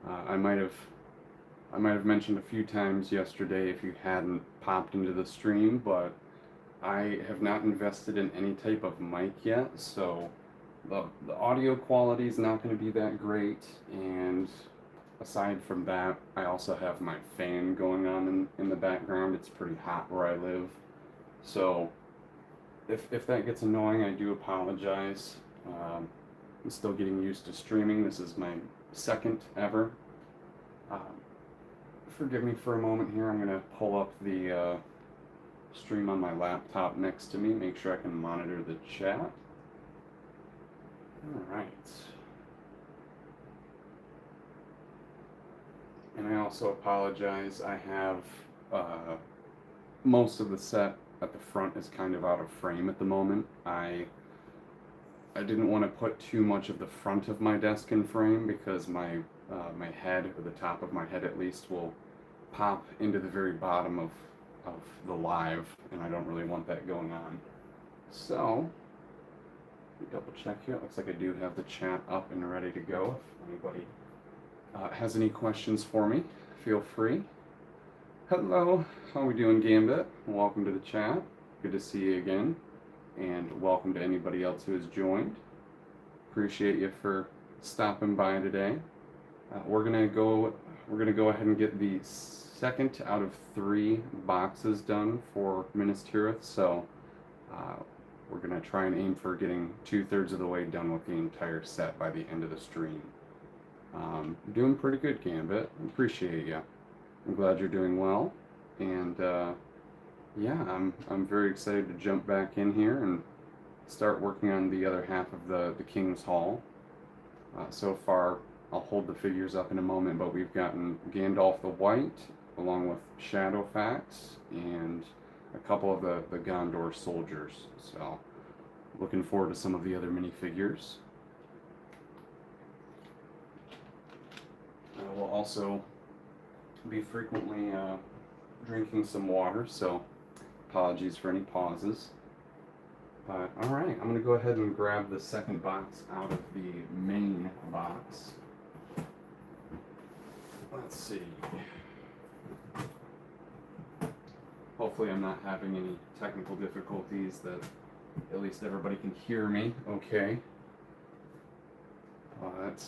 I might have mentioned a few times yesterday if you hadn't popped into the stream, but I have not invested in any type of mic yet, so the audio quality is not going to be that great. And aside from that, I also have my fan going on in the background. It's pretty hot where I live, so if that gets annoying, I do apologize. I'm still getting used to streaming. This is my second ever. Um, Forgive me for a moment here. I'm going to pull up the stream on my laptop next to me, make sure I can monitor the chat. Alright. And I also apologize. I have most of the set at the front is kind of out of frame at the moment. I didn't want to put too much of the front of my desk in frame because my head, or the top of my head at least, will pop into the very bottom of the live, and I don't really want that going on. So, let me double check here. It looks like I do have the chat up and ready to go. If anybody has any questions for me, feel free. Hello, how are we doing, Gambit? Welcome to the chat. Good to see you again. And welcome to anybody else who has joined. Appreciate you for stopping by today. We're gonna go ahead and get the second out of 3 boxes done for Minas Tirith. So we're gonna try and aim for getting 2/3 of the way done with the entire set by the end of the stream. Doing pretty good, Gambit. Appreciate you. I'm glad you're doing well, and yeah, I'm very excited to jump back in here and start working on the other half of the King's Hall. So far, I'll hold the figures up in a moment, but we've gotten Gandalf the White, along with Shadowfax, and a couple of the Gondor soldiers. So, looking forward to some of the other minifigures. I will also be frequently drinking some water, so apologies for any pauses. But alright, I'm going to go ahead and grab the second box out of the main box. Let's see. Hopefully I'm not having any technical difficulties, that at least everybody can hear me okay. But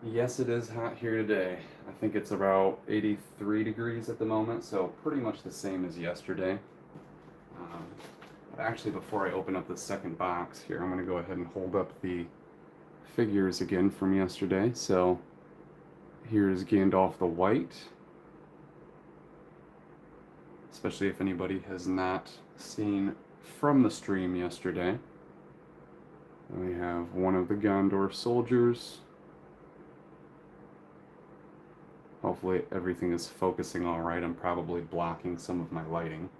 yes, it is hot here today. I think it's about 83 degrees at the moment, so pretty much the same as yesterday. Actually, before I open up the second box here, I'm going to go ahead and hold up the figures again from yesterday. So here's Gandalf the White, especially if anybody has not seen from the stream yesterday. And we have one of the Gondor soldiers. Hopefully everything is focusing all right. I'm probably blocking some of my lighting.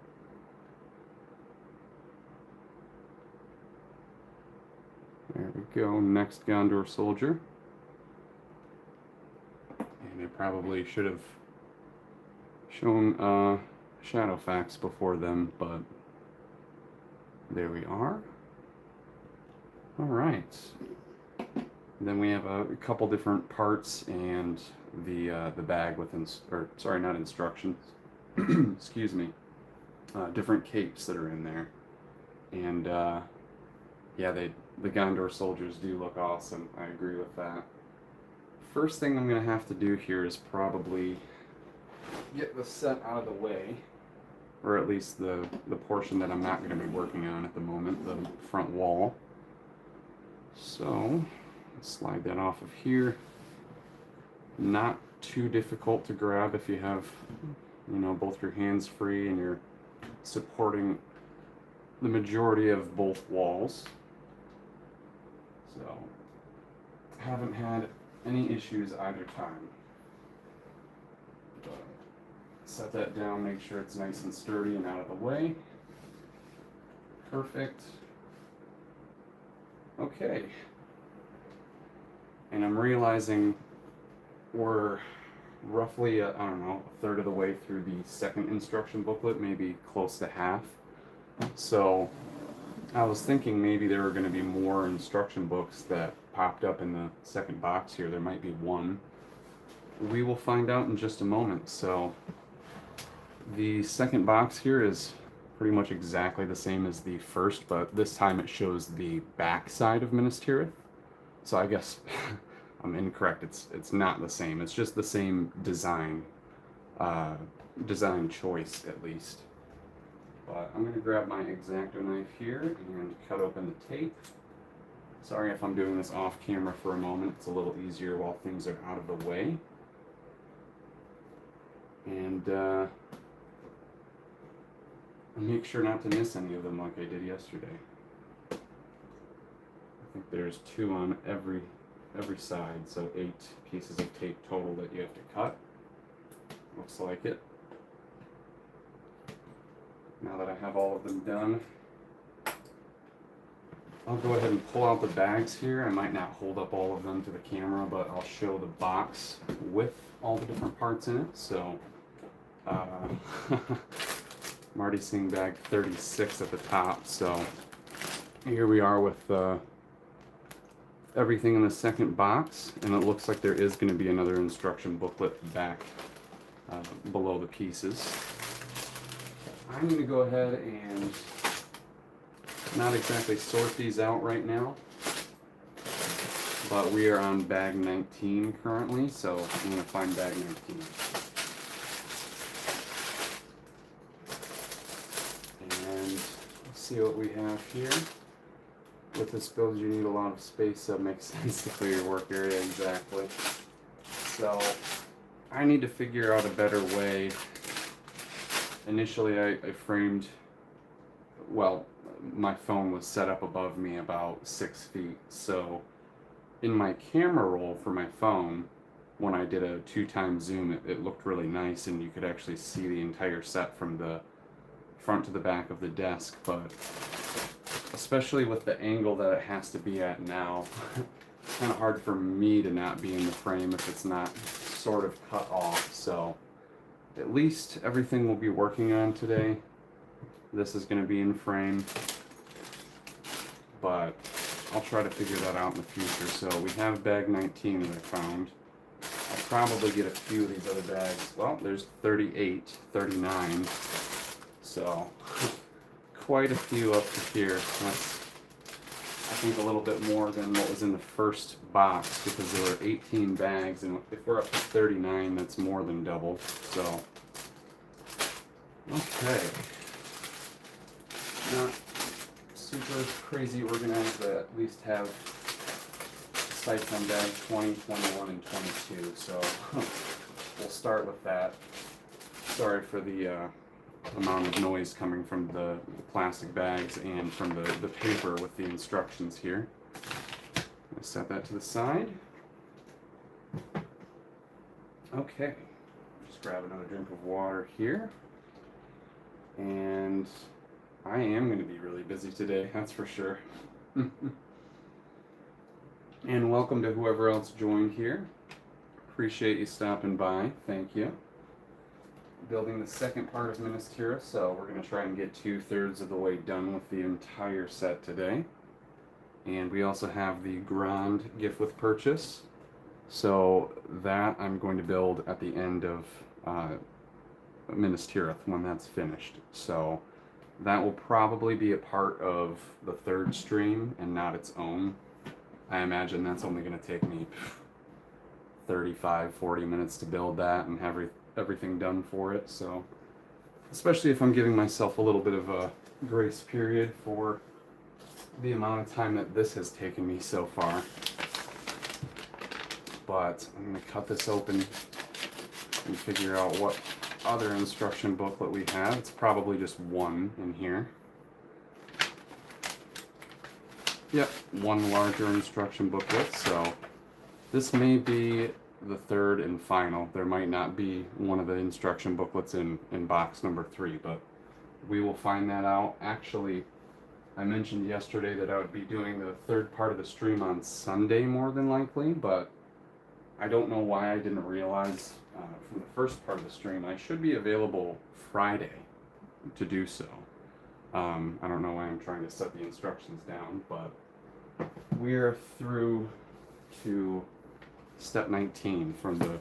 There we go, next Gondor soldier. And I probably should have shown Shadowfax before them, but there we are. Alright. Then we have a couple different parts and the bag with, not instructions, excuse me, different capes that are in there. And yeah, the Gondor soldiers do look awesome. I agree with that. First thing I'm going to have to do here is probably get the set out of the way, or at least the portion that I'm not going to be working on at the moment, the front wall. So, slide that off of here. Not too difficult to grab if you have, both your hands free and you're supporting the majority of both walls. So, haven't had any issues either time. But set that down, make sure it's nice and sturdy and out of the way. Perfect. Okay. And I'm realizing we're roughly, a third of the way through the second instruction booklet, maybe close to half. So I was thinking maybe there were going to be more instruction books that popped up in the second box here. There might be one. We will find out in just a moment. So the second box here is pretty much exactly the same as the first, but this time it shows the back side of Minas Tirith. So I guess I'm incorrect. It's not the same. It's just the same design, design choice at least. But I'm going to grab my X-Acto knife here and cut open the tape. Sorry if I'm doing this off camera for a moment. It's a little easier while things are out of the way. And make sure not to miss any of them like I did yesterday. I think there's 2 on every side, so 8 pieces of tape total that you have to cut. Looks like it. Now that I have all of them done, I'll go ahead and pull out the bags here. I might not hold up all of them to the camera, but I'll show the box with all the different parts in it. So, I'm already seeing bag 36 at the top. So, here we are with everything in the second box, and it looks like there is going to be another instruction booklet back below the pieces. I'm going to go ahead and not exactly sort these out right now, but we are on bag 19 currently, so I'm going to find bag 19. And let's see what we have here. With this build, you need a lot of space, so it makes sense to clear your work area, exactly. So I need to figure out a better way. Initially, I framed, well, my phone was set up above me about 6 feet, so in my camera roll for my phone, when I did a 2x zoom, it looked really nice, and you could actually see the entire set from the front to the back of the desk, but especially with the angle that it has to be at now, it's kind of hard for me to not be in the frame if it's not sort of cut off. So at least everything we'll be working on today, this is going to be in frame, but I'll try to figure that out in the future. So we have bag 19 that I found. I'll probably get a few of these other bags. Well, there's 38, 39, so quite a few up to here. That's, I think, a little bit more than what was in the first box, because there were 18 bags, and if we're up to 39, that's more than double. So, okay. Not super crazy organized, but at least have sites on bag 20, 21, and 22. So we'll start with that. Sorry for the amount of noise coming from the plastic bags and from the paper with the instructions here. I'll set that to the side. Okay, just grab another drink of water here. And I am going to be really busy today, that's for sure. And welcome to whoever else joined here. Appreciate you stopping by, thank you. Building the second part of Minas Tirith, so we're going to try and get 2/3 of the way done with the entire set today. And we also have the Grand gift with purchase, so that I'm going to build at the end of Minas Tirith when that's finished. So that will probably be a part of the third stream and not its own. I imagine that's only going to take me 35-40 minutes to build that and have everything done for it. So especially if I'm giving myself a little bit of a grace period for the amount of time that this has taken me so far. But I'm going to cut this open and figure out what other instruction booklet we have. It's probably just one in here. Yep, one larger instruction booklet. So this may be the third and final. There might not be one of the instruction booklets in box number 3, but we will find that out. Actually, I mentioned yesterday that I would be doing the third part of the stream on Sunday more than likely, but I don't know why I didn't realize from the first part of the stream I should be available Friday to do so. I don't know why I'm trying to set the instructions down, but we're through to step 19 from the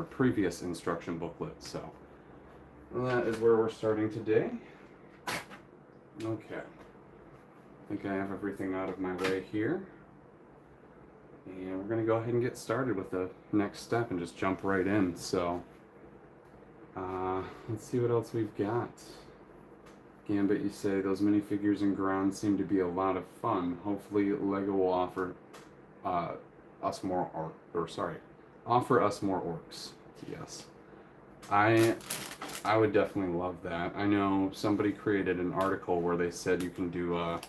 previous instruction booklet. So that is where we're starting today. Okay. I think I have everything out of my way here. And we're going to go ahead and get started with the next step and just jump right in. So let's see what else we've got. Gambit, you say those minifigures and grounds seem to be a lot of fun. Hopefully LEGO will offer us more offer us more orcs. Yes. I would definitely love that. I know somebody created an article where they said you can do a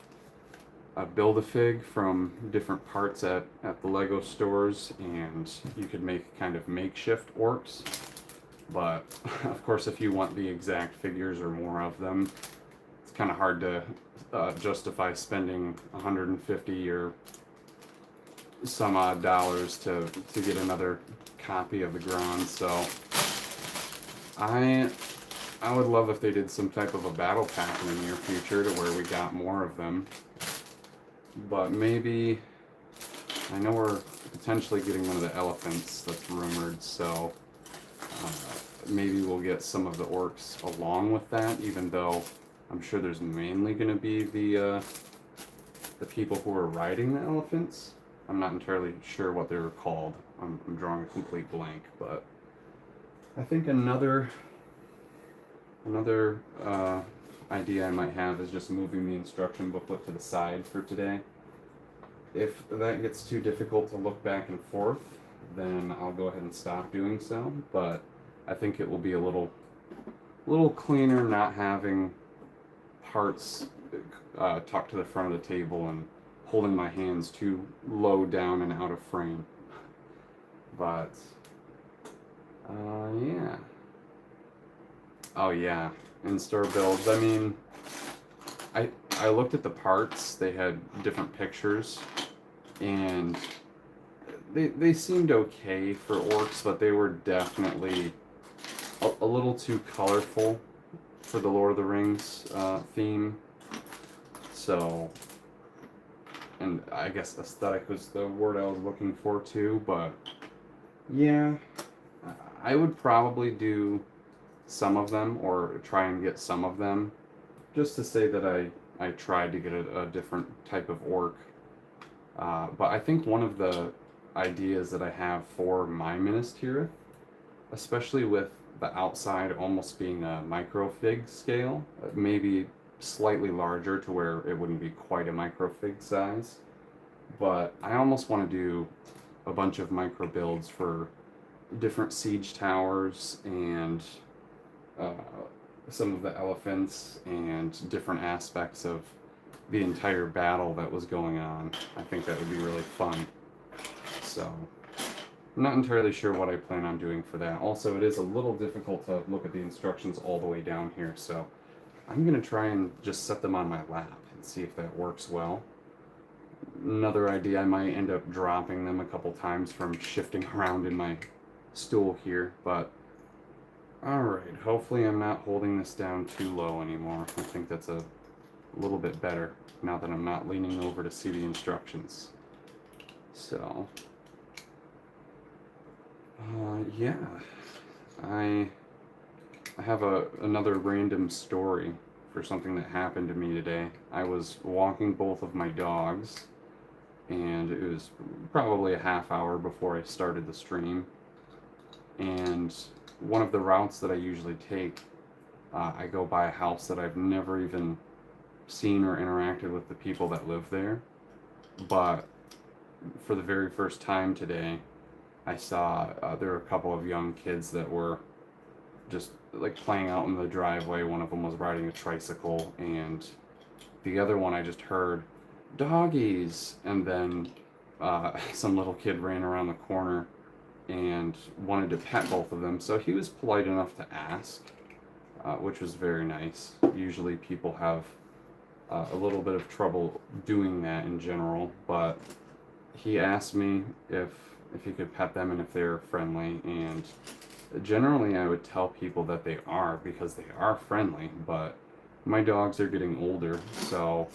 Build-A-Fig from different parts at the LEGO stores, and you could make kind of makeshift orcs. But of course, if you want the exact figures or more of them, it's kind of hard to justify spending $150 or some odd dollars to get another copy of the ground. So I would love if they did some type of a battle pack in the near future to where we got more of them. But maybe, I know we're potentially getting one of the elephants that's rumored, so maybe we'll get some of the orcs along with that, even though I'm sure there's mainly going to be the people who are riding the elephants. I'm not entirely sure what they're called. I'm drawing a complete blank, but I think another idea I might have is just moving the instruction booklet to the side for today. If that gets too difficult to look back and forth, then I'll go ahead and stop doing so, but I think it will be a little cleaner not having parts tucked to the front of the table and holding my hands too low down and out of frame. But yeah. Oh yeah, in-store builds. I mean, I looked at the parts. They had different pictures, and they seemed okay for orcs, but they were definitely a little too colorful for the Lord of the Rings theme. So, and I guess aesthetic was the word I was looking for too, but yeah, I would probably do some of them, or try and get some of them, just to say that I tried to get a different type of orc. But I think one of the ideas that I have for my Minas Tirith, especially with the outside almost being a microfig scale, maybe slightly larger to where it wouldn't be quite a microfig size, but I almost want to do a bunch of micro builds for different siege towers and some of the elephants and different aspects of the entire battle that was going on. I think that would be really fun. So I'm not entirely sure what I plan on doing for that. Also, it is a little difficult to look at the instructions all the way down here, so I'm going to try and just set them on my lap and see if that works well. Another idea, I might end up dropping them a couple times from shifting around in my stool here, but alright, hopefully I'm not holding this down too low anymore. I think that's a little bit better now that I'm not leaning over to see the instructions. So, yeah, I have another random story for something that happened to me today. I was walking both of my dogs, and it was probably a half hour before I started the stream, and one of the routes that I usually take, I go by a house that I've never even seen or interacted with the people that live there, but for the very first time today, I saw there were a couple of young kids that were just like playing out in the driveway. One of them was riding a tricycle, and the other one I just heard doggies, and then some little kid ran around the corner and wanted to pet both of them, so he was polite enough to ask, which was very nice. Usually people have a little bit of trouble doing that in general, but he asked me if he could pet them and if they're friendly, and generally I would tell people that they are, because they are friendly, but my dogs are getting older, so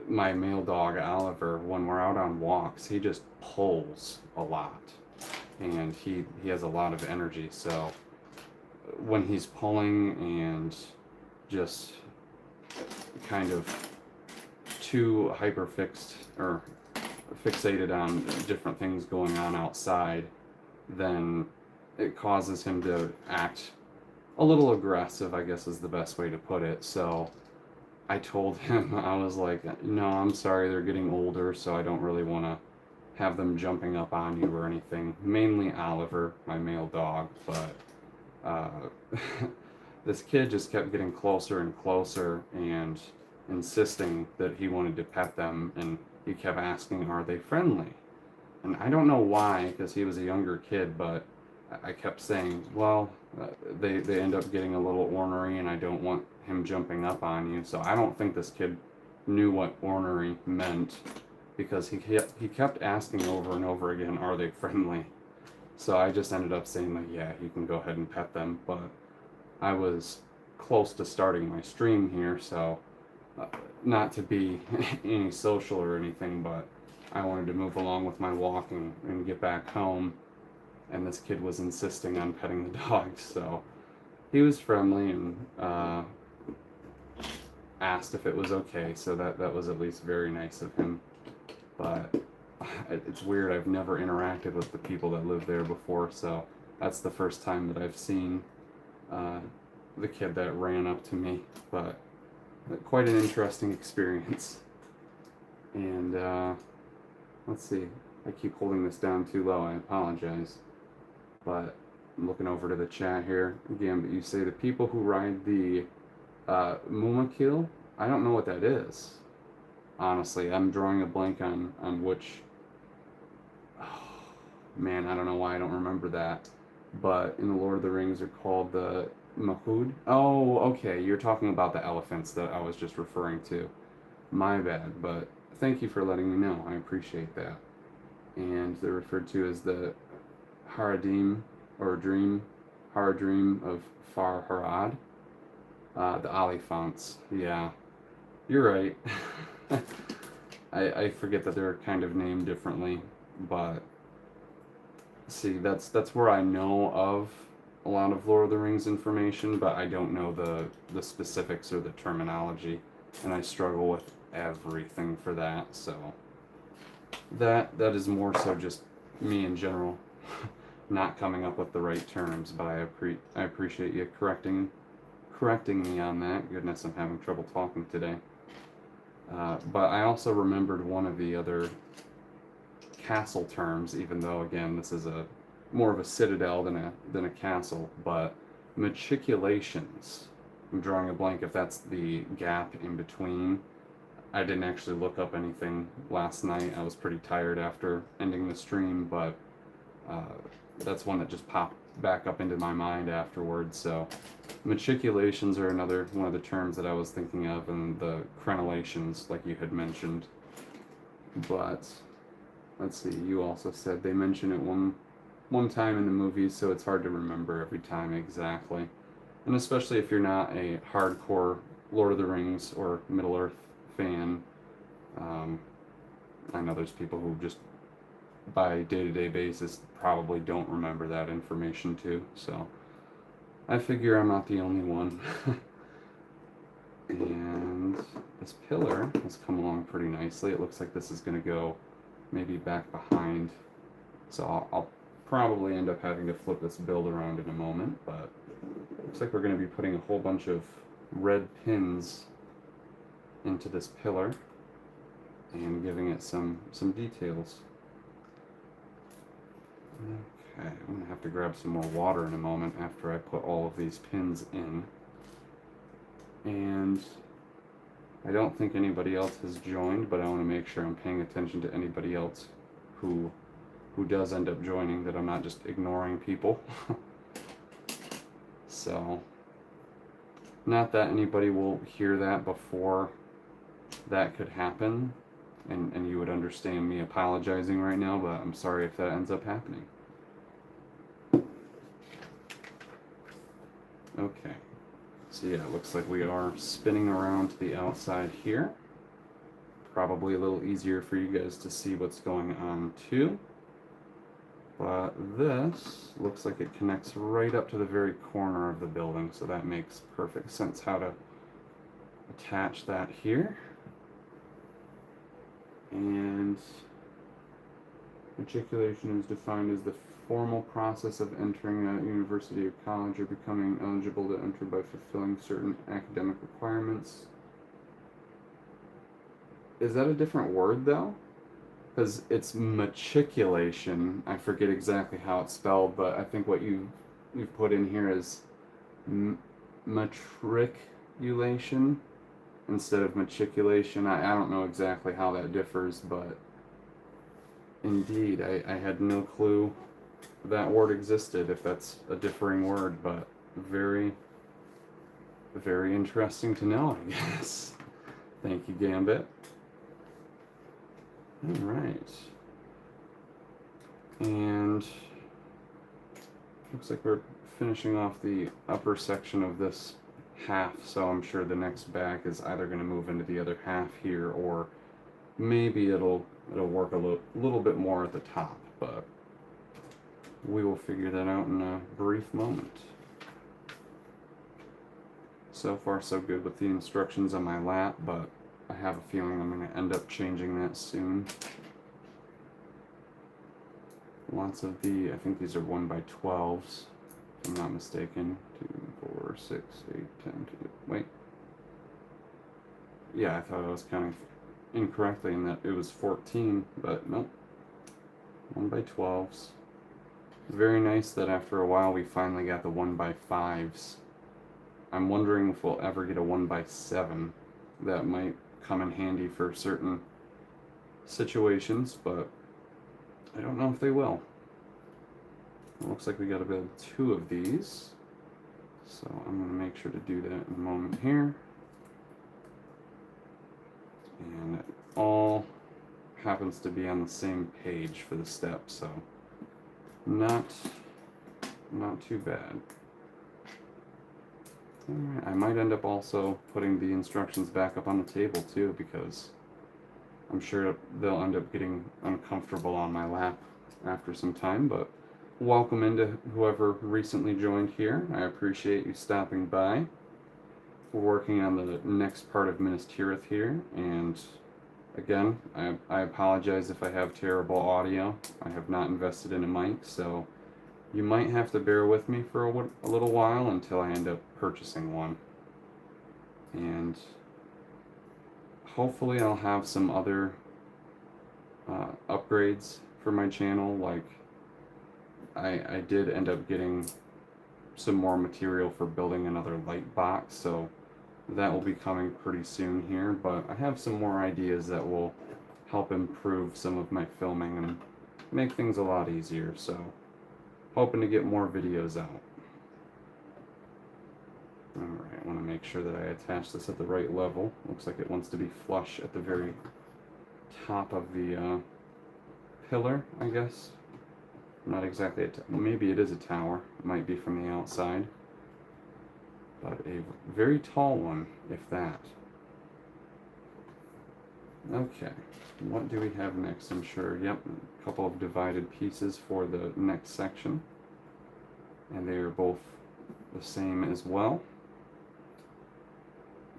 my male dog Oliver, when we're out on walks, he just pulls a lot, and he has a lot of energy. So when he's pulling and just kind of too hyperfixed or fixated on different things going on outside, then it causes him to act a little aggressive, I guess is the best way to put it. So I told him, I was like, no, I'm sorry, they're getting older, so I don't really want to have them jumping up on you or anything. Mainly Oliver, my male dog, but this kid just kept getting closer and closer and insisting that he wanted to pet them, and he kept asking, are they friendly? And I don't know why, because he was a younger kid, but I kept saying, well, they end up getting a little ornery, and I don't want him jumping up on you. So I don't think this kid knew what ornery meant, because he kept asking over and over again, are they friendly? So I just ended up saying that, yeah, you can go ahead and pet them. But I was close to starting my stream here, so not to be antisocial or anything, but I wanted to move along with my walking and get back home, and this kid was insisting on petting the dogs. So he was friendly and asked if it was okay, so that was at least very nice of him. But it's weird, I've never interacted with the people that live there before, so that's the first time that I've seen the kid that ran up to me. But quite an interesting experience. And let's see, I keep holding this down too low, I apologize. But I'm looking over to the chat here again, but you say the people who ride the Mumakil, I don't know what that is. Honestly, I'm drawing a blank on which. Oh, man, I don't know why I don't remember that. But in the Lord of the Rings, are called the Mahud. Oh, okay, you're talking about the elephants that I was just referring to. My bad, but thank you for letting me know. I appreciate that. And they're referred to as the Haradim, or Dream, Haradrim of Far Harad. The Oliphants, yeah. You're right. I forget that they're kind of named differently, but see, that's where I know of a lot of Lord of the Rings information, but I don't know the specifics or the terminology, and I struggle with everything for that. So that is more so just me in general not coming up with the right terms, but I appreciate you correcting me on that. Goodness, I'm having trouble talking today. But I also remembered one of the other castle terms, even though again this is more of a citadel than a castle. But matriculations. I'm drawing a blank if that's the gap in between. I didn't actually look up anything last night. I was pretty tired after ending the stream, but that's one that just popped back up into my mind afterwards. So matriculations are another one of the terms that I was thinking of, and the crenellations, like you had mentioned. But let's see, you also said they mention it one time in the movies, so it's hard to remember every time exactly. And especially if you're not a hardcore Lord of the Rings or Middle Earth fan, I know there's people who just by day-to-day basis probably don't remember that information too, so I figure I'm not the only one. And this pillar has come along pretty nicely. It looks like this is going to go maybe back behind, so I'll probably end up having to flip this build around in a moment, but looks like we're going to be putting a whole bunch of red pins into this pillar and giving it some details. Okay, I'm going to have to grab some more water in a moment after I put all of these pins in. And I don't think anybody else has joined, but I want to make sure I'm paying attention to anybody else who does end up joining, that I'm not just ignoring people. So, not that anybody will hear that before that could happen, and you would understand me apologizing right now, but I'm sorry if that ends up happening. Okay, so yeah, it looks like we are spinning around to the outside here. probably a little easier for you guys to see what's going on too. But this looks like it connects right up to the very corner of the building, so that makes perfect sense how to attach that here. And matriculation is defined as the formal process of entering a university or college or becoming eligible to enter by fulfilling certain academic requirements. Is that a different word though? Because it's matriculation. I forget exactly how it's spelled, but I think what you've put in here is matriculation instead of matriculation. I don't know exactly how that differs, but indeed, I had no clue that word existed, if that's a differing word, but very, very interesting to know, I guess. Thank you, Gambit. Alright. And looks like we're finishing off the upper section of this half, so I'm sure the next bag is either going to move into the other half here, or maybe it'll work a little bit more at the top, but we will figure that out in a brief moment. So far so good with the instructions on my lap, but I have a feeling I'm going to end up changing that soon. Lots of I think these are 1x12s, if I'm not mistaken. 2, 4, 6, 8, 10, 2, wait. Yeah, I thought I was counting incorrectly and that it was 14, but nope. 1x12s. Very nice that after a while we finally got the 1x5s. I'm wondering if we'll ever get a 1x7. That might come in handy for certain situations, but I don't know if they will. It looks like we got to build 2 of these, so I'm going to make sure to do that in a moment here. And it all happens to be on the same page for the steps, so not too bad. Alright, I might end up also putting the instructions back up on the table too, because I'm sure they'll end up getting uncomfortable on my lap after some time, but welcome into whoever recently joined here. I appreciate you stopping by. We're working on the next part of Minas Tirith here, and again, I apologize if I have terrible audio. I have not invested in a mic, so you might have to bear with me for a little while until I end up purchasing one. And hopefully I'll have some other upgrades for my channel. Like I did end up getting some more material for building another light box, so that will be coming pretty soon here, but I have some more ideas that will help improve some of my filming and make things a lot easier, so hoping to get more videos out. Alright, I want to make sure that I attach this at the right level. Looks like it wants to be flush at the very top of the pillar, I guess. Not exactly maybe it is a tower. It might be from the outside. But a very tall one, if that. Okay, what do we have next? I'm sure, yep, a couple of divided pieces for the next section. And they are both the same as well.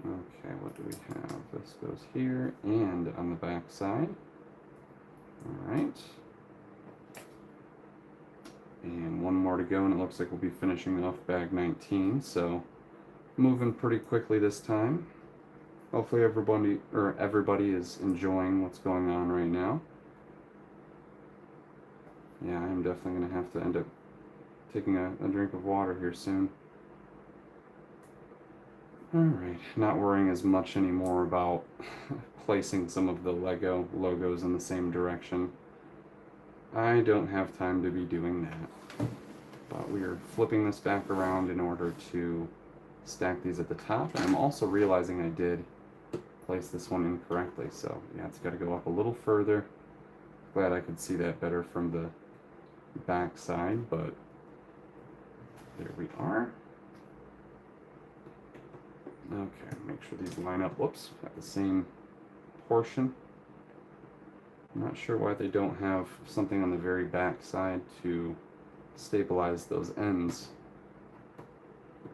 Okay, what do we have? This goes here and on the back side. Alright. And one more to go, and it looks like we'll be finishing off bag 19, so moving pretty quickly this time. Hopefully everybody is enjoying what's going on right now. Yeah, I'm definitely going to have to end up taking a drink of water here soon. Alright, not worrying as much anymore about placing some of the LEGO logos in the same direction. I don't have time to be doing that. But we are flipping this back around in order to stack these at the top. And I'm also realizing I did place this one incorrectly, so yeah, it's got to go up a little further. Glad I could see that better from the back side, but there we are. Okay, make sure these line up, whoops, at the same portion. I'm not sure why they don't have something on the very back side to stabilize those ends.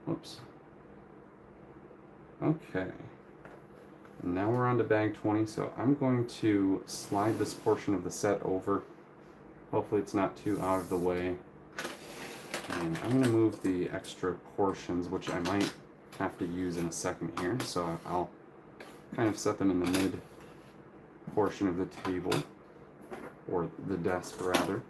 Whoops. Okay. Now we're on to bag 20, so I'm going to slide this portion of the set over. Hopefully it's not too out of the way. And I'm going to move the extra portions, which I might have to use in a second here, so I'll kind of set them in the mid portion of the table, or the desk rather.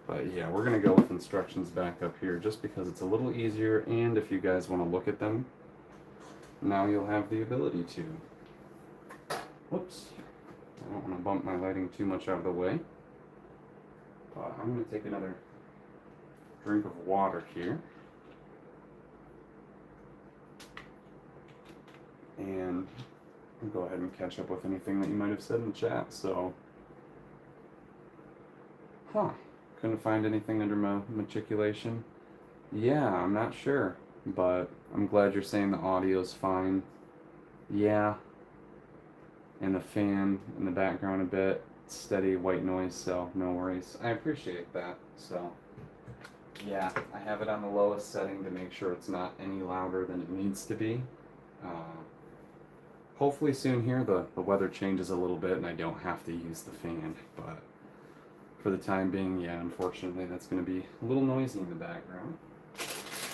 But yeah, we're going to go with instructions back up here just because it's a little easier, and if you guys want to look at them, now you'll have the ability to. Whoops. I don't want to bump my lighting too much out of the way. I'm going to take another drink of water here. And I'll go ahead and catch up with anything that you might have said in the chat. So, couldn't find anything under matriculation. Yeah, I'm not sure, but I'm glad you're saying the audio's fine. Yeah, and the fan in the background a bit, steady white noise, so no worries. I appreciate that. So, yeah, I have it on the lowest setting to make sure it's not any louder than it needs to be. Hopefully soon here the weather changes a little bit and I don't have to use the fan, but for the time being, yeah, unfortunately that's going to be a little noisy in the background.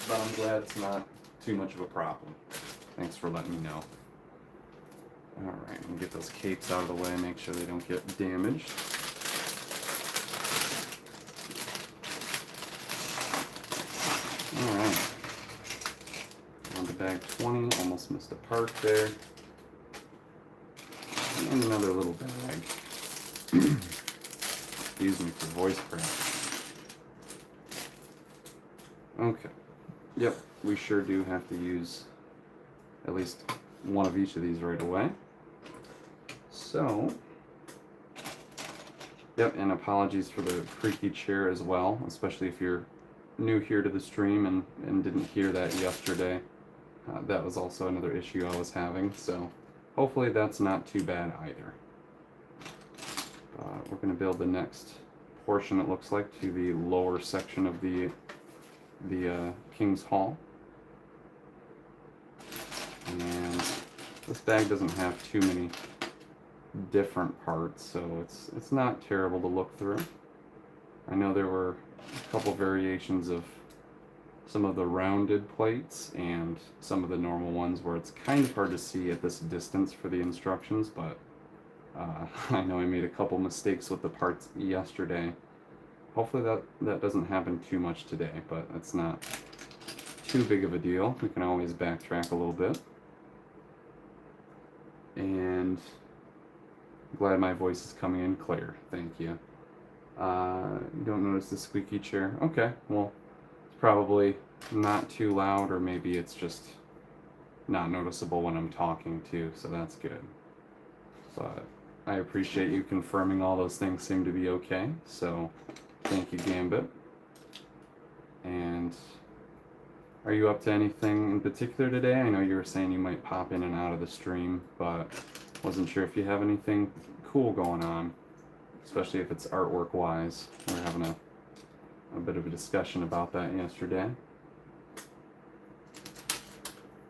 But I'm glad it's not too much of a problem. Thanks for letting me know. Alright, I'm going to get those capes out of the way, make sure they don't get damaged. Alright. On to bag 20, almost missed a part there. And another little bag. Excuse me for voice crack. Okay. Yep, we sure do have to use at least one of each of these right away. So, yep, and apologies for the creaky chair as well, especially if you're new here to the stream and didn't hear that yesterday. That was also another issue I was having, so hopefully that's not too bad either. We're going to build the next portion, it looks like, to the lower section of the King's Hall. And this bag doesn't have too many different parts, so it's not terrible to look through. I know there were a couple variations of some of the rounded plates and some of the normal ones where it's kind of hard to see at this distance for the instructions, but I know I made a couple mistakes with the parts yesterday. Hopefully that doesn't happen too much today, but it's not too big of a deal. We can always backtrack a little bit. And I'm glad my voice is coming in clear. Thank you. You don't notice the squeaky chair? Okay, well, it's probably not too loud, or maybe it's just not noticeable when I'm talking too, so that's good. But I appreciate you confirming all those things seem to be okay, so thank you, Gambit. And are you up to anything in particular today? I know you were saying you might pop in and out of the stream, but wasn't sure if you have anything cool going on, especially if it's artwork wise. We were having a bit of a discussion about that yesterday.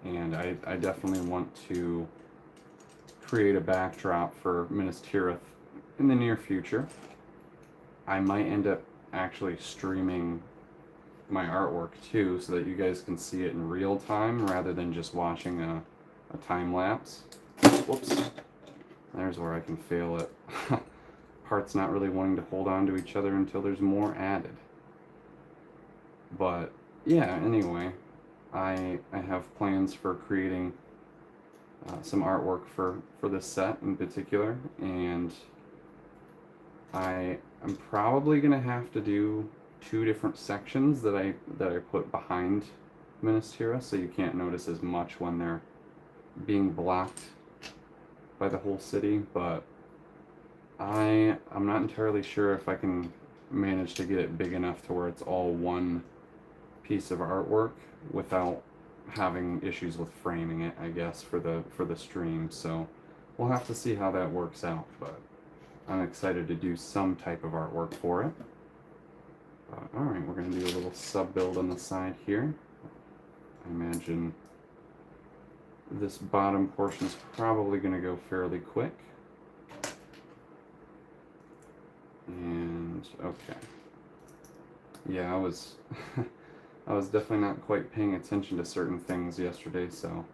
And I definitely want to create a backdrop for Minas Tirith in the near future. I might end up actually streaming my artwork too, so that you guys can see it in real time rather than just watching a time lapse. Whoops. There's where I can fail it. Parts not really wanting to hold on to each other until there's more added. But yeah, anyway, I have plans for creating some artwork for this set in particular, and I'm probably gonna have to do 2 different sections that I put behind Minas Tirith, so you can't notice as much when they're being blocked by the whole city. But I'm not entirely sure if I can manage to get it big enough to where it's all one piece of artwork without having issues with framing it, I guess, for the stream. So we'll have to see how that works out. But I'm excited to do some type of artwork for it. Alright, we're going to do a little sub-build on the side here. I imagine this bottom portion is probably going to go fairly quick. And, okay. Yeah, I was definitely not quite paying attention to certain things yesterday, so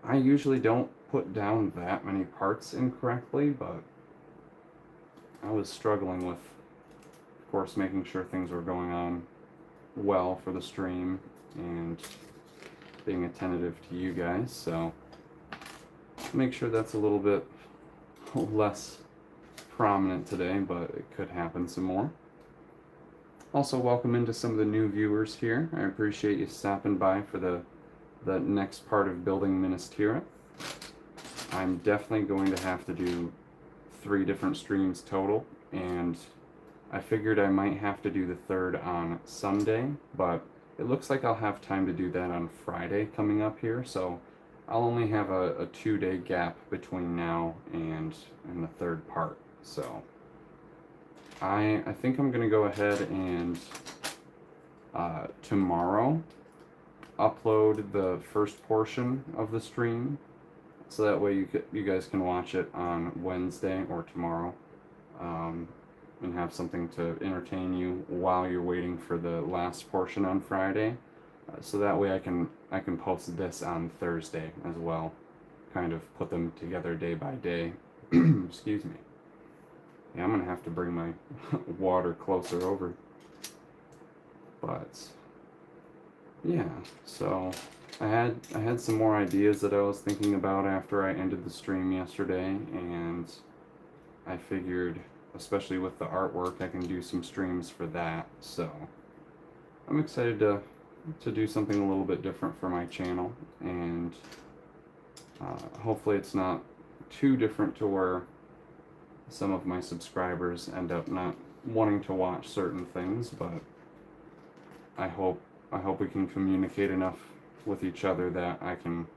I usually don't put down that many parts incorrectly, but I was struggling with, of course, making sure things were going on well for the stream and being attentive to you guys, so make sure that's a little bit less prominent today, but it could happen some more. Also, welcome into some of the new viewers here. I appreciate you stopping by for the next part of building Minas Tirith. I'm definitely going to have to do 3 different streams total, and I figured I might have to do the 3rd on Sunday, but it looks like I'll have time to do that on Friday coming up here, so I'll only have a 2-day gap between now and the 3rd part. So I think I'm gonna go ahead and tomorrow upload the first portion of the stream, so that way you guys can watch it on Wednesday or tomorrow, and have something to entertain you while you're waiting for the last portion on Friday. So that way I can post this on Thursday as well, kind of put them together day by day. Excuse me. Yeah, I'm gonna have to bring my water closer over. But yeah, so I had some more ideas that I was thinking about after I ended the stream yesterday, and I figured, especially with the artwork, I can do some streams for that. So I'm excited to do something a little bit different for my channel, and hopefully it's not too different to where some of my subscribers end up not wanting to watch certain things, but I hope we can communicate enough with each other that I can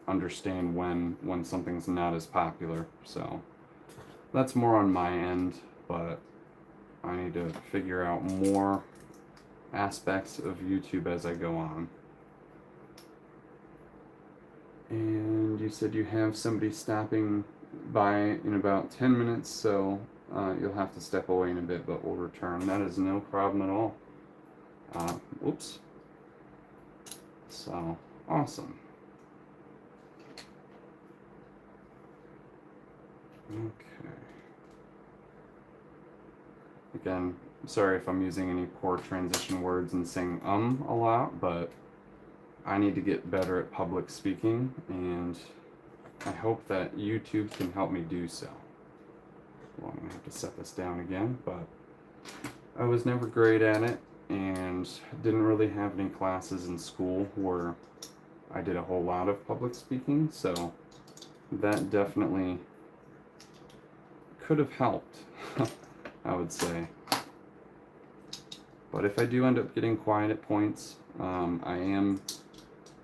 understand when something's not as popular. So that's more on my end, but I need to figure out more aspects of YouTube as I go on. And you said you have somebody stopping by in about 10 minutes, so you'll have to step away in a bit, but we'll return. That is no problem at all. Oops. So, awesome. Okay. Again, sorry if I'm using any poor transition words and saying a lot, but I need to get better at public speaking, and I hope that YouTube can help me do so. Well, I'm gonna have to set this down again, but I was never great at it, and didn't really have any classes in school where I did a whole lot of public speaking, so that definitely could have helped, I would say. But if I do end up getting quiet at points, I am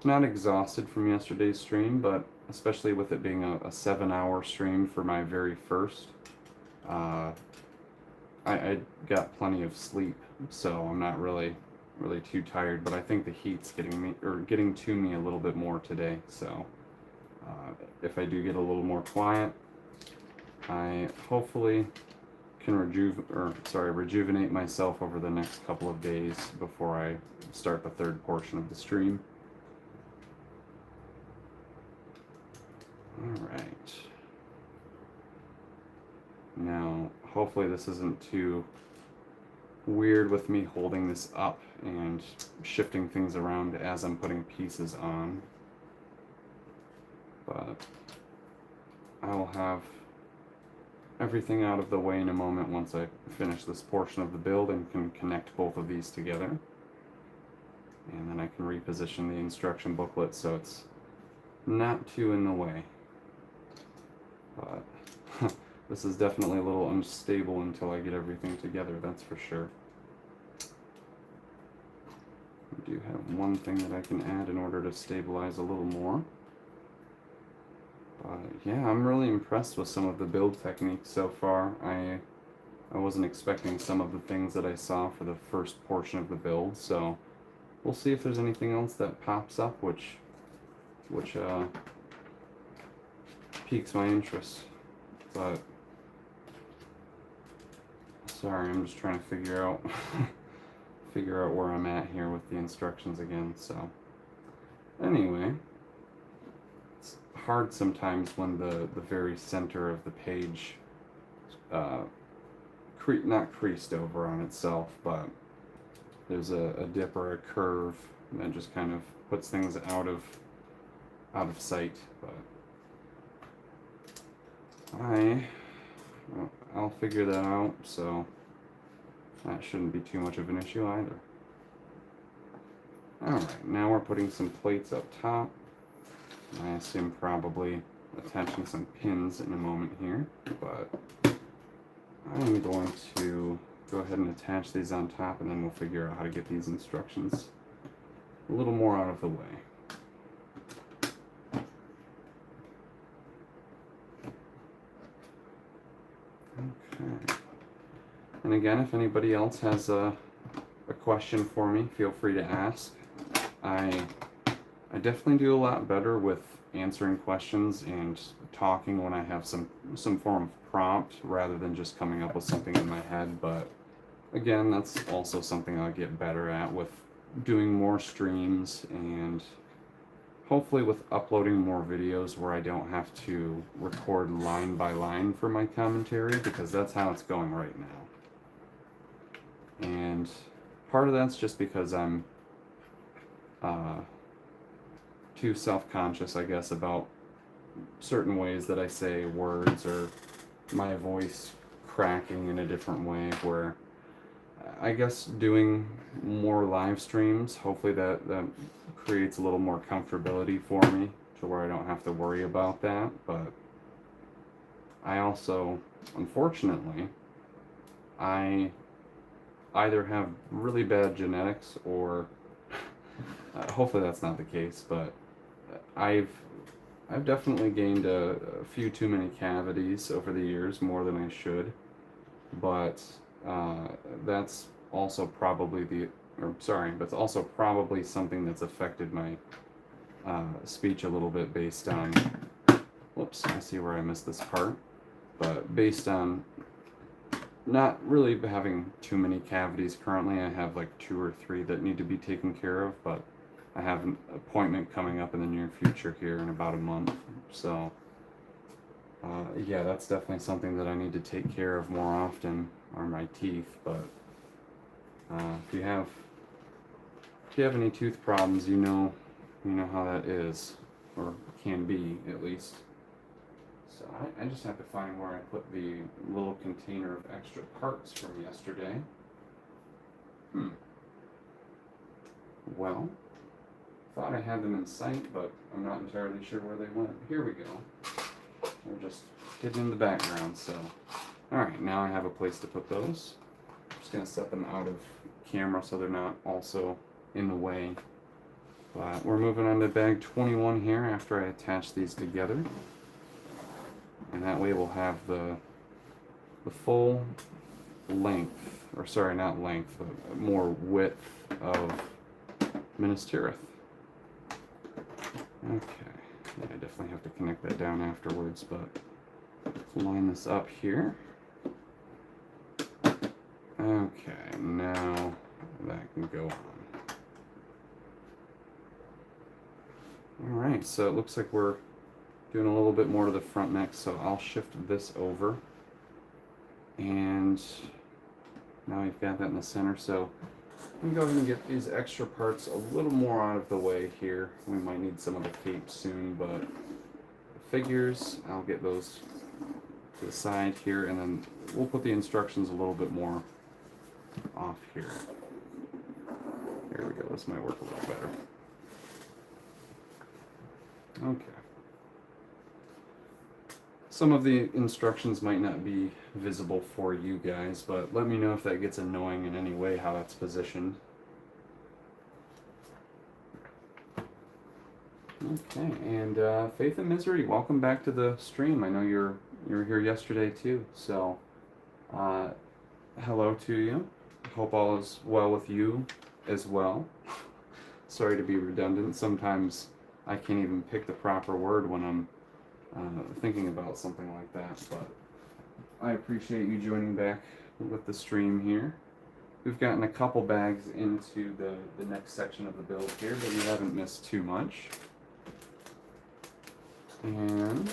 not exhausted from yesterday's stream, but especially with it being a 7-hour stream for my very first, I got plenty of sleep, so I'm not really too tired, but I think the heat's getting to me a little bit more today, so if I do get a little more quiet, I hopefully can rejuvenate myself over the next couple of days before I start the 3rd portion of the stream. Alright. Now, hopefully this isn't too weird with me holding this up and shifting things around as I'm putting pieces on. But I will have everything out of the way in a moment once I finish this portion of the build and can connect both of these together. And then I can reposition the instruction booklet so it's not too in the way. But this is definitely a little unstable until I get everything together, that's for sure. I do have one thing that I can add in order to stabilize a little more. Yeah, I'm really impressed with some of the build techniques so far. I wasn't expecting some of the things that I saw for the first portion of the build, so we'll see if there's anything else that pops up which piques my interest. But sorry, I'm just trying to figure out where I'm at here with the instructions again. So anyway, it's hard sometimes when the very center of the page not creased over on itself, but there's a dip or a curve that just kind of puts things out of sight. But I'll figure that out, so that shouldn't be too much of an issue either. Alright, now we're putting some plates up top. I assume probably attaching some pins in a moment here, but I'm going to go ahead and attach these on top, and then we'll figure out how to get these instructions a little more out of the way. Okay. And again, if anybody else has a question for me, feel free to ask. I definitely do a lot better with answering questions and talking when I have some form of prompt rather than just coming up with something in my head. But again, that's also something I'll get better at with doing more streams, and hopefully with uploading more videos where I don't have to record line by line for my commentary, because that's how it's going right now. And part of that's just because I'm too self-conscious, I guess, about certain ways that I say words, or my voice cracking in a different way, where I guess doing more live streams, hopefully that creates a little more comfortability for me to where I don't have to worry about that. But I also, unfortunately, I either have really bad genetics, or hopefully that's not the case, but I've definitely gained a few too many cavities over the years, more than I should. But that's also probably something that's affected my speech a little bit, based on, whoops, I see where I missed this part, but based on not really having too many cavities currently. I have like 2 or 3 that need to be taken care of, but I have an appointment coming up in the near future here in about a month. So yeah, that's definitely something that I need to take care of more often, are my teeth. But if you have any tooth problems, you know how that is, or can be at least. So I just have to find where I put the little container of extra parts from yesterday. Well, thought I had them in sight, but I'm not entirely sure where they went. Here we go. They're just hidden in the background. So, alright, now I have a place to put those. I'm just going to set them out of camera so they're not also in the way. But we're moving on to bag 21 here after I attach these together. And that way we'll have the full length, or sorry, not length, but more width of Minas Tirith. Okay, yeah, I definitely have to connect that down afterwards, but let's line this up here. Okay, now that can go on. Alright, so it looks like we're doing a little bit more to the front next, so I'll shift this over. And now we've got that in the center, so I'm going to go ahead and get these extra parts a little more out of the way here. We might need some of the cape soon, but the figures, I'll get those to the side here, and then we'll put the instructions a little bit more off here. There we go, this might work a little better. Okay. Some of the instructions might not be visible for you guys, but let me know if that gets annoying in any way, how that's positioned. Okay, and Faith and Misery, welcome back to the stream. I know you were here yesterday too, so uh, hello to you. Hope all is well with you as well. Sorry to be redundant. Sometimes I can't even pick the proper word when I'm thinking about something like that, but I appreciate you joining back with the stream here. We've gotten a couple bags into the next section of the build here, but we haven't missed too much. And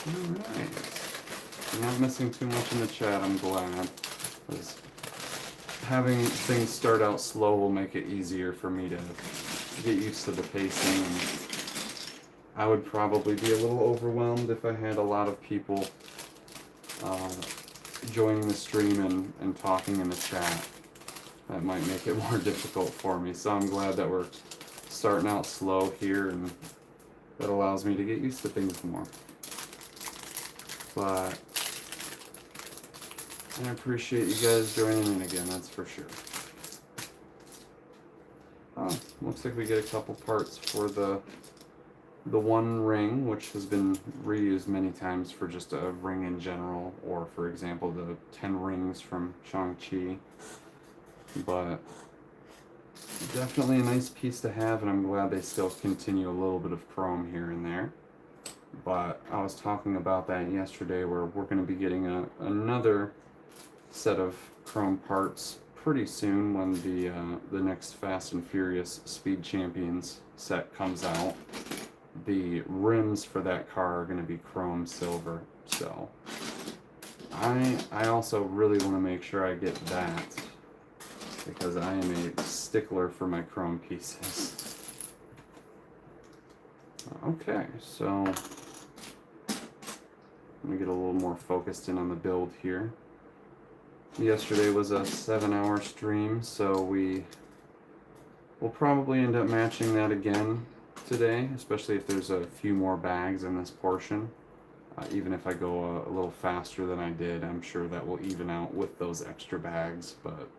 alright. Not missing too much in the chat, I'm glad. Because having things start out slow will make it easier for me to get used to the pacing. And I would probably be a little overwhelmed if I had a lot of people joining the stream and talking in the chat. That might make it more difficult for me. So I'm glad that we're starting out slow here, and that allows me to get used to things more. But I appreciate you guys joining in again, that's for sure. Oh, looks like we get a couple parts for the one ring, which has been reused many times for just a ring in general, or for example the 10 rings from Shang-Chi. But definitely a nice piece to have, and I'm glad they still continue a little bit of chrome here and there. But I was talking about that yesterday, where we're going to be getting another set of chrome parts pretty soon when the next Fast and Furious Speed Champions set comes out. The rims for that car are going to be chrome silver, so I also really want to make sure I get that, because I am a stickler for my chrome pieces. Okay, so let me get a little more focused in on the build here. Yesterday was a 7-hour stream, so we'll probably end up matching that again today, especially if there's a few more bags in this portion. Even if I go a little faster than I did, I'm sure that will even out with those extra bags, but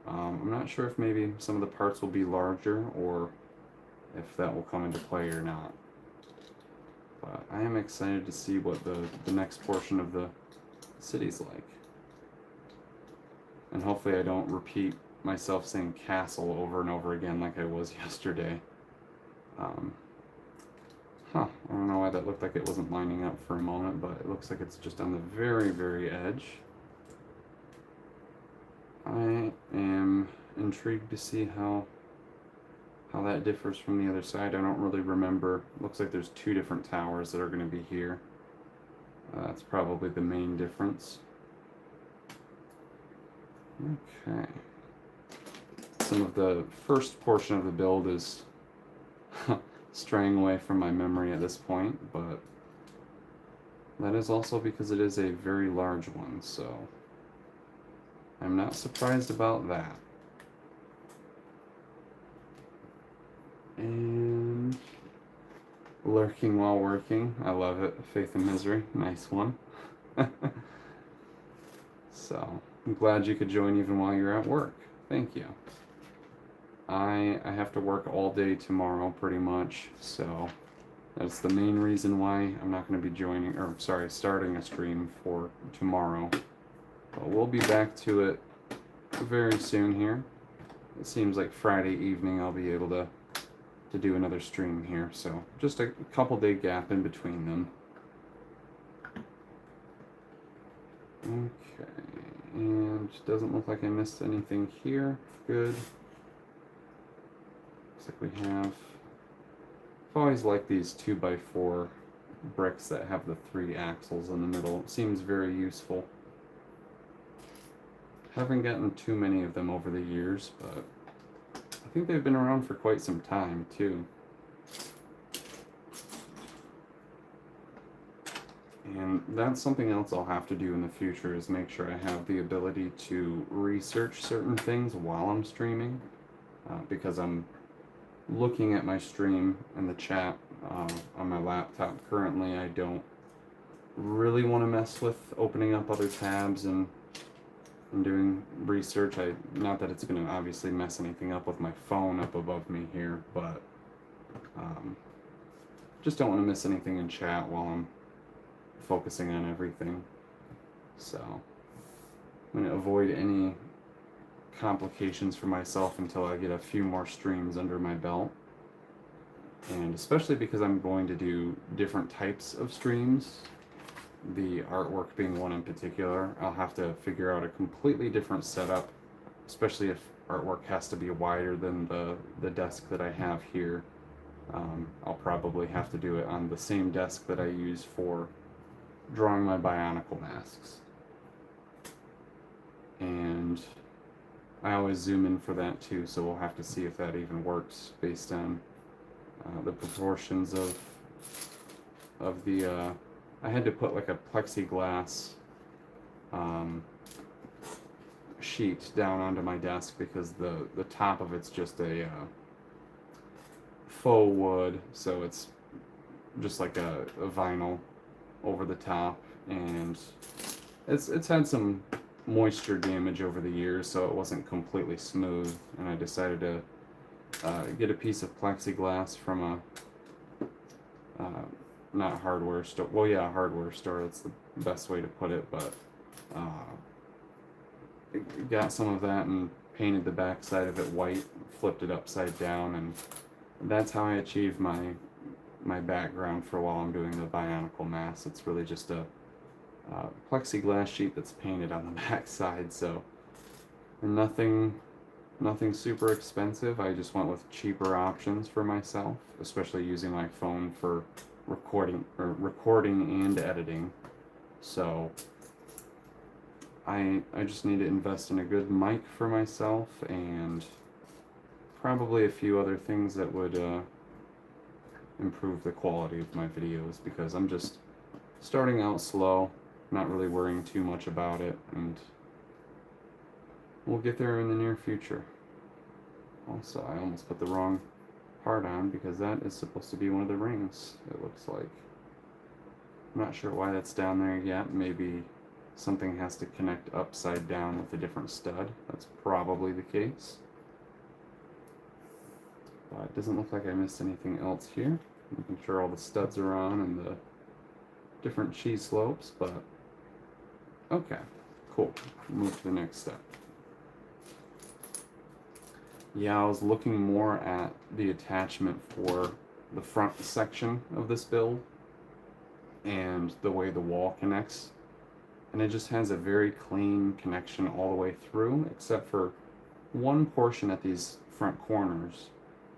I'm not sure if maybe some of the parts will be larger or if that will come into play or not. But I am excited to see what the next portion of the city's like. And hopefully I don't repeat myself saying castle over and over again like I was yesterday. I don't know why that looked like it wasn't lining up for a moment, but it looks like it's just on the very, very edge. I am intrigued to see how that differs from the other side. I don't really remember. Looks like there's 2 different towers that are going to be here. That's probably the main difference. Okay. Some of the first portion of the build is straying away from my memory at this point, but that is also because it is a very large one, so I'm not surprised about that. And lurking while working, I love it. Faith and Misery, nice one. So I'm glad you could join even while you're at work. Thank you. I have to work all day tomorrow pretty much, so that's the main reason why I'm not going to be starting a stream for tomorrow. But we'll be back to it very soon here. It seems like Friday evening I'll be able to do another stream here, so just a couple day gap in between them. Okay, and doesn't look like I missed anything here. Good. Looks like we have, I've always liked these 2x4 bricks that have the 3 axles in the middle. It seems very useful. Haven't gotten too many of them over the years, but I think they've been around for quite some time too. And that's something else I'll have to do in the future, is make sure I have the ability to research certain things while I'm streaming, because I'm looking at my stream and the chat on my laptop currently. I don't really want to mess with opening up other tabs and and doing research. Not that it's going to obviously mess anything up with my phone up above me here, but just don't want to miss anything in chat while I'm focusing on everything. So I'm going to avoid any complications for myself until I get a few more streams under my belt. And especially because I'm going to do different types of streams, the artwork being one in particular, I'll have to figure out a completely different setup, especially if artwork has to be wider than the desk that I have here. I'll probably have to do it on the same desk that I use for drawing my Bionicle masks. And I always zoom in for that too, so we'll have to see if that even works based on the proportions of the I had to put like a plexiglass sheet down onto my desk because the top of it's just a faux wood, so it's just like a vinyl over the top, and it's had some moisture damage over the years, so it wasn't completely smooth, and I decided to get a piece of plexiglass from a not hardware store. Well, yeah, hardware store. That's the best way to put it. But got some of that and painted the back side of it white, flipped it upside down, and that's how I achieve my background for while I'm doing the Bionicle mask. It's really just a plexiglass sheet that's painted on the back side. So nothing super expensive. I just went with cheaper options for myself, especially using my phone for recording and editing. So I just need to invest in a good mic for myself and probably a few other things that would improve the quality of my videos, because I'm just starting out slow, not really worrying too much about it, and we'll get there in the near future. Also, I almost put the wrong part on because that is supposed to be one of the rings, it looks like. I'm not sure why that's down there yet. Maybe something has to connect upside down with a different stud. That's probably the case. But it doesn't look like I missed anything else here. Making sure all the studs are on and the different cheese slopes, but okay, cool. Move to the next step. Yeah, I was looking more at the attachment for the front section of this build and the way the wall connects. And it just has a very clean connection all the way through, except for one portion at these front corners.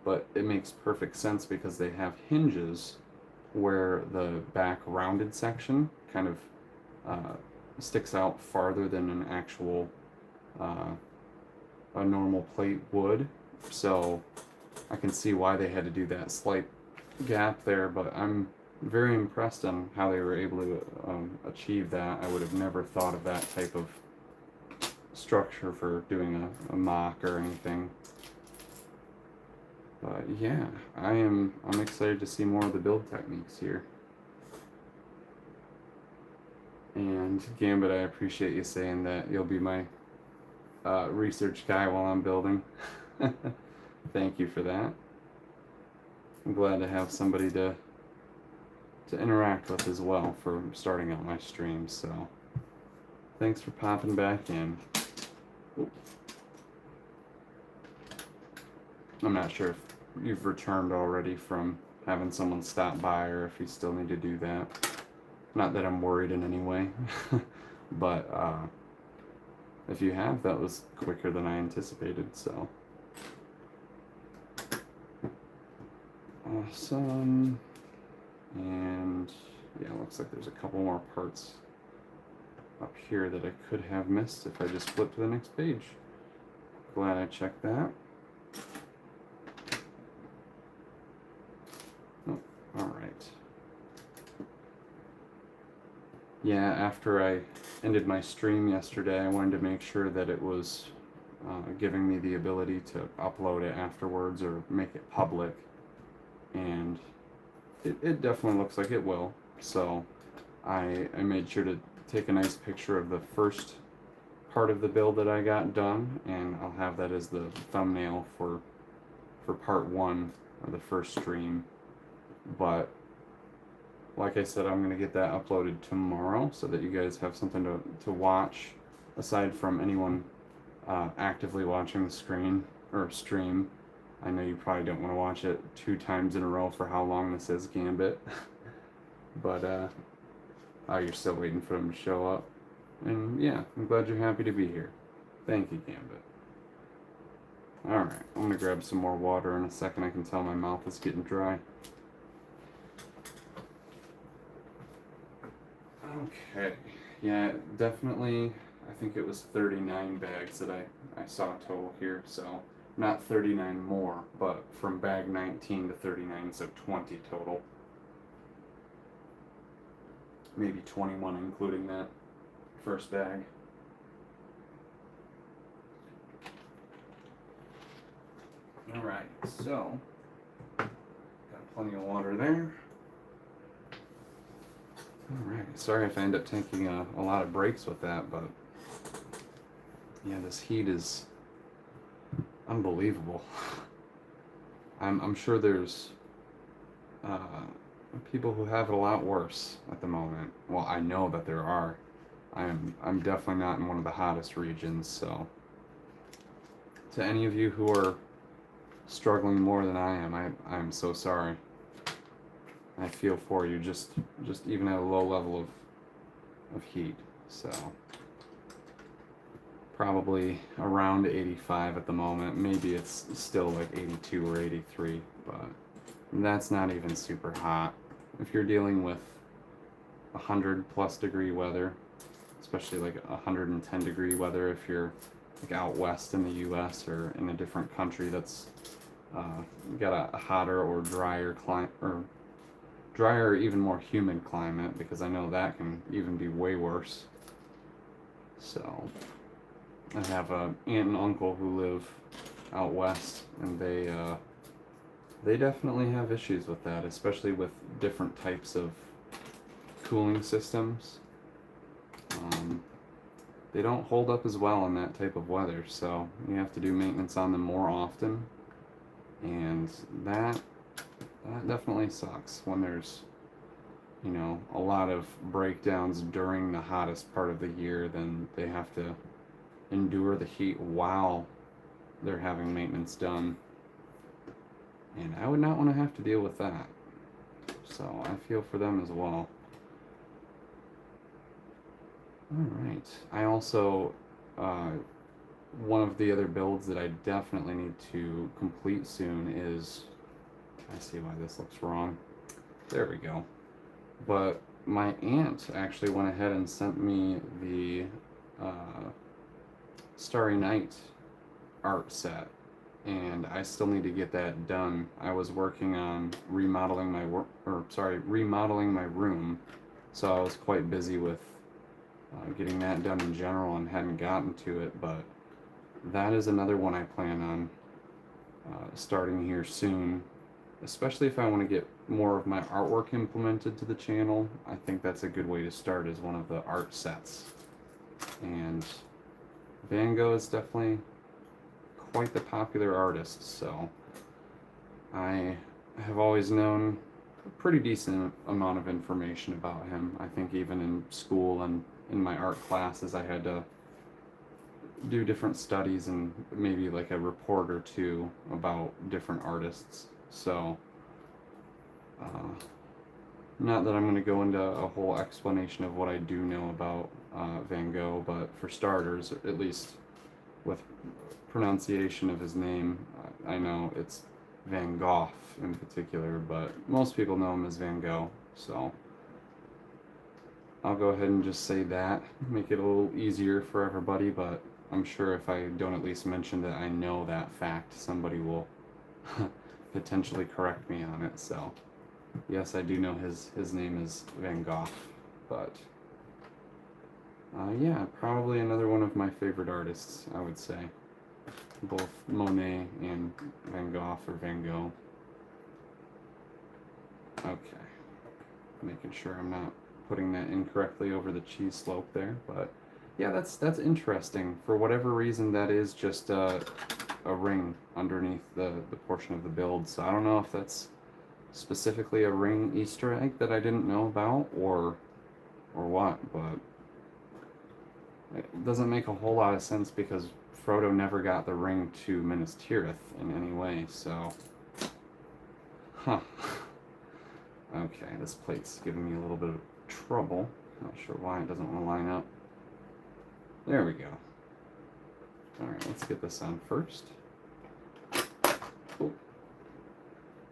But it makes perfect sense because they have hinges where the back rounded section kind of sticks out farther than an actual a normal plate would. So I can see why they had to do that slight gap there, but I'm very impressed on how they were able to achieve that. I would have never thought of that type of structure for doing a mock or anything. But yeah, I'm excited to see more of the build techniques here. And Gambit, I appreciate you saying that you'll be my research guy while I'm building. Thank you for that. I'm glad to have somebody to interact with as well for starting out my streams. So thanks for popping back in. Ooh. I'm not sure if you've returned already from having someone stop by or if you still need to do that. Not that I'm worried in any way, but if you have, that was quicker than I anticipated, so. Awesome. And yeah, looks like there's a couple more parts up here that I could have missed if I just flipped to the next page. Glad I checked that. Oh, all right. Yeah, after I ended my stream yesterday, I wanted to make sure that it was giving me the ability to upload it afterwards or make it public, and it definitely looks like it will. So I made sure to take a nice picture of the first part of the build that I got done, and I'll have that as the thumbnail for part one of the first stream. But like I said, I'm going to get that uploaded tomorrow so that you guys have something to watch aside from anyone actively watching the screen or stream. I know you probably don't want to watch it 2 times in a row for how long this is, Gambit. But oh, you're still waiting for them to show up. And yeah, I'm glad you're happy to be here. Thank you, Gambit. Alright, I'm going to grab some more water in a second. I can tell my mouth is getting dry. Okay, yeah, definitely, I think it was 39 bags that I saw total here, so not 39 more, but from bag 19 to 39, so 20 total. Maybe 21 including that first bag. Alright, so, got plenty of water there. Alright, sorry if I end up taking a lot of breaks with that, but yeah, this heat is unbelievable. I'm sure there's people who have it a lot worse at the moment. Well, I know that there are. I'm definitely not in one of the hottest regions, so to any of you who are struggling more than I am, I'm so sorry. I feel for you, just even at a low level of heat. So probably around 85 at the moment. Maybe it's still like 82 or 83, but that's not even super hot. If you're dealing with 100+ degree weather, especially like 110 degree weather if you're like out west in the US or in a different country that's got a hotter or drier climate, or drier or even more humid climate, because I know that can even be way worse. So I have an aunt and uncle who live out west, and they definitely have issues with that, especially with different types of cooling systems. They don't hold up as well in that type of weather, so you have to do maintenance on them more often, and that definitely sucks when there's, you know, a lot of breakdowns during the hottest part of the year. Then they have to endure the heat while they're having maintenance done, and I would not want to have to deal with that, so I feel for them as well. Alright, I also, one of the other builds that I definitely need to complete soon is, I see why this looks wrong, there we go, but my aunt actually went ahead and sent me the Starry Night art set, and I still need to get that done. I was working on remodeling my room, so I was quite busy with getting that done in general and hadn't gotten to it, but that is another one I plan on starting here soon, especially if I want to get more of my artwork implemented to the channel. I think that's a good way to start, as one of the art sets. And Van Gogh is definitely quite the popular artist, so I have always known a pretty decent amount of information about him. I think even in school and in my art classes I had to do different studies and maybe like a report or two about different artists. So not that I'm going to go into a whole explanation of what I do know about Van Gogh, but for starters, at least with pronunciation of his name, I know it's Van Gogh in particular, but most people know him as Van Gogh, so I'll go ahead and just say that, make it a little easier for everybody. But I'm sure if I don't at least mention that I know that fact, somebody will potentially correct me on it. So yes, I do know his name is Van Gogh, but yeah, probably another one of my favorite artists, I would say. Both Monet and Van Gogh, or Van Gogh. Okay, making sure I'm not putting that incorrectly over the cheese slope there, but Yeah, that's interesting. For whatever reason, that is just a ring underneath the portion of the build. So I don't know if that's specifically a ring Easter egg that I didn't know about, or what, but it doesn't make a whole lot of sense because Frodo never got the ring to Minas Tirith in any way, so... Huh. Okay, this plate's giving me a little bit of trouble. Not sure why it doesn't want to line up. There we go. Alright, let's get this on first. Oh.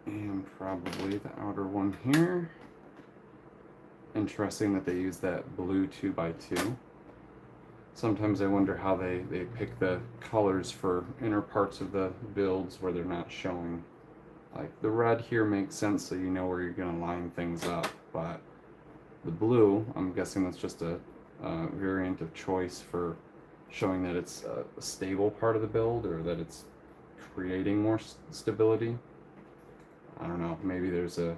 And probably the outer one here. Interesting that they use that blue 2x2. Sometimes I wonder how they pick the colors for inner parts of the builds where they're not showing. Like, the red here makes sense so you know where you're going to line things up, but the blue, I'm guessing that's just a variant of choice for showing that it's a stable part of the build, or that it's creating more stability. I don't know, maybe there's a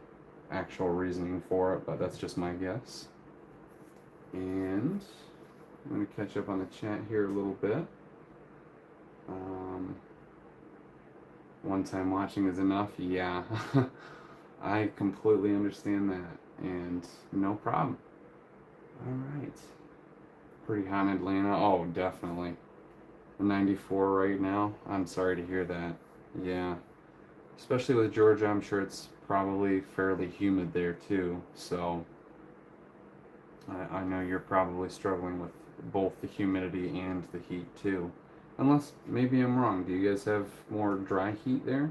actual reasoning for it, but that's just my guess. And I'm going to catch up on the chat here a little bit. One time watching is enough, yeah. I completely understand that, and no problem. Alright. Pretty hot in Atlanta? Oh, definitely. 94 right now? I'm sorry to hear that. Yeah. Especially with Georgia, I'm sure it's probably fairly humid there too, so I know you're probably struggling with both the humidity and the heat too. Unless, maybe I'm wrong, do you guys have more dry heat there?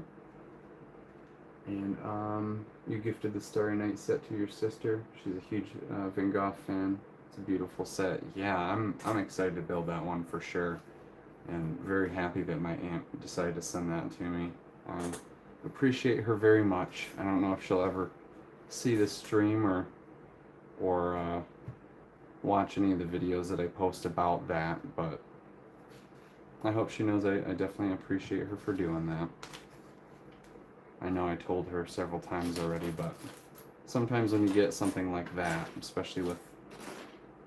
And you gifted the Starry Night set to your sister. She's a huge Van Gogh fan. It's a beautiful set. Yeah, I'm excited to build that one for sure. And very happy that my aunt decided to send that to me. I appreciate her very much. I don't know if she'll ever see this stream or watch any of the videos that I post about that, but I hope she knows I definitely appreciate her for doing that. I know I told her several times already, but sometimes when you get something like that, especially with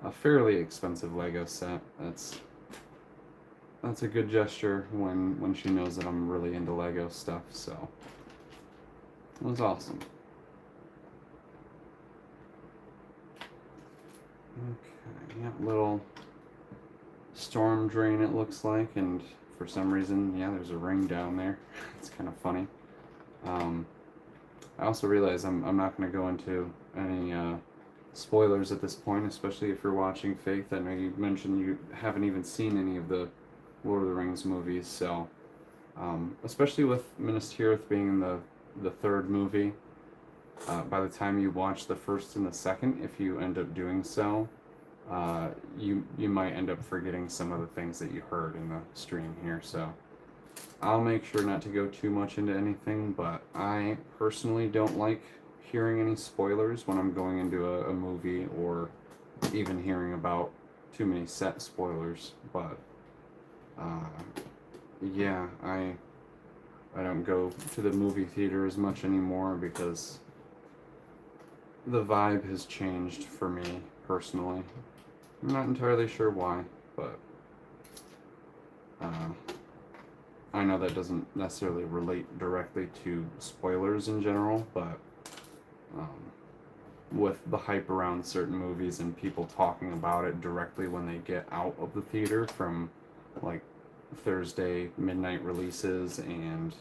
a fairly expensive Lego set, that's a good gesture when she knows that I'm really into Lego stuff, so it was awesome. Okay, yeah, little storm drain it looks like, and for some reason, yeah, there's a ring down there. It's kind of funny. I also realize I'm not going to go into any spoilers at this point, especially if you're watching Faith. I know you mentioned you haven't even seen any of the Lord of the Rings movies, so especially with Minas Tirith being in the third movie, by the time you watch the first and the second, if you end up doing so, you might end up forgetting some of the things that you heard in the stream here, so I'll make sure not to go too much into anything, but I personally don't like hearing any spoilers when I'm going into a movie, or even hearing about too many set spoilers, but yeah, I don't go to the movie theater as much anymore because the vibe has changed for me personally. I'm not entirely sure why, but I know that doesn't necessarily relate directly to spoilers in general, but with the hype around certain movies and people talking about it directly when they get out of the theater, from like Thursday midnight releases and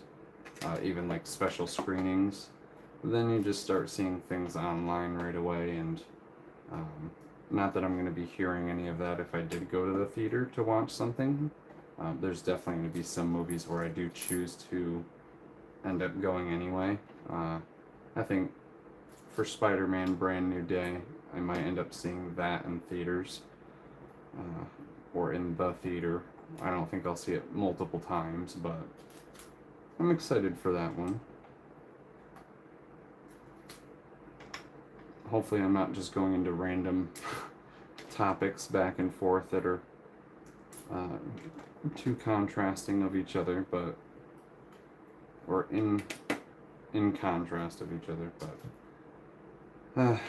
even like special screenings, then you just start seeing things online right away. And not that I'm going to be hearing any of that if I did go to the theater to watch something. There's definitely going to be some movies where I do choose to end up going anyway. I think for Spider-Man Brand New Day, I might end up seeing that in theaters, or in the theater. I don't think I'll see it multiple times, but I'm excited for that one. Hopefully I'm not just going into random topics back and forth that are too contrasting of each other, but or in contrast of each other, but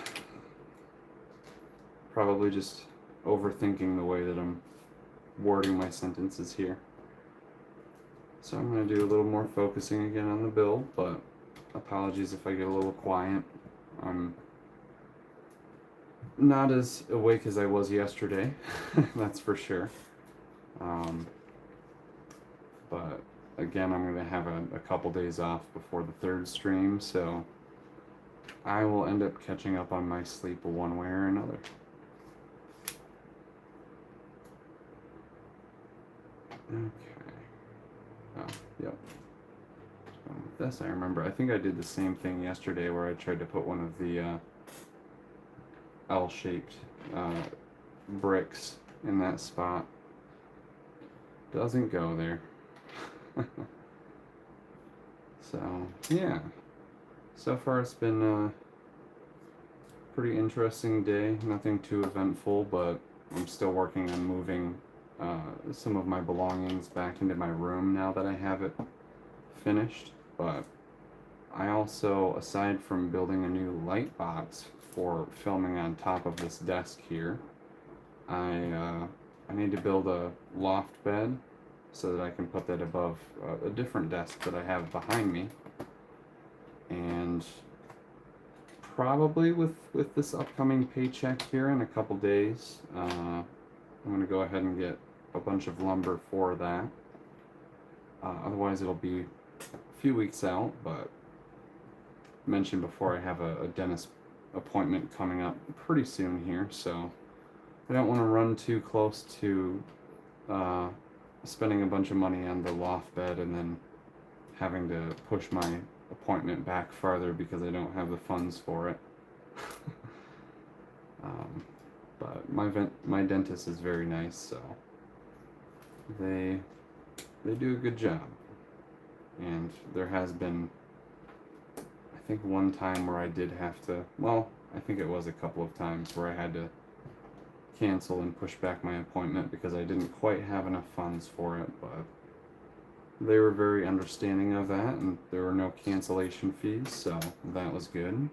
probably just overthinking the way that I'm wording my sentences here. So I'm going to do a little more focusing again on the build, but apologies if I get a little quiet. I'm not as awake as I was yesterday, that's for sure. But again, I'm going to have a couple days off before the third stream, so I will end up catching up on my sleep one way or another. Okay. Oh, yep. With this, I remember, I think I did the same thing yesterday where I tried to put one of the L-shaped bricks in that spot. Doesn't go there. So, yeah. So far it's been a pretty interesting day. Nothing too eventful, but I'm still working on moving some of my belongings back into my room now that I have it finished. But I also, aside from building a new light box for filming on top of this desk here, I need to build a loft bed so that I can put that above a different desk that I have behind me. And probably with this upcoming paycheck here in a couple days, I'm going to go ahead and get a bunch of lumber for that. Otherwise it'll be a few weeks out, but mentioned before I have a dentist appointment coming up pretty soon here, so I don't want to run too close to spending a bunch of money on the loft bed and then having to push my appointment back farther because I don't have the funds for it. But my dentist is very nice, so they do a good job. And there has been, I think, one time where I did have to, well, I think it was a couple of times where I had to cancel and push back my appointment because I didn't quite have enough funds for it, but they were very understanding of that, and there were no cancellation fees, so that was good.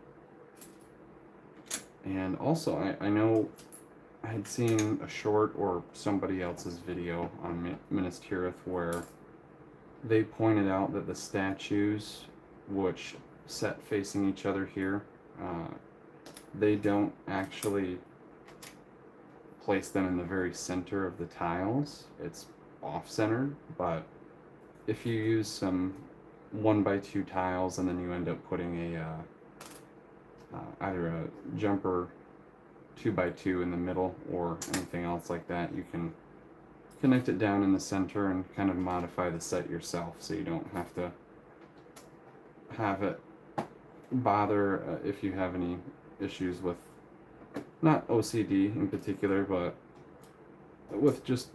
And also, I know I had seen a short or somebody else's video on Minas Tirith where they pointed out that the statues, which set facing each other here, they don't actually place them in the very center of the tiles. It's off-centered, but if you use some 1x2 tiles and then you end up putting either a jumper 2x2 in the middle or anything else like that, you can connect it down in the center and kind of modify the set yourself so you don't have to have it bother if you have any issues with, not OCD in particular, but with just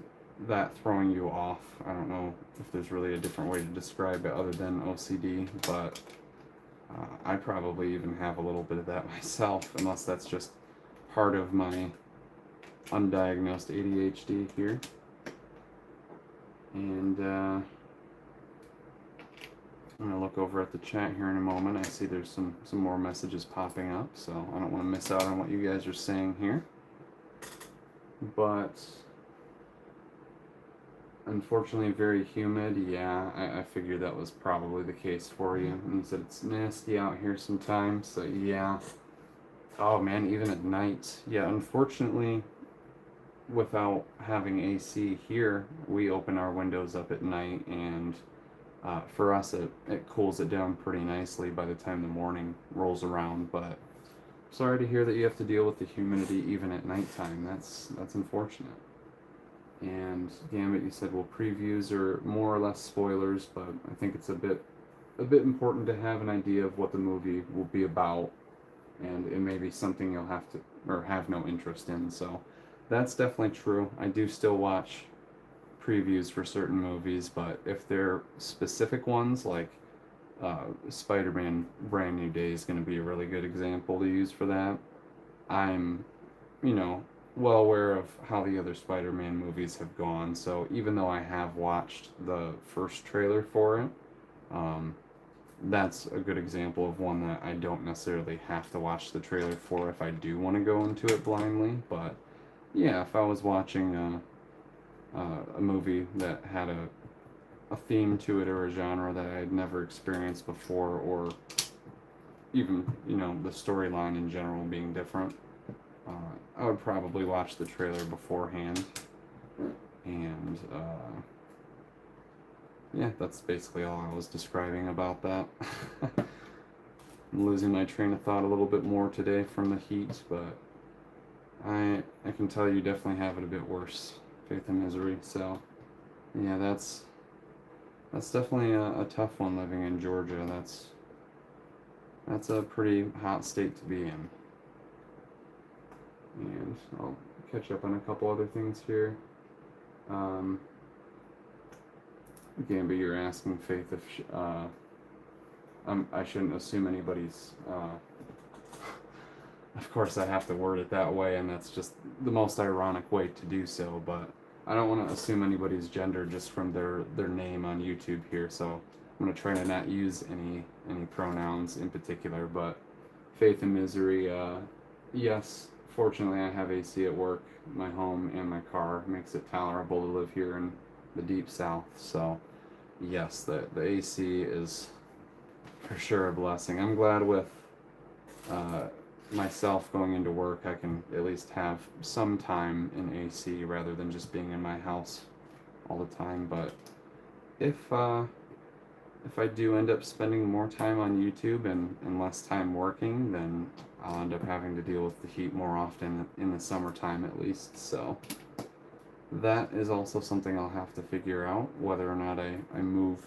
that throwing you off. I don't know if there's really a different way to describe it other than OCD, but I probably even have a little bit of that myself, unless that's just part of my undiagnosed ADHD here. And I'm gonna look over at the chat here in a moment. I see there's some more messages popping up, so I don't want to miss out on what you guys are saying here. But unfortunately, very humid. Yeah, I figured that was probably the case for you. And you said it's nasty out here sometimes, so yeah. Oh man, even at night. Yeah, unfortunately, without having AC here, we open our windows up at night, and for us it cools it down pretty nicely by the time the morning rolls around. But sorry to hear that you have to deal with the humidity even at nighttime. That's unfortunate. And Gambit, you said, well, previews are more or less spoilers, but I think it's a bit important to have an idea of what the movie will be about, and it may be something you'll have to, or have no interest in. So that's definitely true. I do still watch previews for certain movies, but if they're specific ones, like Spider-Man Brand New Day is going to be a really good example to use for that. I'm, well aware of how the other Spider-Man movies have gone, so even though I have watched the first trailer for it, that's a good example of one that I don't necessarily have to watch the trailer for if I do want to go into it blindly. But yeah, if I was watching a movie that had a theme to it or a genre that I had never experienced before, or even, you know, the storyline in general being different, I would probably watch the trailer beforehand. And yeah, that's basically all I was describing about that. I'm losing my train of thought a little bit more today from the heat, but I can tell you definitely have it a bit worse, Faith and Misery. So yeah, that's definitely a tough one living in Georgia. That's a pretty hot state to be in. And I'll catch up on a couple other things here. Again, but you're asking Faith if I shouldn't assume anybody's. Of course, I have to word it that way, and that's just the most ironic way to do so. But I don't want to assume anybody's gender just from their name on YouTube here. So I'm gonna try to not use any pronouns in particular. But Faith and Misery, yes. Fortunately, I have AC at work, my home, and my car. Makes it tolerable to live here in the deep south. So yes, the AC is for sure a blessing. I'm glad with myself going into work, I can at least have some time in AC rather than just being in my house all the time. But if I do end up spending more time on YouTube and less time working, then I'll end up having to deal with the heat more often in the summertime at least. So that is also something I'll have to figure out, whether or not I move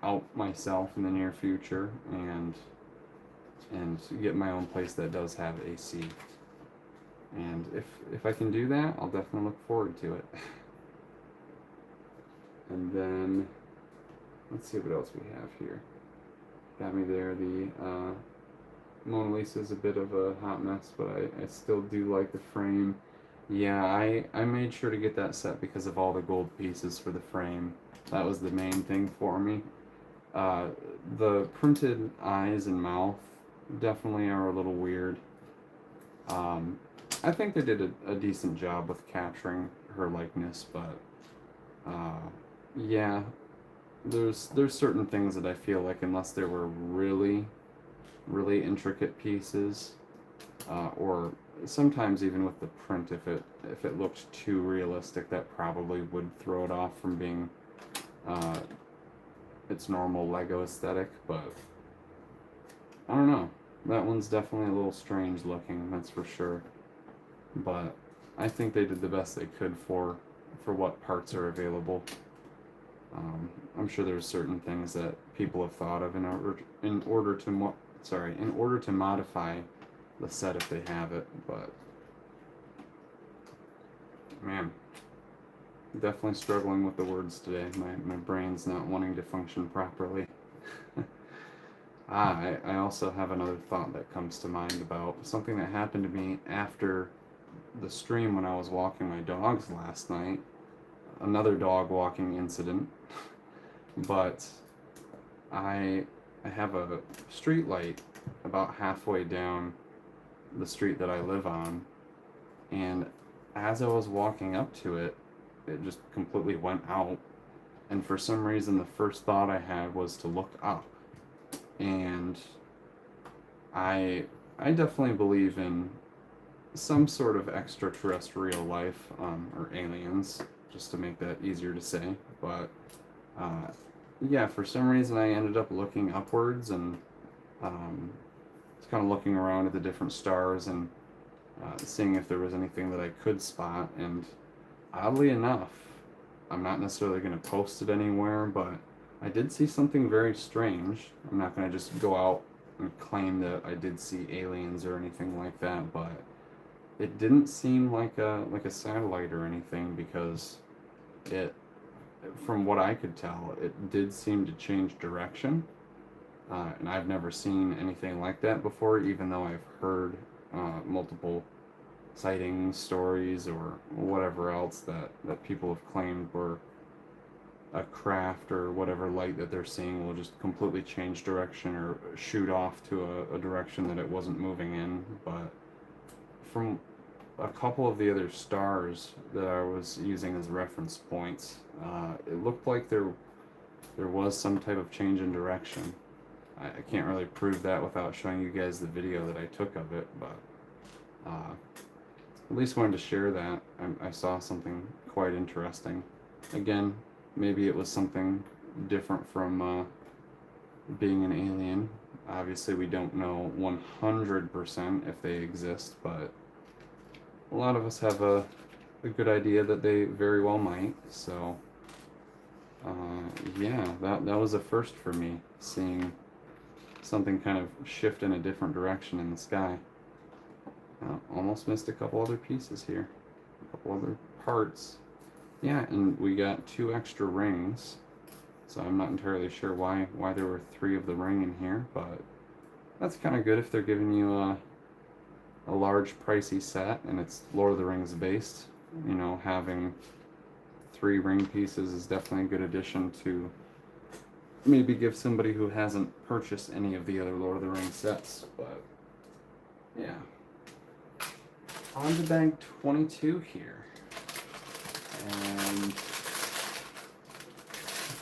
out myself in the near future and get my own place that does have AC. And if I can do that, I'll definitely look forward to it. And then let's see what else we have here. Got me there. The Mona Lisa is a bit of a hot mess, but I still do like the frame. Yeah, I made sure to get that set because of all the gold pieces for the frame. That was the main thing for me. The printed eyes and mouth definitely are a little weird. I think they did a decent job with capturing her likeness, but yeah, there's certain things that I feel like unless there were really intricate pieces, or sometimes even with the print, if it looked too realistic, that probably would throw it off from being its normal Lego aesthetic. But I don't know, that one's definitely a little strange looking, that's for sure. But I think they did the best they could for what parts are available. I'm sure there's certain things that people have thought of in order to modify the set if they have it. But man, definitely struggling with the words today. My brain's not wanting to function properly. I also have another thought that comes to mind about something that happened to me after the stream when I was walking my dogs last night. Another dog walking incident. But I have a street light about halfway down the street that I live on, and as I was walking up to it, it just completely went out. And for some reason, the first thought I had was to look up. And I definitely believe in some sort of extraterrestrial life, or aliens, just to make that easier to say. But yeah, for some reason I ended up looking upwards and kind of looking around at the different stars and seeing if there was anything that I could spot. And oddly enough, I'm not necessarily going to post it anywhere, but I did see something very strange. I'm not going to just go out and claim that I did see aliens or anything like that, but it didn't seem like a satellite or anything, because it, from what I could tell, it did seem to change direction. And I've never seen anything like that before, even though I've heard multiple sightings, stories, or whatever else that people have claimed were a craft or whatever light that they're seeing will just completely change direction or shoot off to a direction that it wasn't moving in. But from a couple of the other stars that I was using as reference points, it looked like there was some type of change in direction. I can't really prove that without showing you guys the video that I took of it, but at least wanted to share that. I saw something quite interesting. Again, maybe it was something different from being an alien. Obviously, we don't know 100% if they exist, but a lot of us have a good idea that they very well might. So, yeah, that was a first for me, seeing something kind of shift in a different direction in the sky. Almost missed a couple other pieces here, a couple other parts. Yeah, and we got 2 extra rings, so I'm not entirely sure why there were 3 of the ring in here, but that's kind of good if they're giving you a large pricey set and it's Lord of the Rings based. You know, having 3 ring pieces is definitely a good addition to maybe give somebody who hasn't purchased any of the other Lord of the Rings sets. But yeah, on to bag 22 here, and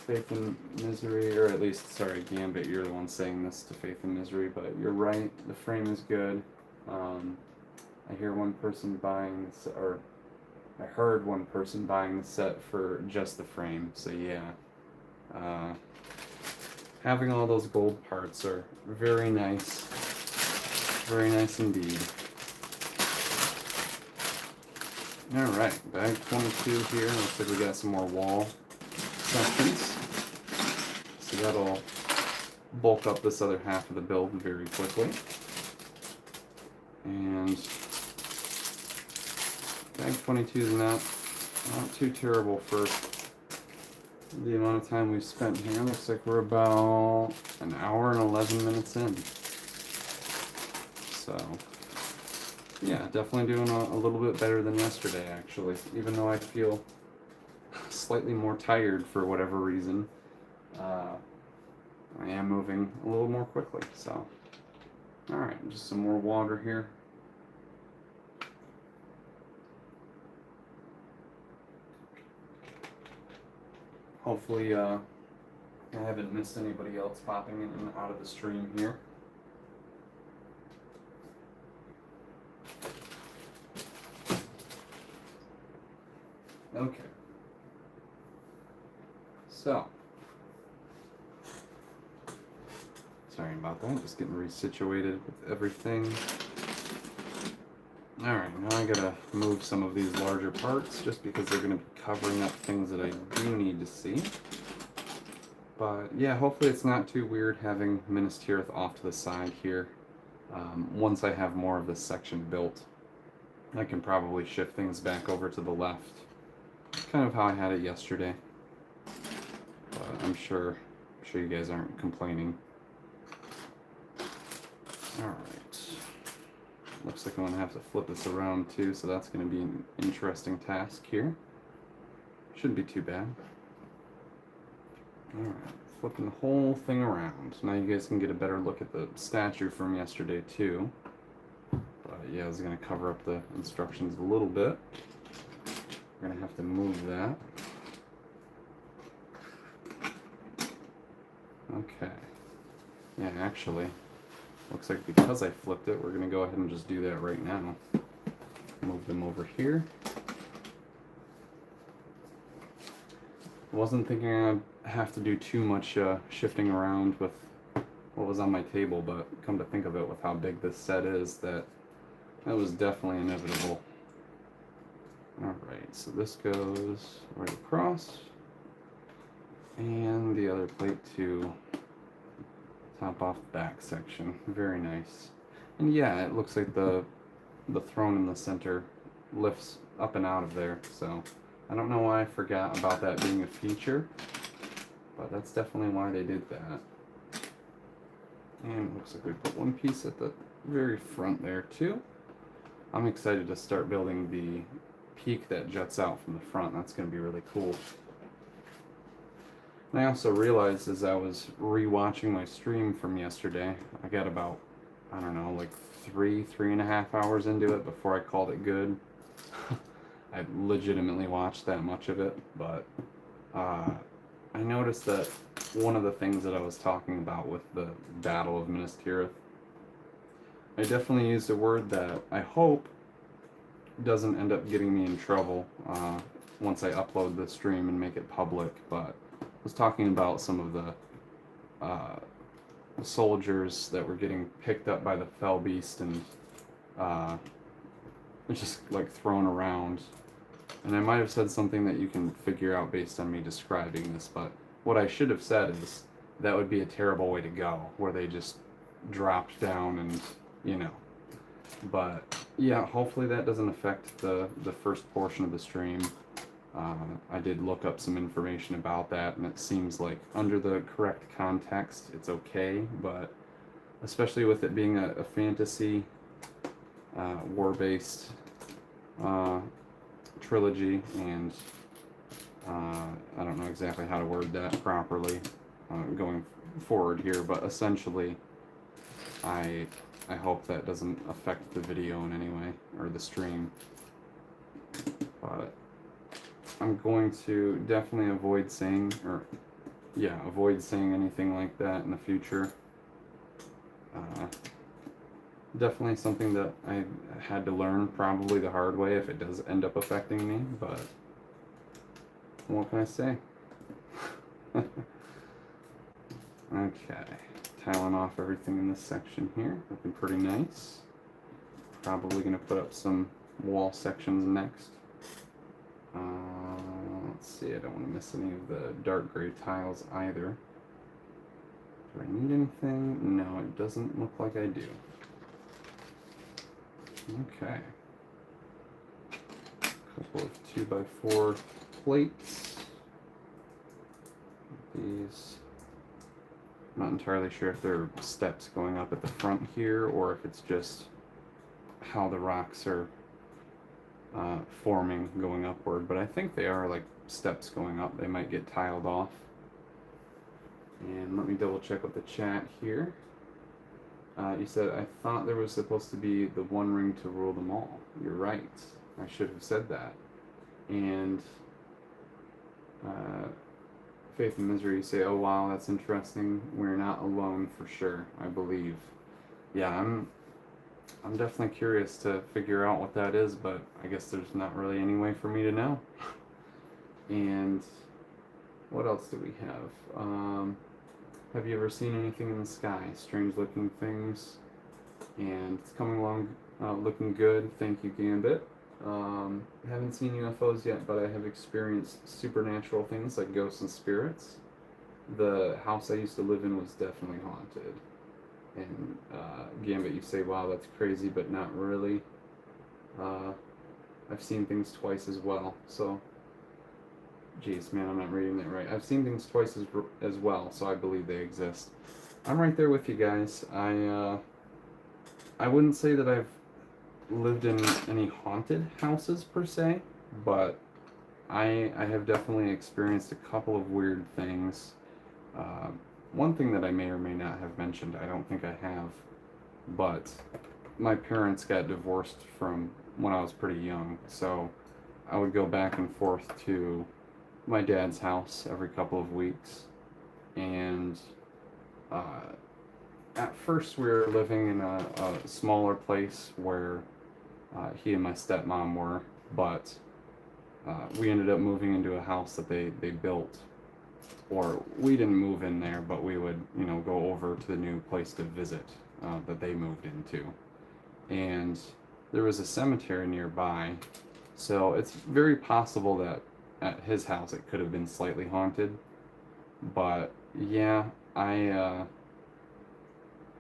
Faith and Misery, or at least, sorry, Gambit, you're the one saying this to Faith and Misery, but you're right, the frame is good. I hear one person buying this, or I heard one person buying the set for just the frame, so yeah. Having all those gold parts are very nice indeed. Alright, bag 22 here, looks like we got some more wall sections. So that'll bulk up this other half of the build very quickly. And bag 22 is not too terrible for the amount of time we've spent here. Looks like we're about an hour and 11 minutes in. So, yeah, definitely doing a little bit better than yesterday, actually. Even though I feel slightly more tired for whatever reason, I am moving a little more quickly. So, alright, just some more water here. Hopefully, I haven't missed anybody else popping in and out of the stream here. Okay. So, sorry about that, just getting resituated with everything. Alright, now I gotta move some of these larger parts just because they're gonna be covering up things that I do need to see. But yeah, hopefully it's not too weird having Minas Tirith off to the side here. Once I have more of this section built, I can probably shift things back over to the left. Kind of how I had it yesterday. But I'm sure you guys aren't complaining. Alright. Looks like I'm going to have to flip this around too, so that's going to be an interesting task here. Shouldn't be too bad. Alright, flipping the whole thing around. Now you guys can get a better look at the statue from yesterday too. But yeah, I was going to cover up the instructions a little bit. We're going to have to move that. Okay. Yeah, actually, looks like because I flipped it, we're going to go ahead and just do that right now. Move them over here. Wasn't thinking I'd have to do too much shifting around with what was on my table, but come to think of it, with how big this set is, that was definitely inevitable. Alright, so this goes right across, and the other plate to top off the back section. Very nice. And yeah, it looks like the throne in the center lifts up and out of there, so I don't know why I forgot about that being a feature, but that's definitely why they did that. And it looks like we put one piece at the very front there too. I'm excited to start building the peak that juts out from the front. That's going to be really cool. And I also realized as I was re-watching my stream from yesterday, I got about, I don't know, like 3.5 hours into it before I called it good. I legitimately watched that much of it, but I noticed that one of the things that I was talking about with the Battle of Minas Tirith, I definitely used a word that I hope doesn't end up getting me in trouble once I upload the stream and make it public, but I was talking about some of the soldiers that were getting picked up by the Fell Beast and just like thrown around. And I might have said something that you can figure out based on me describing this, but what I should have said is that would be a terrible way to go, where they just dropped down and, you know. But yeah, hopefully that doesn't affect the first portion of the stream. I did look up some information about that, and it seems like under the correct context, it's okay, but especially with it being a fantasy, war-based trilogy, and I don't know exactly how to word that properly going forward here, but essentially I hope that doesn't affect the video in any way, or the stream. But I'm going to definitely avoid saying anything like that in the future. Definitely something that I had to learn probably the hard way if it does end up affecting me, but what can I say? Okay, tiling off everything in this section here, looking pretty nice. Probably going to put up some wall sections next. Let's see, I don't want to miss any of the dark gray tiles either. Do I need anything? No, it doesn't look like I do. Okay. Couple of 2x4 plates. These. I'm not entirely sure if there are steps going up at the front here or if it's just how the rocks are forming going upward, but I think they are like steps going up. They might get tiled off. And let me double check with the chat here. You said, I thought there was supposed to be the one ring to rule them all. You're right. I should have said that. And Faith and Misery, you say, oh wow, that's interesting. We're not alone for sure, I believe. Yeah, I'm definitely curious to figure out what that is, but I guess there's not really any way for me to know. And what else do we have? Have you ever seen anything in the sky? Strange looking things. And it's coming along looking good. Thank you, Gambit. Haven't seen UFOs yet, but I have experienced supernatural things like ghosts and spirits. The house I used to live in was definitely haunted. And Gambit, you say, wow, that's crazy, but not really. I've seen things twice as well, so... Jeez, man, I'm not reading that right. I've seen things twice as well, so I believe they exist. I'm right there with you guys. I wouldn't say that I've lived in any haunted houses, per se, but I have definitely experienced a couple of weird things. One thing that I may or may not have mentioned, I don't think I have, but my parents got divorced from when I was pretty young, so I would go back and forth to my dad's house every couple of weeks, and at first we were living in a smaller place where he and my stepmom were, but we ended up moving into a house that they built, or we didn't move in there, but we would, you know, go over to the new place to visit that they moved into. And there was a cemetery nearby, so it's very possible that at his house it could have been slightly haunted. But yeah, I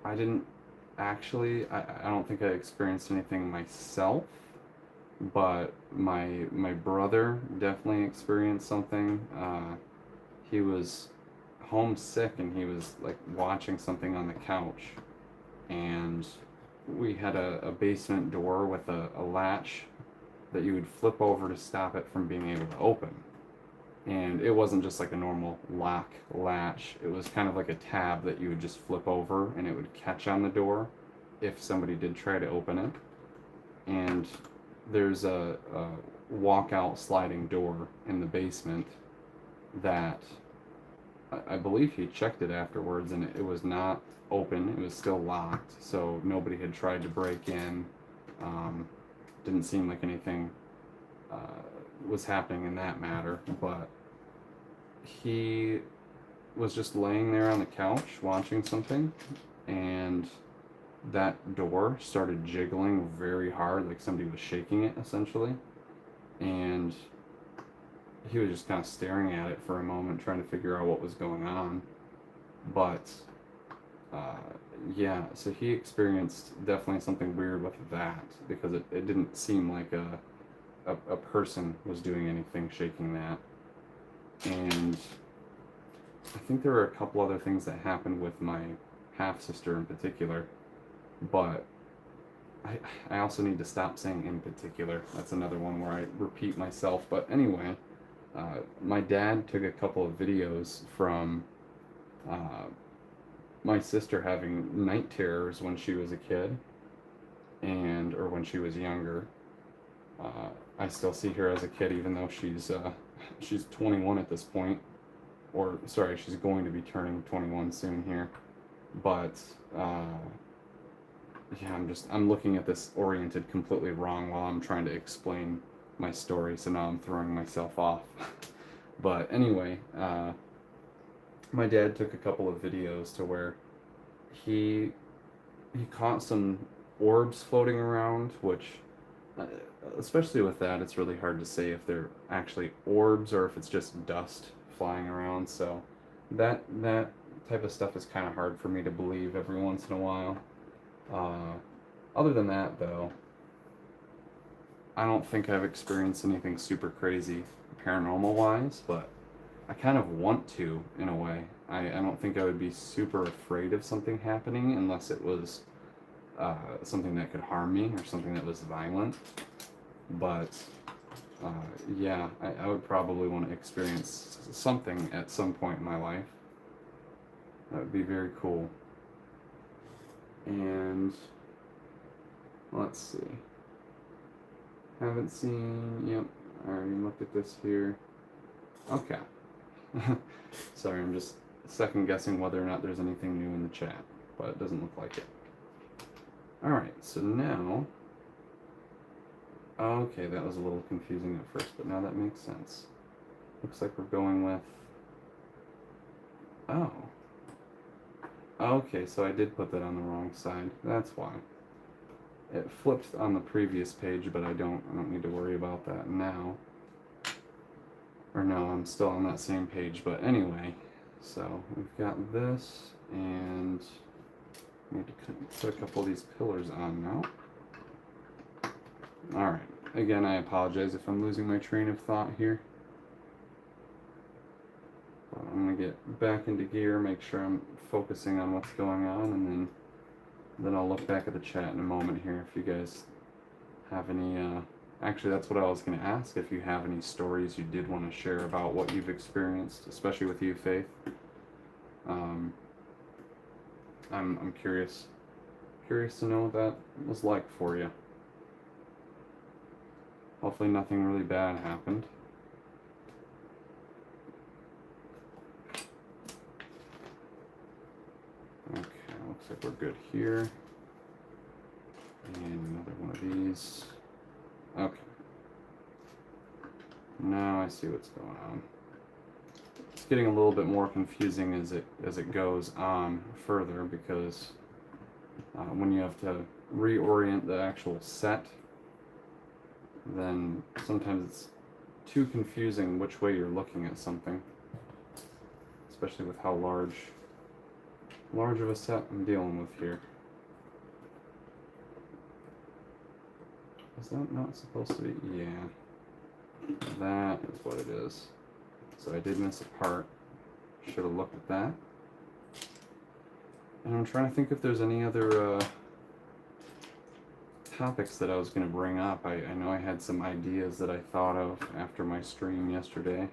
didn't actually, I don't think I experienced anything myself, but my brother definitely experienced something. He was homesick and he was like watching something on the couch, and we had a basement door with a latch that you would flip over to stop it from being able to open. And it wasn't just like a normal lock latch, it was kind of like a tab that you would just flip over and it would catch on the door if somebody did try to open it. And there's a walkout sliding door in the basement that I believe he checked it afterwards, and it was not open. It was still locked, so nobody had tried to break in. Didn't seem like anything was happening in that matter, but he was just laying there on the couch watching something, and that door started jiggling very hard, like somebody was shaking it essentially, and he was just kind of staring at it for a moment, trying to figure out what was going on. But yeah, so he experienced definitely something weird with that, because it didn't seem like a person was doing anything shaking that. And I think there were a couple other things that happened with my half sister in particular, but I also need to stop saying in particular. That's another one where I repeat myself. But anyway, my dad took a couple of videos from my sister having night terrors when she was a kid, or when she was younger. I still see her as a kid, even though she's 21 at this point, or sorry, she's going to be turning 21 soon here. But yeah, I'm looking at this oriented completely wrong while I'm trying to explain my story, so now I'm throwing myself off. But anyway, my dad took a couple of videos to where he caught some orbs floating around, which especially with that, it's really hard to say if they're actually orbs or if it's just dust flying around. So that type of stuff is kind of hard for me to believe every once in a while. Other than that, though, I don't think I've experienced anything super crazy paranormal wise, but I kind of want to, in a way. I don't think I would be super afraid of something happening unless it was something that could harm me or something that was violent. But yeah, I would probably want to experience something at some point in my life. That would be very cool. And let's see. Haven't seen, yep, I already looked at this here. Okay. Sorry, I'm just second guessing whether or not there's anything new in the chat, but it doesn't look like it. Alright, so now, okay, that was a little confusing at first, but now that makes sense. Looks like we're going with, oh. Okay, so I did put that on the wrong side. That's why. It flipped on the previous page, but I don't need to worry about that now. Or no, I'm still on that same page, but anyway. So we've got this, and I need to put a couple of these pillars on now. Alright, again, I apologize if I'm losing my train of thought here. But I'm going to get back into gear, make sure I'm focusing on what's going on, and then I'll look back at the chat in a moment here if you guys have any, actually that's what I was going to ask, if you have any stories you did want to share about what you've experienced, especially with you, Faith. I'm curious to know what that was like for you. Hopefully nothing really bad happened. Okay, looks like we're good here. And another one of these. Okay. Now I see what's going on. It's getting a little bit more confusing as it goes on further, because when you have to reorient the actual set, then sometimes it's too confusing which way you're looking at something, especially with how large of a set I'm dealing with here. Is that not supposed to be? Yeah, that is what it is. So I did miss a part. Should have looked at that. And I'm trying to think if there's any other topics that I was going to bring up. I know I had some ideas that I thought of after my stream yesterday.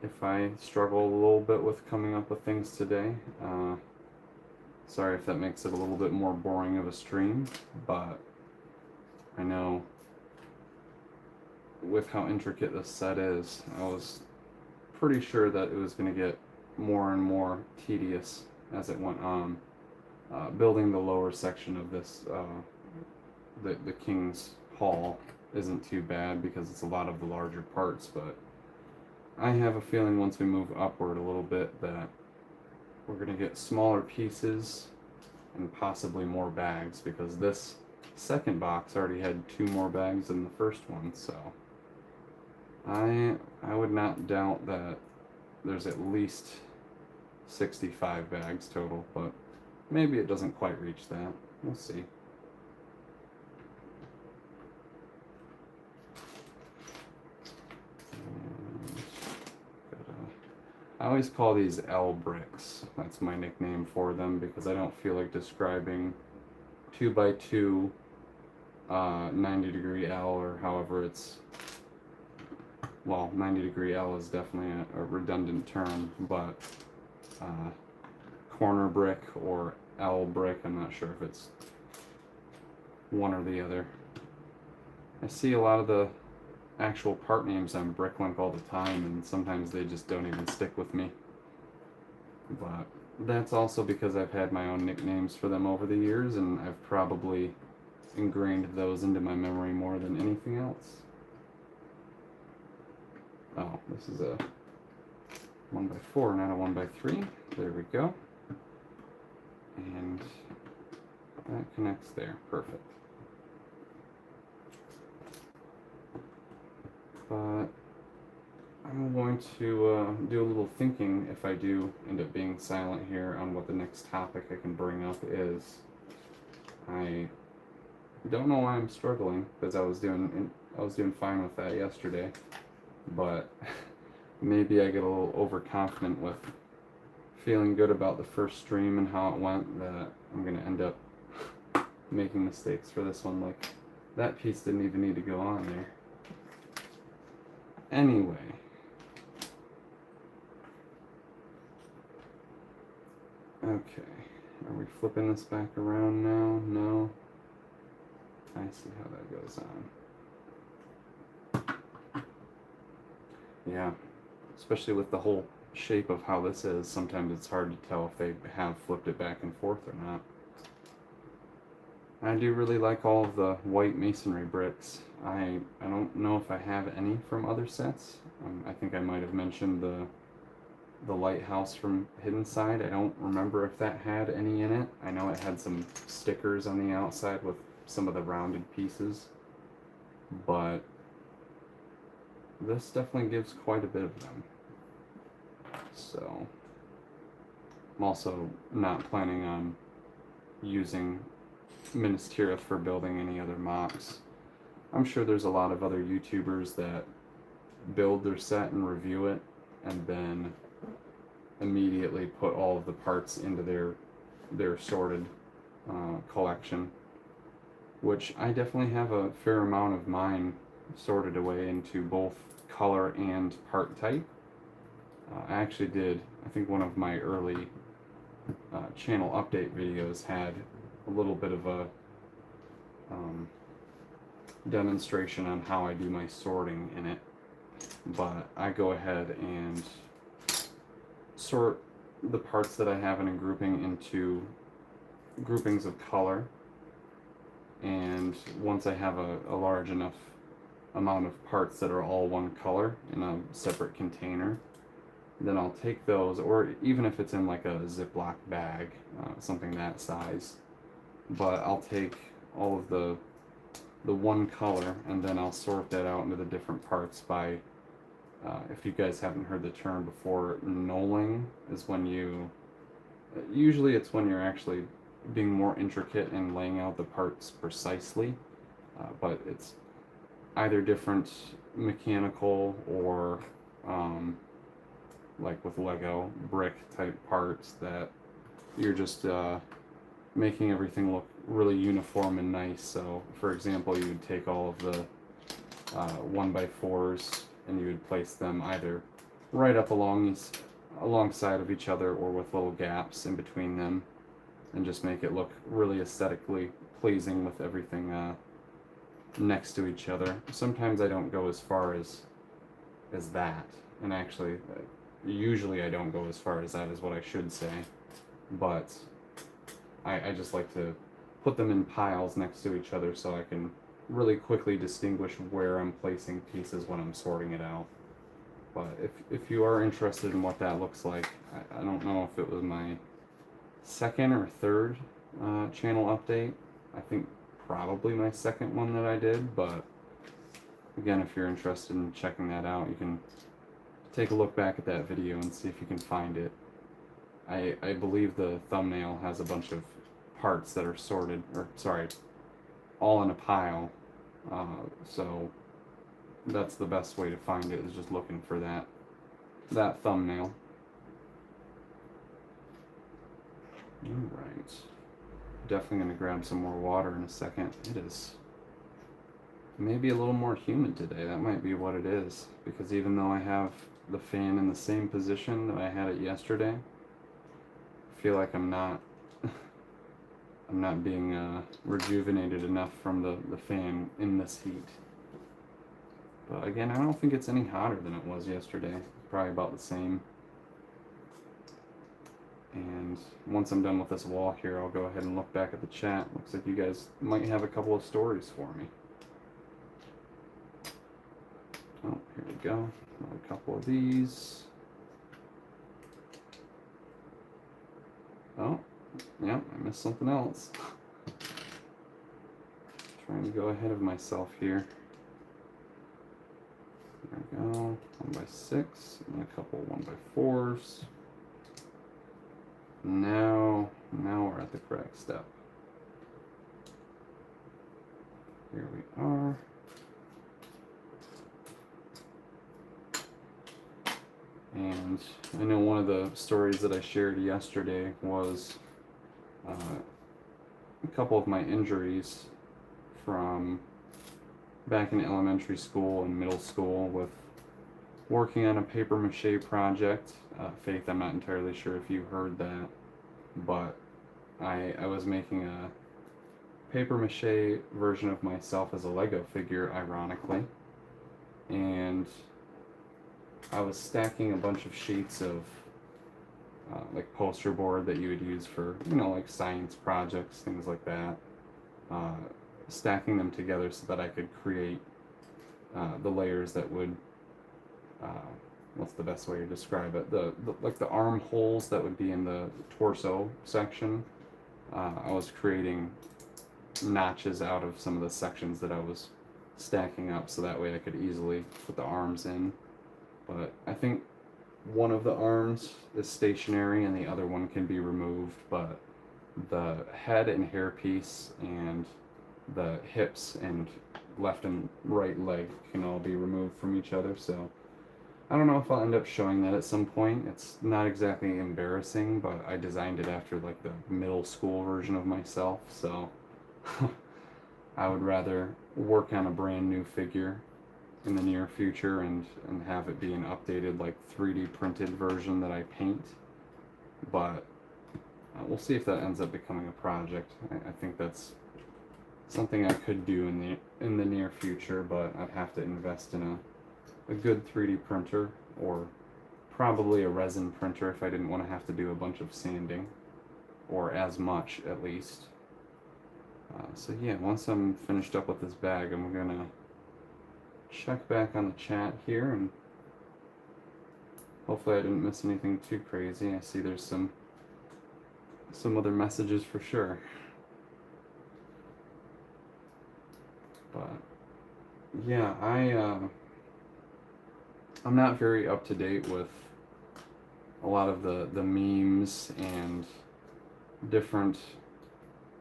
If I struggle a little bit with coming up with things today, sorry if that makes it a little bit more boring of a stream, but I know with how intricate this set is, I was pretty sure that it was going to get more and more tedious as it went on. Building the lower section of this, the King's Hall, isn't too bad because it's a lot of the larger parts, but I have a feeling once we move upward a little bit that we're going to get smaller pieces and possibly more bags, because this second box already had 2 more bags than the first one, so I would not doubt that there's at least 65 bags total, but maybe it doesn't quite reach that. We'll see. I always call these L bricks. That's my nickname for them because I don't feel like describing 2x2 90-degree L, or however it's, well, 90-degree L is definitely a redundant term, but corner brick or L brick, I'm not sure if it's one or the other. I see a lot of the actual part names on Bricklink all the time, and sometimes they just don't even stick with me. But that's also because I've had my own nicknames for them over the years, and I've probably ingrained those into my memory more than anything else. Oh, this is a 1x4, not a 1x3. There we go. And that connects there. Perfect. But I'm going to do a little thinking if I do end up being silent here on what the next topic I can bring up is. I don't know why I'm struggling, because I was doing fine with that yesterday, but maybe I get a little overconfident with feeling good about the first stream and how it went, that I'm going to end up making mistakes for this one. Like, that piece didn't even need to go on there. Anyway, okay, are we flipping this back around now? No. I see how that goes on. Yeah, especially with the whole shape of how this is, sometimes it's hard to tell if they have flipped it back and forth or not. I do really like all of the white masonry bricks. I don't know if I have any from other sets. I think I might have mentioned the lighthouse from Hidden Side. I don't remember if that had any in it. I know it had some stickers on the outside with some of the rounded pieces, but this definitely gives quite a bit of them. So I'm also not planning on using Minas Tirith for building any other mocks. I'm sure there's a lot of other YouTubers that build their set and review it and then immediately put all of the parts into their sorted collection, which I definitely have a fair amount of mine sorted away into both color and part type. I actually did, I think one of my early channel update videos had a little bit of a demonstration on how I do my sorting in it, but I go ahead and sort the parts that I have in a grouping into groupings of color, and once I have a large enough amount of parts that are all one color in a separate container, then I'll take those, or even if it's in like a Ziploc bag, something that size, but I'll take all of the one color and then I'll sort that out into the different parts by, if you guys haven't heard the term before, knolling is when you, usually it's when you're actually being more intricate and laying out the parts precisely, but it's either different mechanical or like with Lego brick type parts that you're just making everything look really uniform and nice. So for example, you would take all of the 1x4s and you would place them either right up alongside of each other or with little gaps in between them, and just make it look really aesthetically pleasing with everything next to each other. Sometimes I don't go as far as that, and actually, usually I don't go as far as that is what I should say, but I just like to put them in piles next to each other so I can really quickly distinguish where I'm placing pieces when I'm sorting it out. But if you are interested in what that looks like, I don't know if it was my second or third channel update. I think probably my second one that I did, but again, if you're interested in checking that out, you can take a look back at that video and see if you can find it. I believe the thumbnail has a bunch of parts that are sorted, or sorry, all in a pile, so that's the best way to find it, is just looking for that thumbnail. Alright, definitely going to grab some more water in a second. It is maybe a little more humid today. That might be what it is, because even though I have the fan in the same position that I had it yesterday, I feel like I'm not being rejuvenated enough from the fan in this heat. But again, I don't think it's any hotter than it was yesterday. Probably about the same. And once I'm done with this wall here, I'll go ahead and look back at the chat. Looks like you guys might have a couple of stories for me. Oh, here we go. Another couple of these. Oh, yeah, I missed something else. Trying to go ahead of myself here. There we go. 1x6 and a couple 1x4s. Now we're at the correct step. Here we are. And I know one of the stories that I shared yesterday was a couple of my injuries from back in elementary school and middle school with working on a paper mache project. Faith, I'm not entirely sure if you heard that, but I was making a paper mache version of myself as a Lego figure, ironically, and I was stacking a bunch of sheets of like poster board that you would use for, you know, like science projects, things like that, stacking them together so that I could create the layers that would what's the best way to describe it? The like the arm holes that would be in the torso section. I was creating notches out of some of the sections that I was stacking up, so that way I could easily put the arms in. But I think one of the arms is stationary and the other one can be removed, but the head and hairpiece and the hips and left and right leg can all be removed from each other, so I don't know if I'll end up showing that at some point. It's not exactly embarrassing, but I designed it after like the middle school version of myself, so I would rather work on a brand new figure in the near future and have it be an updated like 3D printed version that I paint. But we'll see if that ends up becoming a project. I think that's something I could do in the near future, but I'd have to invest in a good 3D printer, or probably a resin printer if I didn't want to have to do a bunch of sanding, or as much at least. So yeah, once I'm finished up with this bag, I'm gonna check back on the chat here, and hopefully I didn't miss anything too crazy. I see there's some other messages for sure. But yeah, I'm not very up to date with a lot of the memes and different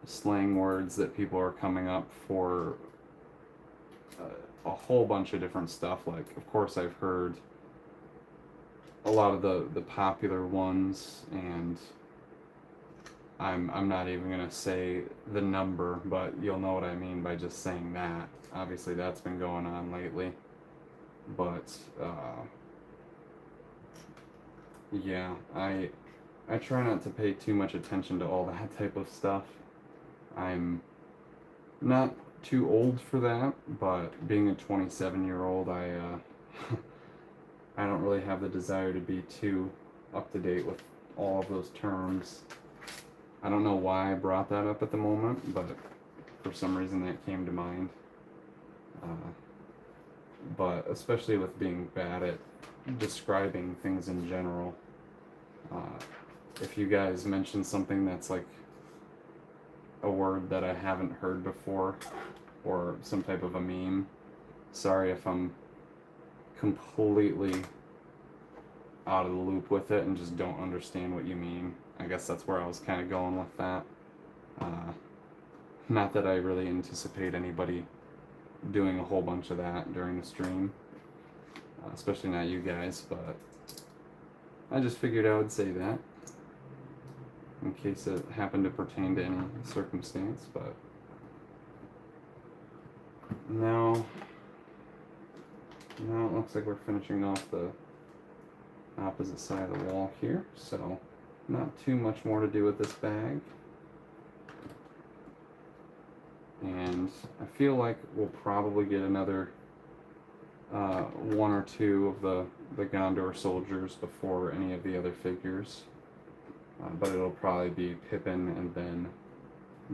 slang words that people are coming up for a whole bunch of different stuff. Like, of course, I've heard a lot of the popular ones, and I'm not even gonna say the number, but you'll know what I mean by just saying that. Obviously, that's been going on lately. But yeah, I try not to pay too much attention to all that type of stuff. I'm not too old for that, but being a 27-year-old, I don't really have the desire to be too up to date with all of those terms. I don't know why I brought that up at the moment, but for some reason that came to mind. But especially with being bad at describing things in general, if you guys mention something that's like a word that I haven't heard before, or some type of a meme, sorry if I'm completely out of the loop with it and just don't understand what you mean. I guess that's where I was kind of going with that. Not that I really anticipate anybody doing a whole bunch of that during the stream, especially not you guys, but I just figured I would say that in case it happened to pertain to any circumstance. But now it looks like we're finishing off the opposite side of the wall here, so not too much more to do with this bag. And I feel like we'll probably get another one or two of the Gondor soldiers before any of the other figures. But it'll probably be Pippin and then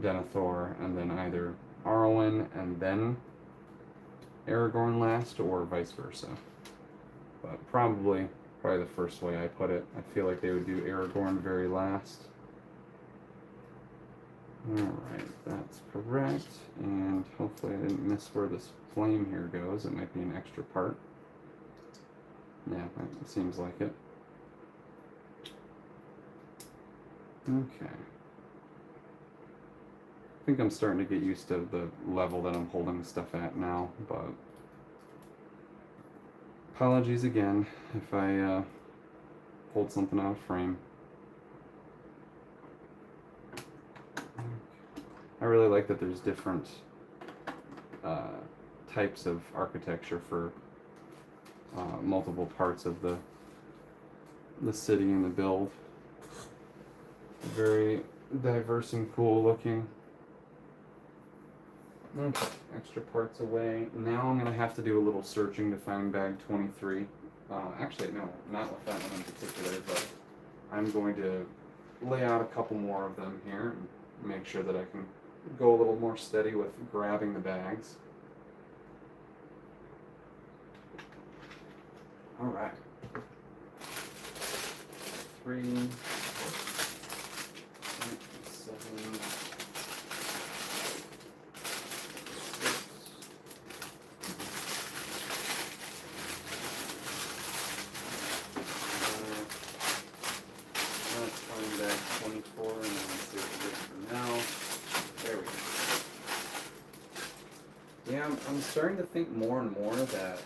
Denethor and then either Arwen and then Aragorn last, or vice versa. But probably the first way I put it. I feel like they would do Aragorn very last. Alright, that's correct. And hopefully I didn't miss where this flame here goes. It might be an extra part. Yeah, that seems like it. Okay. I think I'm starting to get used to the level that I'm holding stuff at now, but apologies again if I hold something out of frame. I really like that there's different types of architecture for multiple parts of the city and the build. Very diverse and cool looking. Okay, extra parts away. Now I'm going to have to do a little searching to find bag 23. Actually, no, not with that one in particular, but I'm going to lay out a couple more of them here and make sure that I can go a little more steady with grabbing the bags. Alright. 3, 7, 24, and then let's see what we get for now. There we go. Yeah, I'm starting to think more and more that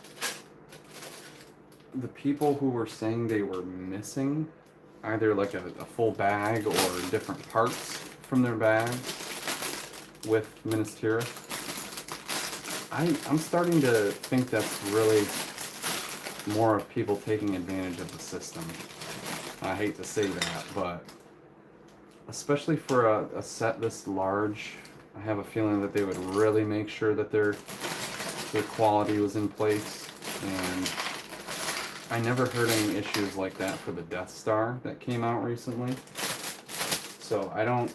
the people who were saying they were missing either like a full bag or different parts from their bag with Minas Tirith, I'm starting to think that's really more of people taking advantage of the system. I hate to say that, but especially for a set this large, I have a feeling that they would really make sure that their quality was in place. And I never heard any issues like that for the Death Star that came out recently. So I don't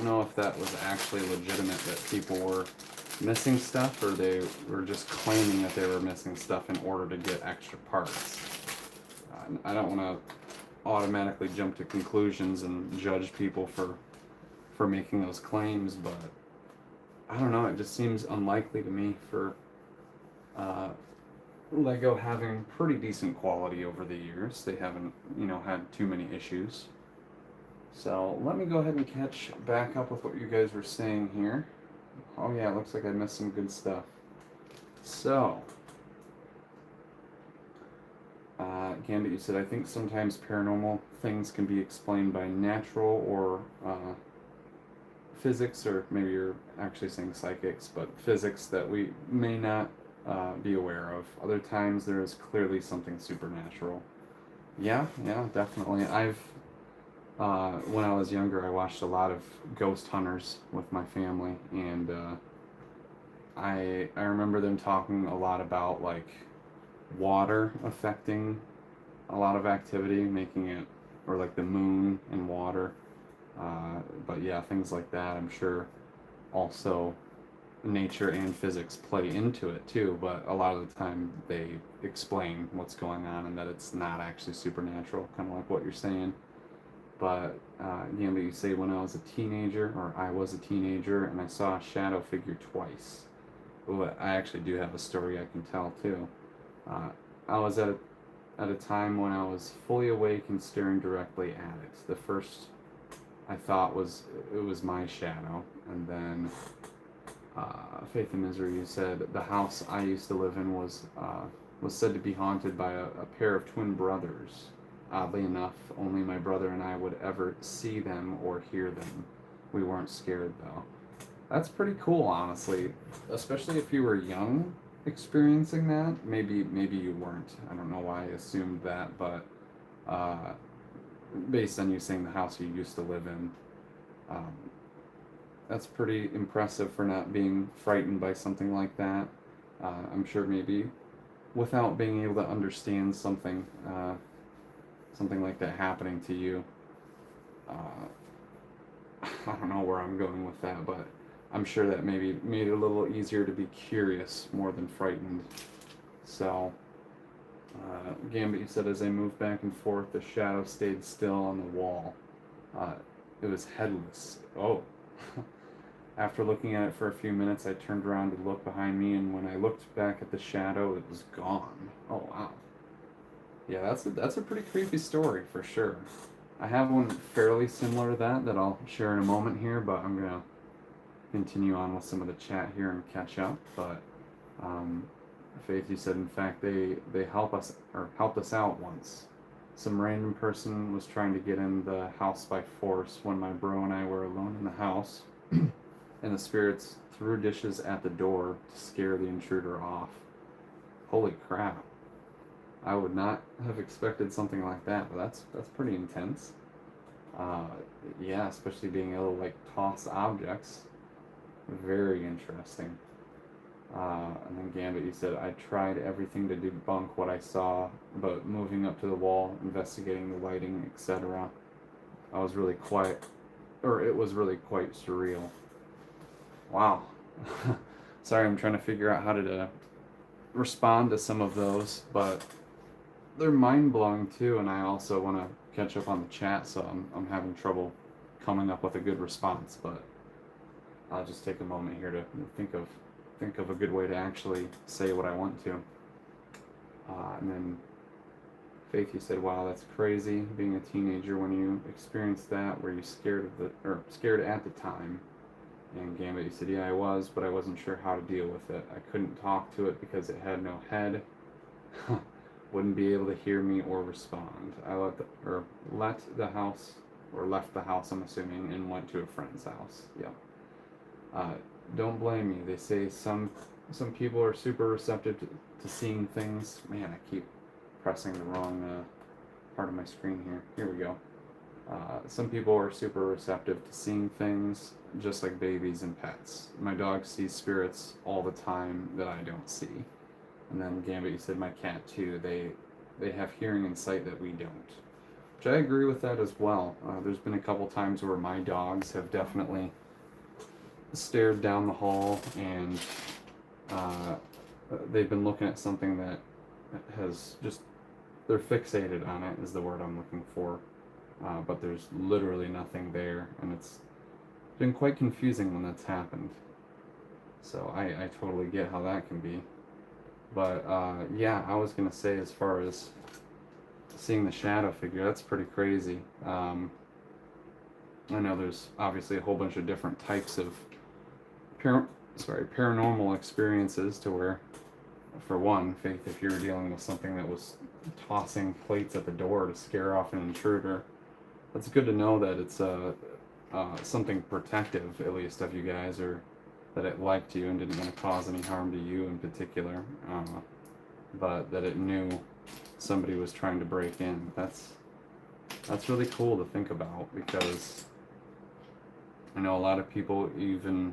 know if that was actually legitimate, that people were missing stuff, or they were just claiming that they were missing stuff in order to get extra parts. I don't want to automatically jump to conclusions and judge people for making those claims, but I don't know, it just seems unlikely to me for LEGO having pretty decent quality over the years. They haven't, had too many issues. So let me go ahead and catch back up with what you guys were saying here. Oh yeah, it looks like I missed some good stuff. So Gambit, you said, I think sometimes paranormal things can be explained by natural or physics, or maybe you're actually saying psychics, but physics that we may not be aware of. Other times there is clearly something supernatural. Yeah, definitely. When I was younger, I watched a lot of ghost hunters with my family, and I remember them talking a lot about like water affecting a lot of activity, making it, or like the moon and water. But yeah, things like that. I'm sure also nature and physics play into it too. But a lot of the time they explain what's going on and that it's not actually supernatural, kind of like what you're saying. But again, you say when I was a teenager, or I was a teenager, and I saw a shadow figure twice. Well, I actually do have a story I can tell too. I was at a time when I was fully awake and staring directly at it. The first I thought was it was my shadow, and then Faith and Misery, you said the house I used to live in was said to be haunted by a pair of twin brothers. Oddly enough, only my brother and I would ever see them or hear them. We weren't scared though. That's pretty cool, honestly, especially if you were young experiencing that. Maybe you weren't. I don't know why I assumed that, but uh, based on you saying the house you used to live in, um, that's pretty impressive for not being frightened by something like that. I'm sure maybe without being able to understand something like that happening to you. Uh, I don't know where I'm going with that, but I'm sure that maybe made it a little easier to be curious more than frightened. So, Gambit, you said as I moved back and forth, the shadow stayed still on the wall. Uh, it was headless. Oh. After looking at it for a few minutes, I turned around to look behind me, and when I looked back at the shadow, it was gone. Oh, wow. Yeah, that's a pretty creepy story for sure. I have one fairly similar to that I'll share in a moment here, but I'm gonna continue on with some of the chat here and catch up. But Faith, you said in fact they helped us out once. Some random person was trying to get in the house by force when my bro and I were alone in the house, and the spirits threw dishes at the door to scare the intruder off. Holy crap. I would not have expected something like that, but that's pretty intense. Uh, yeah, especially being able to like toss objects. Very interesting. And then Gambit, you said, I tried everything to debunk what I saw, but moving up to the wall, investigating the lighting, etc. I was really quiet, or it was really quite surreal. Wow. Sorry, I'm trying to figure out how to respond to some of those, but they're mind-blowing too, and I also want to catch up on the chat, so I'm having trouble coming up with a good response, but I'll just take a moment here to think of a good way to actually say what I want to. And then Faith, you said, wow, that's crazy, being a teenager when you experienced that. Were you scared scared at the time? And Gambit, you said, yeah, I was, but I wasn't sure how to deal with it. I couldn't talk to it because it had no head. Wouldn't be able to hear me or respond. I left the house, I'm assuming, and went to a friend's house. Yeah. Don't blame me. They say some people are super receptive to seeing things. Man, I keep pressing the wrong part of my screen here. Here we go. Some people are super receptive to seeing things, just like babies and pets. My dog sees spirits all the time that I don't see. And then Gambit, you said my cat too. They have hearing and sight that we don't. Which I agree with that as well. There's been a couple times where my dogs have definitely stared down the hall and they've been looking at something that has just, they're fixated on it is the word I'm looking for. But there's literally nothing there, and it's been quite confusing when that's happened. So I totally get how that can be. But yeah, I was gonna say, as far as seeing the shadow figure, that's pretty crazy. I know there's obviously a whole bunch of different types of paranormal experiences, to where, for one, Faith, if you were dealing with something that was tossing plates at the door to scare off an intruder, it's good to know that it's something protective, at least, of you guys, or that it liked you and didn't want to cause any harm to you in particular, but that it knew somebody was trying to break in. That's really cool to think about, because I know a lot of people, even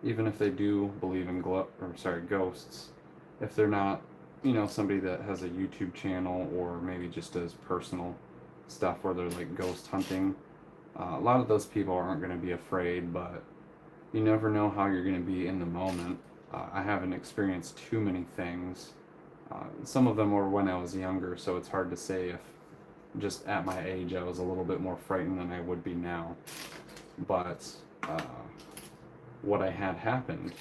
even if they do believe in ghosts, if they're not, somebody that has a YouTube channel or maybe just does personal stuff where they're like ghost hunting, a lot of those people aren't going to be afraid, but you never know how you're going to be in the moment. I haven't experienced too many things. Some of them were when I was younger, so it's hard to say if just at my age I was a little bit more frightened than I would be now. But what I had happened,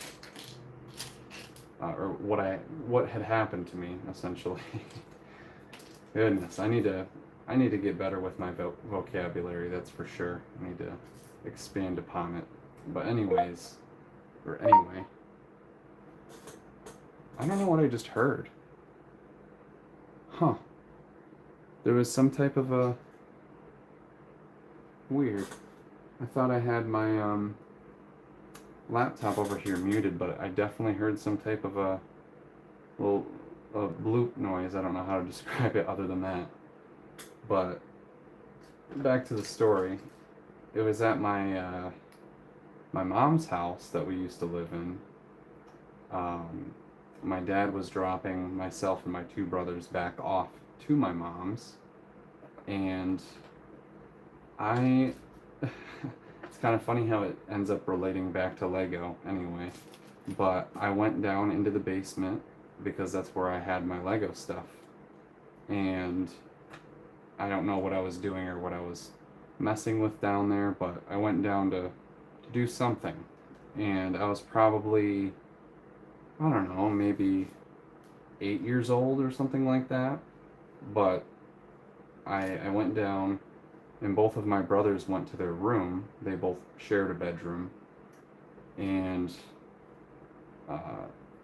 or what had happened to me essentially. Goodness, I need to get better with my vocabulary. That's for sure. I need to expand upon it. But anyway, I don't know what I just heard. Huh. There was some type of a weird. I thought I had my laptop over here muted, but I definitely heard some type of a little bloop noise. I don't know how to describe it other than that. But back to the story. It was at my my mom's house that we used to live in. My dad was dropping myself and my two brothers back off to my mom's, and I it's kind of funny how it ends up relating back to Lego anyway, but I went down into the basement because that's where I had my Lego stuff, and I don't know what I was doing or what I was messing with down there, but I went down to do something, and I was probably, I don't know, maybe 8 years old or something like that, but I went down, and both of my brothers went to their room. They both shared a bedroom, and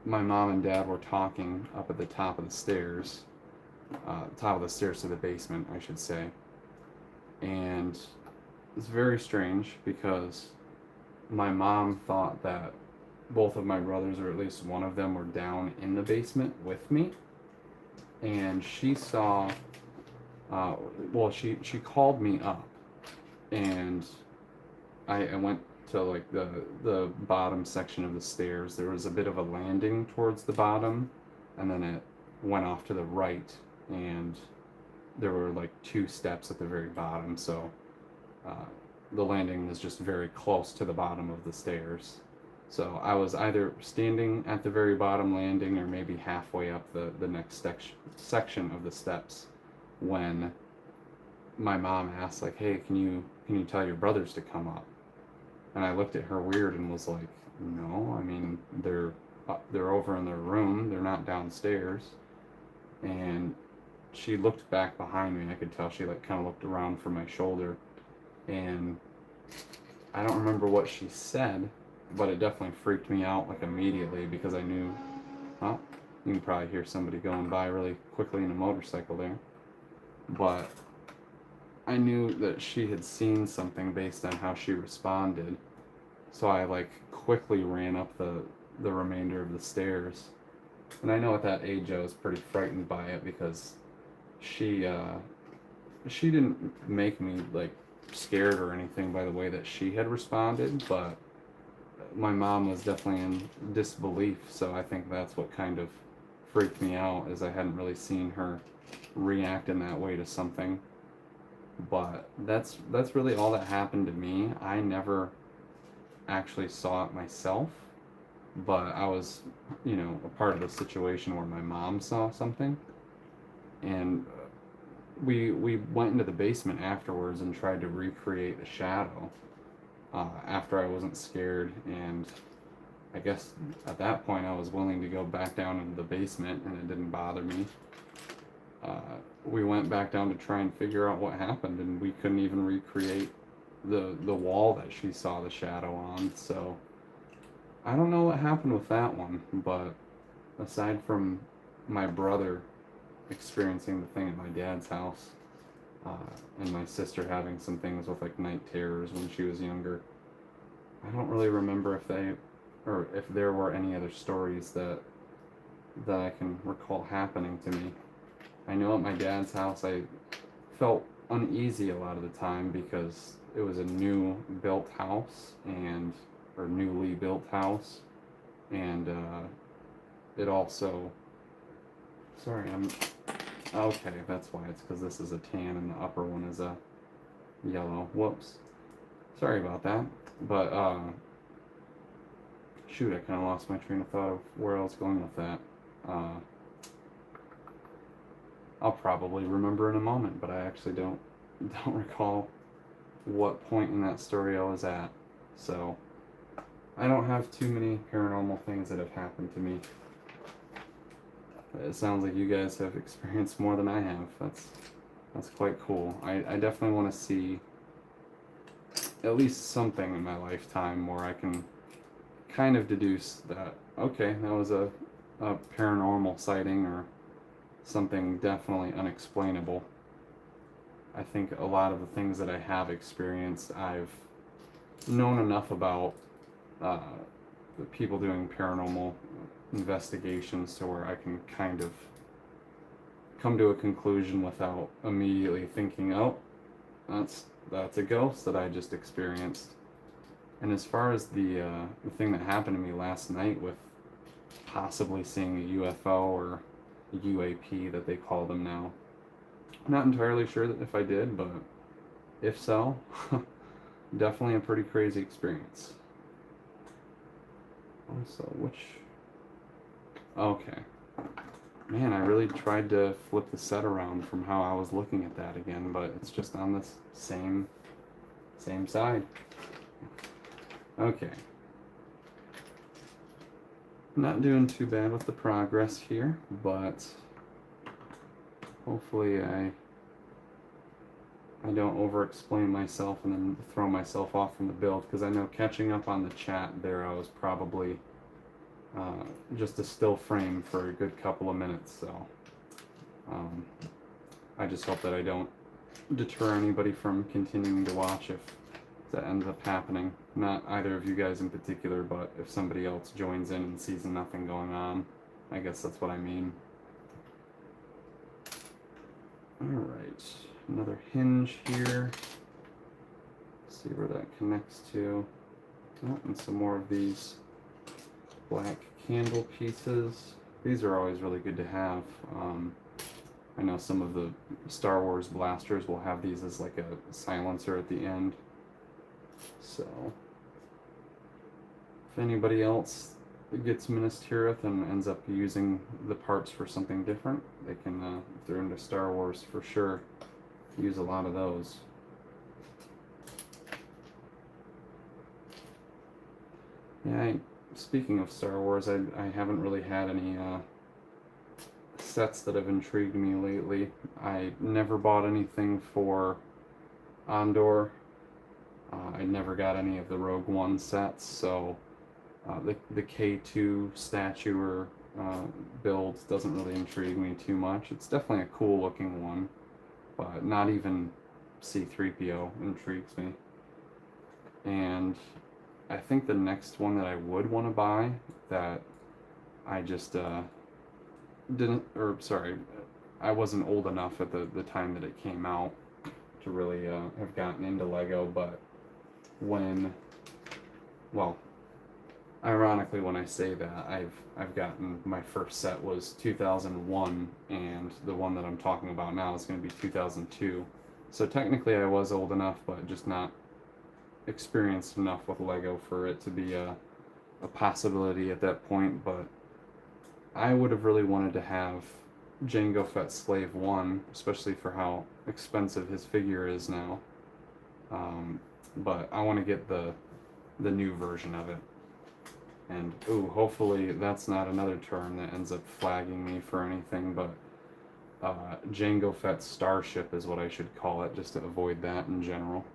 my mom and dad were talking up at the top of the stairs, to the basement, I should say, and it's very strange because my mom thought that both of my brothers, or at least one of them, were down in the basement with me, and she saw, she called me up, and I went to like the bottom section of the stairs. There was a bit of a landing towards the bottom, and then it went off to the right, and there were like 2 steps at the very bottom, so the landing was just very close to the bottom of the stairs. So I was either standing at the very bottom landing or maybe halfway up the next section of the steps when my mom asked, like, hey, can you tell your brothers to come up? And I looked at her weird and was like, no, I mean, they're over in their room, they're not downstairs. And she looked back behind me. I could tell she like kind of looked around for my shoulder, and I don't remember what she said, but it definitely freaked me out like immediately because I knew, oh, you can probably hear somebody going by really quickly in a motorcycle there, but I knew that she had seen something based on how she responded. So I like quickly ran up the remainder of the stairs, and I know at that age I was pretty frightened by it because she didn't make me like scared or anything by the way that she had responded, but my mom was definitely in disbelief, so I think that's what kind of freaked me out, is I hadn't really seen her react in that way to something. But that's really all that happened to me. I never actually saw it myself, but I was, a part of the situation where my mom saw something, and we went into the basement afterwards and tried to recreate the shadow after I wasn't scared, and I guess at that point I was willing to go back down into the basement, and it didn't bother me. We went back down to try and figure out what happened, and we couldn't even recreate the wall that she saw the shadow on, so I don't know what happened with that one, but aside from my brother experiencing the thing at my dad's house, and my sister having some things with like night terrors when she was younger, I don't really remember if there were any other stories that I can recall happening to me. I know at my dad's house I felt uneasy a lot of the time because it was a new built house, and or newly built house, and it also, sorry, okay, that's why, it's because this is a tan and the upper one is a yellow. Whoops, sorry about that. But shoot, I kind of lost my train of thought of where I was going with that. I'll probably remember in a moment, but I actually don't recall what point in that story I was at. So I don't have too many paranormal things that have happened to me. It sounds like you guys have experienced more than I have. That's quite cool. I definitely want to see at least something in my lifetime where I can kind of deduce that, okay, that was a paranormal sighting or something definitely unexplainable. I think a lot of the things that I have experienced, I've known enough about the people doing paranormal investigations to where I can kind of come to a conclusion without immediately thinking, oh, that's a ghost that I just experienced. And as far as the thing that happened to me last night with possibly seeing a UFO or UAP that they call them now, I'm not entirely sure that if I did, but if so, definitely a pretty crazy experience. Also, okay. Man, I really tried to flip the set around from how I was looking at that again, but it's just on this same side. Okay. Not doing too bad with the progress here, but hopefully I don't over-explain myself and then throw myself off from the build, because I know catching up on the chat there, I was probably just a still frame for a good couple of minutes, so I just hope that I don't deter anybody from continuing to watch if that ends up happening. Not either of you guys in particular, but if somebody else joins in and sees nothing going on, I guess that's what I mean. Alright, another hinge here. Let's see where that connects to. Oh, and some more of these black candle pieces. These are always really good to have. I know some of the Star Wars blasters will have these as like a silencer at the end. So if anybody else gets Minas Tirith and ends up using the parts for something different, they can, if they're into Star Wars, for sure use a lot of those. Yeah, speaking of Star Wars, I haven't really had any sets that have intrigued me lately. I never bought anything for Andor. I never got any of the Rogue One sets, so the K2 statue or build doesn't really intrigue me too much. It's definitely a cool looking one, but not even C-3PO intrigues me. And I think the next one that I would want to buy that I just I wasn't old enough at the time that it came out to really have gotten into Lego, but ironically when I say that, I've gotten, my first set was 2001, and the one that I'm talking about now is going to be 2002. So technically I was old enough, but just not experienced enough with Lego for it to be a possibility at that point. But I would have really wanted to have Jango Fett Slave 1, especially for how expensive his figure is now. But I want to get the new version of it. And ooh, hopefully that's not another term that ends up flagging me for anything, but Jango Fett Starship is what I should call it, just to avoid that in general.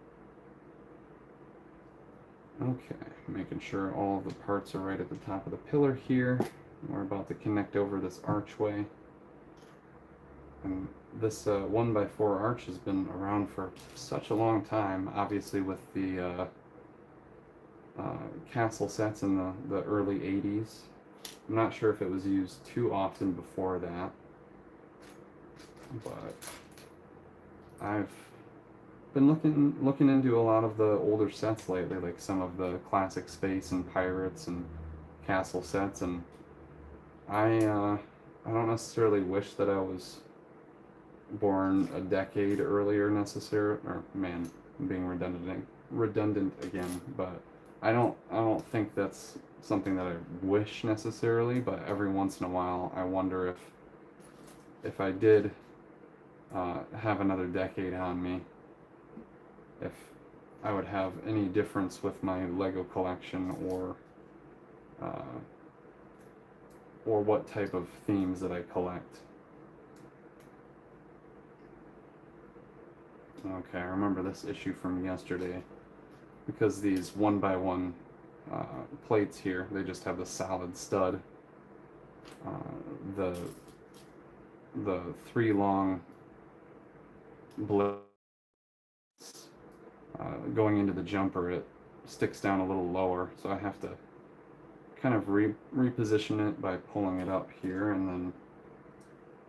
Okay, making sure all of the parts are right at the top of the pillar here. We're about to connect over this archway. And this 1x4 arch has been around for such a long time, obviously with the castle sets in the early 80s. I'm not sure if it was used too often before that, but I've been looking into a lot of the older sets lately, like some of the classic space and pirates and castle sets, and I don't necessarily wish that I was born a decade earlier necessarily, or man, I'm being redundant again, but I don't think that's something that I wish necessarily, but every once in a while I wonder if I did have another decade on me, if I would have any difference with my Lego collection, or what type of themes that I collect. Okay, I remember this issue from yesterday because these one by one plates here, they just have the solid stud. Uh, the the three long blades going into the jumper, it sticks down a little lower, so I have to kind of reposition it by pulling it up here, and then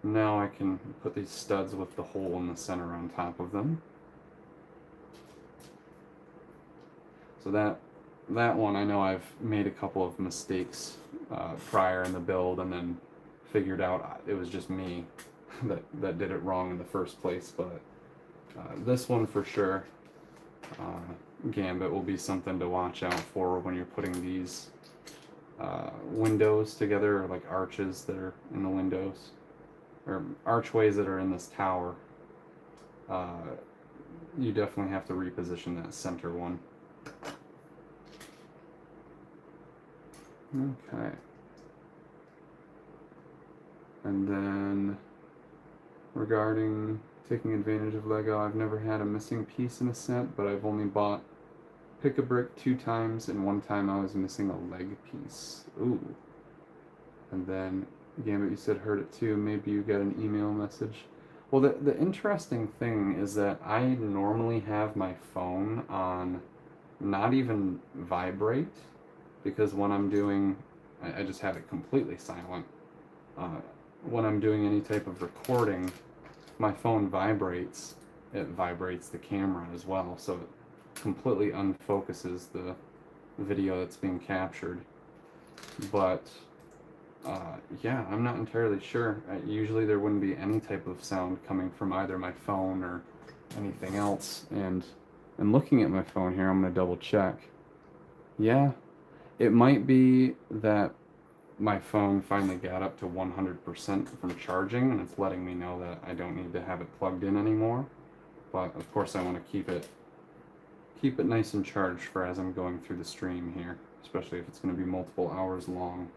now I can put these studs with the hole in the center on top of them. So that one, I know I've made a couple of mistakes prior in the build, and then figured out it was just me that did it wrong in the first place. But this one for sure, Gambit will be something to watch out for when you're putting these windows together, or like arches that are in the windows, or archways that are in this tower. You definitely have to reposition that center one. Okay. And then regarding taking advantage of Lego, I've never had a missing piece in a set, but I've only bought Pick-a-Brick 2 times, and one time I was missing a leg piece. Ooh. And then, Gambit, you said heard it too. Maybe you got an email message. Well, the interesting thing is that I normally have my phone on not even vibrate, because when I'm doing, I just have it completely silent. When I'm doing any type of recording, my phone vibrates. It vibrates the camera as well, so it completely unfocuses the video that's being captured. But yeah, I'm not entirely sure. Usually there wouldn't be any type of sound coming from either my phone or anything else. And looking at my phone here, I'm going to double check. Yeah, it might be that my phone finally got up to 100% from charging, and it's letting me know that I don't need to have it plugged in anymore. But of course I want to keep it nice and charged for as I'm going through the stream here, especially if it's going to be multiple hours long.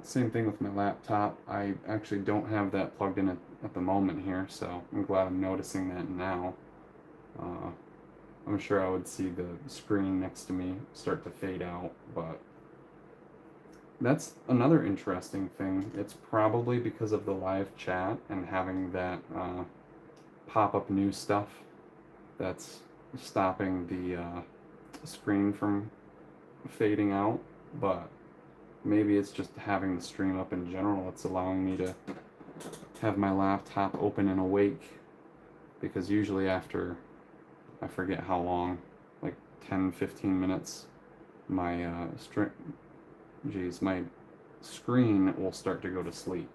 Same thing with my laptop. I actually don't have that plugged in at the moment here, so I'm glad I'm noticing that now. I'm sure I would see the screen next to me start to fade out, but that's another interesting thing. It's probably because of the live chat and having that pop-up new stuff that's stopping the screen from fading out, but maybe it's just having the stream up in general. It's allowing me to have my laptop open and awake, because usually after, I forget how long, like 10-15 minutes, my my screen will start to go to sleep.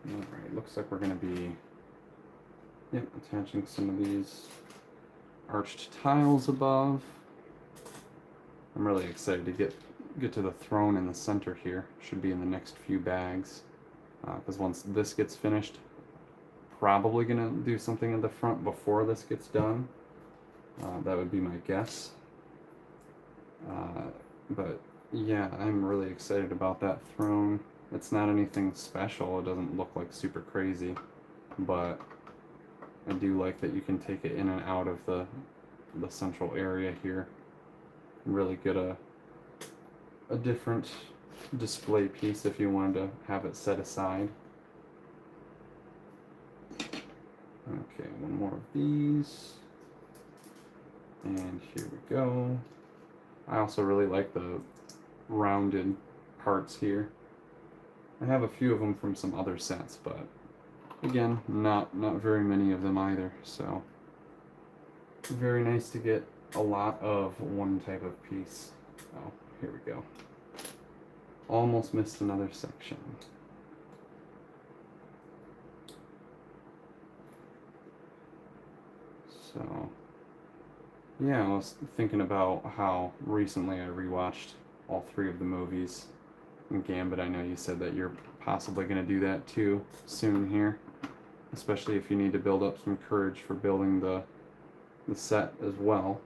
Alright, looks like we're going to be attaching some of these arched tiles above. I'm really excited to get to the throne in the center here. Should be in the next few bags, because once this gets finished, probably gonna do something in the front before this gets done. That would be my guess. But yeah, I'm really excited about that throne. It's not anything special. It doesn't look like super crazy, but I do like that you can take it in and out of the central area here. Really get a different display piece if you wanted to have it set aside. Okay, one more of these, and here we go. I also really like the rounded parts here. I have a few of them from some other sets, but Again, not very many of them either, so very nice to get a lot of one type of piece. Oh, here we go. Almost missed another section. So, yeah, I was thinking about how recently I rewatched all three of the movies. And Gambit, I know you said that you're possibly going to do that too soon here, especially if you need to build up some courage for building the set as well.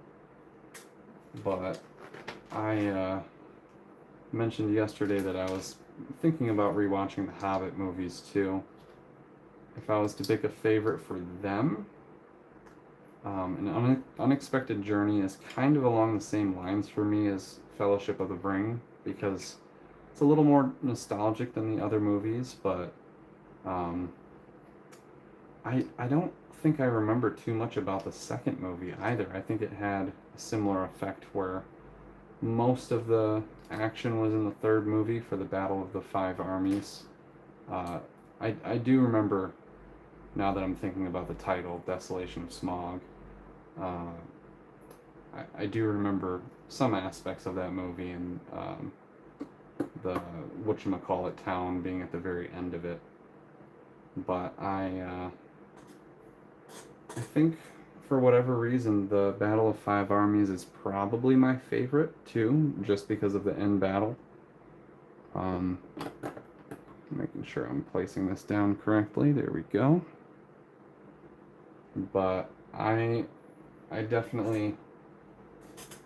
But I mentioned yesterday that I was thinking about rewatching the Hobbit movies too. If I was to pick a favorite for them, an Unexpected Journey is kind of along the same lines for me as Fellowship of the Ring, because it's a little more nostalgic than the other movies, but I don't think I remember too much about the second movie either. I think it had a similar effect where most of the action was in the third movie for the Battle of the Five Armies. I do remember, now that I'm thinking about the title, Desolation of Smog, I do remember some aspects of that movie, and the whatchamacallit town being at the very end of it. But I think for whatever reason, the Battle of Five Armies is probably my favorite too, just because of the end battle. Making sure I'm placing this down correctly. There we go. But I definitely,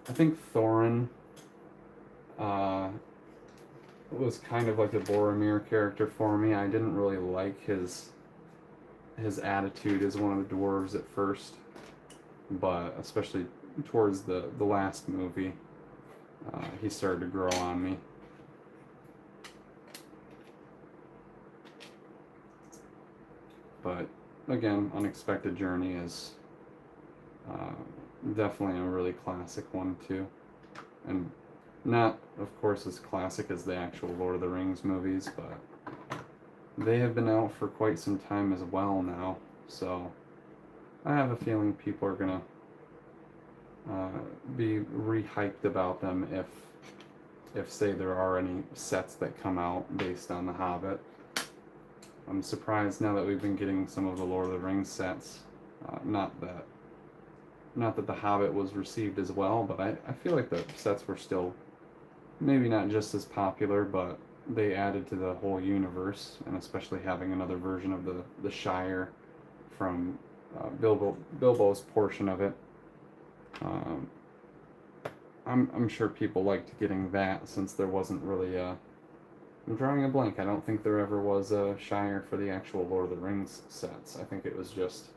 I think Thorin was kind of like a Boromir character for me. I didn't really like his attitude as one of the dwarves at first, but especially towards the last movie, he started to grow on me. But again, Unexpected Journey is definitely a really classic one too, and not, of course, as classic as the actual Lord of the Rings movies, but they have been out for quite some time as well now, so I have a feeling people are gonna be re-hyped about them if say there are any sets that come out based on The Hobbit. I'm surprised now that we've been getting some of the Lord of the Rings sets. Not that The Hobbit was received as well, but I feel like the sets were still maybe not just as popular, but they added to the whole universe, and especially having another version of the Shire from Bilbo's portion of it. I'm sure people liked getting that, since there wasn't really I'm drawing a blank. I don't think there ever was a Shire for the actual Lord of the Rings sets. I think it was just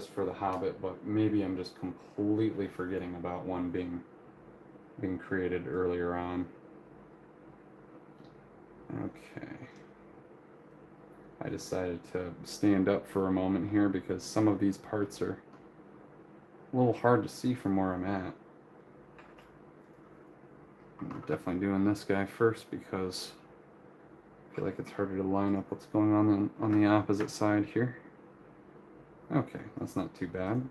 for The Hobbit, but maybe I'm just completely forgetting about one being created earlier on. Okay. I decided to stand up for a moment here because some of these parts are a little hard to see from where I'm at. I'm definitely doing this guy first because I feel like it's harder to line up what's going on the opposite side here. Okay, that's not too bad.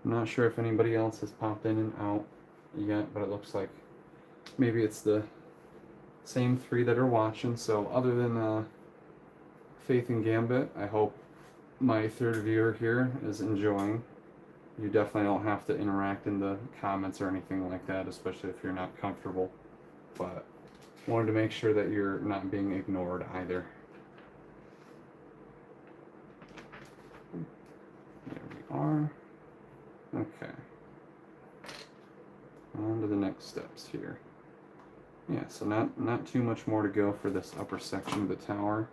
I'm not sure if anybody else has popped in and out yet, but it looks like maybe it's the same three that are watching. So other than Faith and Gambit, I hope my third viewer here is enjoying. You definitely don't have to interact in the comments or anything like that, especially if you're not comfortable. But wanted to make sure that you're not being ignored either. There we are. Okay. On to the next steps here. Yeah, so not too much more to go for this upper section of the tower.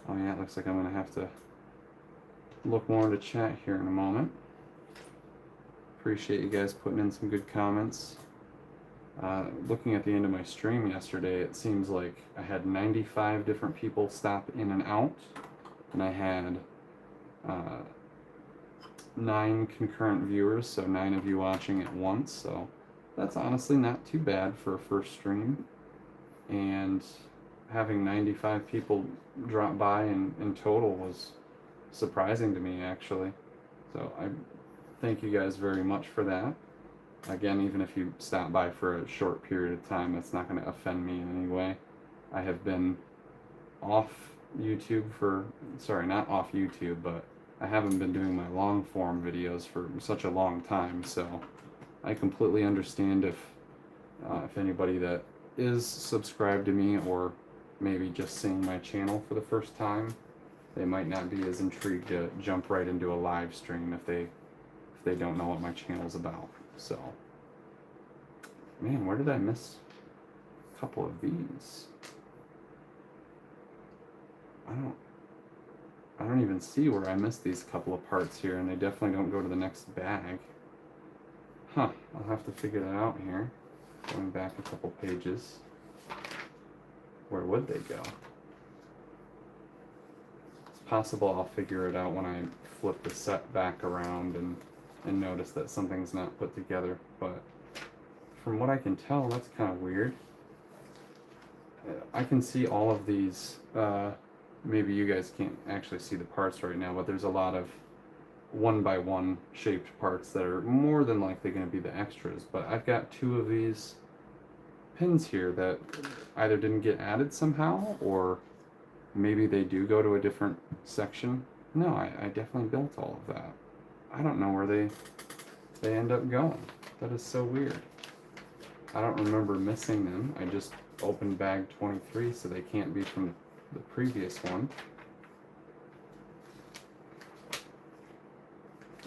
Oh yeah, it looks like I'm gonna have to look more into chat here in a moment. Appreciate you guys putting in some good comments. Looking at the end of my stream yesterday, it seems like I had 95 different people stop in and out, and I had 9 concurrent viewers, so 9 of you watching at once, so that's honestly not too bad for a first stream. and having 95 people drop by in total was surprising to me, actually. So I thank you guys very much for that. Again, even if you stop by for a short period of time, that's not going to offend me in any way. I have been off YouTube sorry, not off YouTube, but I haven't been doing my long form videos for such a long time, so I completely understand if anybody that is subscribed to me or maybe just seeing my channel for the first time, they might not be as intrigued to jump right into a live stream if they don't know what my channel's about. So, man, where did I miss a couple of these? I don't even see where I missed these couple of parts here, and they definitely don't go to the next bag. Huh, I'll have to figure that out here. Going back a couple pages. Where would they go? It's possible I'll figure it out when I flip the set back around and notice that something's not put together, but from what I can tell, that's kind of weird. I can see all of these, maybe you guys can't actually see the parts right now, but there's a lot of 1x1 shaped parts that are more than likely going to be the extras, but I've got 2 of these pins here that either didn't get added somehow, or maybe they do go to a different section. No, I definitely built all of that. I don't know where they end up going. That is so weird. I don't remember missing them. I just opened bag 23, so they can't be from the previous one.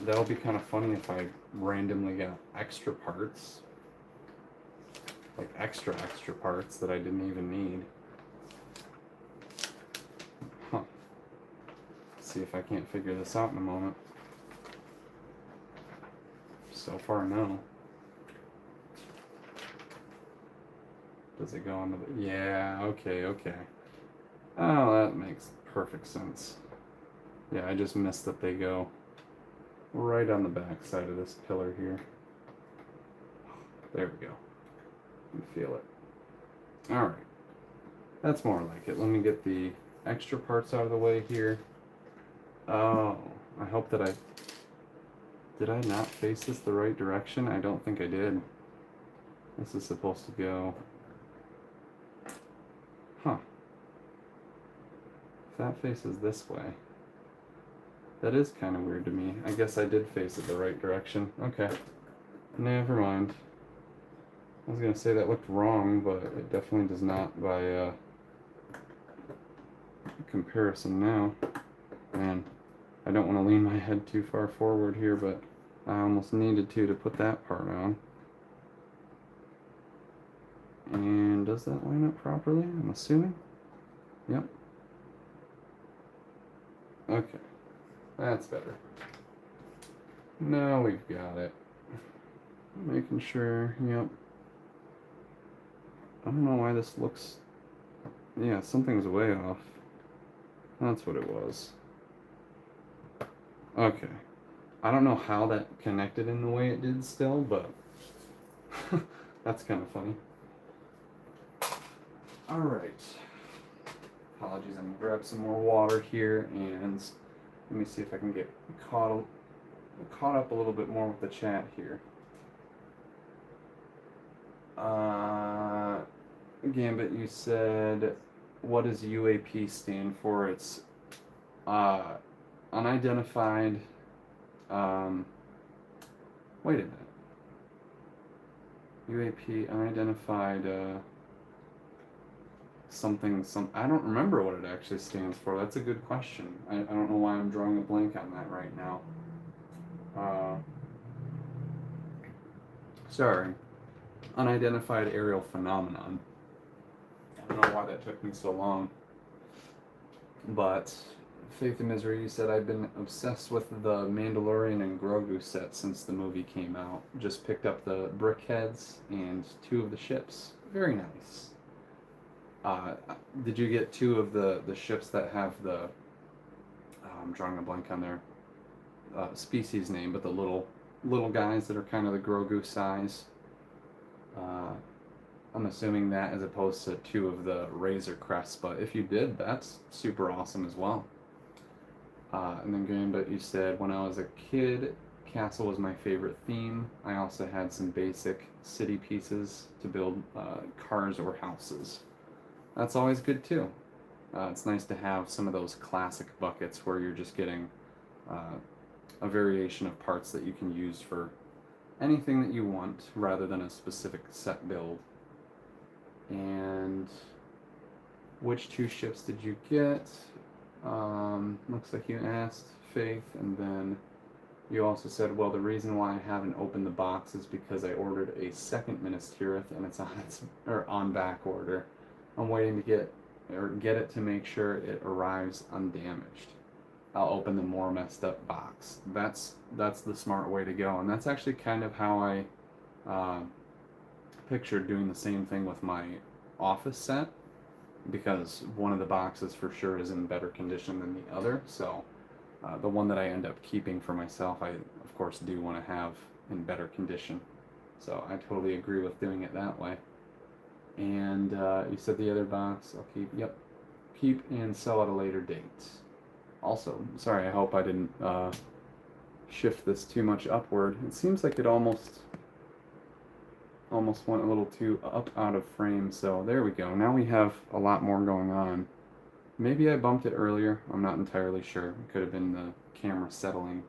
That'll be kind of funny if I randomly got extra parts. Like extra parts that I didn't even need. Huh. See if I can't figure this out in a moment. So far, no. Does it go on the... Yeah, okay. Oh, that makes perfect sense. Yeah, I just missed that they go right on the back side of this pillar here. There we go. You can feel it. Alright. That's more like it. Let me get the extra parts out of the way here. Oh, I hope that did I not face this the right direction? I don't think I did. This is supposed to go... Huh. If that faces this way... That is kind of weird to me. I guess I did face it the right direction. Okay. Never mind. I was going to say that looked wrong, but it definitely does not by comparison now. Man, I don't want to lean my head too far forward here, but I almost needed to put that part on. And does that line up properly? I'm assuming. Yep. Okay. That's better. Now we've got it. Making sure, yep. I don't know why this looks... Yeah, something's way off. That's what it was. Okay. I don't know how that connected in the way it did still, but... that's kind of funny. Alright. Apologies, I'm going to grab some more water here, and let me see if I can get caught up a little bit more with the chat here. Gambit, you said, what does UAP stand for? It's unidentified, wait a minute. UAP, unidentified, I don't remember what it actually stands for. That's a good question. I don't know why I'm drawing a blank on that right now. Sorry. Unidentified aerial phenomenon. I don't know why that took me so long. But Faith in Misery, you said, I've been obsessed with the Mandalorian and Grogu set since the movie came out. Just picked up the brickheads and 2 of the ships. Very nice. Did you get 2 of the ships that have the, I'm drawing a blank on their species name, but the little guys that are kind of the Grogu size? I'm assuming that as opposed to 2 of the Razor Crests, but if you did, that's super awesome as well. And then Gambit, you said, when I was a kid, castle was my favorite theme. I also had some basic city pieces to build cars or houses. That's always good too. It's nice to have some of those classic buckets where you're just getting a variation of parts that you can use for anything that you want rather than a specific set build. And which 2 ships did you get? Looks like you asked, Faith, and then you also said, well, the reason why I haven't opened the box is because I ordered a second Minas Tirith and it's on back order. I'm waiting to get it to make sure it arrives undamaged. I'll open the more messed up box. That's the smart way to go, and that's actually kind of how I pictured doing the same thing with my office set, because one of the boxes for sure is in better condition than the other. So the one that I end up keeping for myself, I of course do want to have in better condition. So I totally agree with doing it that way. And you said the other box, I'll keep. Yep, keep and sell at a later date. Also, sorry, I hope I didn't shift this too much upward. It seems like it almost went a little too up out of frame, so there we go. Now we have a lot more going on. Maybe I bumped it earlier, I'm not entirely sure. It could have been the camera settling.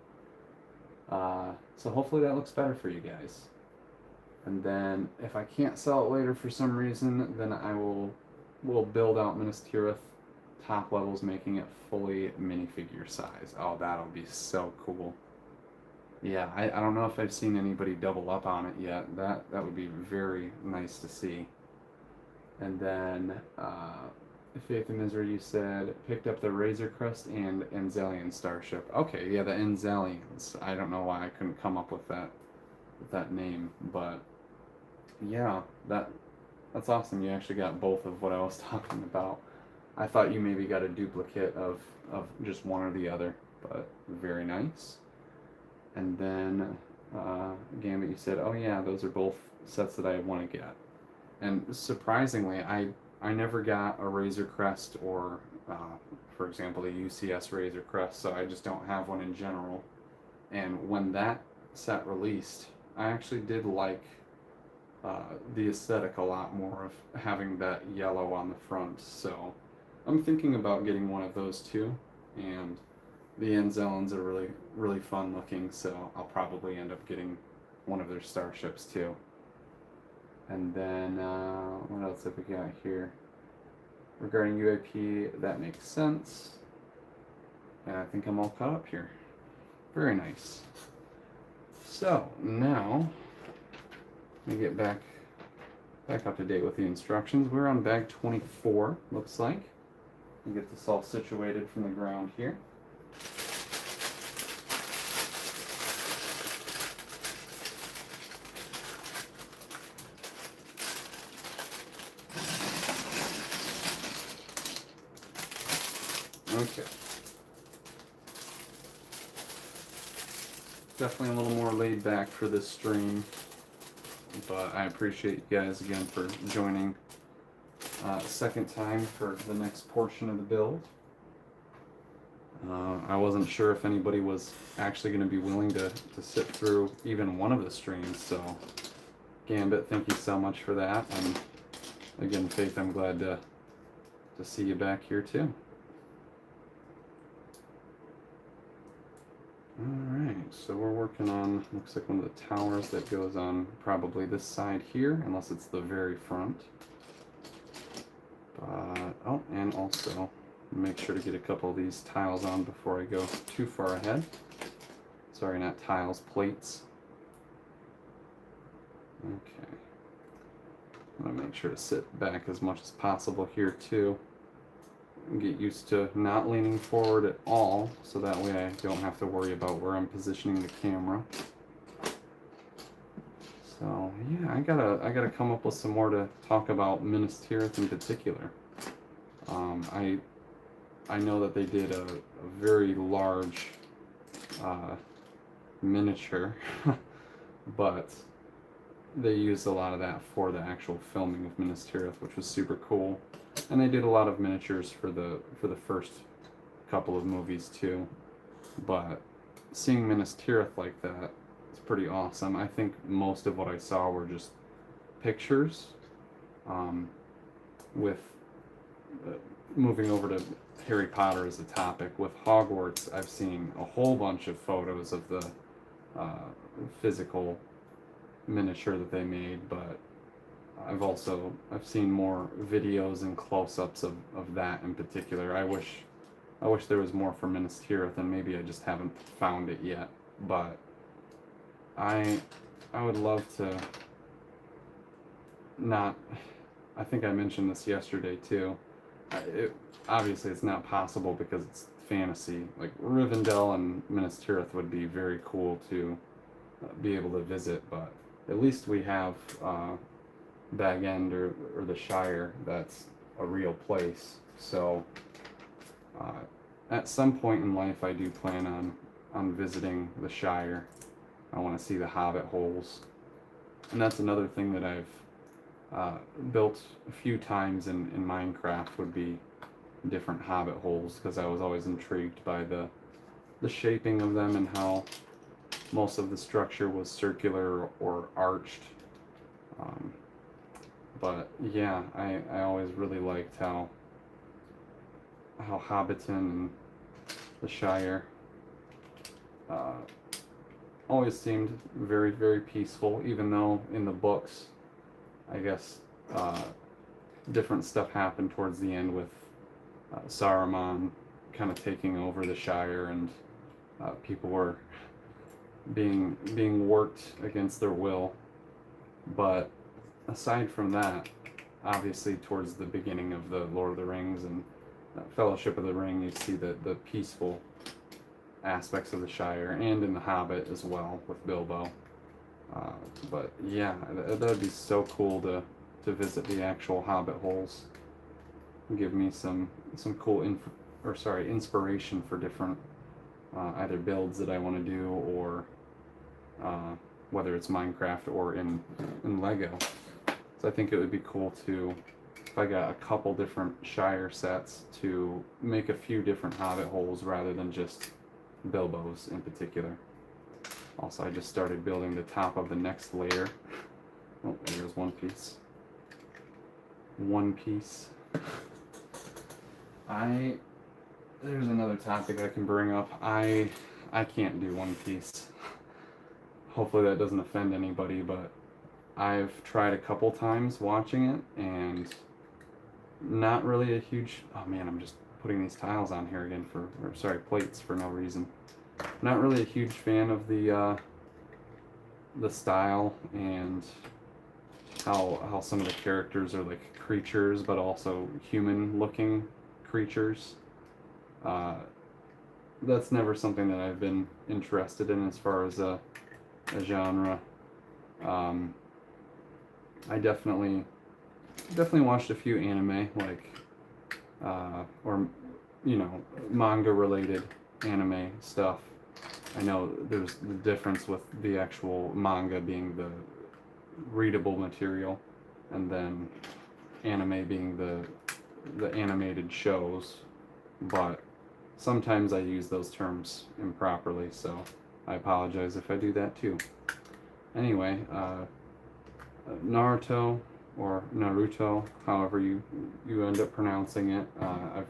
So hopefully that looks better for you guys. And then if I can't sell it later for some reason, then I will build out Minas Tirith top levels, making it fully minifigure size. Oh, that'll be so cool. Yeah, I don't know if I've seen anybody double up on it yet. That would be very nice to see. And then Faith and Misery, you said picked up the Razor Crest and Enzelian Starship. Okay, yeah, the Enzelians. I don't know why I couldn't come up with that name, but yeah, that's awesome. You actually got both of what I was talking about. I thought you maybe got a duplicate of just one or the other, but very nice. And then Gambit, you said, oh yeah, those are both sets that I want to get. And surprisingly, I never got a Razor Crest or, for example, the UCS Razor Crest, so I just don't have one in general. And when that set released, I actually did like the aesthetic a lot more of having that yellow on the front, so I'm thinking about getting one of those too. And the Enzellans are really, really fun looking, so I'll probably end up getting one of their starships too. And then, what else have we got here? Regarding UAP, that makes sense. And I think I'm all caught up here. Very nice. So, now, let me get back up to date with the instructions. We're on bag 24, looks like. We get this all situated from the ground here. Okay. Definitely a little more laid back for this stream, but I appreciate you guys again for joining second time for the next portion of the build. I wasn't sure if anybody was actually going to be willing to sit through even one of the streams, so Gambit, thank you so much for that. And again, Faith, I'm glad to see you back here too. Alright, so we're working on, looks like one of the towers that goes on probably this side here, unless it's the very front. But, oh, and also make sure to get a couple of these tiles on before I go too far ahead. Sorry, not tiles, plates. Okay. I'm going to make sure to sit back as much as possible here too. Get used to not leaning forward at all, so that way I don't have to worry about where I'm positioning the camera. So yeah, I gotta come up with some more to talk about Minas Tirith in particular. I know that they did a very large miniature, but they used a lot of that for the actual filming of Minas Tirith, which was super cool. And they did a lot of miniatures for the first couple of movies too. But seeing Minas Tirith like that is pretty awesome. I think most of what I saw were just pictures. With moving over to Harry Potter as a topic, with Hogwarts, I've seen a whole bunch of photos of the physical miniature that they made, but I've seen more videos and close-ups of that in particular. I wish there was more for Minas Tirith, and maybe I just haven't found it yet. But I would love to not. I think I mentioned this yesterday too. Obviously, it's not possible because it's fantasy. Like Rivendell and Minas Tirith would be very cool to be able to visit, but at least we have Bag End or the Shire. That's a real place. So at some point in life, I do plan on visiting the Shire. I want to see the Hobbit holes, and that's another thing that I've built a few times in Minecraft, would be different Hobbit holes, because I was always intrigued by the shaping of them and how most of the structure was circular or arched. But yeah, I always really liked how Hobbiton and the Shire always seemed very, very peaceful, even though in the books, I guess, different stuff happened towards the end with Saruman kind of taking over the Shire, and people were being worked against their will. But aside from that, obviously towards the beginning of the Lord of the Rings and Fellowship of the Ring, you see the peaceful aspects of the Shire, and in the Hobbit as well with Bilbo. But yeah, that would be so cool to visit the actual Hobbit holes. Give me some cool inspiration for different either builds that I want to do, or whether it's Minecraft or in Lego. So I think it would be cool to, if I got a couple different Shire sets, to make a few different Hobbit holes rather than just Bilbo's in particular. Also, I just started building the top of the next layer. Oh, there's one piece. One piece. There's another topic I can bring up. I can't do One Piece. Hopefully that doesn't offend anybody, but I've tried a couple times watching it, and not really a huge... Oh man, I'm just putting these tiles on here again plates for no reason. Not really a huge fan of the style, and how some of the characters are like creatures, but also human-looking creatures. That's never something that I've been interested in as far as a genre. I definitely watched a few anime, like or manga-related anime stuff. I know there's the difference with the actual manga being the readable material, and then anime being the animated shows, but sometimes I use those terms improperly, so I apologize if I do that too. Anyway, Naruto, or Naruto, however you end up pronouncing it, I've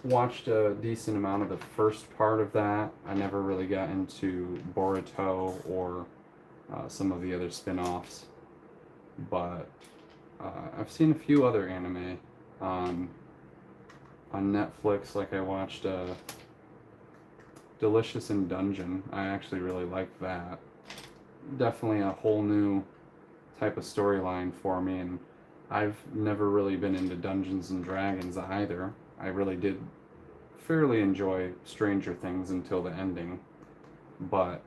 watched a decent amount of the first part of that. I never really got into Boruto or some of the other spin-offs, but I've seen a few other anime on Netflix. Like I watched Delicious in Dungeon. I actually really liked that. Definitely a whole new type of storyline for me, and I've never really been into Dungeons and Dragons either. I really did fairly enjoy Stranger Things until the ending, but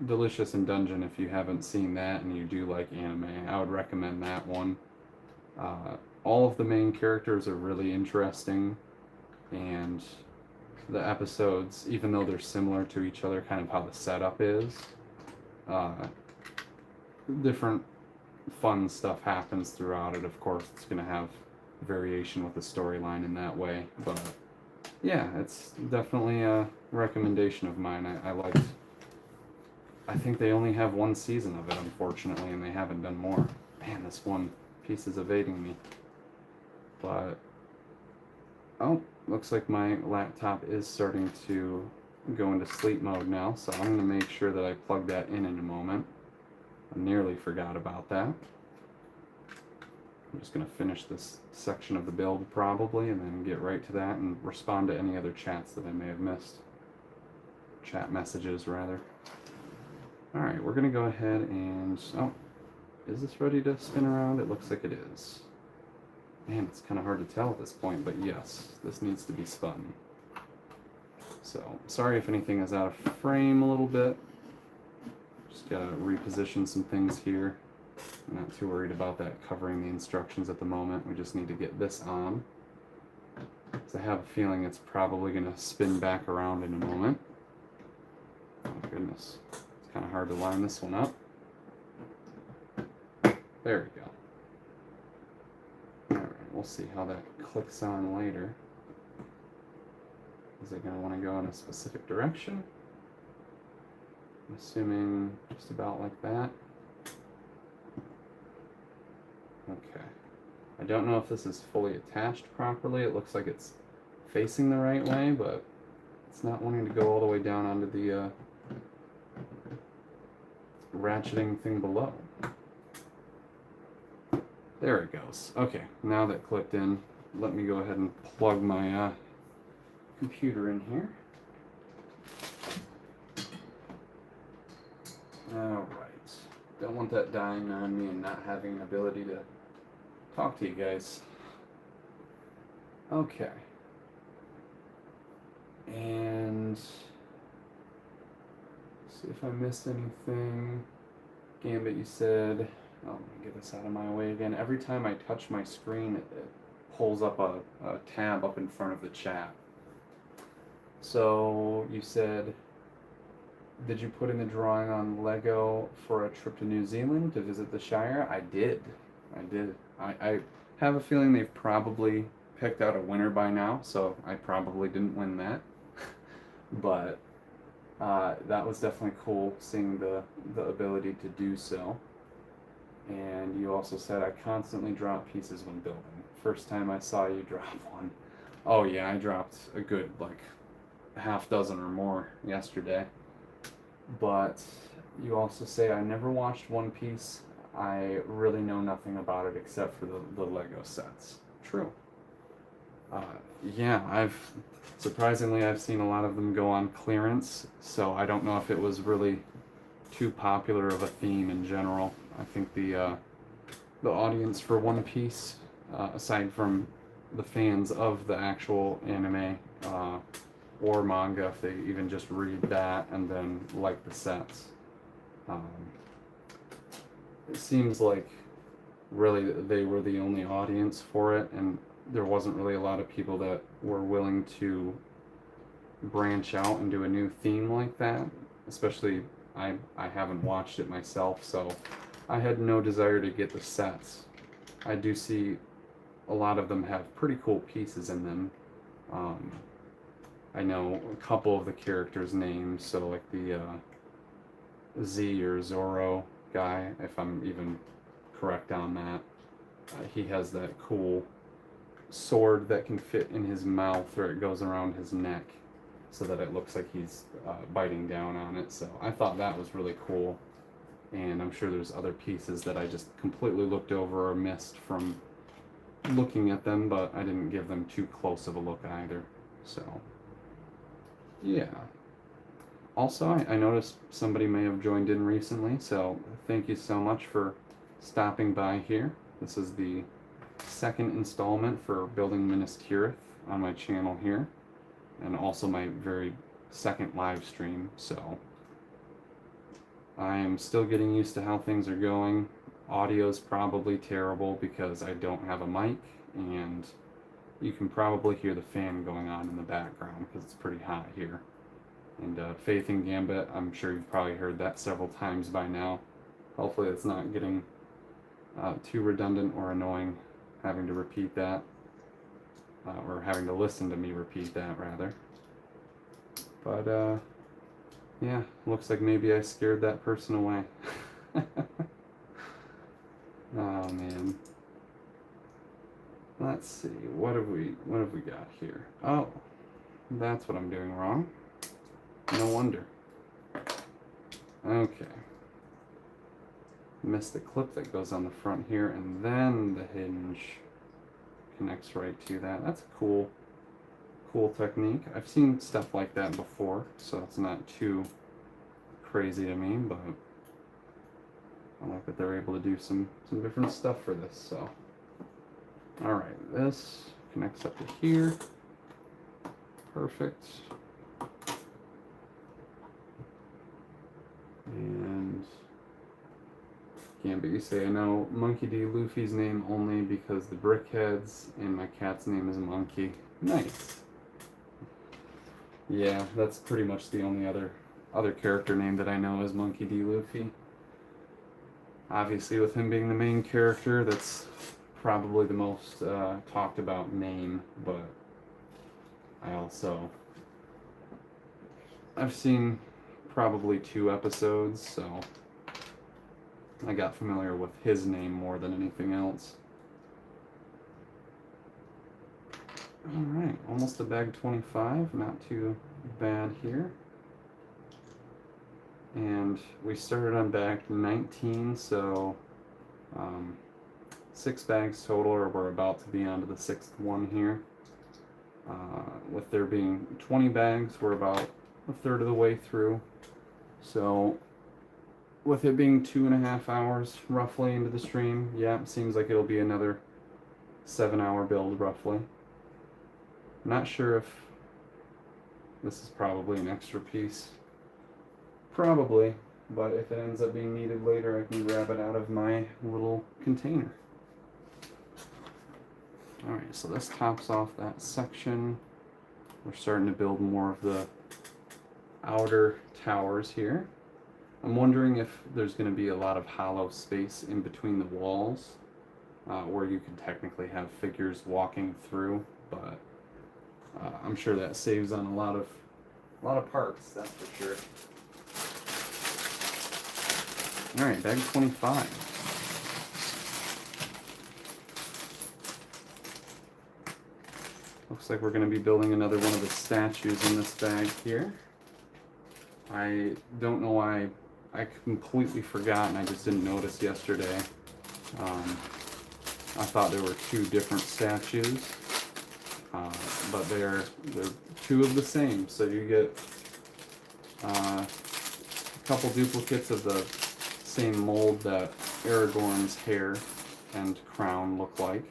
Delicious in Dungeon, if you haven't seen that and you do like anime, I would recommend that one. All of the main characters are really interesting, and the episodes, even though they're similar to each other, kind of how the setup is, different fun stuff happens throughout it. Of course, it's going to have variation with the storyline in that way, but yeah, it's definitely a recommendation of mine. I liked. I think they only have one season of it, unfortunately, and they haven't done more. Man, this one piece is evading me. But oh, looks like my laptop is starting to go into sleep mode now, so I'm going to make sure that I plug that in a moment. I nearly forgot about that. I'm just going to finish this section of the build probably, and then get right to that and respond to any other chats that I may have missed. Chat messages, rather. Alright, we're going to go ahead and... Oh, is this ready to spin around? It looks like it is. Man, it's kind of hard to tell at this point, but yes, this needs to be spun. So, sorry if anything is out of frame a little bit. Just gotta reposition some things here. I'm not too worried about that covering the instructions at the moment. We just need to get this on. So I have a feeling it's probably gonna spin back around in a moment. Oh goodness, it's kind of hard to line this one up. There we go. Alright, we'll see how that clicks on later. Is it going to want to go in a specific direction? I'm assuming just about like that. Okay. I don't know if this is fully attached properly. It looks like it's facing the right way, but it's not wanting to go all the way down onto the ratcheting thing below. There it goes. Okay, now that clicked in, let me go ahead and plug my computer in here. Alright. Don't want that dying on me and not having an ability to talk to you guys. Okay. And see if I missed anything. Gambit, you said... Oh, let me get this out of my way again. Every time I touch my screen, it pulls up a tab up in front of the chat. So, you said, did you put in the drawing on LEGO for a trip to New Zealand to visit the Shire? I did. I have a feeling they've probably picked out a winner by now, so I probably didn't win that. But that was definitely cool, seeing the ability to do so. And you also said, I constantly drop pieces when building. First time I saw you drop one. Oh yeah, I dropped a good, like, half dozen or more yesterday. But you also say, I never watched One Piece. I really know nothing about it except for the Lego sets. True. Yeah, surprisingly, I've seen a lot of them go on clearance, so I don't know if it was really too popular of a theme in general. I think the audience for One Piece, aside from the fans of the actual anime or manga, if they even just read that and then like the sets, it seems like really they were the only audience for it, and there wasn't really a lot of people that were willing to branch out and do a new theme like that. Especially, I haven't watched it myself, so I had no desire to get the sets. I do see a lot of them have pretty cool pieces in them. I know a couple of the characters' names, so like the Z or Zoro guy, if I'm even correct on that. He has that cool sword that can fit in his mouth, or it goes around his neck so that it looks like he's biting down on it. So I thought that was really cool. And I'm sure there's other pieces that I just completely looked over or missed from looking at them, but I didn't give them too close of a look either. So, yeah. Also, I noticed somebody may have joined in recently, so thank you so much for stopping by here. This is the second installment for building Minas Tirith on my channel here, and also my very second live stream, so I am still getting used to how things are going. Audio's probably terrible because I don't have a mic, and you can probably hear the fan going on in the background because it's pretty hot here. And Faith and Gambit, I'm sure you've probably heard that several times by now. Hopefully it's not getting too redundant or annoying having to repeat that, or having to listen to me repeat that rather. But yeah, looks like maybe I scared that person away. Oh man. Let's see, what have we got here? Oh, that's what I'm doing wrong. No wonder. Okay. Missed the clip that goes on the front here, and then the hinge connects right to that. That's a cool technique. I've seen stuff like that before, so it's not too crazy to me, but I like that they're able to do some different stuff for this. So, all right, this connects up to here. Perfect. And can't be say I know Monkey D. Luffy's name only because the Brickheads and my cat's name is Monkey. Nice. Yeah, that's pretty much the only other character name that I know is Monkey D. Luffy. Obviously, with him being the main character, that's probably the most talked about name, but I've seen probably 2 episodes, so I got familiar with his name more than anything else. Alright, almost a bag 25, not too bad here. And we started on bag 19, so 6 bags total, or we're about to be on to the 6th one here. With there being 20 bags, we're about a third of the way through. So with it being 2.5 hours roughly into the stream, yeah, it seems like it'll be another 7-hour build roughly. Not sure if this is probably an extra piece. Probably, but if it ends up being needed later, I can grab it out of my little container. Alright, so this tops off that section. We're starting to build more of the outer towers here. I'm wondering if there's going to be a lot of hollow space in between the walls, where you could technically have figures walking through, but I'm sure that saves on a lot of parts, that's for sure. Alright, bag 25. Looks like we're going to be building another one of the statues in this bag here. I don't know why I completely forgot and I just didn't notice yesterday. I thought there were 2 different statues, but they're 2 of the same. So you get a couple duplicates of the same mold that Aragorn's hair and crown look like,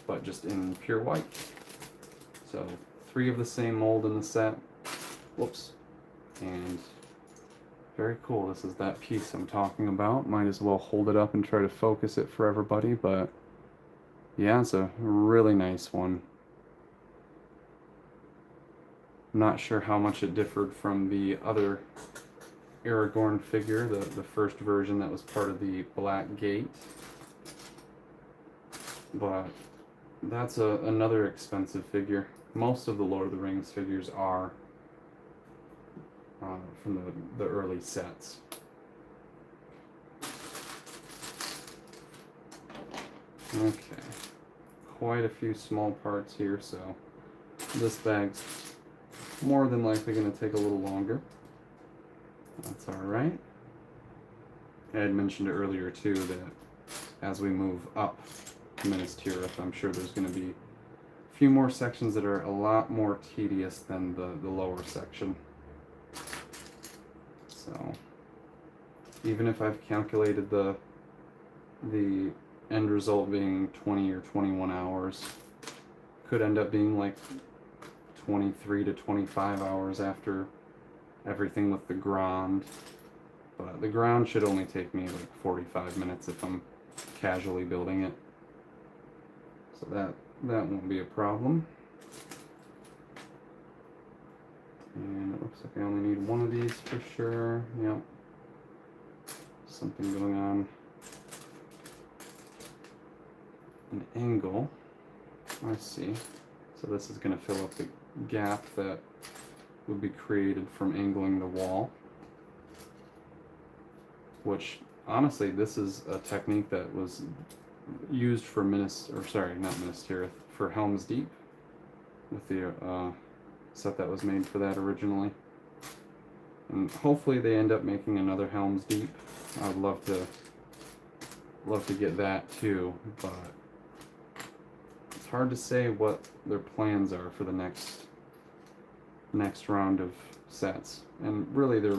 but just in pure white. So 3 of the same mold in the set. Whoops. And very cool. This is that piece I'm talking about. Might as well hold it up and try to focus it for everybody, but yeah, it's a really nice one. Not sure how much it differed from the other Aragorn figure, the first version that was part of the Black Gate, but that's another expensive figure. Most of the Lord of the Rings figures are from the early sets. Okay, quite a few small parts here, so this bag's more than likely going to take a little longer. That's alright. I had mentioned earlier too that as we move up Minas Tirith, I'm sure there's going to be a few more sections that are a lot more tedious than the lower section. So even if I've calculated the end result being 20 or 21 hours, could end up being like 23 to 25 hours after everything with the ground. But the ground should only take me like 45 minutes if I'm casually building it. So that won't be a problem. And it looks like I only need one of these for sure. Yep. something going on. An angle. I see. So this is going to fill up the gap that would be created from angling the wall. Which, honestly, this is a technique that was used for not Minas Tirith, for Helm's Deep, with the set that was made for that originally. And hopefully they end up making another Helm's Deep. I'd love to get that too, but it's hard to say what their plans are for the next round of sets. And really they're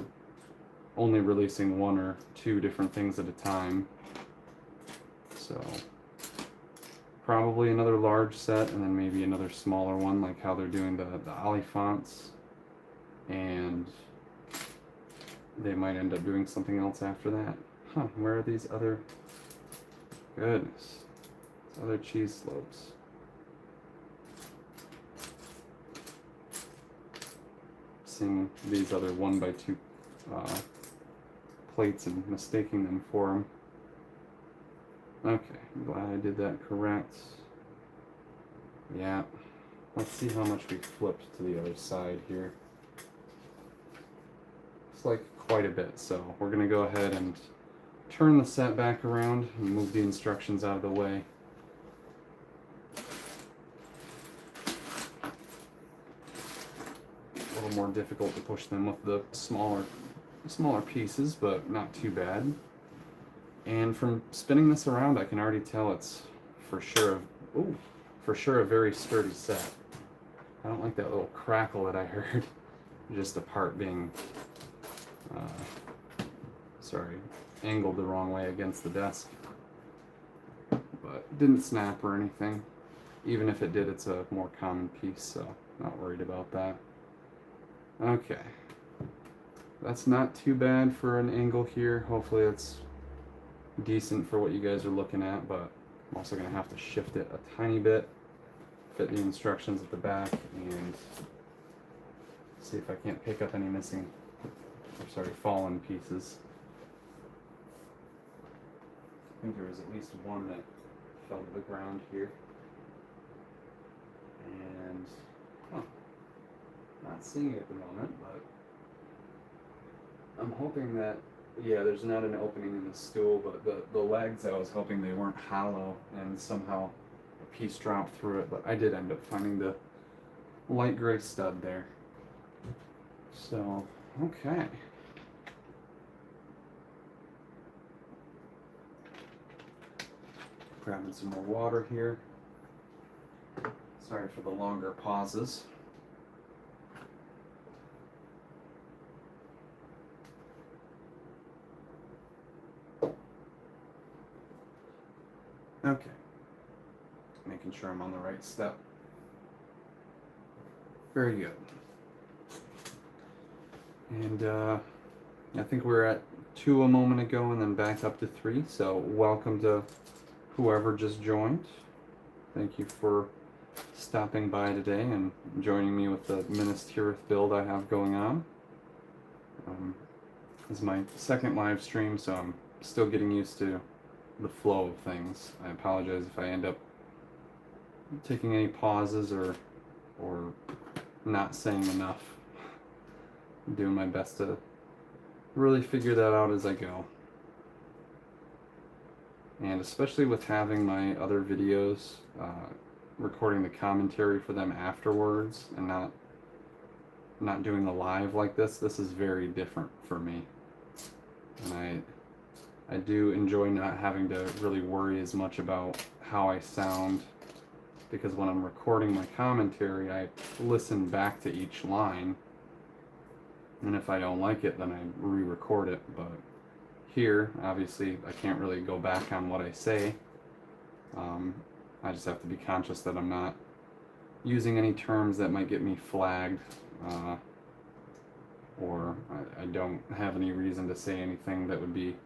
only releasing 1 or 2 different things at a time. So probably another large set and then maybe another smaller one, like how they're doing the Oliphants, and they might end up doing something else after that. Huh, where are these other, goodness, these other cheese slopes? Seeing these other 1x2 plates and mistaking them for them. Okay, I'm glad I did that correct. Yeah, let's see how much we flipped to the other side here. It's like quite a bit, so we're going to go ahead and turn the set back around and move the instructions out of the way. A little more difficult to push them with the smaller pieces, but not too bad. And from spinning this around, I can already tell it's for sure a very sturdy set. I don't like that little crackle that I heard, just the part being, angled the wrong way against the desk. But it didn't snap or anything. Even if it did, it's a more common piece, so not worried about that. Okay. That's not too bad for an angle here. Hopefully it's decent for what you guys are looking at, but I'm also going to have to shift it a tiny bit, fit the instructions at the back, and see if I can't pick up any fallen pieces. I think there was at least one that fell to the ground here. And, not seeing it at the moment, but I'm hoping that, yeah, there's not an opening in the stool, but the legs, I was hoping they weren't hollow and somehow a piece dropped through it, but I did end up finding the light gray stud there. So, okay. Grabbing some more water here. Sorry for the longer pauses. Okay, making sure I'm on the right step. Very good. And I think we're at 2 a moment ago and then back up to 3. So welcome to whoever just joined. Thank you for stopping by today and joining me with the Minas Tirith build I have going on. This is my second live stream, so I'm still getting used to the flow of things. I apologize if I end up taking any pauses or not saying enough. I'm doing my best to really figure that out as I go. And especially with having my other videos, recording the commentary for them afterwards and not doing a live like this is very different for me. And I do enjoy not having to really worry as much about how I sound, because when I'm recording my commentary, I listen back to each line, and if I don't like it, then I re-record it. But here, obviously, I can't really go back on what I say. I just have to be conscious that I'm not using any terms that might get me flagged, or I don't have any reason to say anything that would be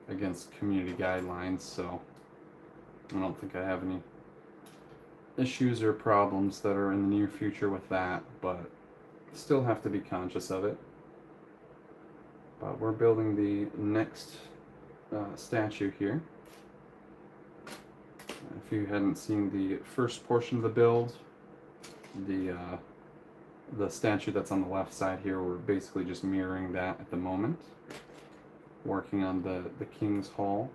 against community guidelines, so I don't think I have any issues or problems that are in the near future with that, but still have to be conscious of it. But we're building the next statue here. If you hadn't seen the first portion of the build, the statue that's on the left side here, we're basically just mirroring that at the moment, working on the King's Hall,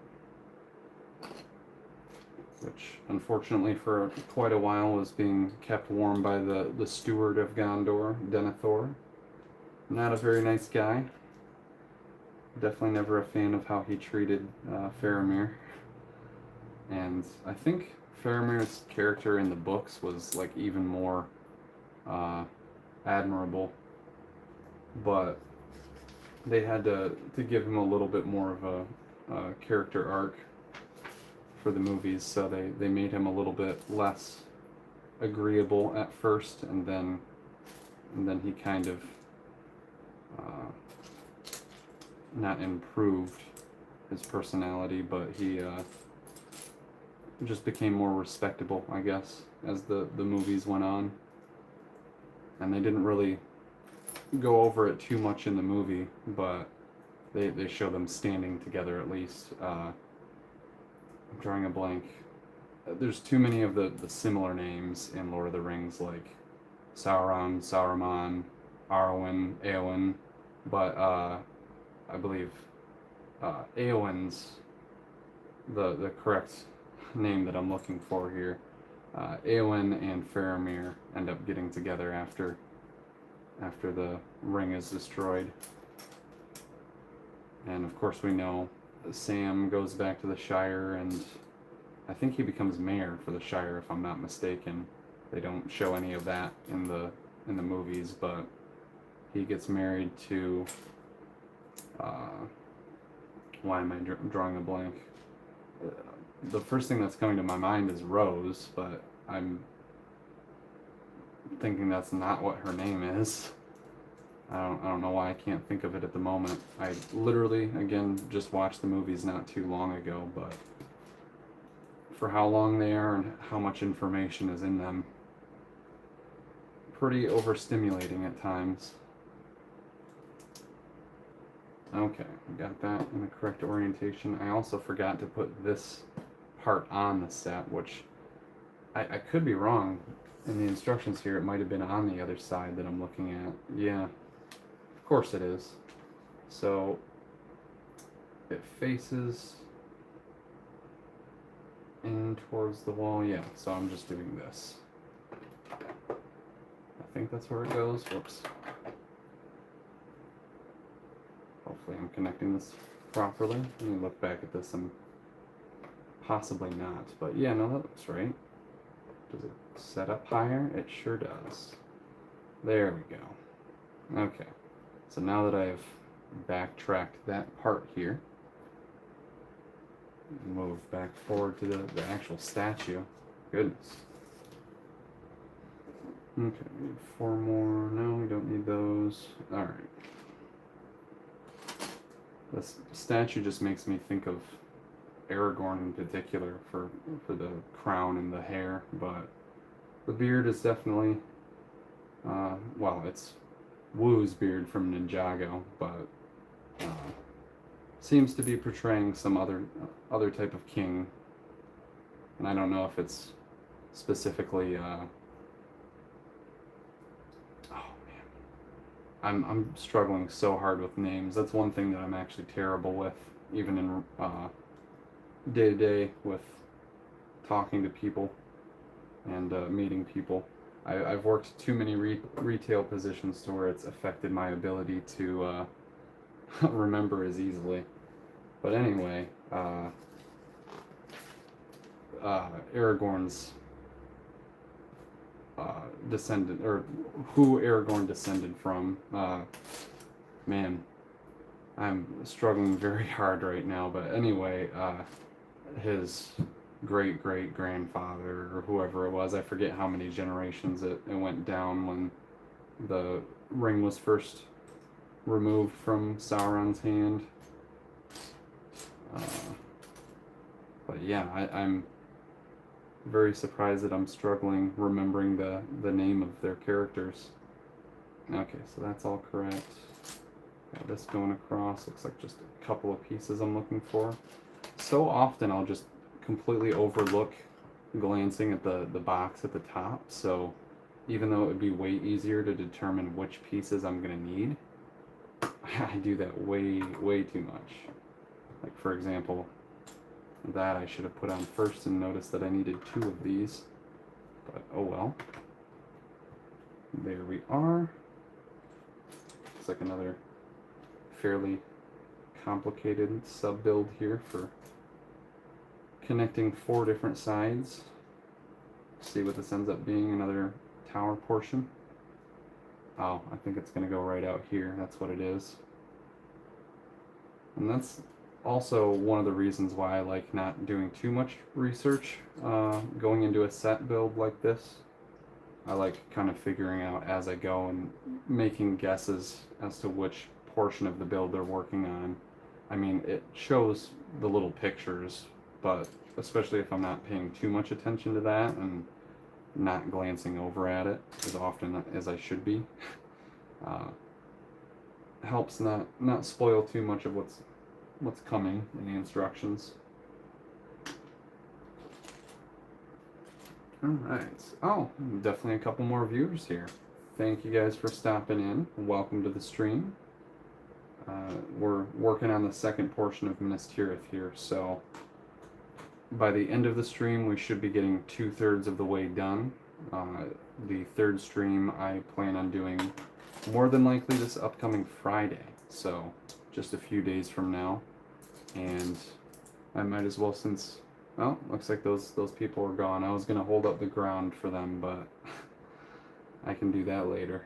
which unfortunately for quite a while was being kept warm by the steward of Gondor, Denethor. Not a very nice guy. Definitely never a fan of how he treated Faramir. And I think Faramir's character in the books was like even more admirable, but they had to give him a little bit more of a character arc for the movies, so they made him a little bit less agreeable at first, and then he kind of not improved his personality, but he just became more respectable, I guess, as the movies went on. And they didn't really go over it too much in the movie, but they show them standing together at least. I'm drawing a blank. There's too many of the similar names in Lord of the Rings, like Sauron, Saruman, Arwen, Eowyn, but I believe Eowyn's the correct name that I'm looking for here. Eowyn and Faramir end up getting together after the ring is destroyed. And of course we know Sam goes back to the Shire, and I think he becomes mayor for the Shire, if I'm not mistaken. They don't show any of that in the movies, but he gets married to why am I drawing a blank? The first thing that's coming to my mind is Rose, but I'm thinking that's not what her name is. I don't know why I can't think of it at the moment. I literally, again, just watched the movies not too long ago, but for how long they are and how much information is in them, pretty overstimulating at times. Okay, we got that in the correct orientation. I also forgot to put this part on the set, which I could be wrong. In the instructions here, it might have been on the other side that I'm looking at. Yeah, of course it is. So it faces in towards the wall. Yeah, so I'm just doing this. I think that's where it goes. Whoops. Hopefully I'm connecting this properly. Let me look back at this and possibly not. But yeah, no, that looks right. Does it set up higher? It sure does. There we go. Okay. So now that I've backtracked that part here, move back forward to the actual statue. Goodness. Okay, we need 4 more. No, we don't need those. Alright. This statue just makes me think of Aragorn in particular for the crown and the hair, but the beard is definitely, well, it's Wu's beard from Ninjago, but seems to be portraying some other type of king, and I don't know if it's specifically, I'm struggling so hard with names. That's one thing that I'm actually terrible with, even in day-to-day with talking to people and meeting people. I've worked too many retail positions to where it's affected my ability to remember as easily. But anyway, Aragorn's descendant, or who Aragorn descended from. Man, I'm struggling very hard right now, but anyway, his great-great-grandfather, or whoever it was, I forget how many generations it went down when the ring was first removed from Sauron's hand. But yeah, I'm very surprised that I'm struggling remembering the name of their characters. Okay, so that's all correct. Got this going across, looks like just a couple of pieces I'm looking for. So often I'll just completely overlook glancing at the box at the top, so even though it would be way easier to determine which pieces I'm going to need, I do that way too much. Like for example, that I should have put on first and noticed that I needed 2 of these, but oh well. There we are. Looks like another fairly complicated sub-build here for connecting 4 different sides. See what this ends up being, another tower portion. Oh, I think it's going to go right out here. That's what it is. And that's also one of the reasons why I like not doing too much research going into a set build like this. I like kind of figuring out as I go and making guesses as to which portion of the build they're working on. I mean, it shows the little pictures, but especially if I'm not paying too much attention to that and not glancing over at it as often as I should be, helps not spoil too much of what's coming in the instructions. Alright, oh, definitely a couple more viewers here. Thank you guys for stopping in. Welcome to the stream. We're working on the second portion of Minas Tirith here, so by the end of the stream we should be getting 2/3 of the way done. The third stream I plan on doing more than likely this upcoming Friday, so just a few days from now. And I might as well, since, well, looks like those people are gone. I was going to hold up the ground for them, but I can do that later.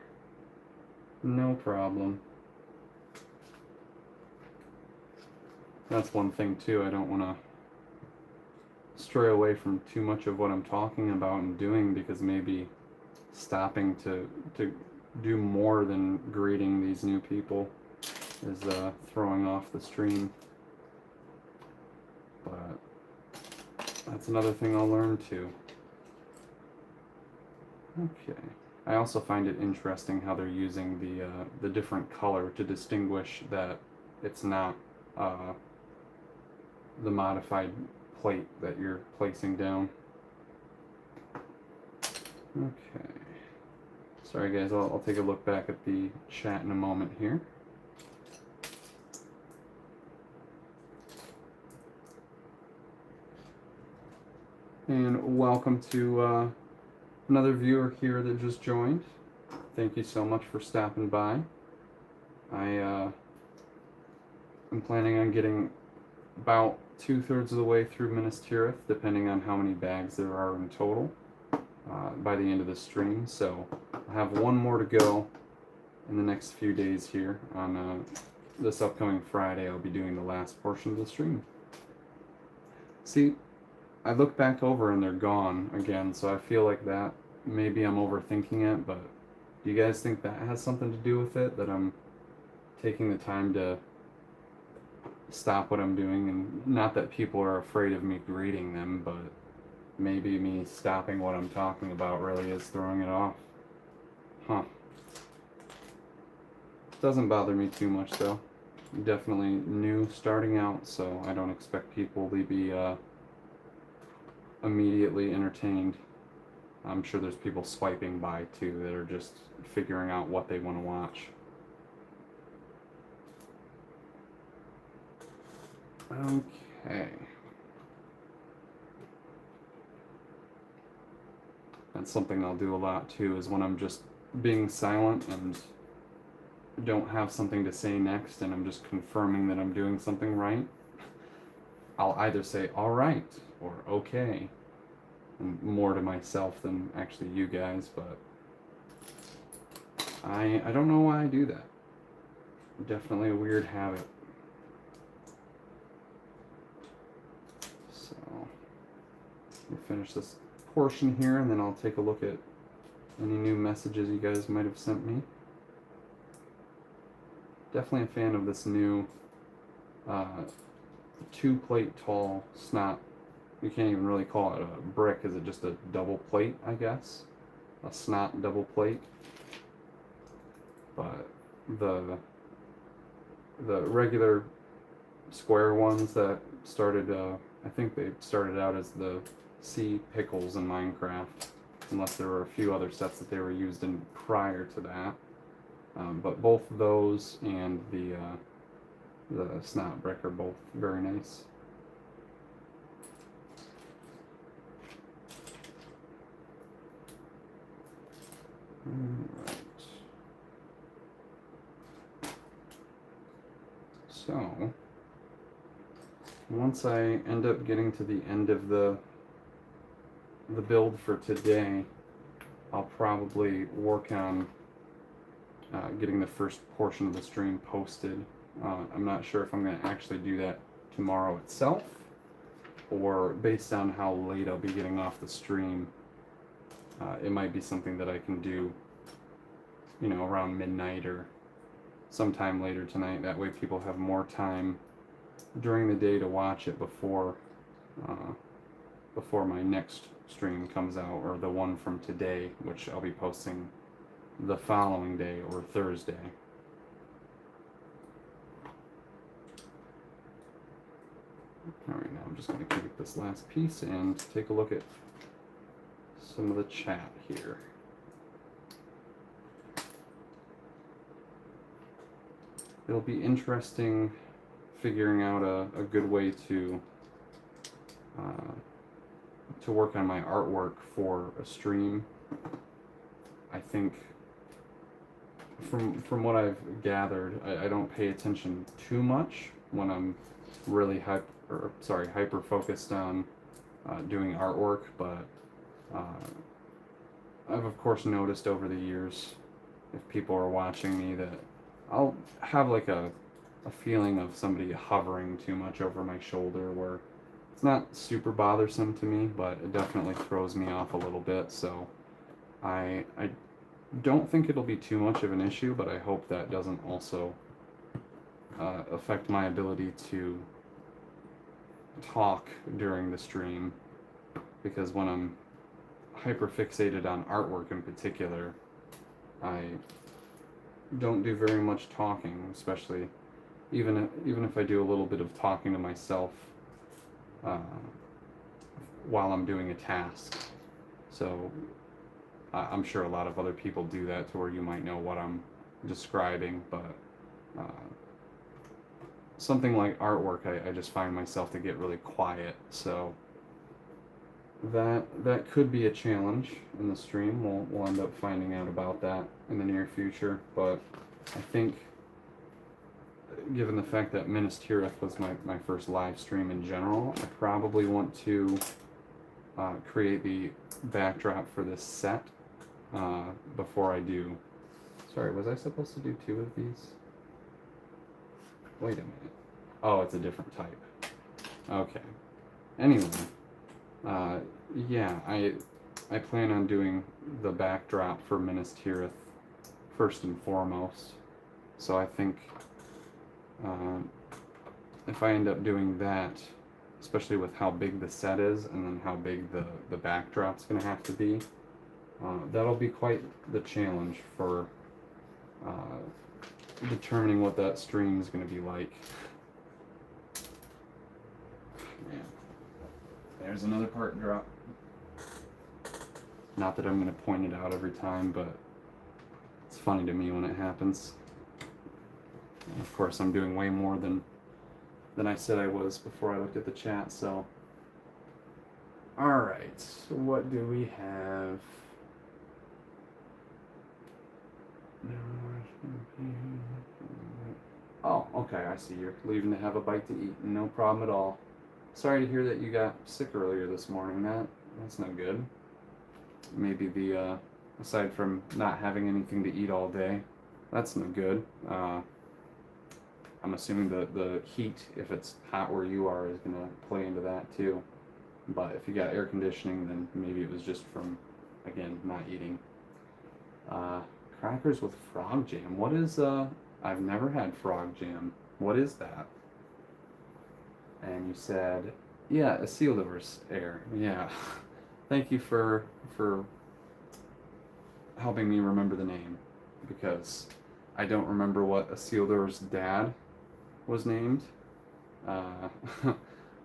No problem. That's one thing too, I don't want to stray away from too much of what I'm talking about and doing, because maybe stopping to do more than greeting these new people is throwing off the stream. But that's another thing I'll learn too. Okay. I also find it interesting how they're using the different color to distinguish that it's not the modified plate that you're placing down. Okay. Sorry guys, I'll take a look back at the chat in a moment here. And welcome to another viewer here that just joined. Thank you so much for stopping by. I'm planning on getting about 2/3 of the way through Minas Tirith, depending on how many bags there are in total, by the end of the stream. So I have one more to go in the next few days here. On this upcoming Friday, I'll be doing the last portion of the stream. See, I look back over and they're gone again, so I feel like that maybe I'm overthinking it, but do you guys think that has something to do with it, that I'm taking the time to stop what I'm doing? And not that people are afraid of me greeting them, but maybe me stopping what I'm talking about really is throwing it off. Huh. Doesn't bother me too much though. Definitely new starting out, so I don't expect people to be immediately entertained. I'm sure there's people swiping by too that are just figuring out what they want to watch. Okay. That's something I'll do a lot too, is when I'm just being silent and don't have something to say next and I'm just confirming that I'm doing something right, I'll either say alright or okay, and more to myself than actually you guys, but I don't know why I do that. Definitely a weird habit. So we'll finish this portion here and then I'll take a look at any new messages you guys might have sent me. Definitely a fan of this new 2-plate tall snot. You can't even really call it a brick. Is it just a double plate, I guess? A snot double plate. But the the regular square ones that started, I think they started out as the sea pickles in Minecraft, unless there were a few other sets that they were used in prior to that. But both those and the snot brick are both very nice. Alright. So, once I end up getting to the end of the build for today, I'll probably work on getting the first portion of the stream posted. I'm not sure if I'm going to actually do that tomorrow itself, or based on how late I'll be getting off the stream, it might be something that I can do, you know, around midnight or sometime later tonight. That way people have more time during the day to watch it before my next stream comes out, or the one from today, which I'll be posting the following day or Thursday. Alright, now I'm just going to keep this last piece and take a look at some of the chat here. It'll be interesting figuring out a good way to work on my artwork for a stream. I think from what I've gathered, I don't pay attention too much when I'm really hyper focused on doing artwork, but I've of course noticed over the years, if people are watching me, that I'll have like a feeling of somebody hovering too much over my shoulder, where it's not super bothersome to me, but it definitely throws me off a little bit. So I don't think it'll be too much of an issue, but I hope that doesn't also affect my ability to talk during the stream, because when I'm hyper fixated on artwork in particular, I don't do very much talking, especially even if I do a little bit of talking to myself while I'm doing a task. So I'm sure a lot of other people do that, to where you might know what I'm describing, but something like artwork, I just find myself to get really quiet. So that could be a challenge in the stream. We'll end up finding out about that in the near future, but I think, given the fact that Minas Tirith was my first live stream in general, I probably want to create the backdrop for this set before I do. Sorry, was I supposed to do 2 of these? Wait a minute. Oh, it's a different type. Okay. Anyway, yeah, I plan on doing the backdrop for Minas Tirith first and foremost. So I think if I end up doing that, especially with how big the set is and then how big the backdrop's going to have to be, that'll be quite the challenge for determining what that stream is going to be like. Man, there's another part drop. Not that I'm going to point it out every time, but it's funny to me when it happens. And of course, I'm doing way more than I said I was before I looked at the chat, so. Alright, so what do we have? Oh, okay, I see. You're leaving to have a bite to eat. No problem at all. Sorry to hear that you got sick earlier this morning. That's no good. Maybe the, aside from not having anything to eat all day, that's no good. I'm assuming the heat, if it's hot where you are, is going to play into that too. But if you got air conditioning, then maybe it was just from, again, not eating. Crackers with frog jam. What is, I've never had frog jam. What is that? And you said, yeah, a seal liver's air. Yeah. Thank you for helping me remember the name, because I don't remember what Isildur's dad was named. Uh,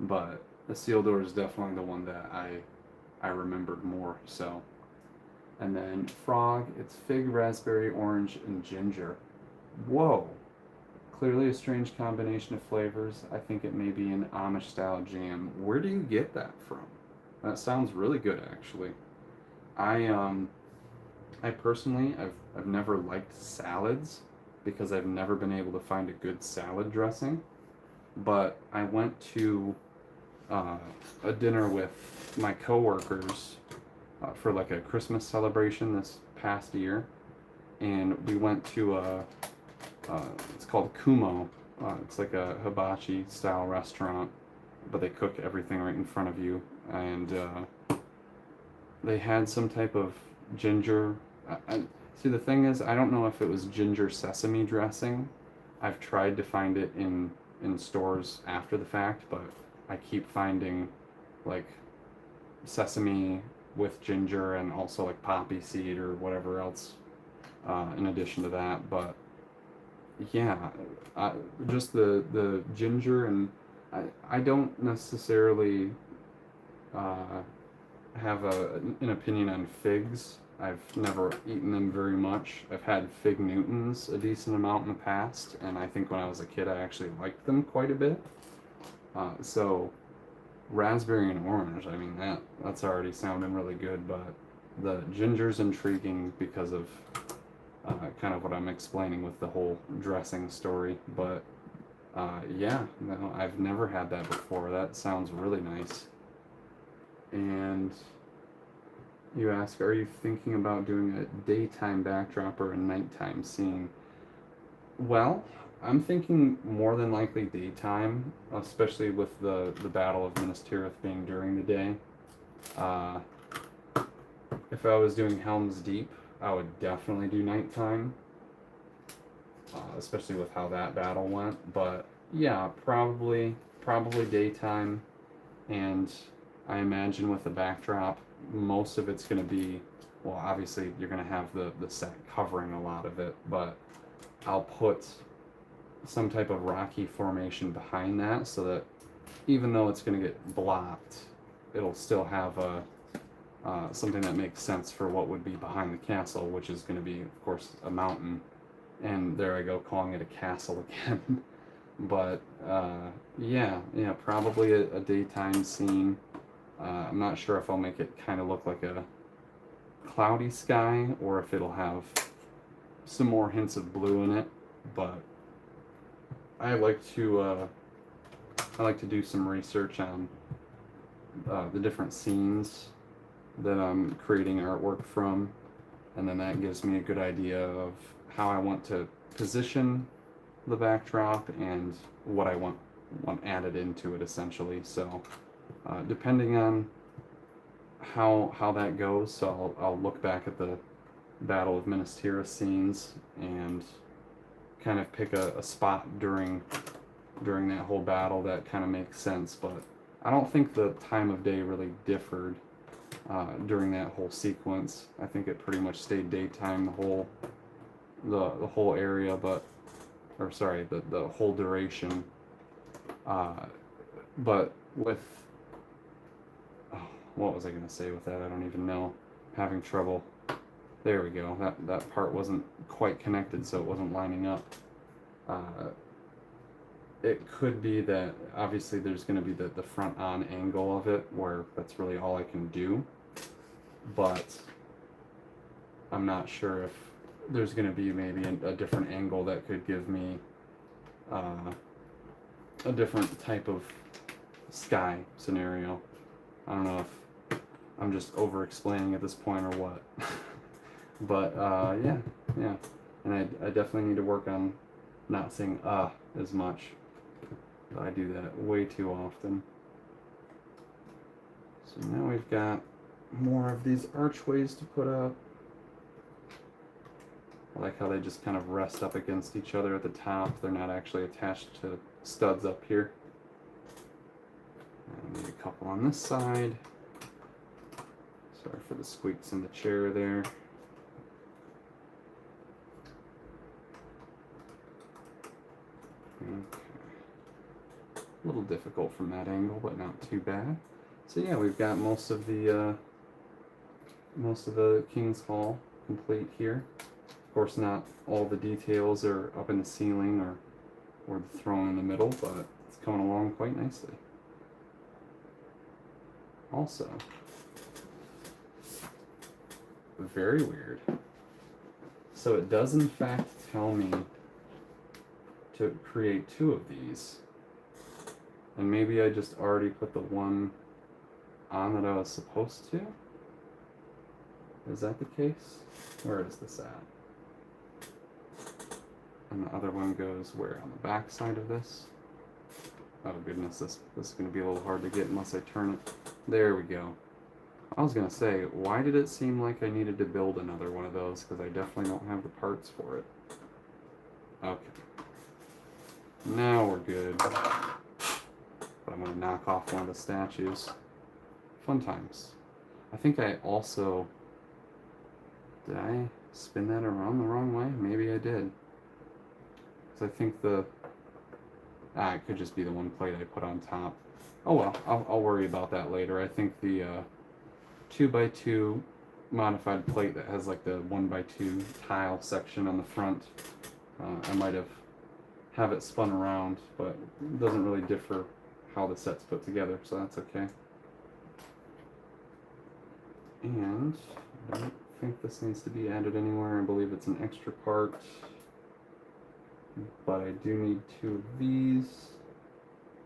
but the seal door is definitely the one that I remembered more so. And then frog, it's fig, raspberry, orange, and ginger. Whoa! Clearly a strange combination of flavors. I think it may be an Amish style jam. Where do you get that from? That sounds really good actually. I personally I've never liked salads because I've never been able to find a good salad dressing. But I went to uh, a dinner with my coworkers for like a Christmas celebration this past year, and we went to it's called Kumo. It's like a hibachi style restaurant, but they cook everything right in front of you, and they had some type of ginger. See, the thing is, I don't know if it was ginger sesame dressing. I've tried to find it in stores after the fact, but I keep finding like sesame with ginger and also like poppy seed or whatever else in addition to that. But yeah, just the ginger, and I don't necessarily have an opinion on figs. I've never eaten them very much. I've had fig Newtons a decent amount in the past, and I think when I was a kid I actually liked them quite a bit. So raspberry and orange, I mean that's already sounding really good, but the ginger's intriguing because of kind of what I'm explaining with the whole dressing story. But yeah, no, I've never had that before. That sounds really nice. And you ask, are you thinking about doing a daytime backdrop or a nighttime scene? Well, I'm thinking more than likely daytime, especially with the Battle of Minas Tirith being during the day. Uh, if I was doing Helm's Deep, I would definitely do nighttime, especially with how that battle went. But yeah, probably daytime, and I imagine with the backdrop, most of it's going to be, well, obviously you're going to have the set covering a lot of it, but I'll put some type of rocky formation behind that so that even though it's going to get blocked, it'll still have a something that makes sense for what would be behind the castle, which is going to be, of course, a mountain. And there I go, calling it a castle again. But yeah, probably a daytime scene. I'm not sure if I'll make it kind of look like a cloudy sky or if it'll have some more hints of blue in it. But I like to do some research on the different scenes that I'm creating artwork from, and then that gives me a good idea of how I want to position the backdrop and what I want added into it, essentially. So depending on how that goes, so I'll look back at the Battle of Minas Tirith scenes and kind of pick a spot during that whole battle that kind of makes sense. But I don't think the time of day really differed during that whole sequence. I think it pretty much stayed daytime the whole area, but the whole duration. But with what was I gonna say with that? I don't even know. I'm having trouble. There we go. That part wasn't quite connected, so it wasn't lining up. It could be that obviously there's going to be the front on angle of it where that's really all I can do, but I'm not sure if there's going to be maybe a different angle that could give me a different type of sky scenario. I don't know if I'm just over explaining at this point or what. But yeah, and I definitely need to work on not saying as much. I do that way too often. So now we've got more of these archways to put up. I like how they just kind of rest up against each other at the top. They're not actually attached to studs up here. And maybe a couple on this side. Sorry for the squeaks in the chair there. Okay. little difficult from that angle, but not too bad. So yeah, we've got most of the King's Hall complete here. Of course, not all the details are up in the ceiling or the throne in the middle, but it's coming along quite nicely. Also, very weird. So it does in fact tell me to create 2 of these. And maybe I just already put the one on that I was supposed to? Is that the case? Where is this at? And the other one goes where? On the back side of this? Oh goodness, this is going to be a little hard to get unless I turn it. There we go. I was going to say, why did it seem like I needed to build another one of those? Because I definitely don't have the parts for it. Okay. Now we're good. But I'm going to knock off one of the statues. Fun times. I think I also... Did I spin that around the wrong way? Maybe I did. Because I think the... it could just be the one plate I put on top. Oh well, I'll worry about that later. I think the 2x2 modified plate that has like the 1x2 tile section on the front, I might have it spun around, but it doesn't really differ how the set's put together, so that's okay. And I don't think this needs to be added anywhere. I believe it's an extra part. But I do need 2 of these,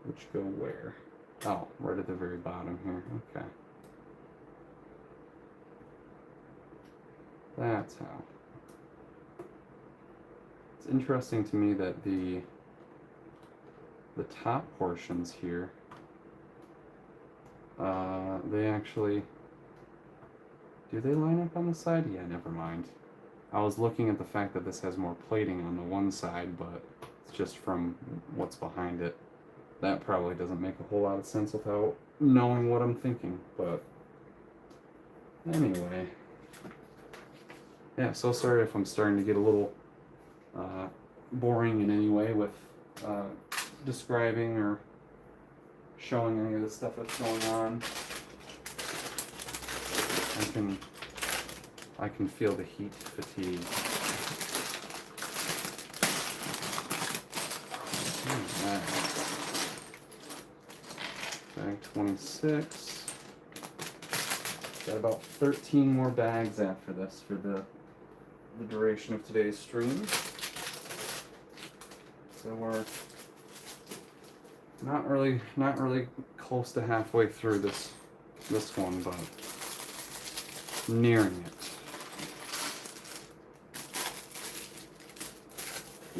which go where? Oh, right at the very bottom here. Okay. That's how. It's interesting to me that the top portions here, they actually, do they line up on the side? Yeah, never mind. I was looking at the fact that this has more plating on the one side, but it's just from what's behind it. That probably doesn't make a whole lot of sense without knowing what I'm thinking, but anyway. Yeah, so sorry if I'm starting to get a little boring in any way with describing or showing any of the stuff that's going on. I can feel the heat fatigue. Bag 26. Got about 13 more bags after this for the duration of today's stream. So we're not really close to halfway through this one, but nearing it.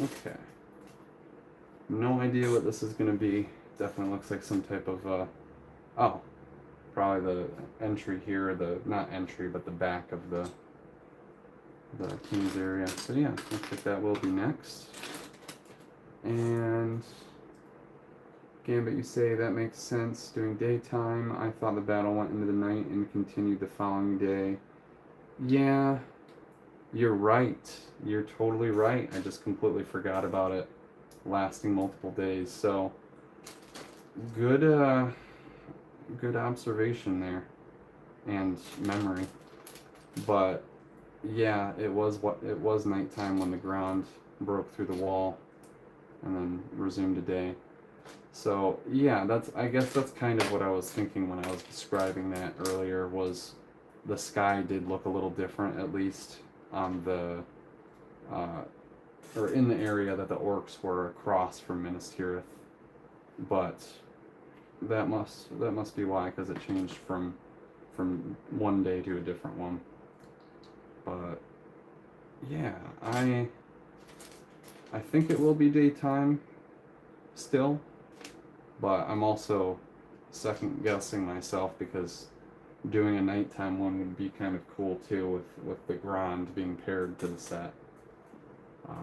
Okay. No idea what this is going to be. Definitely looks like some type of, oh, probably the entry here, not entry, but the back of the King's area. So yeah, looks like that will be next. And Gambit, you say that makes sense during daytime. I thought the battle went into the night and continued the following day. Yeah, you're right. You're totally right. I just completely forgot about it lasting multiple days. So good observation there and memory. But yeah, it was nighttime when the ground broke through the wall and then resumed a day. So yeah, I guess that's kind of what I was thinking when I was describing that earlier, was the sky did look a little different, at least on the or in the area that the orcs were across from Minas Tirith. But that must be why, because it changed from one day to a different one. But yeah, I think it will be daytime still, but I'm also second guessing myself because doing a nighttime one would be kind of cool too, with the Grand being paired to the set.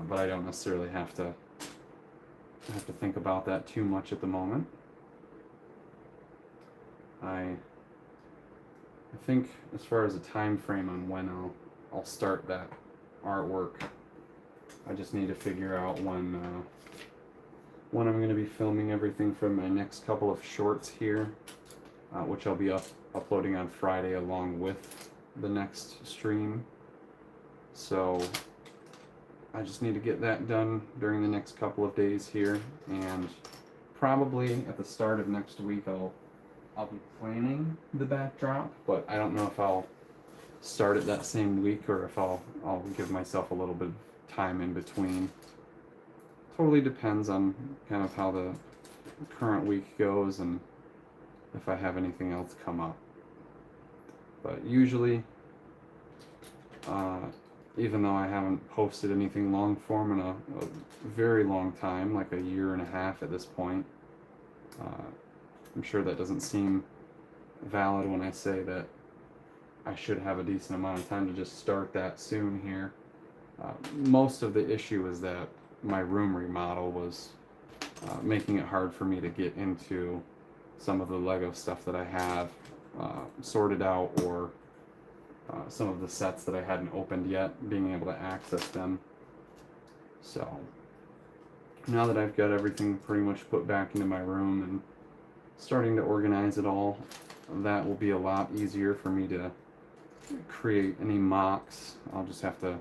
But I don't necessarily have to think about that too much at the moment. I think as far as a time frame on when I'll start that artwork, I just need to figure out when when I'm going to be filming everything for my next couple of shorts here, which I'll be uploading on Friday along with the next stream. So I just need to get that done during the next couple of days here, and probably at the start of next week I'll be planning the backdrop, but I don't know if I'll start it that same week or if I'll give myself a little bit of time in between. Totally depends on kind of how the current week goes and if I have anything else come up. But usually, even though I haven't posted anything long form in a very long time, like a year and a half at this point, I'm sure that doesn't seem valid when I say that I should have a decent amount of time to just start that soon here. Most of the issue is that my room remodel was making it hard for me to get into some of the Lego stuff that I have sorted out, or some of the sets that I hadn't opened yet, being able to access them. So now that I've got everything pretty much put back into my room and starting to organize it all, that will be a lot easier for me to create any mocks. I'll just have to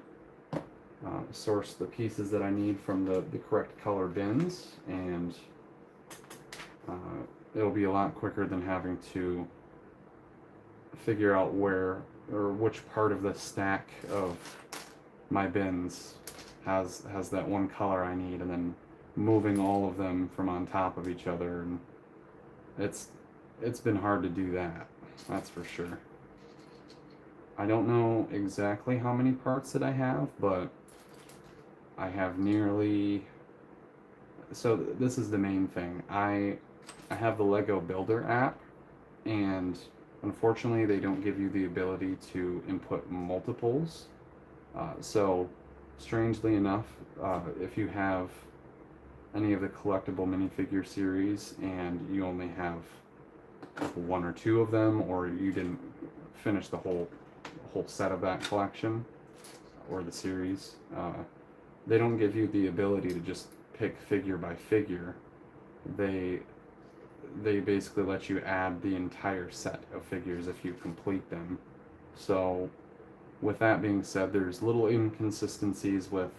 source the pieces that I need from the correct color bins, and it'll be a lot quicker than having to figure out where or which part of the stack of my bins has that one color I need, and then moving all of them from on top of each other. And it's been hard to do that, that's for sure. I don't know exactly how many parts that I have, but I have nearly... So this is the main thing. I have the Lego Builder app, and unfortunately they don't give you the ability to input multiples. So strangely enough, if you have any of the collectible minifigure series and you only have one or two of them, or you didn't finish the whole set of that collection or the series, they don't give you the ability to just pick figure by figure. They basically let you add the entire set of figures if you complete them. So with that being said, there's little inconsistencies with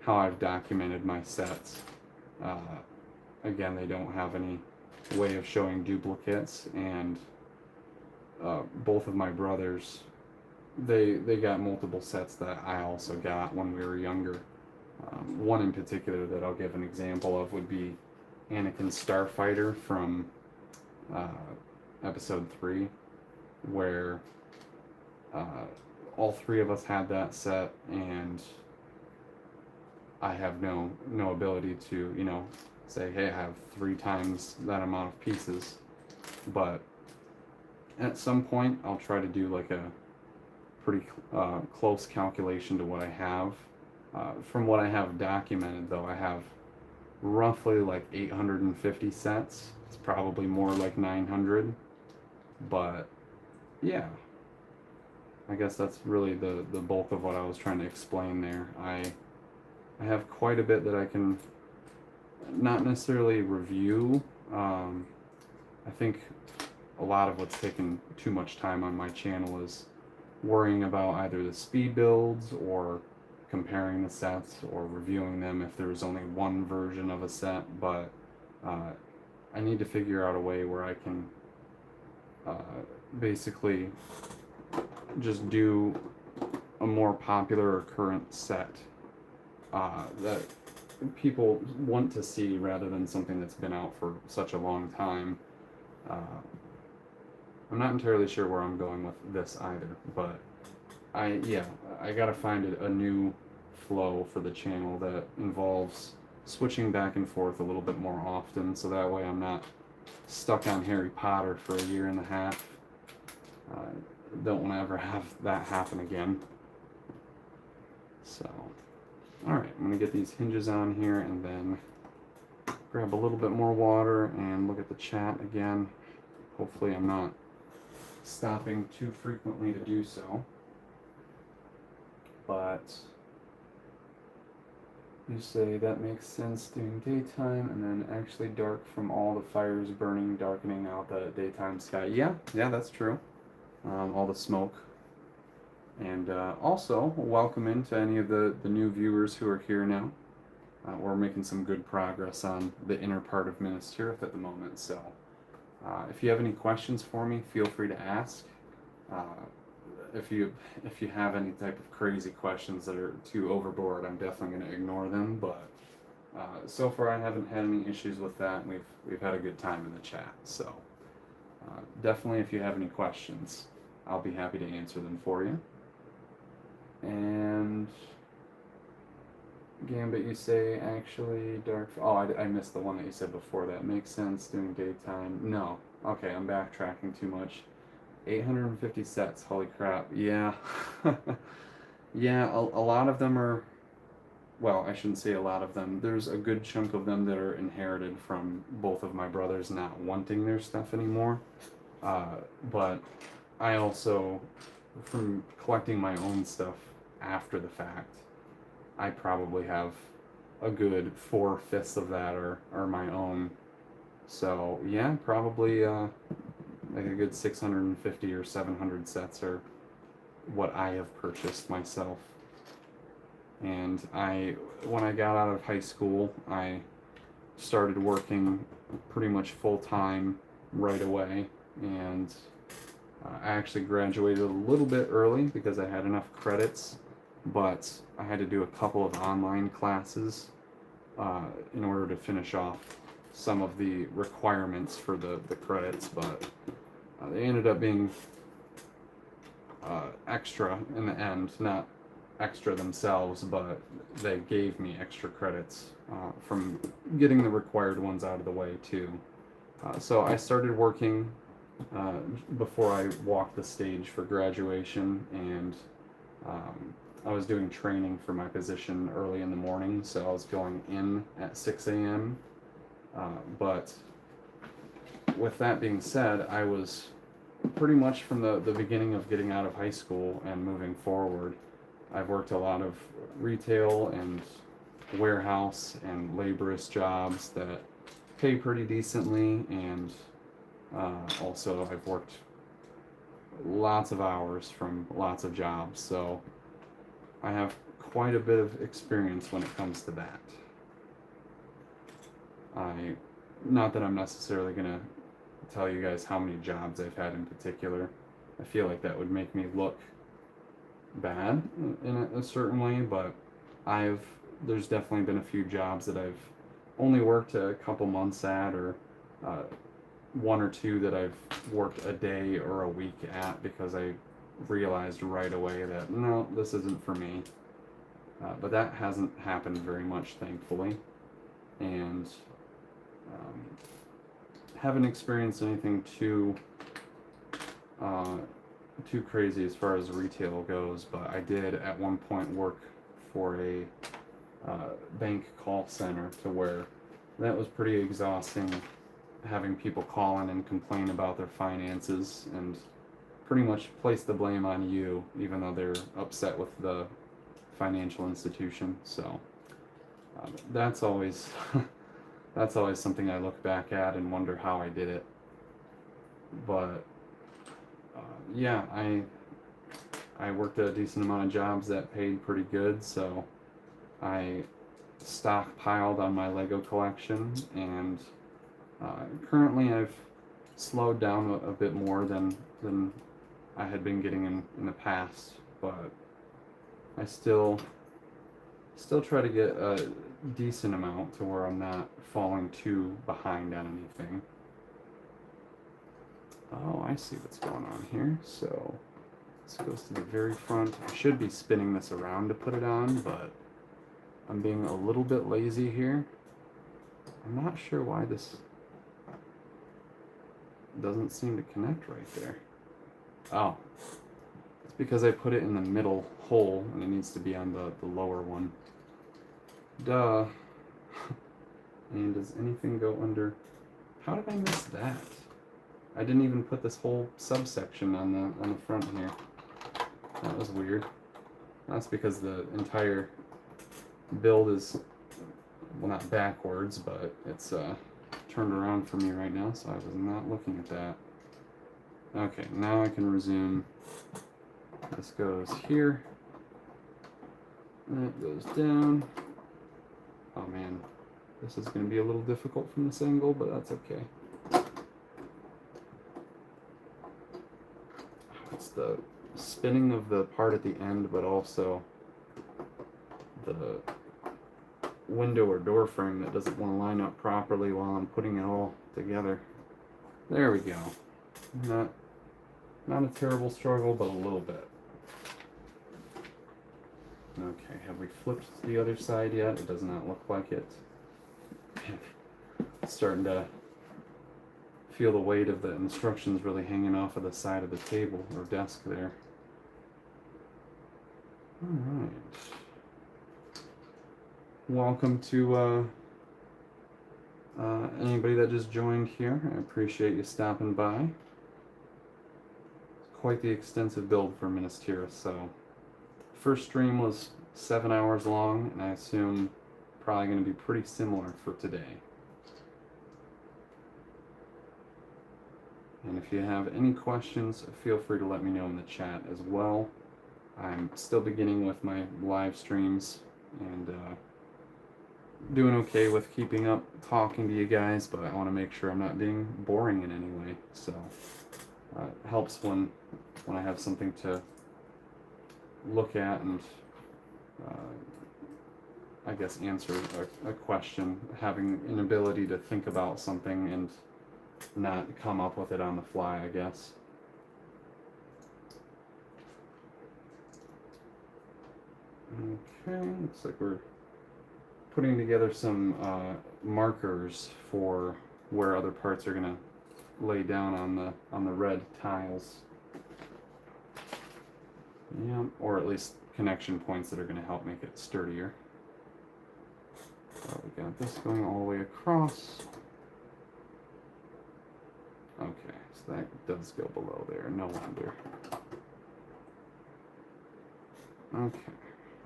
how I've documented my sets. Again, they don't have any way of showing duplicates, and both of my brothers, they got multiple sets that I also got when we were younger. One in particular that I'll give an example of would be Anakin Starfighter from episode 3, where all three of us had that set, and I have no ability to, you know, say, hey, I have 3 times that amount of pieces. But at some point I'll try to do like a pretty close calculation to what I have. From what I have documented, though, I have roughly like 850 sets. It's probably more like 900, but yeah, I guess that's really the bulk of what I was trying to explain there. I have quite a bit that I can not necessarily review. I think a lot of what's taken too much time on my channel is worrying about either the speed builds or comparing the sets or reviewing them if there's only one version of a set. But I need to figure out a way where I can basically just do a more popular or current set that people want to see, rather than something that's been out for such a long time. I'm not entirely sure where I'm going with this either, but I gotta find a new flow for the channel that involves switching back and forth a little bit more often, so that way I'm not stuck on Harry Potter for a year and a half. Don't want to ever have that happen again. So, alright, I'm going to get these hinges on here and then grab a little bit more water and look at the chat again. Hopefully I'm not stopping too frequently to do so. But You say that makes sense during daytime, and then actually dark from all the fires burning, darkening out the daytime sky. Yeah, that's true. All the smoke. And also, welcome into any of the new viewers who are here now. We're making some good progress on the inner part of Minas Tirith at the moment, so if you have any questions for me, feel free to ask. Uh, if you have any type of crazy questions that are too overboard, I'm definitely going to ignore them. But so far, I haven't had any issues with that. We've had a good time in the chat. So definitely, if you have any questions, I'll be happy to answer them for you. And Gambit, you say actually dark. Oh, I missed the one that you said before that. Makes sense during daytime. No. Okay, I'm backtracking too much. 850 sets, holy crap. Yeah. Yeah, a lot of them are, well, I shouldn't say a lot of them. There's a good chunk of them that are inherited from both of my brothers not wanting their stuff anymore. But I also, from collecting my own stuff after the fact, I probably have a good 4/5 of that are my own. So yeah, probably like a good 650 or 700 sets are what I have purchased myself. And when I got out of high school, I started working pretty much full time right away, and I actually graduated a little bit early because I had enough credits, but I had to do a couple of online classes in order to finish off some of the requirements for the credits, but they ended up being extra in the end, not extra themselves, but they gave me extra credits from getting the required ones out of the way too. So I started working before I walked the stage for graduation, and I was doing training for my position early in the morning, so I was going in at 6 a.m. But with that being said, I was pretty much from the beginning of getting out of high school and moving forward, I've worked a lot of retail and warehouse and laborious jobs that pay pretty decently, and also I've worked lots of hours from lots of jobs, so I have quite a bit of experience when it comes to that. Not that I'm necessarily going to tell you guys how many jobs I've had in particular. I feel like that would make me look bad in a certain way, but there's definitely been a few jobs that I've only worked a couple months at, or one or two that I've worked a day or a week at because I realized right away that no, this isn't for me. But that hasn't happened very much, thankfully, and haven't experienced anything too crazy as far as retail goes. But I did at one point work for a bank call center, to where that was pretty exhausting, having people call in and complain about their finances and pretty much place the blame on you, even though they're upset with the financial institution. So that's always that's always something I look back at and wonder how I did it. But yeah, I worked a decent amount of jobs that paid pretty good, so I stockpiled on my LEGO collection, and currently I've slowed down a bit more than I had been getting in the past, but I still try to get a decent amount to where I'm not falling too behind on anything. Oh, I see what's going on here. So this goes to the very front. I should be spinning this around to put it on, but I'm being a little bit lazy here. I'm not sure why this doesn't seem to connect right there. Oh, it's because I put it in the middle hole and it needs to be on the lower one. Duh. And does anything go under? How did I miss that? I didn't even put this whole subsection on the front here. That was weird. That's because the entire build is well, not backwards, but it's turned around for me right now, so I was not looking at that. Okay, now I can resume. This goes here. That goes down. Oh man, this is going to be a little difficult from this angle, but that's okay. It's the spinning of the part at the end, but also the window or door frame that doesn't want to line up properly while I'm putting it all together. There we go. Not a terrible struggle, but a little bit. Okay, have we flipped to the other side yet? It does not look like it. It's starting to feel the weight of the instructions really hanging off of the side of the table or desk there. Alright. Welcome to anybody that just joined here. I appreciate you stopping by. Quite the extensive build for Minas Tirith, so first stream was 7 hours long, and I assume probably going to be pretty similar for today. And if you have any questions, feel free to let me know in the chat as well. I'm still beginning with my live streams and doing okay with keeping up talking to you guys, but I want to make sure I'm not being boring in any way. So it helps when I have something to look at and I guess answer a question, having an ability to think about something and not come up with it on the fly, I guess. Okay, looks like we're putting together some markers for where other parts are gonna lay down on the red tiles. Yeah, or at least connection points that are going to help make it sturdier. So we got this going all the way across. Okay, so that does go below there, no wonder. Okay,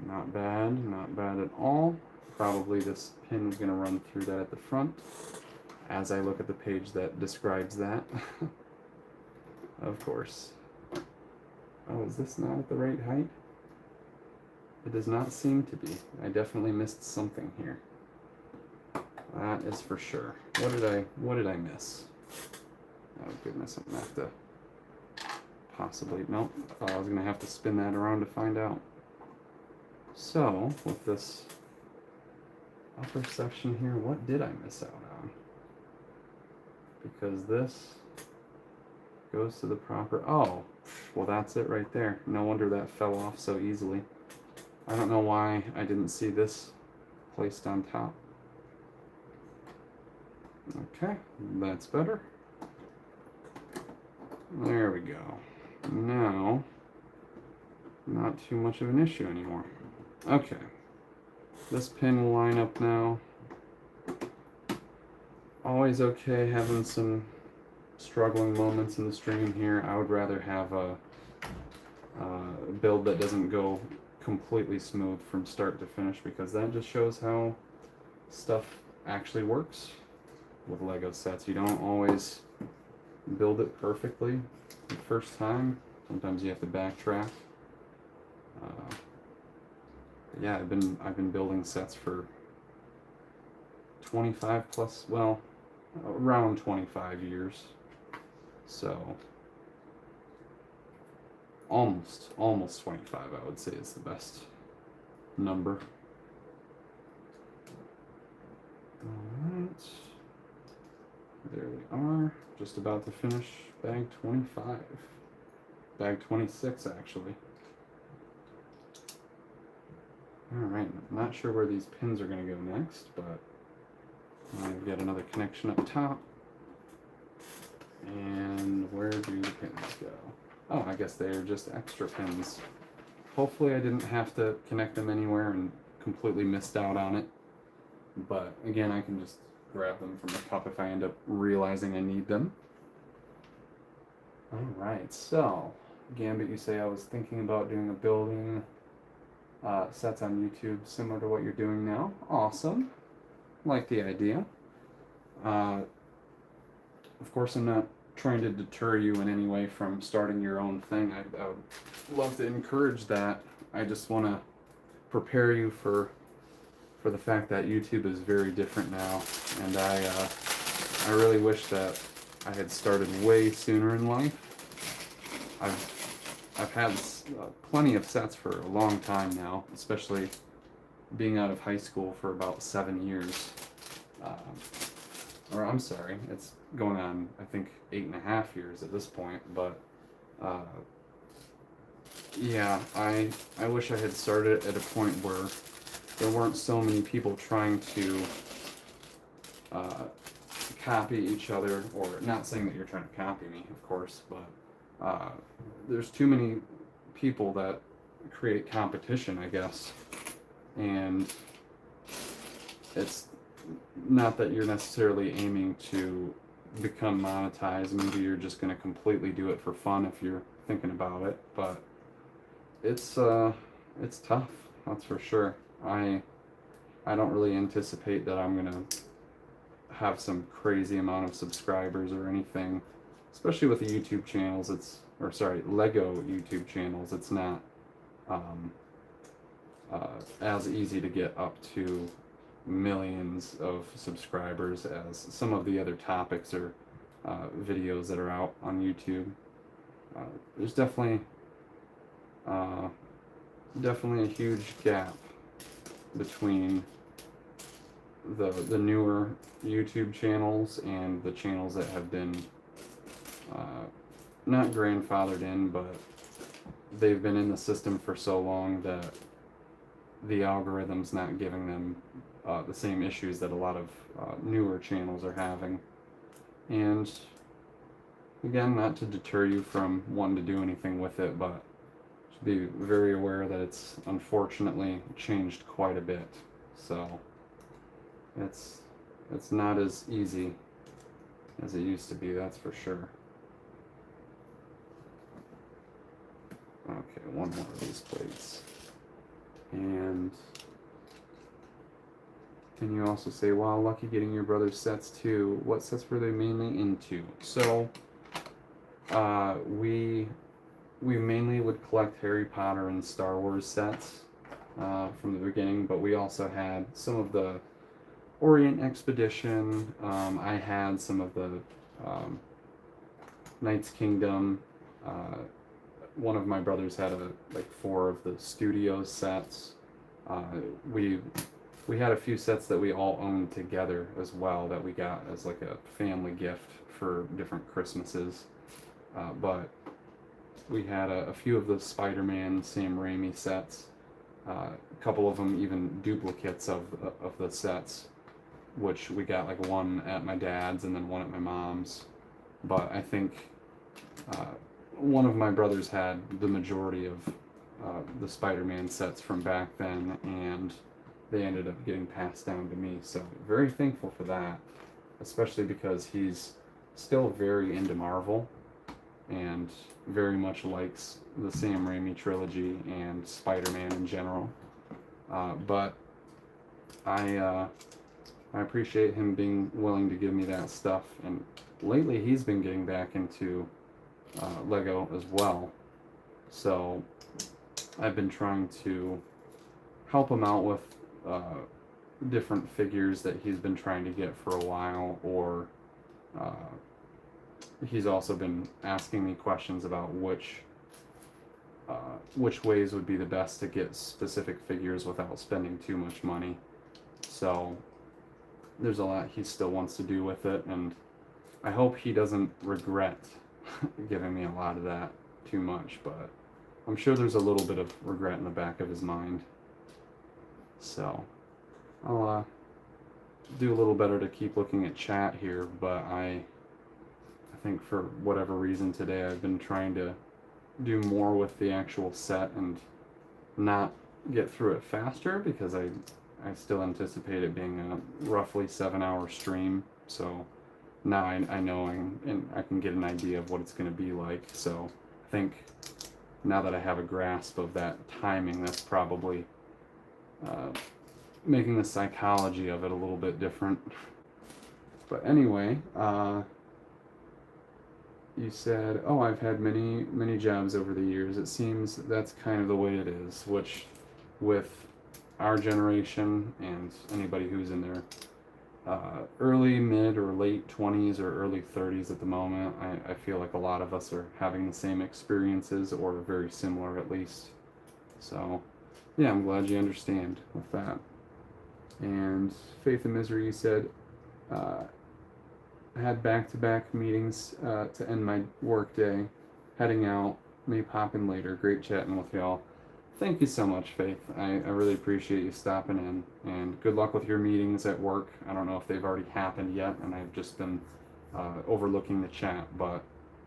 not bad at all. Probably this pin is going to run through that at the front as I look at the page that describes that. Of course. Oh, is this not at the right height? It does not seem to be. I definitely missed something here. That is for sure. What did I miss? Oh goodness, I'm gonna have to possibly, nope. I was gonna have to spin that around to find out. So, with this upper section here, what did I miss out on? Because this goes to the proper, oh, well that's it right there. No wonder that fell off so easily. I don't know why I didn't see this placed on top. Okay, that's better. There we go. Now, not too much of an issue anymore. Okay, this pin will line up now. Always okay having some struggling moments in the stream here. I would rather have a build that doesn't go completely smooth from start to finish, because that just shows how stuff actually works with LEGO sets. You don't always build it perfectly the first time. Sometimes you have to backtrack. Yeah, I've been building sets for 25 plus, well, around 25 years. So almost 25, I would say, is the best number. Alright, there we are, just about to finish bag 25, bag 26 actually. Alright, I'm not sure where these pins are going to go next, but I've got another connection up top. And where do the pins go? Oh, I guess they are just extra pins. Hopefully I didn't have to connect them anywhere and completely missed out on it. But again, I can just grab them from the cup if I end up realizing I need them. Alright, so Gambit, you say I was thinking about doing a building sets on YouTube similar to what you're doing now. Awesome. like the idea. Of course, I'm not trying to deter you in any way from starting your own thing. I would love to encourage that. I just want to prepare you for the fact that YouTube is very different now, and I really wish that I had started way sooner in life. I've had plenty of sets for a long time now, especially being out of high school for about 7 years. Or I'm sorry, it's going on, I think, 8.5 years at this point, but yeah, I wish I had started at a point where there weren't so many people trying to copy each other, or not saying that you're trying to copy me, of course, but there's too many people that create competition, I guess, and it's not that you're necessarily aiming to become monetized. Maybe you're just going to completely do it for fun if you're thinking about it, but it's tough, that's for sure. I don't really anticipate that I'm going to have some crazy amount of subscribers or anything, especially with the YouTube channels. LEGO YouTube channels, it's not as easy to get up to millions of subscribers as some of the other topics or videos that are out on YouTube. There's definitely a huge gap between the newer YouTube channels and the channels that have been not grandfathered in, but they've been in the system for so long that the algorithm's not giving them the same issues that a lot of newer channels are having. And again, not to deter you from wanting to do anything with it, but to be very aware that it's unfortunately changed quite a bit. So it's not as easy as it used to be, that's for sure. Okay, one more of these plates. And can you also say, wow, lucky getting your brother's sets too. What sets were they mainly into? So we mainly would collect Harry Potter and Star Wars sets from the beginning, but we also had some of the Orient Expedition. I had some of the Knights Kingdom. One of my brothers had like 4 of the studio sets. We had a few sets that we all owned together as well that we got as like a family gift for different Christmases. But we had a few of the Spider-Man Sam Raimi sets. A couple of them even duplicates of the sets, which we got like one at my dad's and then one at my mom's. But I think one of my brothers had the majority of the Spider-Man sets from back then, and they ended up getting passed down to me. So very thankful for that, especially because he's still very into Marvel and very much likes the Sam Raimi trilogy and Spider-Man in general. But I appreciate him being willing to give me that stuff, and lately he's been getting back into LEGO as well. So I've been trying to help him out with different figures that he's been trying to get for a while, or he's also been asking me questions about which ways would be the best to get specific figures without spending too much money. So there's a lot he still wants to do with it, and I hope he doesn't regret giving me a lot of that too much, but I'm sure there's a little bit of regret in the back of his mind. So I'll do a little better to keep looking at chat here, but I think for whatever reason today I've been trying to do more with the actual set and not get through it faster, because I still anticipate it being a roughly 7-hour stream. So now I know and I can get an idea of what it's going to be like. So I think now that I have a grasp of that timing, that's probably making the psychology of it a little bit different. But anyway, you said, oh, I've had many jobs over the years. It seems that's kind of the way it is, which with our generation and anybody who's in their early, mid, or late 20s or early 30s at the moment, I feel like a lot of us are having the same experiences, or very similar at least. So, yeah, I'm glad you understand with that. And Faith and Misery, you said, had back-to-back meetings to end my work day. Heading out, may pop in later. Great chatting with y'all. Thank you so much, Faith. I really appreciate you stopping in, and good luck with your meetings at work. I don't know if they've already happened yet, and I've just been overlooking the chat, but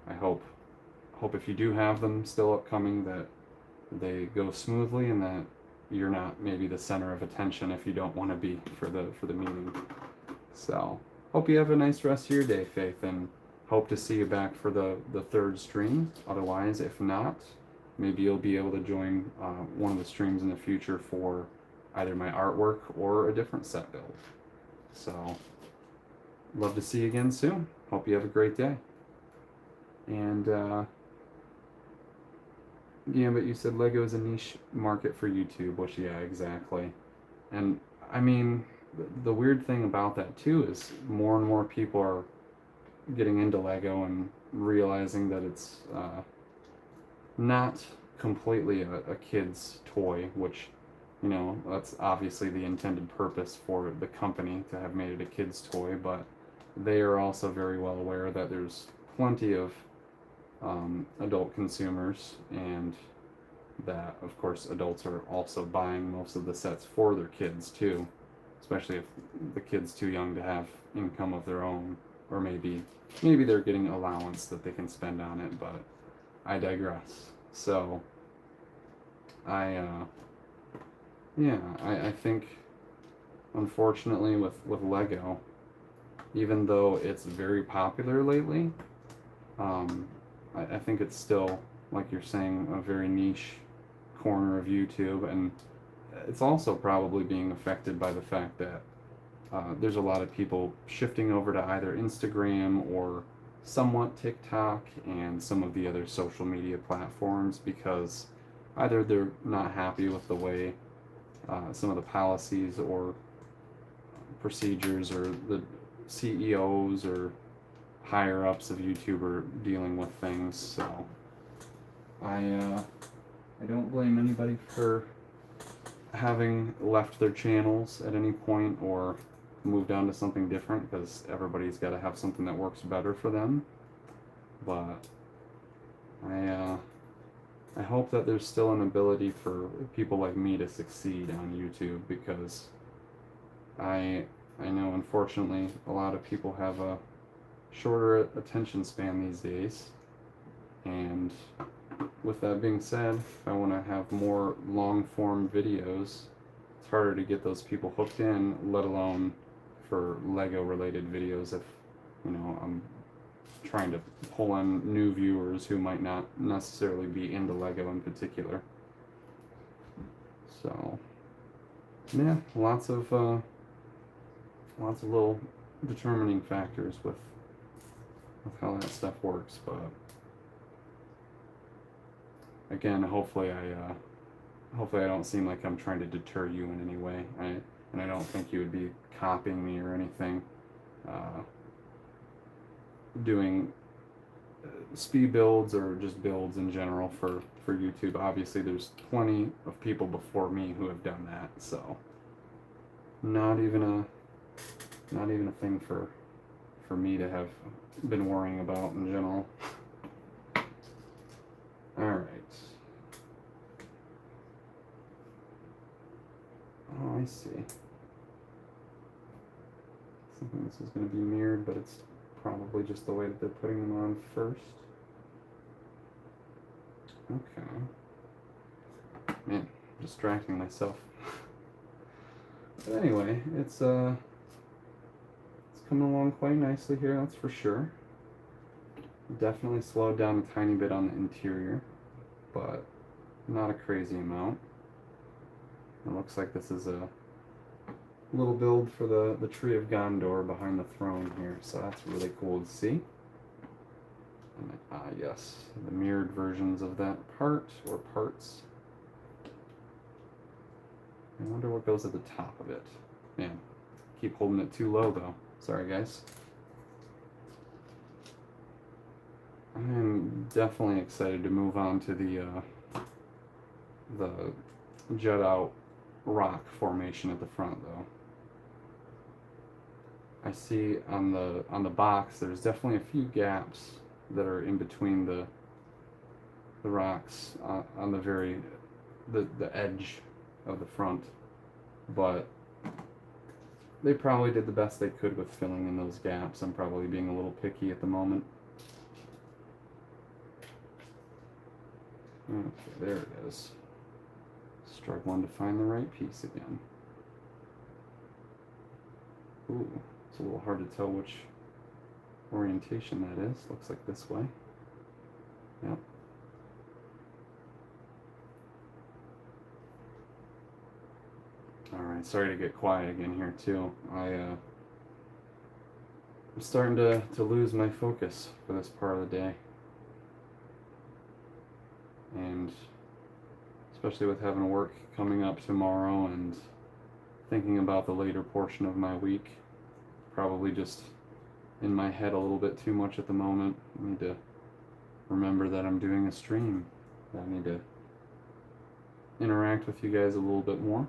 I hope if you do have them still upcoming that they go smoothly, and that you're not maybe the center of attention if you don't want to be for the meeting. So hope you have a nice rest of your day, Faith, and hope to see you back for the third stream. Otherwise, if not, maybe you'll be able to join one of the streams in the future for either my artwork or a different set build. So, love to see you again soon. Hope you have a great day. And, yeah, but you said Lego is a niche market for YouTube, which, yeah, exactly. And, I mean, the weird thing about that, too, is more and more people are getting into Lego and realizing that it's not completely a kid's toy, which, you know, that's obviously the intended purpose for the company to have made it a kid's toy, but they are also very well aware that there's plenty of adult consumers, and that, of course, adults are also buying most of the sets for their kids too, especially if the kid's too young to have income of their own, or maybe they're getting allowance that they can spend on it, but I digress. So, I think, unfortunately, with Lego, even though it's very popular lately, I think it's still, like you're saying, a very niche corner of YouTube, and it's also probably being affected by the fact that there's a lot of people shifting over to either Instagram or somewhat TikTok and some of the other social media platforms, because either they're not happy with the way some of the policies or procedures or the CEOs or higher ups of YouTube are dealing with things. So I don't blame anybody for having left their channels at any point or moved on to something different, because everybody's got to have something that works better for them. But I hope that there's still an ability for people like me to succeed on YouTube, because I know, unfortunately, a lot of people have a shorter attention span these days, and with that being said, if I want to have more long-form videos, it's harder to get those people hooked in, let alone for Lego-related videos if, you know, I'm trying to pull in new viewers who might not necessarily be into Lego in particular. So, yeah, lots of little determining factors with how that stuff works, but again, hopefully I don't seem like I'm trying to deter you in any way. And I don't think you would be copying me or anything. Doing speed builds or just builds in general for YouTube. Obviously, there's plenty of people before me who have done that, so not even a thing for me to have been worrying about in general. Alright. Oh, I see. Thinking this is going to be mirrored, but it's probably just the way that they're putting them on first. Okay. Man, distracting myself. But anyway, it's coming along quite nicely here, that's for sure. Definitely slowed down a tiny bit on the interior, but not a crazy amount. It looks like this is a little build for the Tree of Gondor behind the throne here, so that's really cool to see. And, yes, the mirrored versions of that part, or parts. I wonder what goes at the top of it. Man, keep holding it too low though. Sorry guys. I'm definitely excited to move on to the jut out rock formation at the front though. I see on the box there's definitely a few gaps that are in between the rocks on the edge of the front, but they probably did the best they could with filling in those gaps. I'm probably being a little picky at the moment. Okay, there it is. Struggling to find the right piece again. Ooh, it's a little hard to tell which orientation that is. Looks like this way. Yep. Alright, sorry to get quiet again here too. I'm starting to lose my focus for this part of the day. And especially with having work coming up tomorrow and thinking about the later portion of my week, probably just in my head a little bit too much at the moment. I need to remember that I'm doing a stream. I need to interact with you guys a little bit more.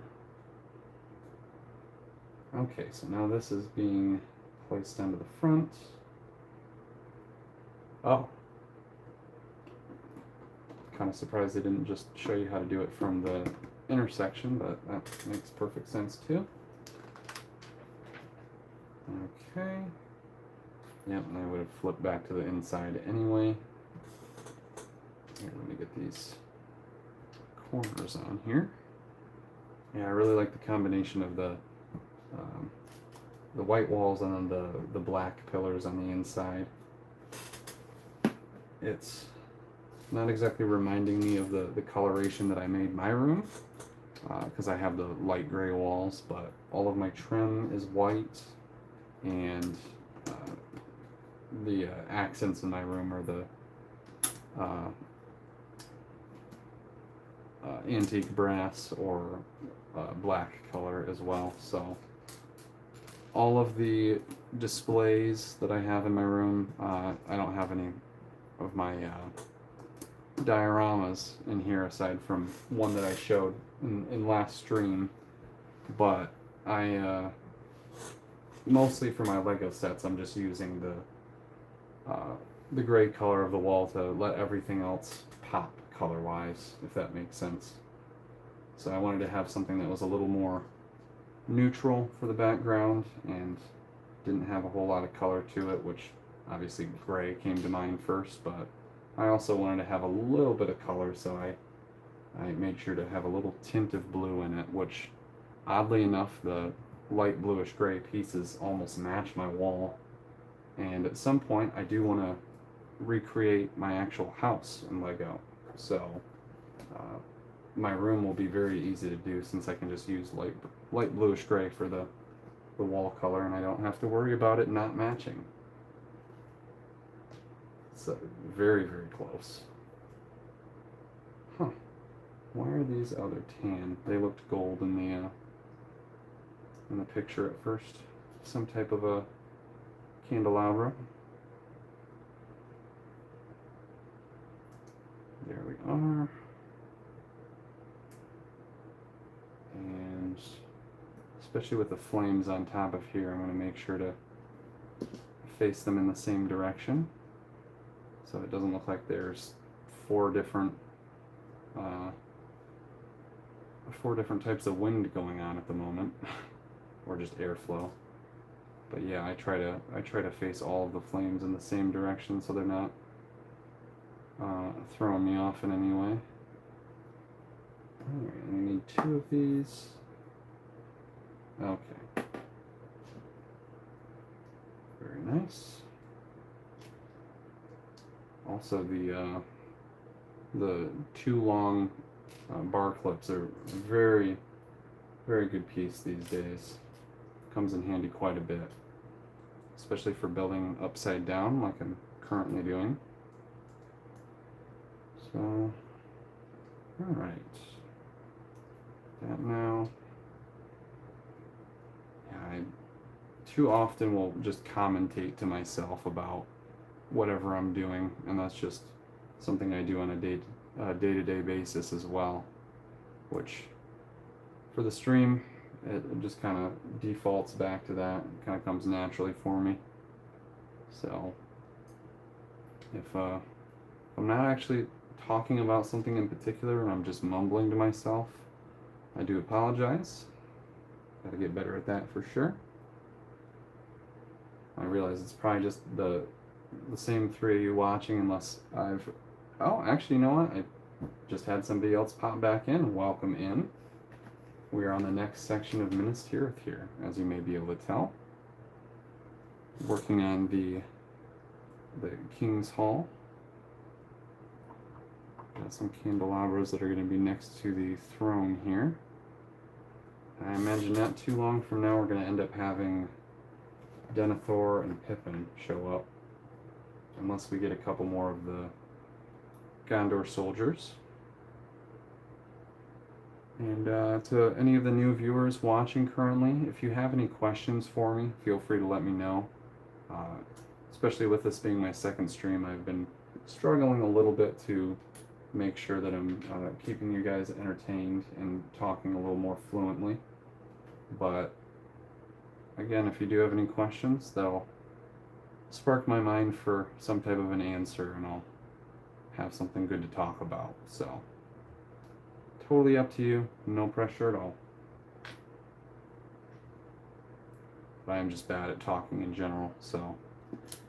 Okay, so now this is being placed onto the front. Oh. Kind of surprised they didn't just show you how to do it from the intersection, but that makes perfect sense too. Okay. Yep, and I would have flipped back to the inside anyway. Here, let me get these corners on here. Yeah, I really like the combination of the white walls and then the black pillars on the inside. It's not exactly reminding me of the coloration that I made my room, because I have the light gray walls, but all of my trim is white, and the accents in my room are the antique brass or black color as well. So all of the displays that I have in my room, I don't have any of my dioramas in here aside from one that I showed in last stream, but I mostly for my Lego sets I'm just using the gray color of the wall to let everything else pop color wise, if that makes sense. So I wanted to have something that was a little more neutral for the background and didn't have a whole lot of color to it, which obviously gray came to mind first, but I also wanted to have a little bit of color, so I made sure to have a little tint of blue in it, which oddly enough the light bluish gray pieces almost match my wall. And at some point I do want to recreate my actual house in Lego, so my room will be very easy to do since I can just use light bluish gray for the wall color, and I don't have to worry about it not matching. So very, very close. Huh. Why are these other tan? They looked gold in the picture at first. Some type of a candelabra. There we are. And especially with the flames on top of here, I'm going to make sure to face them in the same direction, so it doesn't look like there's four different types of wind going on at the moment, or just airflow. But yeah, I try to face all of the flames in the same direction so they're not throwing me off in any way. Alright, I need two of these. Okay. Very nice. Also, the two long bar clips are very, very good piece these days. comes in handy quite a bit, especially for building upside down like I'm currently doing. So, alright. That now. Yeah, I too often will just commentate to myself about whatever I'm doing, and that's just something I do on a day-to-day basis as well, which for the stream it just kind of defaults back to that. It kind of comes naturally for me. So if I'm not actually talking about something in particular and I'm just mumbling to myself, I do apologize. Gotta get better at that for sure. I realize it's probably just the same three of you watching, unless I've... Oh, actually, you know what? I just had somebody else pop back in. Welcome in. We are on the next section of Minas Tirith here, as you may be able to tell. Working on the King's Hall. Got some candelabras that are going to be next to the throne here. I imagine not too long from now we're going to end up having Denethor and Pippin show up, unless we get a couple more of the Gondor soldiers. And to any of the new viewers watching currently, if you have any questions for me, feel free to let me know. Especially with this being my second stream, I've been struggling a little bit to make sure that I'm keeping you guys entertained and talking a little more fluently. But again, if you do have any questions, that'll spark my mind for some type of an answer, and I'll have something good to talk about. So totally up to you, no pressure at all. But I'm just bad at talking in general, so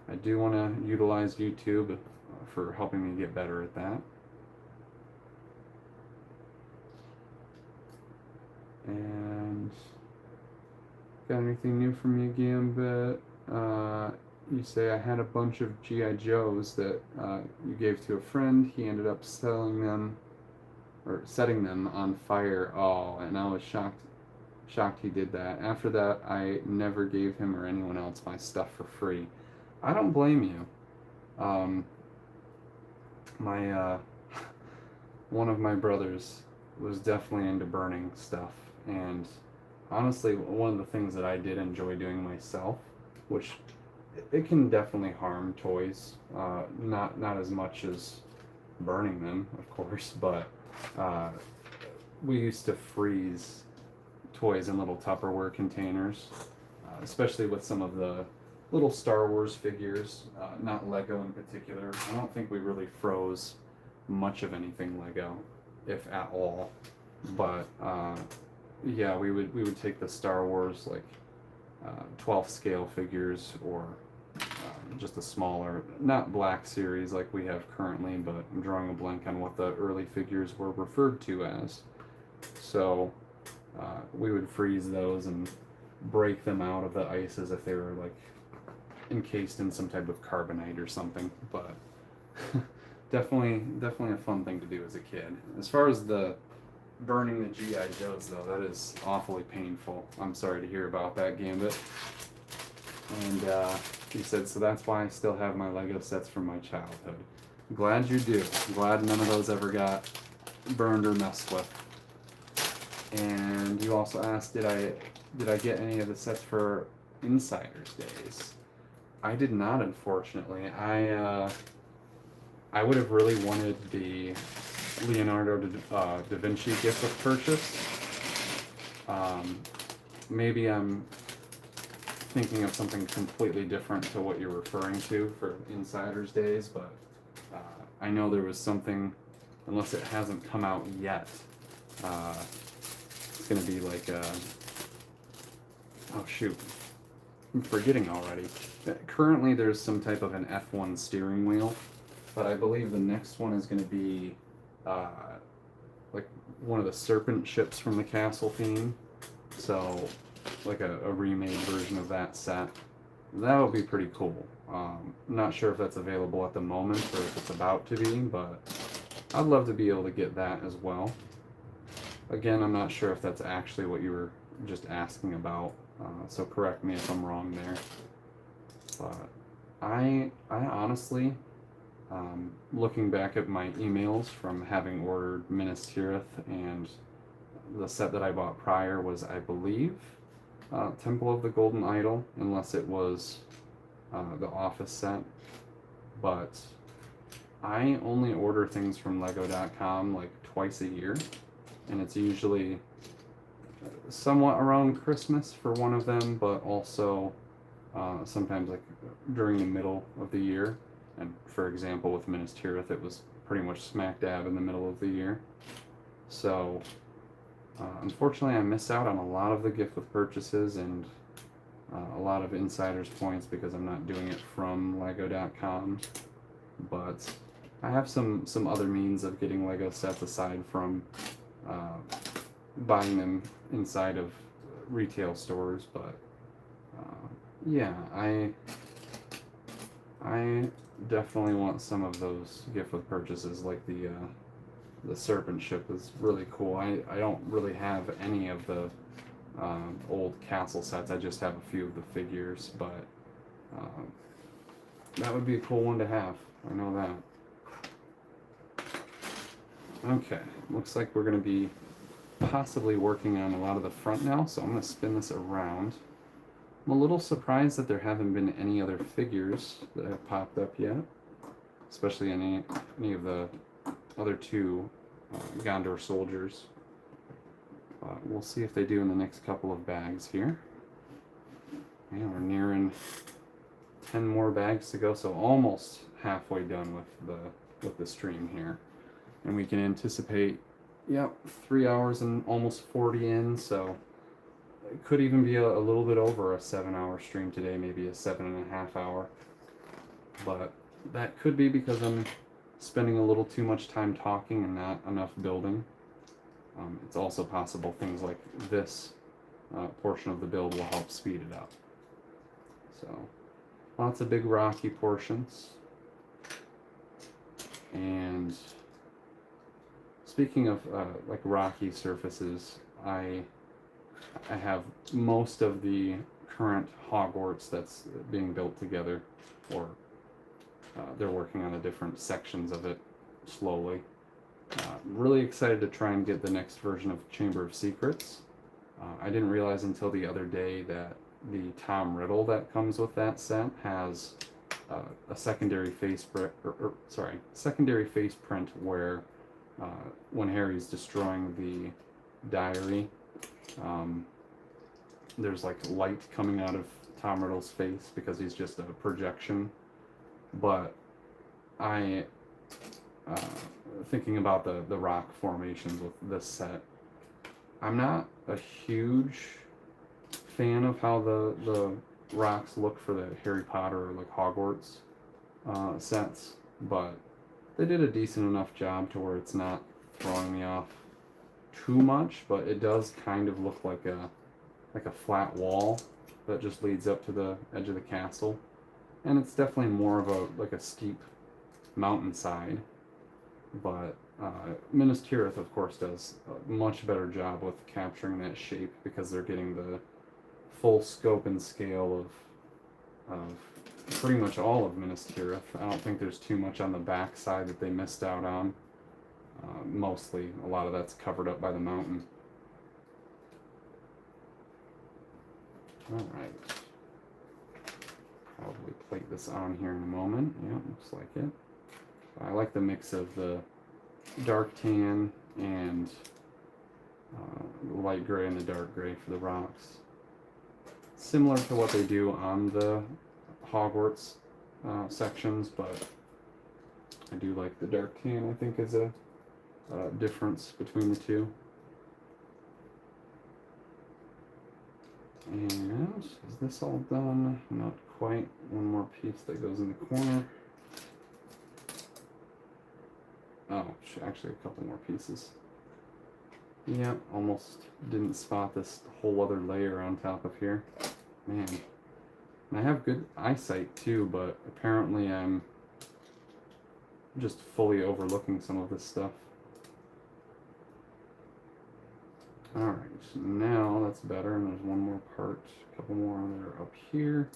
I do want to utilize YouTube for helping me get better at that. And got anything new from you, Gambit? You say I had a bunch of G.I. Joes that you gave to a friend. He ended up selling them, or setting them on fire. Oh, and I was shocked he did that. After that, I never gave him or anyone else my stuff for free. I don't blame you. One of my brothers was definitely into burning stuff, and honestly, one of the things that I did enjoy doing myself, which it can definitely harm toys, not as much as burning them, of course, but we used to freeze toys in little Tupperware containers, especially with some of the little Star Wars figures, not Lego in particular. I don't think we really froze much of anything Lego, if at all, but yeah, we would take the Star Wars, like 12th scale figures, or just a smaller, not Black Series like we have currently, but I'm drawing a blank on what the early figures were referred to as. So we would freeze those and break them out of the ice as if they were like encased in some type of carbonite or something. But definitely a fun thing to do as a kid. As far as the burning the G.I. Joes, though, that is awfully painful. I'm sorry to hear about that, Gambit. And he said, so that's why I still have my Lego sets from my childhood. Glad you do. Glad none of those ever got burned or messed with. And you also asked, did I get any of the sets for Insiders Days? I did not, unfortunately. I would have really wanted the Leonardo da Vinci gift of purchase. Maybe I'm thinking of something completely different to what you're referring to for Insiders Days, but I know there was something, unless it hasn't come out yet, it's going to be like oh shoot, I'm forgetting already. Currently there's some type of an F1 steering wheel, but I believe the next one is going to be like one of the serpent ships from the castle theme, so like a remade version of that set. That would be pretty cool. Not sure if that's available at the moment or if it's about to be, but I'd love to be able to get that as well. Again, I'm not sure if that's actually what you were just asking about. So correct me if I'm wrong there. But I honestly, looking back at my emails from having ordered Minas Tirith, and the set that I bought prior was, I believe, Temple of the Golden Idol, unless it was the Office set. But I only order things from Lego.com like twice a year, and it's usually somewhat around Christmas for one of them, but also sometimes like during the middle of the year. And for example, with Minas Tirith, it was pretty much smack dab in the middle of the year. So unfortunately, I miss out on a lot of the gift with purchases and a lot of insider's points because I'm not doing it from Lego.com. But I have some other means of getting Lego sets aside from buying them inside of retail stores. But yeah, I definitely want some of those gift with purchases, like the serpent ship is really cool. I don't really have any of the old castle sets. I just have a few of the figures, but that would be a cool one to have. I know that. Okay, looks like we're going to be possibly working on a lot of the front now, so I'm going to spin this around. I'm a little surprised that there haven't been any other figures that have popped up yet, especially any of the other two Gondor soldiers. We'll see if they do in the next couple of bags here. And we're nearing 10 more bags to go, so almost halfway done with the stream here. And we can anticipate, yep, 3 hours and almost 40 in, so it could even be a little bit over a 7-hour stream today, maybe a 7.5 hour. But that could be because I'm spending a little too much time talking and not enough building. It's also possible things like this portion of the build will help speed it up. So lots of big rocky portions. And speaking of like rocky surfaces, I have most of the current Hogwarts that's being built together, or they're working on the different sections of it slowly. Really excited to try and get the next version of Chamber of Secrets. I didn't realize until the other day that the Tom Riddle that comes with that set has a secondary face secondary face print where when Harry's destroying the diary, there's like light coming out of Tom Riddle's face because he's just a projection. But I thinking about the rock formations with this set, I'm not a huge fan of how the rocks look for the Harry Potter or like Hogwarts sets, but they did a decent enough job to where it's not throwing me off too much. But it does kind of look like a flat wall that just leads up to the edge of the castle, and it's definitely more of a steep mountainside. But Minas Tirith, of course, does a much better job with capturing that shape because they're getting the full scope and scale of pretty much all of Minas Tirith. I don't think there's too much on the back side that they missed out on. Mostly, a lot of that's covered up by the mountain. Alright. Probably plate this on here in a moment. Yeah, looks like it. I like the mix of the dark tan and light gray and the dark gray for the rocks. Similar to what they do on the Hogwarts sections, but I do like the dark tan. I think is a difference between the two. And is this all done? Not quite. One more piece that goes in the corner. Oh, actually a couple more pieces. Yeah, almost didn't spot this whole other layer on top of here. Man. And I have good eyesight too, but apparently I'm just fully overlooking some of this stuff. Alright, now that's better, and there's one more part, a couple more on there up here.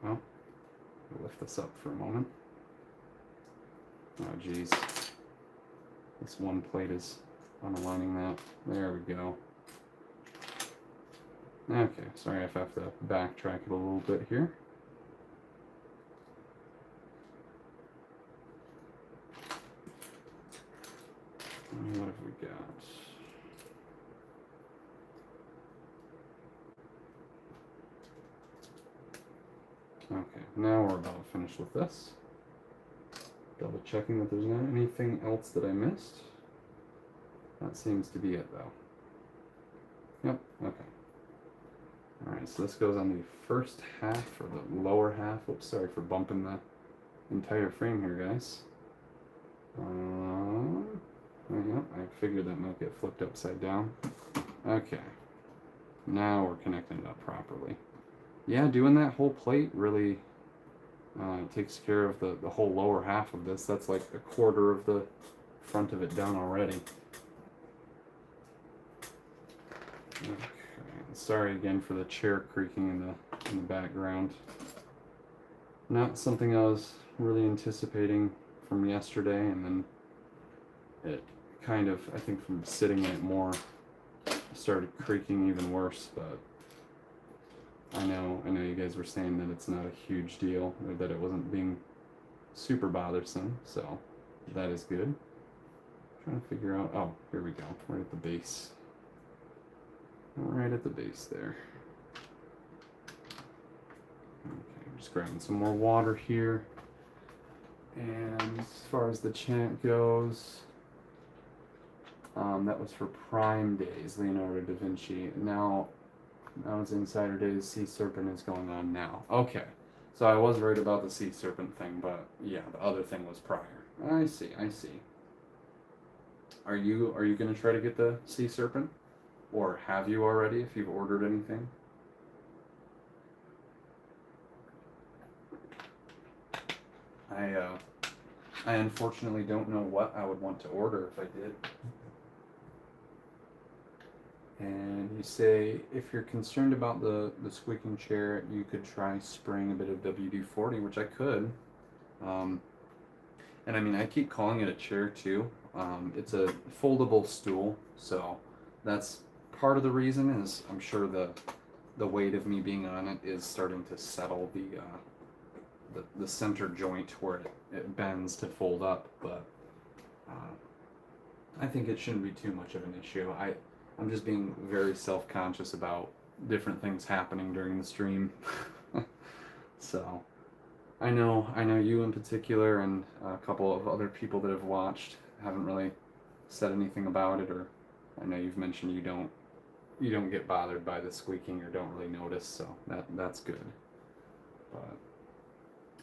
Well, I'll lift this up for a moment. Oh geez, this one plate is unaligning that. There we go. Okay, sorry if I have to backtrack it a little bit here. What have we got? Okay, now we're about to finish with this. Double checking that there's not anything else that I missed. That seems to be it though. Yep, okay. Alright, so this goes on the first half, or the lower half. Oops, sorry for bumping the entire frame here, guys. Yeah, I figured that might get flipped upside down. Okay, now we're connecting it up properly. Yeah, doing that whole plate really takes care of the whole lower half of this. That's like a quarter of the front of it done already. Okay, sorry again for the chair creaking in the background. Not something I was really anticipating from yesterday, and then it kind of, I think from sitting in it more, started creaking even worse. But I know you guys were saying that it's not a huge deal, or that it wasn't being super bothersome, so that is good. Trying to figure out, oh, here we go, right at the base. Right at the base there. Okay, I'm just grabbing some more water here. And as far as the chant goes, that was for Prime Days, Leonardo da Vinci. Now it's Insider Days, Sea Serpent is going on now. Okay, so I was right about the Sea Serpent thing, but yeah, the other thing was prior. I see. Are you going to try to get the Sea Serpent? Or have you already, if you've ordered anything? I unfortunately don't know what I would want to order if I did. And you say, if you're concerned about the squeaking chair, you could try spraying a bit of WD-40, which I could. And I mean, I keep calling it a chair too. It's a foldable stool, so that's part of the reason. Is I'm sure the weight of me being on it is starting to settle the center joint where it bends to fold up, but I think it shouldn't be too much of an issue. I'm just being very self-conscious about different things happening during the stream. So I know you in particular, and a couple of other people that have watched haven't really said anything about it, or I know you've mentioned you don't get bothered by the squeaking or don't really notice, so that's good. But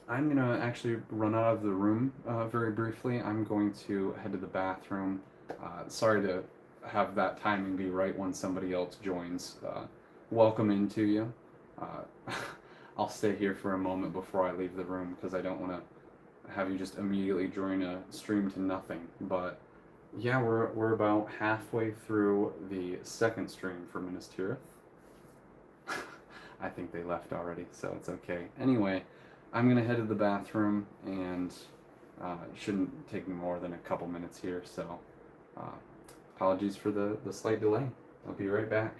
I'm gonna actually run out of the room very briefly. I'm going to head to the bathroom. Sorry to have that timing be right when somebody else joins. Welcome into you. I'll stay here for a moment before I leave the room because I don't want to have you just immediately join a stream to nothing. But yeah, we're about halfway through the second stream for Minas Tirith. I think they left already, so it's okay. Anyway, I'm gonna head to the bathroom, and it shouldn't take me more than a couple minutes here, so apologies for the slight delay. I'll be right back.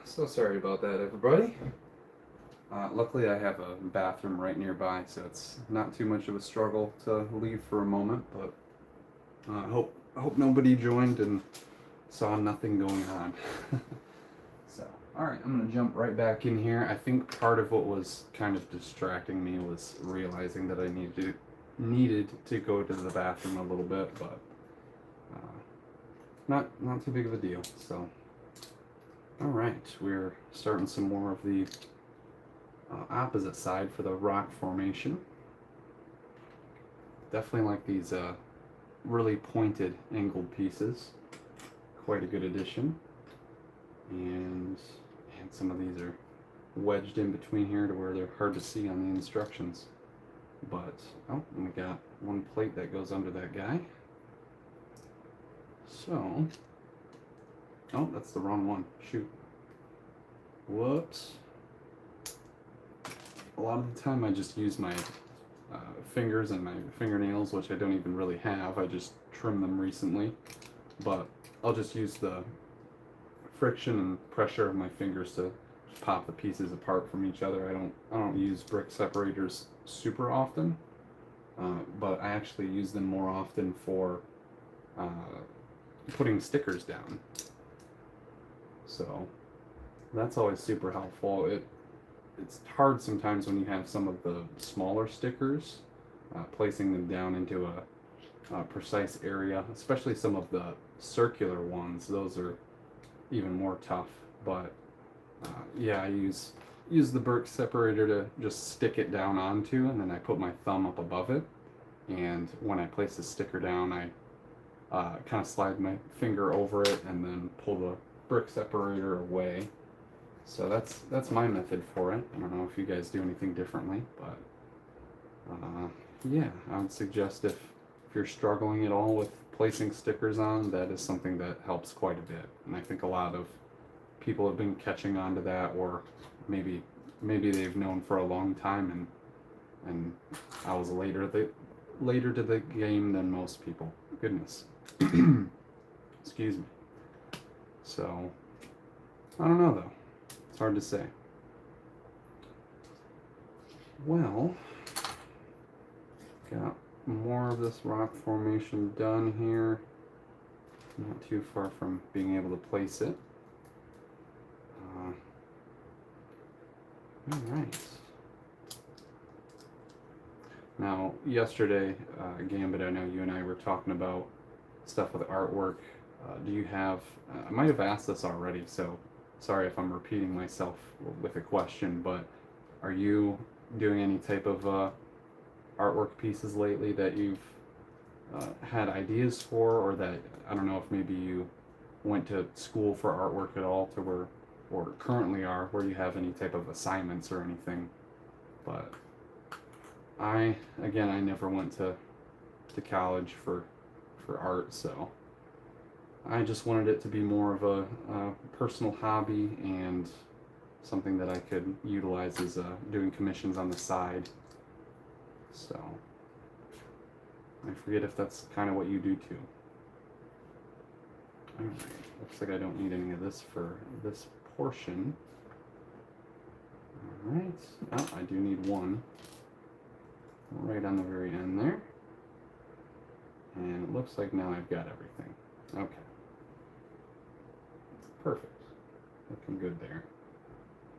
So sorry about that, everybody. Luckily, I have a bathroom right nearby, so it's not too much of a struggle to leave for a moment. But I hope nobody joined and saw nothing going on. So, all right, I'm gonna jump right back in here. I think part of what was kind of distracting me was realizing that I needed to go to the bathroom a little bit, but not too big of a deal. So. Alright, we're starting some more of the opposite side for the rock formation. Definitely like these really pointed angled pieces. Quite a good addition. And some of these are wedged in between here to where they're hard to see on the instructions. But, oh, and we got one plate that goes under that guy. So, oh, that's the wrong one. Shoot. Whoops. A lot of the time I just use my fingers and my fingernails, which I don't even really have. I just trimmed them recently. But I'll just use the friction and pressure of my fingers to pop the pieces apart from each other. I don't use brick separators super often, but I actually use them more often for putting stickers down. So that's always super helpful. It's hard sometimes when you have some of the smaller stickers, placing them down into a precise area, especially some of the circular ones. Those are even more tough. But yeah, I use the brick separator to just stick it down onto, and then I put my thumb up above it. And when I place the sticker down, I kind of slide my finger over it and then pull the brick separator away. So that's my method for it. I don't know if you guys do anything differently, but yeah, I would suggest if you're struggling at all with placing stickers on, that is something that helps quite a bit. And I think a lot of people have been catching on to that, or maybe they've known for a long time, and I was later to the game than most people. Goodness. Excuse me. So I don't know though. It's hard to say. Well, got more of this rock formation done here. Not too far from being able to place it. All right. Now, yesterday, Gambit, I know you and I were talking about stuff with artwork. Do you have, I might have asked this already, so sorry if I'm repeating myself with a question, but are you doing any type of artwork pieces lately that you've had ideas for, or that, I don't know if maybe you went to school for artwork at all to where, or currently are, where you have any type of assignments or anything? But I never went to college for art, so I just wanted it to be more of a personal hobby and something that I could utilize as doing commissions on the side. So I forget if that's kind of what you do too. Alright, looks like I don't need any of this for this portion. Alright, oh, I do need one right on the very end there. And it looks like now I've got everything. Okay. Perfect. Looking good there.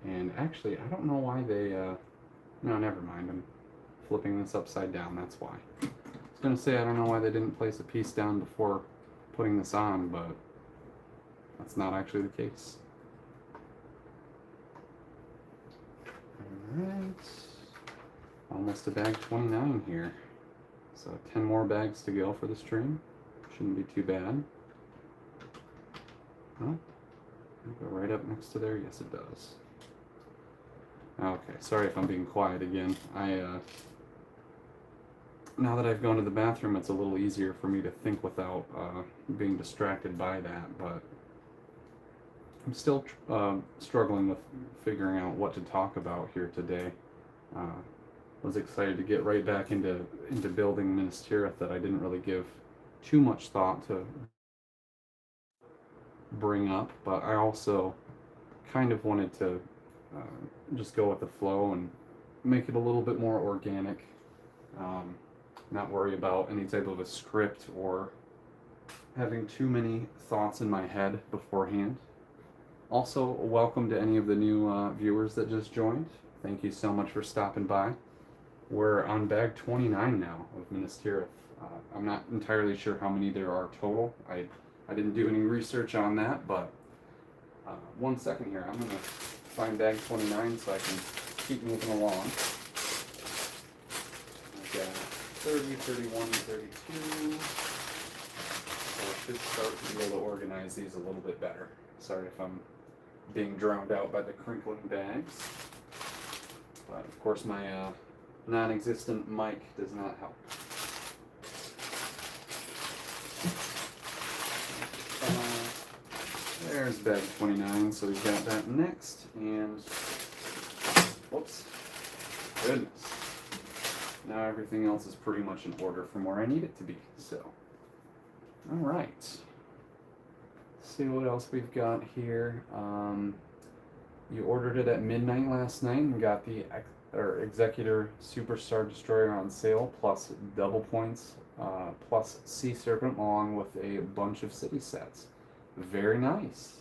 And actually, I don't know why they, no, never mind. I'm flipping this upside down, that's why. I was going to say, I don't know why they didn't place a piece down before putting this on, but that's not actually the case. Alright. Almost to bag 29 here. So 10 more bags to go for the stream. Shouldn't be too bad. Oh, go right up next to there. Yes, it does. Okay, sorry if I'm being quiet again. Now that I've gone to the bathroom, it's a little easier for me to think without being distracted by that, but I'm still struggling with figuring out what to talk about here today. Was excited to get right back into building Minas Tirith that I didn't really give too much thought to bring up, but I also kind of wanted to just go with the flow and make it a little bit more organic. Not worry about any type of a script or having too many thoughts in my head beforehand. Also, welcome to any of the new viewers that just joined. Thank you so much for stopping by. We're on bag 29 now of Minas Tirith. I'm not entirely sure how many there are total. I didn't do any research on that, but 1 second here. I'm going to find bag 29 so I can keep moving along. I've got 30, 31, 32. So I should start to be able to organize these a little bit better. Sorry if I'm being drowned out by the crinkling bags. But of course my non-existent mic does not help. There's bag 29, so we've got that next, and whoops, goodness. Now everything else is pretty much in order from where I need it to be, so. Alright. See what else we've got here. You ordered it at midnight last night and got the Executor Superstar Destroyer on sale, plus double points, plus Sea Serpent, along with a bunch of city sets. Very nice.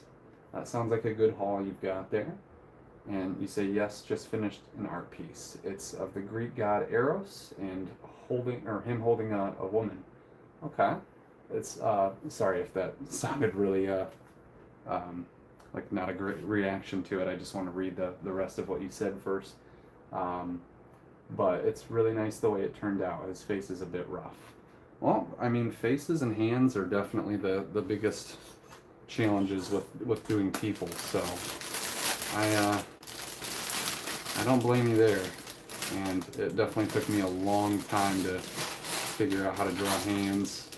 That sounds like a good haul you've got there. And you say, yes, just finished an art piece. It's of the Greek god Eros and him holding a woman. Okay. It's sorry if that sounded really like not a great reaction to it. I just want to read the rest of what you said first. But it's really nice the way it turned out. His face is a bit rough. Well, I mean, faces and hands are definitely the biggest challenges with doing people, so I don't blame you there. And it definitely took me a long time to figure out how to draw hands.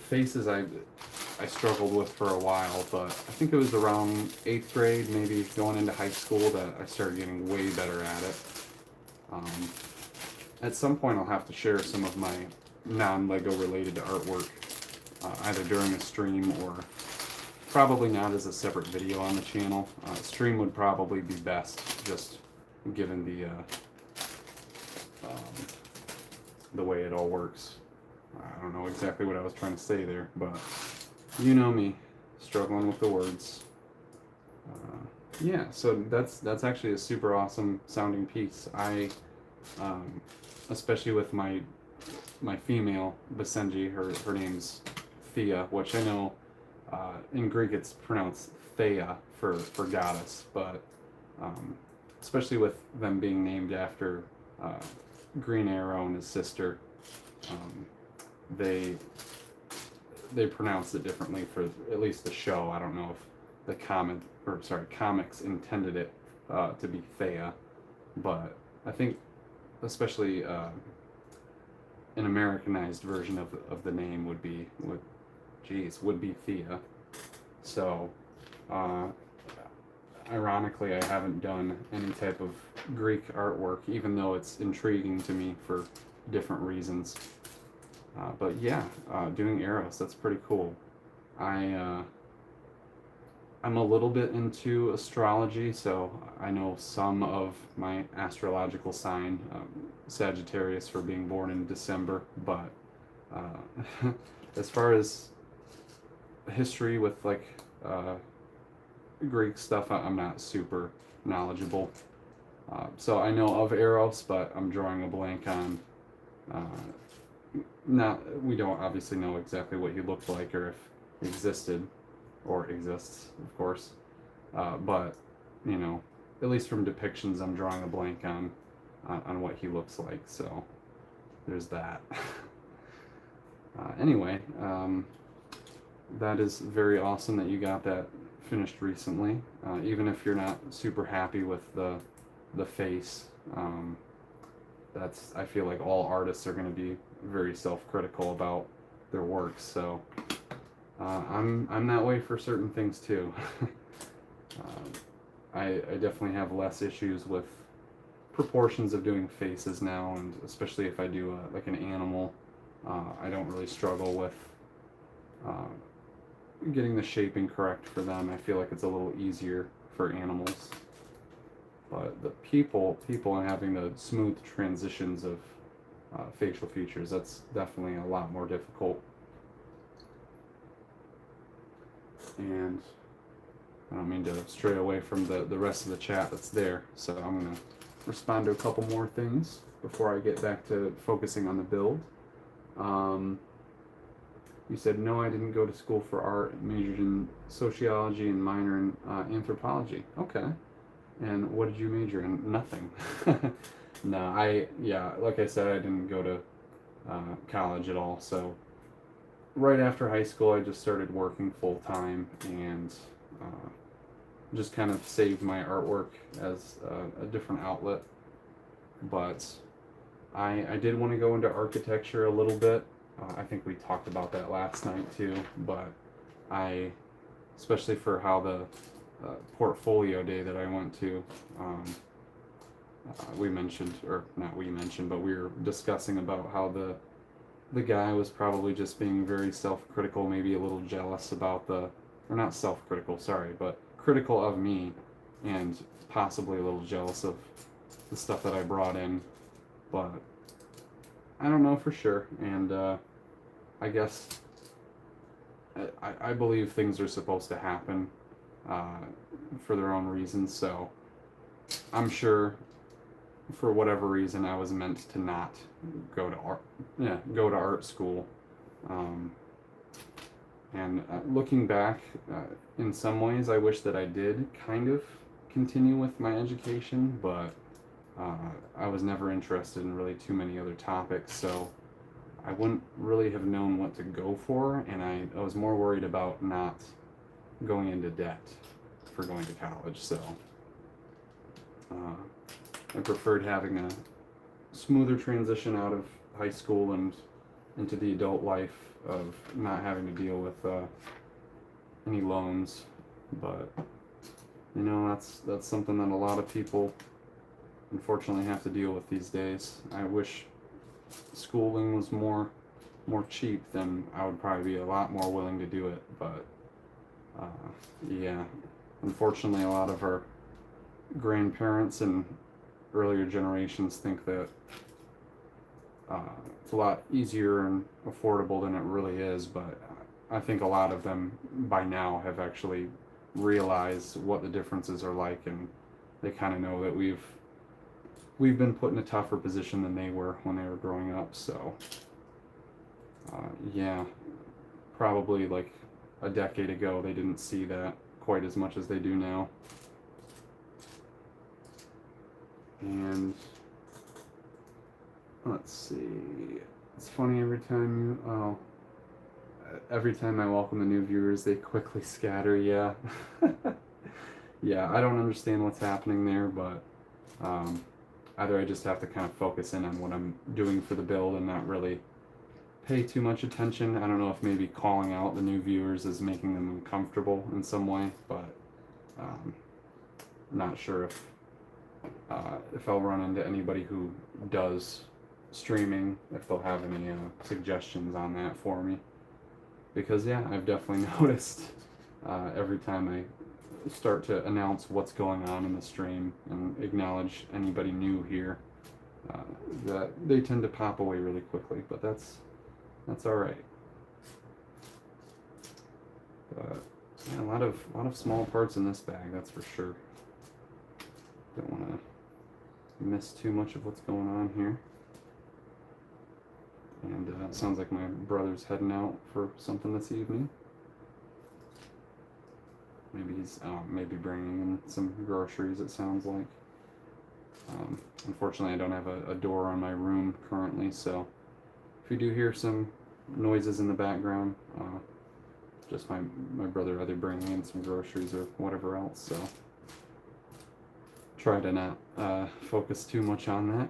Faces I struggled with for a while, but I think it was around 8th grade, maybe going into high school, that I started getting way better at it. At some point I'll have to share some of my non-LEGO related artwork, either during a stream or probably not as a separate video on the channel. Stream would probably be best, just given the way it all works. I don't know exactly what I was trying to say there, but you know me, struggling with the words. Yeah, so that's actually a super awesome sounding piece. I, especially with my female Basenji, her name's Thea, which I know in Greek it's pronounced Thea for goddess, but especially with them being named after Green Arrow and his sister, they pronounce it differently for at least the show. I don't know if the comics intended it to be Thea, but I think especially an Americanized version of the name would be Thea. So ironically, I haven't done any type of Greek artwork, even though it's intriguing to me for different reasons. But yeah, doing arrows, that's pretty cool. I'm a little bit into astrology, so I know some of my astrological sign, Sagittarius, for being born in December, but as far as history with like Greek stuff, I'm not super knowledgeable. So I know of Eros, but I'm drawing a blank on we don't obviously know exactly what he looked like or if he existed or exists, of course. But, you know, at least from depictions, I'm drawing a blank on what he looks like. So there's that. Anyway, that is very awesome that you got that finished recently. Even if you're not super happy with the face, I feel like all artists are going to be very self-critical about their works, so I'm that way for certain things too. I definitely have less issues with proportions of doing faces now, and especially if I do like an animal, I don't really struggle with getting the shaping correct for them. I feel like it's a little easier for animals. But the people and having the smooth transitions of facial features, that's definitely a lot more difficult. And I don't mean to stray away from the rest of the chat that's there, so I'm going to respond to a couple more things before I get back to focusing on the build. You said, no, I didn't go to school for art, majored in sociology and minor in anthropology. Okay. And what did you major in? Nothing. No, like I said, I didn't go to college at all. So right after high school, I just started working full time and just kind of saved my artwork as a different outlet. But I did want to go into architecture a little bit. I think we talked about that last night too, but especially for how the portfolio day that I went to, we mentioned, or not we mentioned, but we were discussing about how the guy was probably just being very self-critical, maybe a little jealous about or not self-critical, sorry, but critical of me, and possibly a little jealous of the stuff that I brought in, but I don't know for sure, and I guess I believe things are supposed to happen for their own reasons, so I'm sure for whatever reason I was meant to not go to art school. And looking back, in some ways I wish that I did kind of continue with my education, but I was never interested in really too many other topics, so I wouldn't really have known what to go for, and I was more worried about not going into debt for going to college, so I preferred having a smoother transition out of high school and into the adult life of not having to deal with any loans, but you know, that's something that a lot of people unfortunately have to deal with these days. I wish schooling was more cheap, then I would probably be a lot more willing to do it, but yeah, unfortunately a lot of our grandparents and earlier generations think that it's a lot easier and affordable than it really is, but I think a lot of them by now have actually realized what the differences are like, and they kind of know that we've been put in a tougher position than they were when they were growing up, so yeah, probably like a decade ago they didn't see that quite as much as they do now. And let's see, it's funny every time I welcome the new viewers, they quickly scatter. Yeah. Yeah, I don't understand what's happening there, but either I just have to kind of focus in on what I'm doing for the build and not really pay too much attention. I don't know if maybe calling out the new viewers is making them uncomfortable in some way, but not sure if I'll run into anybody who does streaming, if they'll have any suggestions on that for me. Because yeah, I've definitely noticed every time I start to announce what's going on in the stream and acknowledge anybody new here, that they tend to pop away really quickly, but that's all right. But yeah, a lot of small parts in this bag, that's for sure. Don't want to miss too much of what's going on here. And it sounds like my brother's heading out for something this evening. Maybe he's maybe bringing in some groceries, it sounds like. Unfortunately, I don't have a door on my room currently, so if you do hear some noises in the background, just my brother either bringing in some groceries or whatever else, so try to not focus too much on that,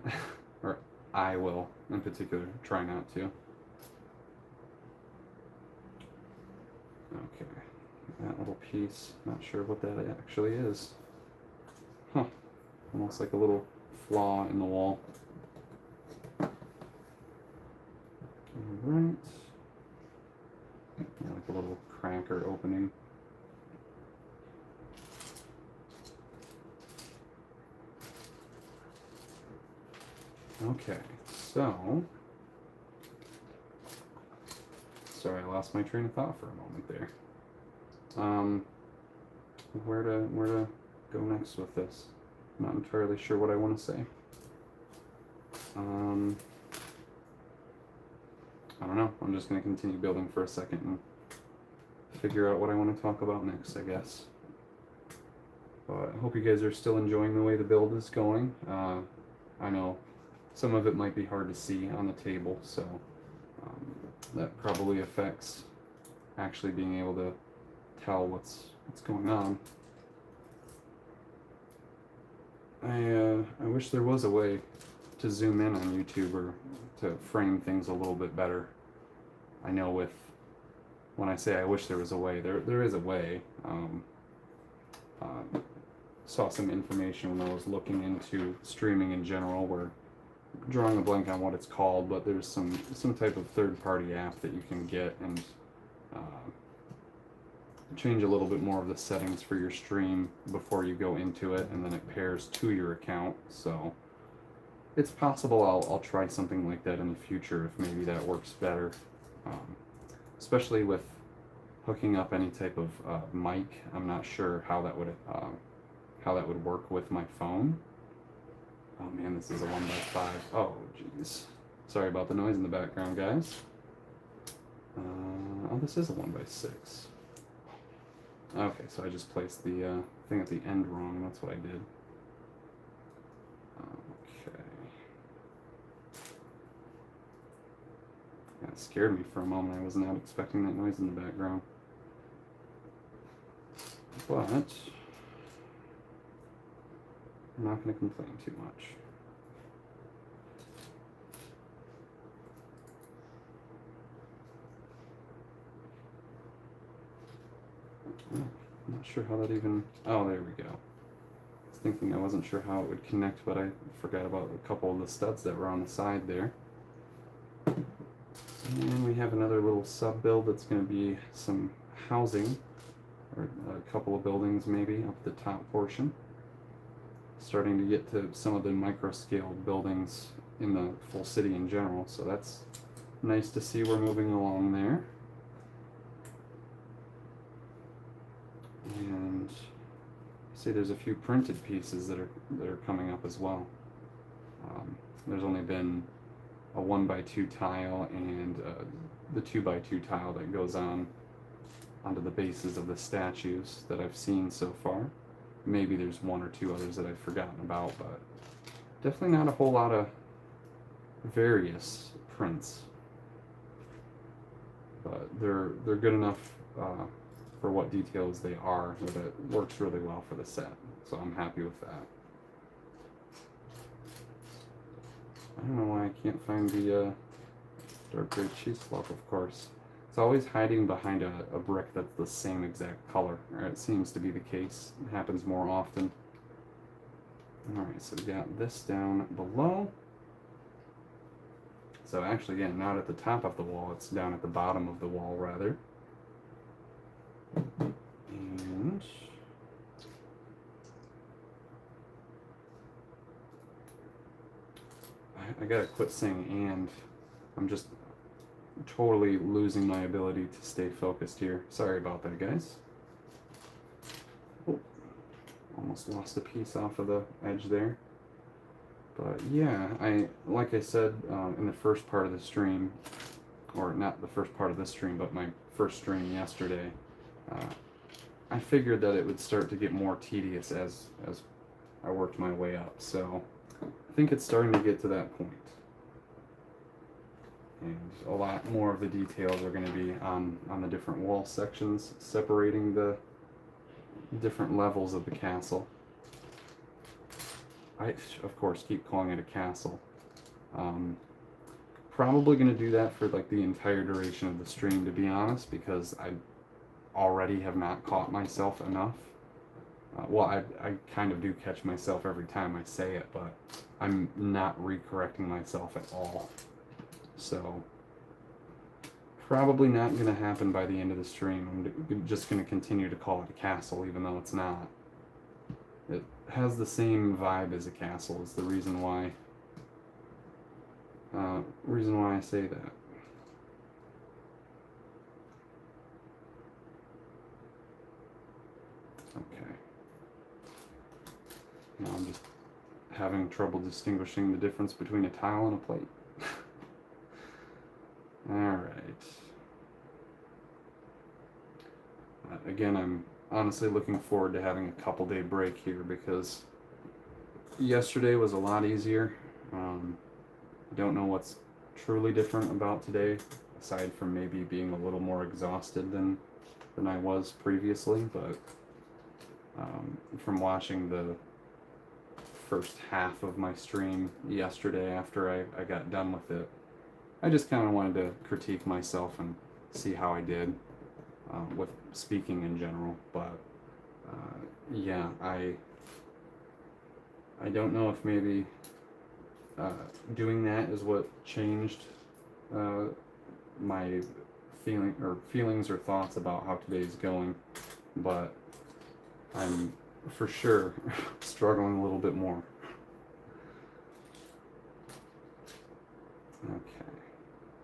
or I will, in particular, try not to. Okay, that little piece, not sure what that actually is. Huh, almost like a little flaw in the wall. Alright. Yeah, like a little crack cracker opening. Okay, so sorry, I lost my train of thought for a moment there. Where to go next with this? I'm not entirely sure what I want to say. I don't know. I'm just going to continue building for a second and figure out what I want to talk about next, I guess. But I hope you guys are still enjoying the way the build is going. I know some of it might be hard to see on the table, so that probably affects actually being able to tell what's going on. I wish there was a way to zoom in on YouTube or to frame things a little bit better. I know when I say I wish there was a way, there is a way. Saw some information when I was looking into streaming in general, where drawing a blank on what it's called, but there's some type of third-party app that you can get and change a little bit more of the settings for your stream before you go into it, and then it pairs to your account. So it's possible I'll try something like that in the future if maybe that works better, especially with hooking up any type of mic. I'm not sure how that would work with my phone. Oh man, this is a 1x5. Oh jeez, sorry about the noise in the background, guys. Oh, this is a 1x6. Okay, so I just placed the thing at the end wrong. That's what I did. Okay. That scared me for a moment. I was not expecting that noise in the background. But I'm not going to complain too much. I'm not sure how that even... Oh, there we go. I was thinking I wasn't sure how it would connect, but I forgot about a couple of the studs that were on the side there. And we have another little sub-build that's going to be some housing, or a couple of buildings maybe, up the top portion. Starting to get to some of the micro-scale buildings in the full city in general, so that's nice to see we're moving along there. And see, there's a few printed pieces that are coming up as well. There's only been a 1x2 tile and the 2x2 tile that goes onto the bases of the statues that I've seen so far. Maybe there's one or two others that I've forgotten about, but definitely not a whole lot of various prints. But they're good enough for what details they are, that it works really well for the set. So I'm happy with that. I don't know why I can't find the dark gray cheese slope, of course. It's always hiding behind a brick that's the same exact color, or it seems to be the case. It happens more often. Alright, so we got this down below. So actually, again, not at the top of the wall, it's down at the bottom of the wall, rather. And I gotta quit saying and. I'm just totally losing my ability to stay focused here. Sorry about that, guys. Oh, almost lost a piece off of the edge there. But yeah, like I said in the first part of the stream, or not the first part of this stream, but my first stream yesterday, I figured that it would start to get more tedious as I worked my way up. So I think it's starting to get to that point. And a lot more of the details are going to be on the different wall sections, separating the different levels of the castle. I, of course, keep calling it a castle. Probably going to do that for like the entire duration of the stream, to be honest, because I already have not caught myself enough. Well, I kind of do catch myself every time I say it, but I'm not recorrecting myself at all. So probably not going to happen by the end of the stream. I'm just going to continue to call it a castle, even though it's not. It has the same vibe as a castle, is the reason why. Reason why I say that. Okay. Now I'm just having trouble distinguishing the difference between a tile and a plate. Alright. Again, I'm honestly looking forward to having a couple day break here because yesterday was a lot easier. I don't know what's truly different about today, aside from maybe being a little more exhausted than I was previously, but from watching the first half of my stream yesterday after I got done with it, I just kind of wanted to critique myself and see how I did with speaking in general. But yeah, I don't know if maybe doing that is what changed my feelings or thoughts about how today's going, but I'm for sure struggling a little bit more. Okay,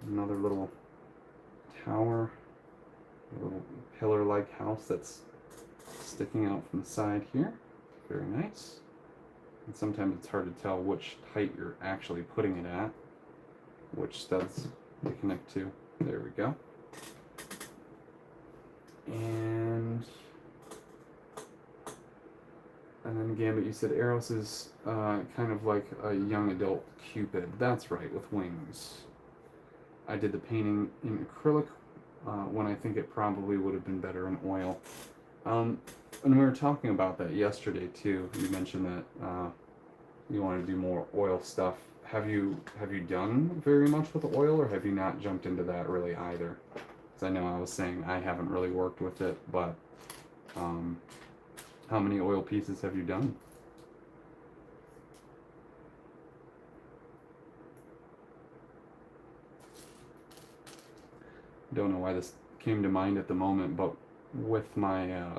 another little tower, a little pillar-like house that's sticking out from the side here. Very nice. And sometimes it's hard to tell which height you're actually putting it at, which studs to connect to. There we go. And then Gambit, you said Eros is kind of like a young adult Cupid. That's right, with wings. I did the painting in acrylic when I think it probably would have been better in oil. And we were talking about that yesterday too. You mentioned that you want to do more oil stuff. Have you done very much with oil, or have you not jumped into that really either? Because I know I was saying I haven't really worked with it, but how many oil pieces have you done? Don't know why this came to mind at the moment, but with my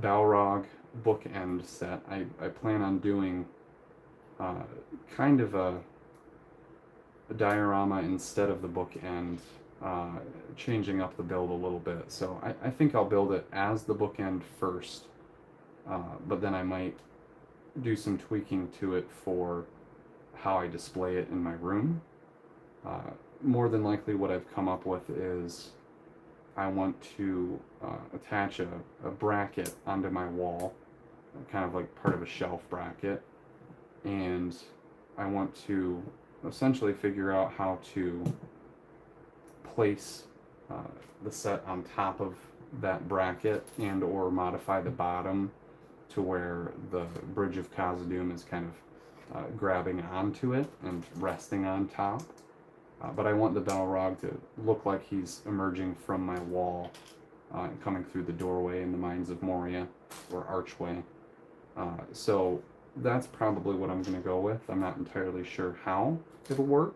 Balrog bookend set, I plan on doing kind of a diorama instead of the bookend, changing up the build a little bit. So I think I'll build it as the bookend first, but then I might do some tweaking to it for how I display it in my room. More than likely what I've come up with is I want to attach a bracket onto my wall, kind of like part of a shelf bracket, and I want to essentially figure out how to place the set on top of that bracket and or modify the bottom to where the Bridge of Khazad-dûm is kind of grabbing onto it and resting on top. But I want the Balrog to look like he's emerging from my wall, coming through the doorway in the Mines of Moria, or archway. So that's probably what I'm going to go with. I'm not entirely sure how it'll work,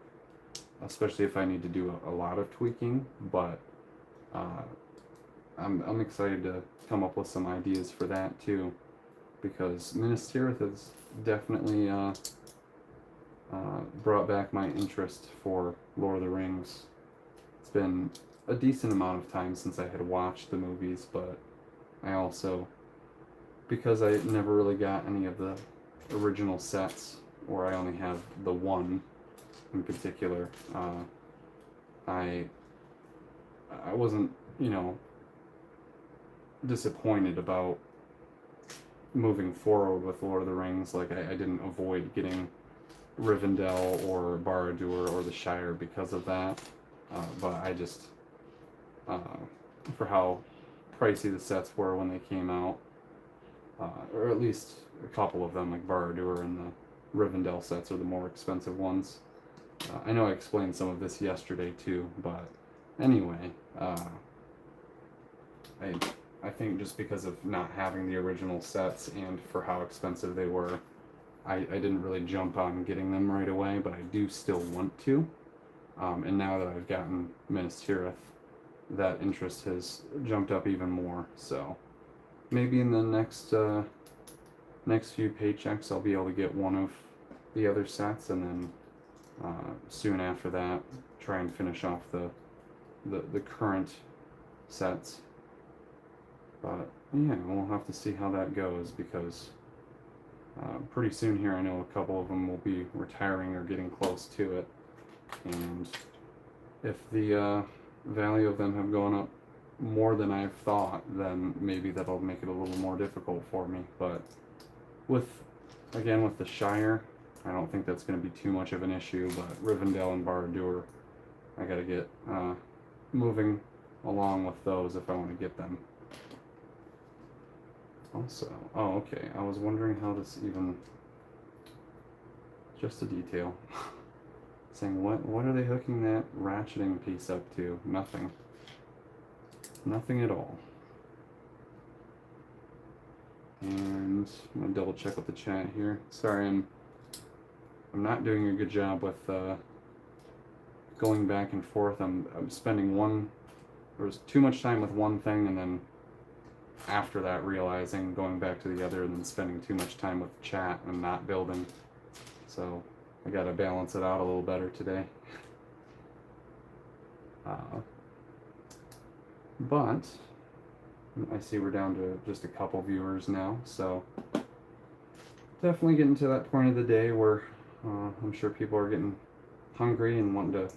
especially if I need to do a lot of tweaking, but I'm excited to come up with some ideas for that too, because Minas Tirith has definitely brought back my interest for Lord of the Rings. It's been a decent amount of time since I had watched the movies, but I also, because I never really got any of the original sets, or I only have the one in particular, I wasn't, disappointed about moving forward with Lord of the Rings. Like, I didn't avoid getting Rivendell or Barad-dûr or the Shire because of that, but I just, for how pricey the sets were when they came out, or at least a couple of them, like Barad-dûr and the Rivendell sets are the more expensive ones. I know I explained some of this yesterday too, but anyway, I think just because of not having the original sets and for how expensive they were, I didn't really jump on getting them right away, but I do still want to. And now that I've gotten Minas Tirith, that interest has jumped up even more. So maybe in the next few paychecks I'll be able to get one of the other sets, and then soon after that try and finish off the current sets. But yeah, we'll have to see how that goes, because pretty soon here I know a couple of them will be retiring or getting close to it, and if the value of them have gone up more than I've thought, then maybe that'll make it a little more difficult for me. But with the Shire, I don't think that's going to be too much of an issue. But Rivendell and Barad-dûr, I gotta get moving along with those if I want to get them. Also, oh okay, I was wondering how this even, just a detail, saying what are they hooking that ratcheting piece up to? Nothing. Nothing at all. And I'm gonna double check with the chat here. Sorry, I'm not doing a good job with going back and forth. I'm spending there was too much time with one thing, and then after that realizing going back to the other, and then spending too much time with chat and not building. So I gotta balance it out a little better today. But I see we're down to just a couple viewers now, so definitely getting to that point of the day where I'm sure people are getting hungry and wanting to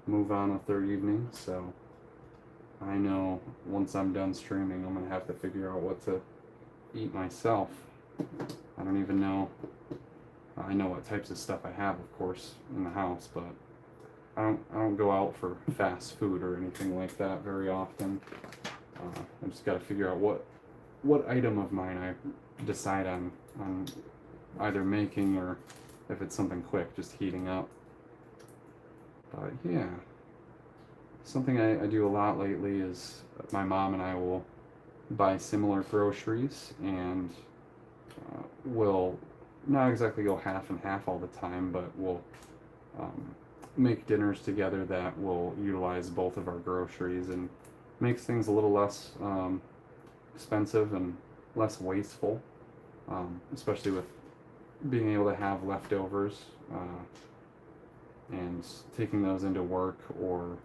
move on with their evening. So I know once I'm done streaming, I'm gonna have to figure out what to eat myself. I don't even know. I know what types of stuff I have, of course, in the house, but I don't go out for fast food or anything like that very often. I just got to figure out what item of mine I decide on either making, or if it's something quick, just heating up. But yeah, something I do a lot lately is my mom and I will buy similar groceries, and we'll not exactly go half and half all the time, but we'll make dinners together that will utilize both of our groceries, and makes things a little less expensive and less wasteful, especially with being able to have leftovers and taking those into work or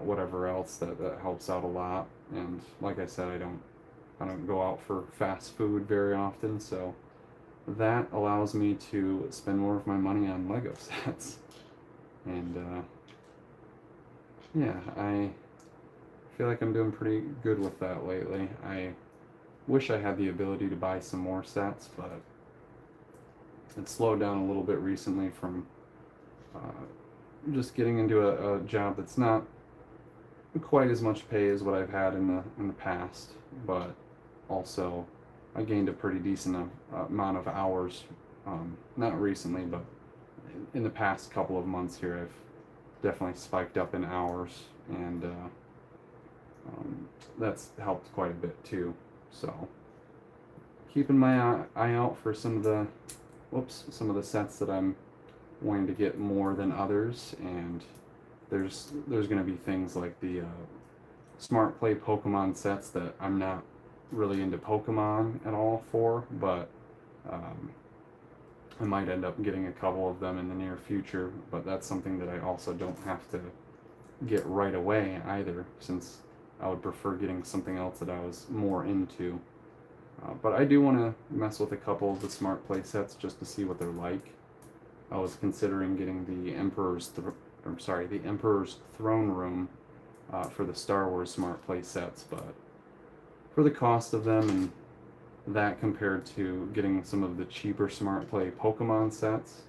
whatever else. That helps out a lot. And like I said, I don't go out for fast food very often, so that allows me to spend more of my money on Lego sets. And yeah, I feel like I'm doing pretty good with that lately. I wish I had the ability to buy some more sets, but it's slowed down a little bit recently from just getting into a job that's not quite as much pay as what I've had in the past, but also I gained a pretty decent amount of hours, not recently, but in the past couple of months here. I've definitely spiked up in hours, and that's helped quite a bit too. So keeping my eye out for some of the sets that I'm wanting to get more than others. And there's going to be things like the Smart Play Pokemon sets that I'm not really into Pokemon at all for, but I might end up getting a couple of them in the near future. But that's something that I also don't have to get right away either, since I would prefer getting something else that I was more into. But I do want to mess with a couple of the Smart Play sets just to see what they're like. I was considering getting the Emperor's Throne Room for the Star Wars Smart Play sets, but for the cost of them and that compared to getting some of the cheaper Smart Play Pokemon sets,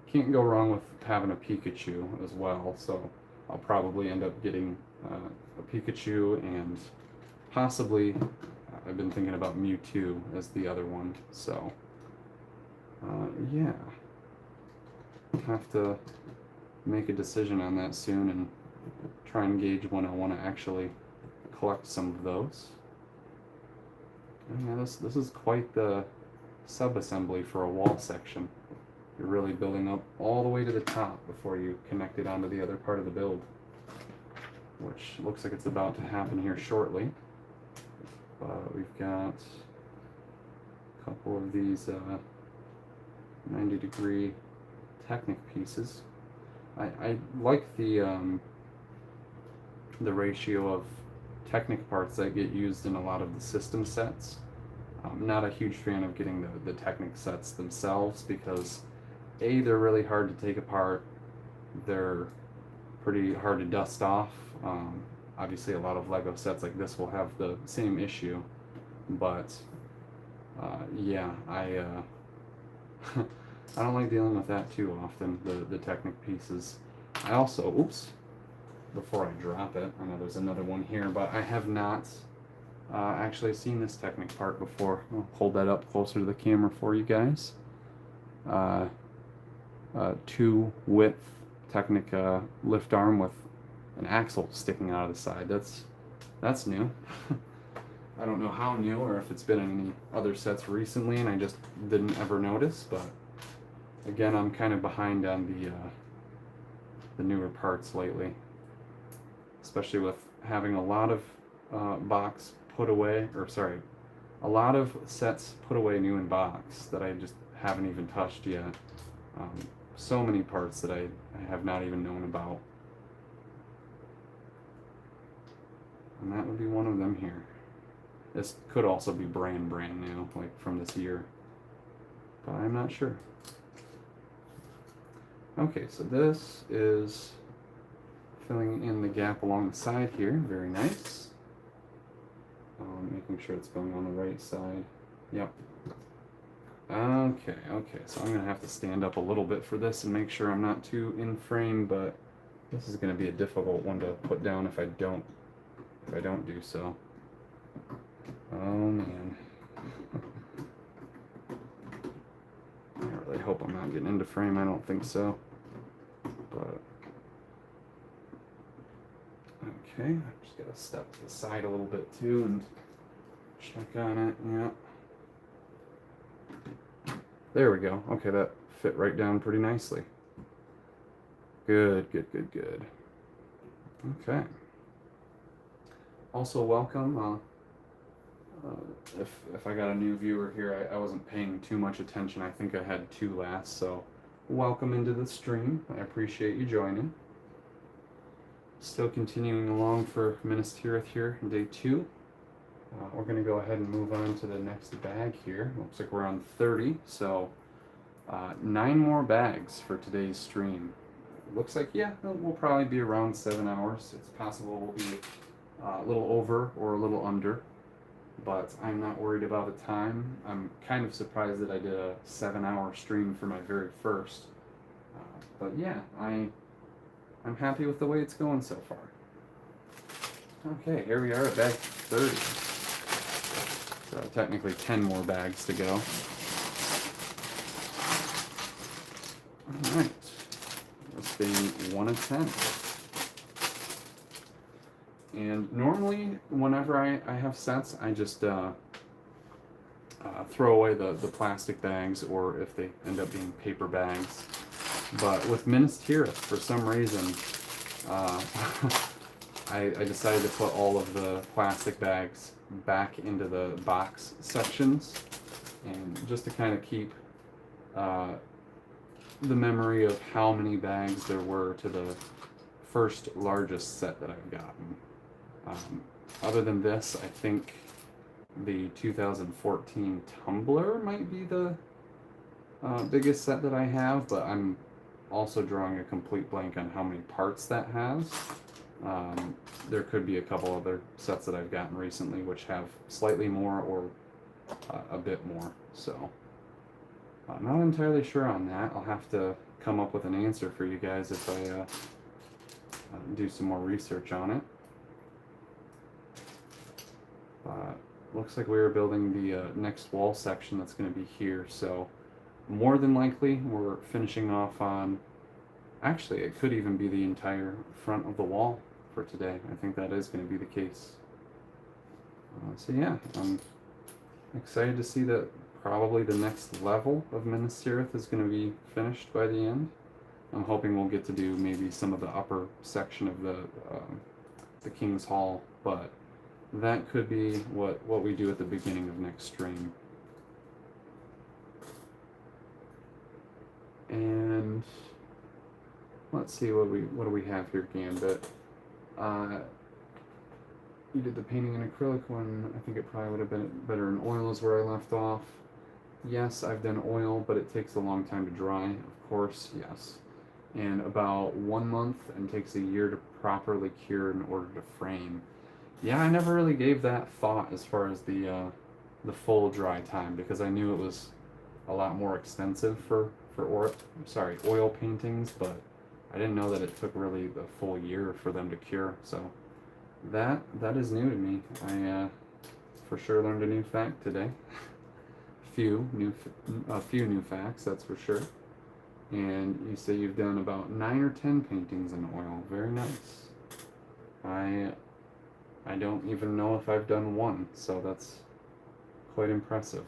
can't go wrong with having a Pikachu as well. So I'll probably end up getting a Pikachu, and possibly I've been thinking about Mewtwo as the other one. So yeah, have to make a decision on that soon and try and gauge when I want to actually collect some of those. And yeah, this is quite the sub-assembly for a wall section. you're really building up all the way to the top before you connect it onto the other part of the build, which looks like it's about to happen here shortly. We've got a couple of these 90-degree Technic pieces. I like the ratio of Technic parts that get used in a lot of the system sets. I'm not a huge fan of getting the Technic sets themselves because A, they're really hard to take apart, they're pretty hard to dust off. Obviously a lot of LEGO sets like this will have the same issue, but yeah, I I don't like dealing with that too often, the Technic pieces. I also, oops, before I drop it, I know there's another one here, but I have not actually seen this Technic part before. I'll hold that up closer to the camera for you guys. 2-width Technic lift arm with an axle sticking out of the side. That's new. I don't know how new or if it's been in any other sets recently and I just didn't ever notice, but again, I'm kind of behind on the newer parts lately, especially with having a lot of box put away, or sorry, a lot of sets put away new in box that I just haven't even touched yet. So many parts that I have not even known about. And that would be one of them here. This could also be brand new, like from this year, but I'm not sure. Okay, so this is filling in the gap along the side here. Very nice. Making sure it's going on the right side. Yep. Okay, so I'm gonna have to stand up a little bit for this and make sure I'm not too in frame, but this is gonna be a difficult one to put down if I don't do so. Oh man. I really hope I'm not getting into frame. I don't think so. But okay, I'm just gonna step to the side a little bit too and check on it. Yeah. There we go. Okay, that fit right down pretty nicely. Good. Okay. Also welcome. If I got a new viewer here, I wasn't paying too much attention. I think I had 2 last, so welcome into the stream. I appreciate you joining. Still continuing along for Minas Tirith here, day 2. We're going to go ahead and move on to the next bag here. Looks like we're on 30, so 9 more bags for today's stream. Looks like, yeah, we'll probably be around 7 hours. It's possible we'll be a little over or a little under, but I'm not worried about the time. I'm kind of surprised that I did a 7-hour stream for my very first. But yeah, I'm happy with the way it's going so far. Okay, here we are at bag 30. So technically 10 more bags to go. Alright, this being 1 of 10. And normally, whenever I have sets, I just throw away the plastic bags, or if they end up being paper bags. But with Minas Tirith, for some reason, I decided to put all of the plastic bags back into the box sections, and just to kind of keep the memory of how many bags there were to the first largest set that I've gotten. Other than this, I think the 2014 Tumbler might be the biggest set that I have, but I'm also drawing a complete blank on how many parts that has. There could be a couple other sets that I've gotten recently which have slightly more or a bit more, so I'm not entirely sure on that. I'll have to come up with an answer for you guys if I do some more research on it. Looks like we are building the next wall section that's going to be here, so more than likely we're finishing off on, actually it could even be the entire front of the wall for today. I think that is going to be the case. So yeah, I'm excited to see that probably the next level of Minas Tirith is going to be finished by the end. I'm hoping we'll get to do maybe some of the upper section of the King's Hall, but that could be what we do at the beginning of next stream. And let's see what do we have here, Gambit. You did the painting in acrylic one. I think it probably would have been better in oil is where I left off. Yes, I've done oil, but it takes a long time to dry, of course, yes. And about 1 month and takes a year to properly cure in order to frame. Yeah, I never really gave that thought as far as the full dry time, because I knew it was a lot more extensive for oil paintings, but I didn't know that it took really the full year for them to cure. So that is new to me. I for sure learned a new fact today. a few new facts, that's for sure. And you say you've done about 9 or 10 paintings in oil. Very nice. I don't even know if I've done one, so that's quite impressive.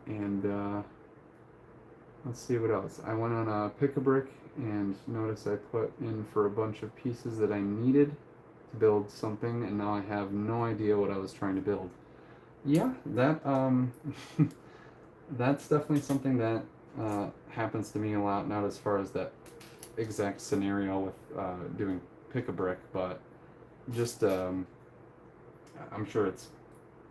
And let's see what else. I went on a Pick-a-Brick and notice I put in for a bunch of pieces that I needed to build something, and now I have no idea what I was trying to build. Yeah, that that's definitely something that happens to me a lot, not as far as that exact scenario with doing Pick-a-Brick, but just I'm sure it's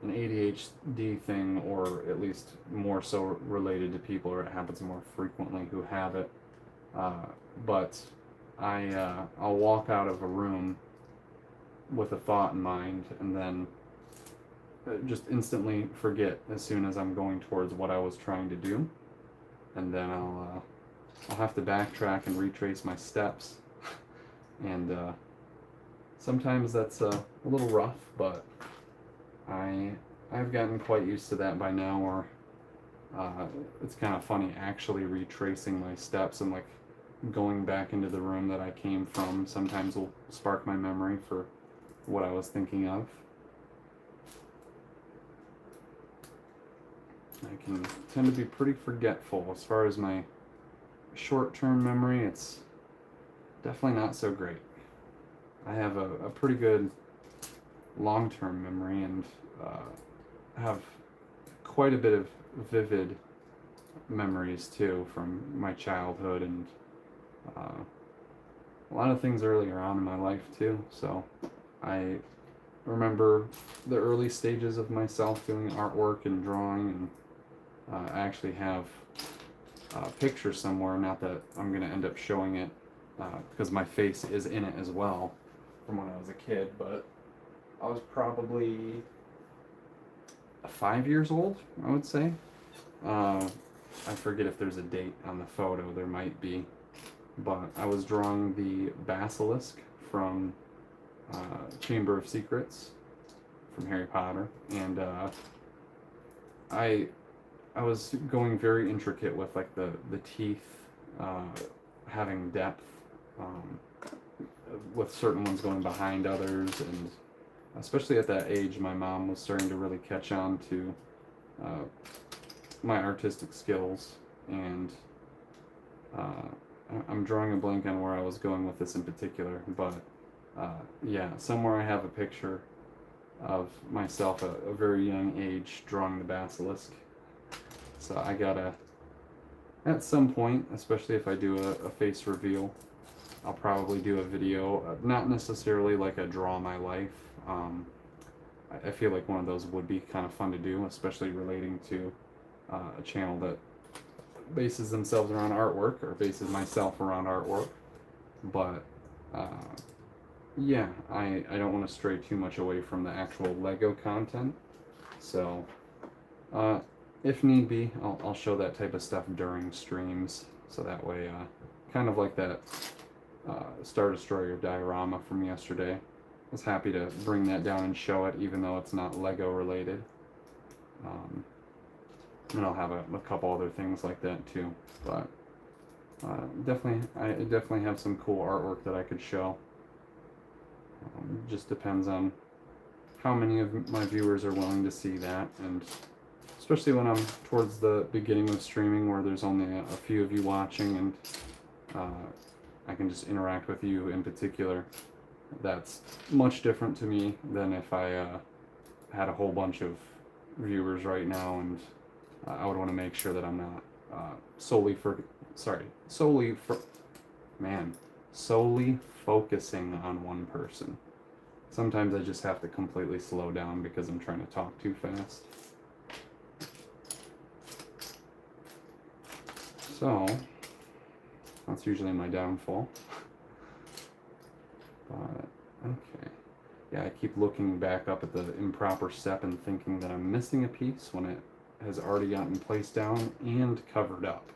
an ADHD thing, or at least more so related to people, or it happens more frequently who have it. But I'll walk out of a room with a thought in mind, and then just instantly forget as soon as I'm going towards what I was trying to do, and then I'll have to backtrack and retrace my steps, and sometimes that's a little rough, but I've gotten quite used to that by now, or it's kind of funny actually retracing my steps and like going back into the room that I came from sometimes will spark my memory for what I was thinking of. I can tend to be pretty forgetful. As far as my short-term memory, it's definitely not so great. I have a pretty good long-term memory, and have quite a bit of vivid memories too from my childhood, and a lot of things earlier on in my life too. So I remember the early stages of myself doing artwork and drawing, and I actually have a picture somewhere, not that I'm going to end up showing it because my face is in it as well from when I was a kid, but I was probably 5 years old, I would say. I forget if there's a date on the photo, there might be, but I was drawing the basilisk from Chamber of Secrets from Harry Potter, and I was going very intricate with like the teeth having depth, with certain ones going behind others, and especially at that age my mom was starting to really catch on to my artistic skills, and I'm drawing a blank on where I was going with this in particular, but yeah, somewhere I have a picture of myself at a very young age drawing the basilisk. So I gotta, at some point, especially if I do a face reveal, I'll probably do a video, not necessarily like a draw my life. I feel like one of those would be kind of fun to do, especially relating to a channel that bases themselves around artwork, or bases myself around artwork. But yeah, I don't want to stray too much away from the actual LEGO content. So if need be, I'll show that type of stuff during streams, so that way, kind of like that Star Destroyer diorama from yesterday. I was happy to bring that down and show it, even though it's not LEGO related. And I'll have a couple other things like that too. But I definitely have some cool artwork that I could show. Just depends on how many of my viewers are willing to see that, and especially when I'm towards the beginning of streaming where there's only a few of you watching and I can just interact with you in particular. That's much different to me than if I had a whole bunch of viewers right now, and I would want to make sure that I'm not solely focusing on one person. Sometimes I just have to completely slow down because I'm trying to talk too fast. So that's usually my downfall. But okay. Yeah, I keep looking back up at the improper step and thinking that I'm missing a piece when it has already gotten placed down and covered up.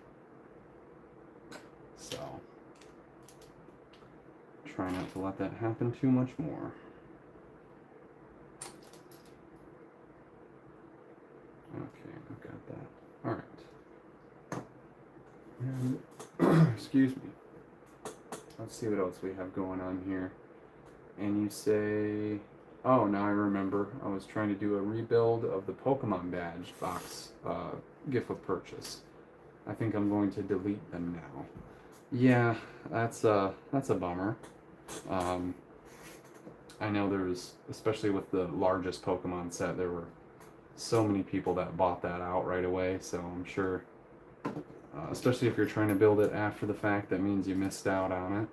So, try not to let that happen too much more. Okay, I've got that. Alright. And, excuse me. Let's see what else we have going on here. And you say, oh, now I remember, I was trying to do a rebuild of the Pokemon badge box gift of purchase. I think I'm going to delete them now. Yeah, that's a bummer. I know there's, especially with the largest Pokemon set, there were so many people that bought that out right away, so I'm sure, especially if you're trying to build it after the fact, that means you missed out on it.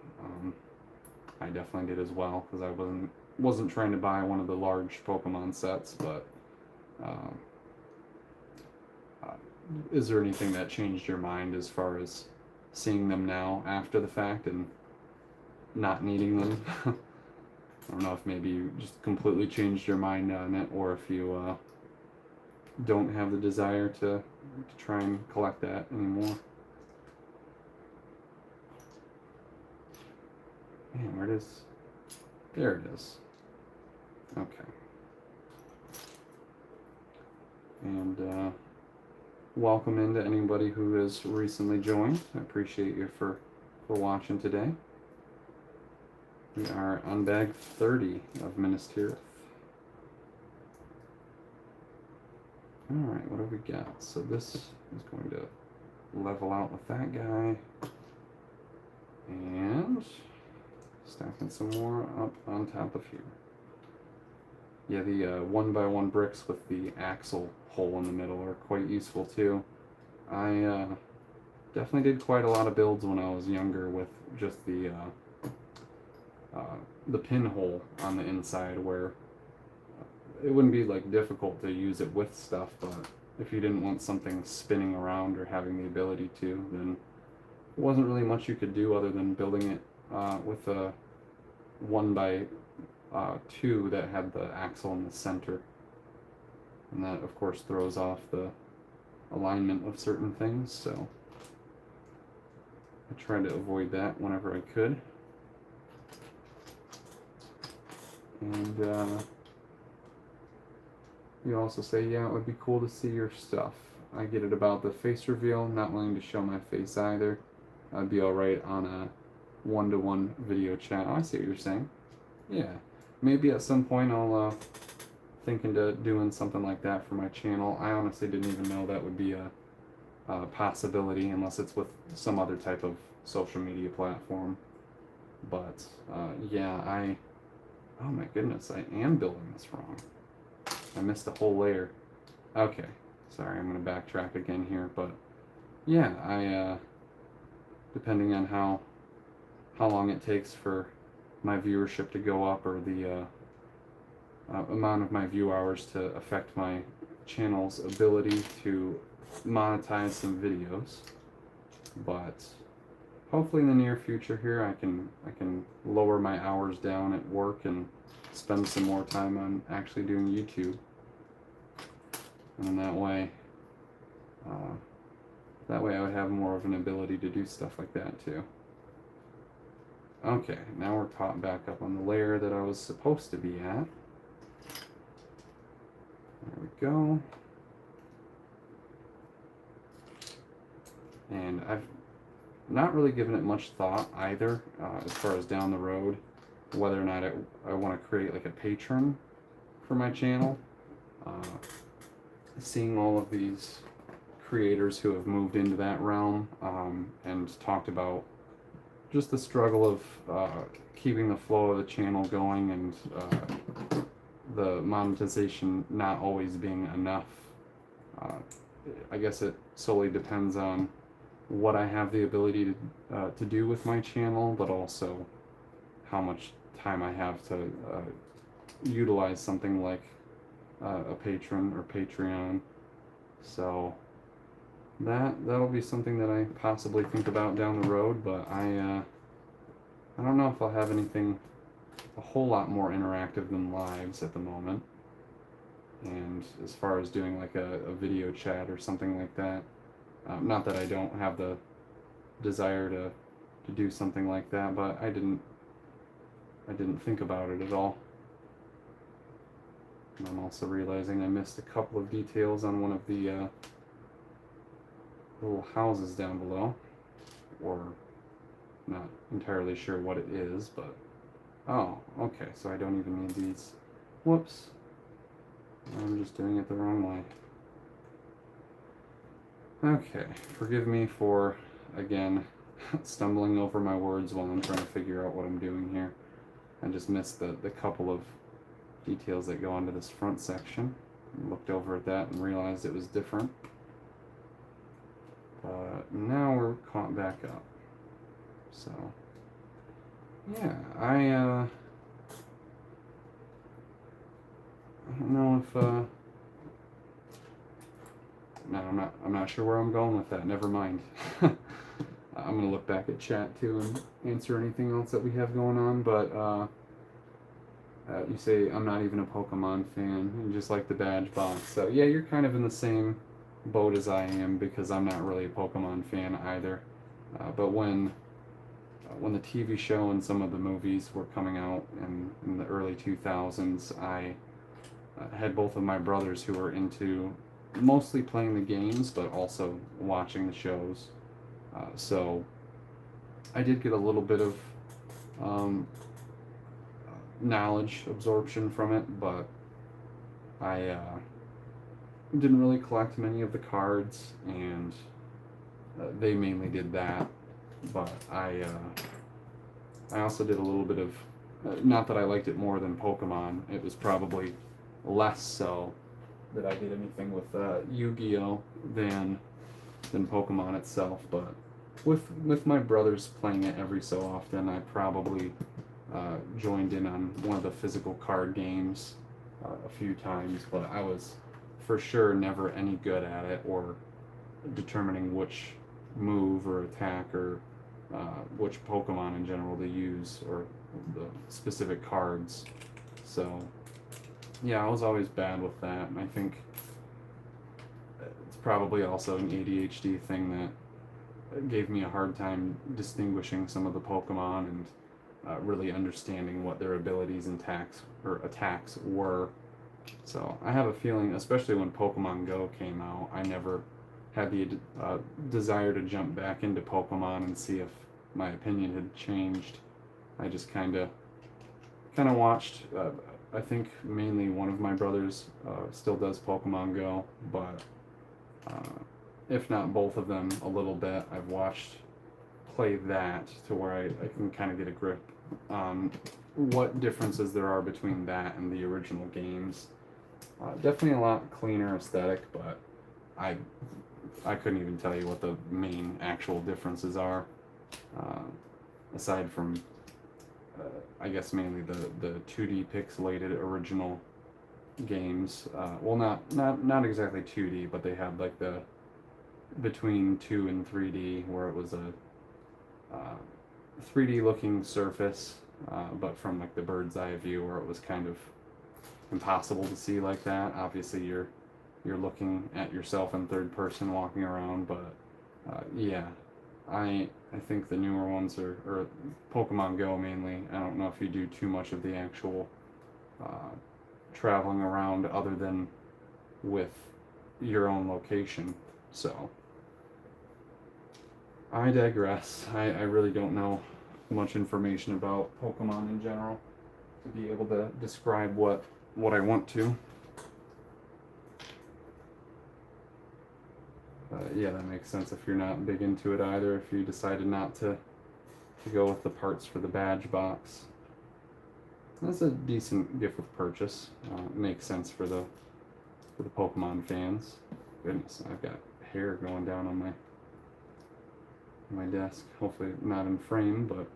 I definitely did as well, because I wasn't trying to buy one of the large Pokemon sets, but is there anything that changed your mind as far as seeing them now after the fact and not needing them? I don't know if maybe you just completely changed your mind on it, or if you don't have the desire to try and collect that anymore. Man, where it is? There it is. Okay. And welcome into anybody who has recently joined. I appreciate you for watching today. We are on bag 30 of Minas Tirith. Alright, what do we got? So this is going to level out with that guy. And stacking some more up on top of here. Yeah, the 1x1 bricks with the axle hole in the middle are quite useful too. I definitely did quite a lot of builds when I was younger with just the pinhole on the inside, where it wouldn't be like difficult to use it with stuff, but if you didn't want something spinning around or having the ability to, then there wasn't really much you could do other than building it with a 1x2 that had the axle in the center. And that, of course, throws off the alignment of certain things, so I tried to avoid that whenever I could. And you also say, yeah, it would be cool to see your stuff. I get it about the face reveal, not wanting to show my face either. I'd be alright on a one-to-one video chat. Oh, I see what you're saying. Yeah, maybe at some point I'll think into doing something like that for my channel. I honestly didn't even know that would be a possibility unless it's with some other type of social media platform. But yeah, oh my goodness, I am building this wrong. I missed a whole layer. Okay, sorry, I'm going to backtrack again here, but yeah, I depending on how long it takes for my viewership to go up, or the amount of my view hours to affect my channel's ability to monetize some videos. But hopefully in the near future here I can lower my hours down at work and spend some more time on actually doing YouTube. And that way I would have more of an ability to do stuff like that too. Okay, now we're caught back up on the layer that I was supposed to be at. There we go. And I've not really given it much thought either, as far as down the road, whether or not I want to create like a patron for my channel. seeing all of these creators who have moved into that realm, and talked about just the struggle of keeping the flow of the channel going, and the monetization not always being enough. I guess it solely depends on what I have the ability to do with my channel, but also how much time I have to utilize something like a patron or Patreon. So that'll be something that I possibly think about down the road, but I don't know if I'll have anything a whole lot more interactive than lives at the moment. And as far as doing like a video chat or something like that, not that I don't have the desire to do something like that, but I didn't think about it at all. And I'm also realizing I missed a couple of details on one of the little houses down below, or not entirely sure what it is, but oh, okay, so I don't even need these. Whoops, I'm just doing it the wrong way. Okay, forgive me for, again, stumbling over my words while I'm trying to figure out what I'm doing here. I just missed the couple of details that go onto this front section. I looked over at that and realized it was different. But now we're caught back up. So, yeah, I don't know if no, I'm not sure where I'm going with that. Never mind. I'm gonna look back at chat too and answer anything else that we have going on. But you say I'm not even a Pokemon fan. You just like the badge box. So yeah, you're kind of in the same boat as I am, because I'm not really a Pokemon fan either. But when the TV show and some of the movies were coming out in the early 2000s, I had both of my brothers who were into mostly playing the games, but also watching the shows. So I did get a little bit of knowledge absorption from it, but I didn't really collect many of the cards, and they mainly did that. But I also did a little bit of, not that I liked it more than Pokemon, it was probably less so that I did anything with Yu-Gi-Oh than Pokemon itself. But with my brothers playing it every so often, I probably joined in on one of the physical card games a few times, but I was for sure never any good at it, or determining which move or attack, or which Pokemon in general to use, or the specific cards. So yeah, I was always bad with that, and I think it's probably also an ADHD thing that gave me a hard time distinguishing some of the Pokemon, and really understanding what their abilities and attacks were. So I have a feeling, especially when Pokemon Go came out, I never had the desire to jump back into Pokemon and see if my opinion had changed. I just kind of watched. I think mainly one of my brothers still does Pokemon Go, but if not both of them a little bit, I've watched play that to where I can kind of get a grip on what differences there are between that and the original games. Definitely a lot cleaner aesthetic, but I couldn't even tell you what the main actual differences are, aside from I guess mainly the 2D pixelated original games. Well, not exactly 2D, but they had like the between 2 and 3D, where it was a 3D looking surface, but from like the bird's eye view, where it was kind of impossible to see like that. Obviously you're looking at yourself in third person walking around, but yeah, I think the newer ones or Pokemon Go mainly. I don't know if you do too much of the actual traveling around other than with your own location. So I digress. I really don't know much information about Pokemon in general to be able to describe what I want to. yeah, that makes sense if you're not big into it either, if you decided not to go with the parts for the badge box. That's a decent gift with purchase. Makes sense for the Pokemon fans. Goodness, I've got hair going down on my desk. Hopefully not in frame, but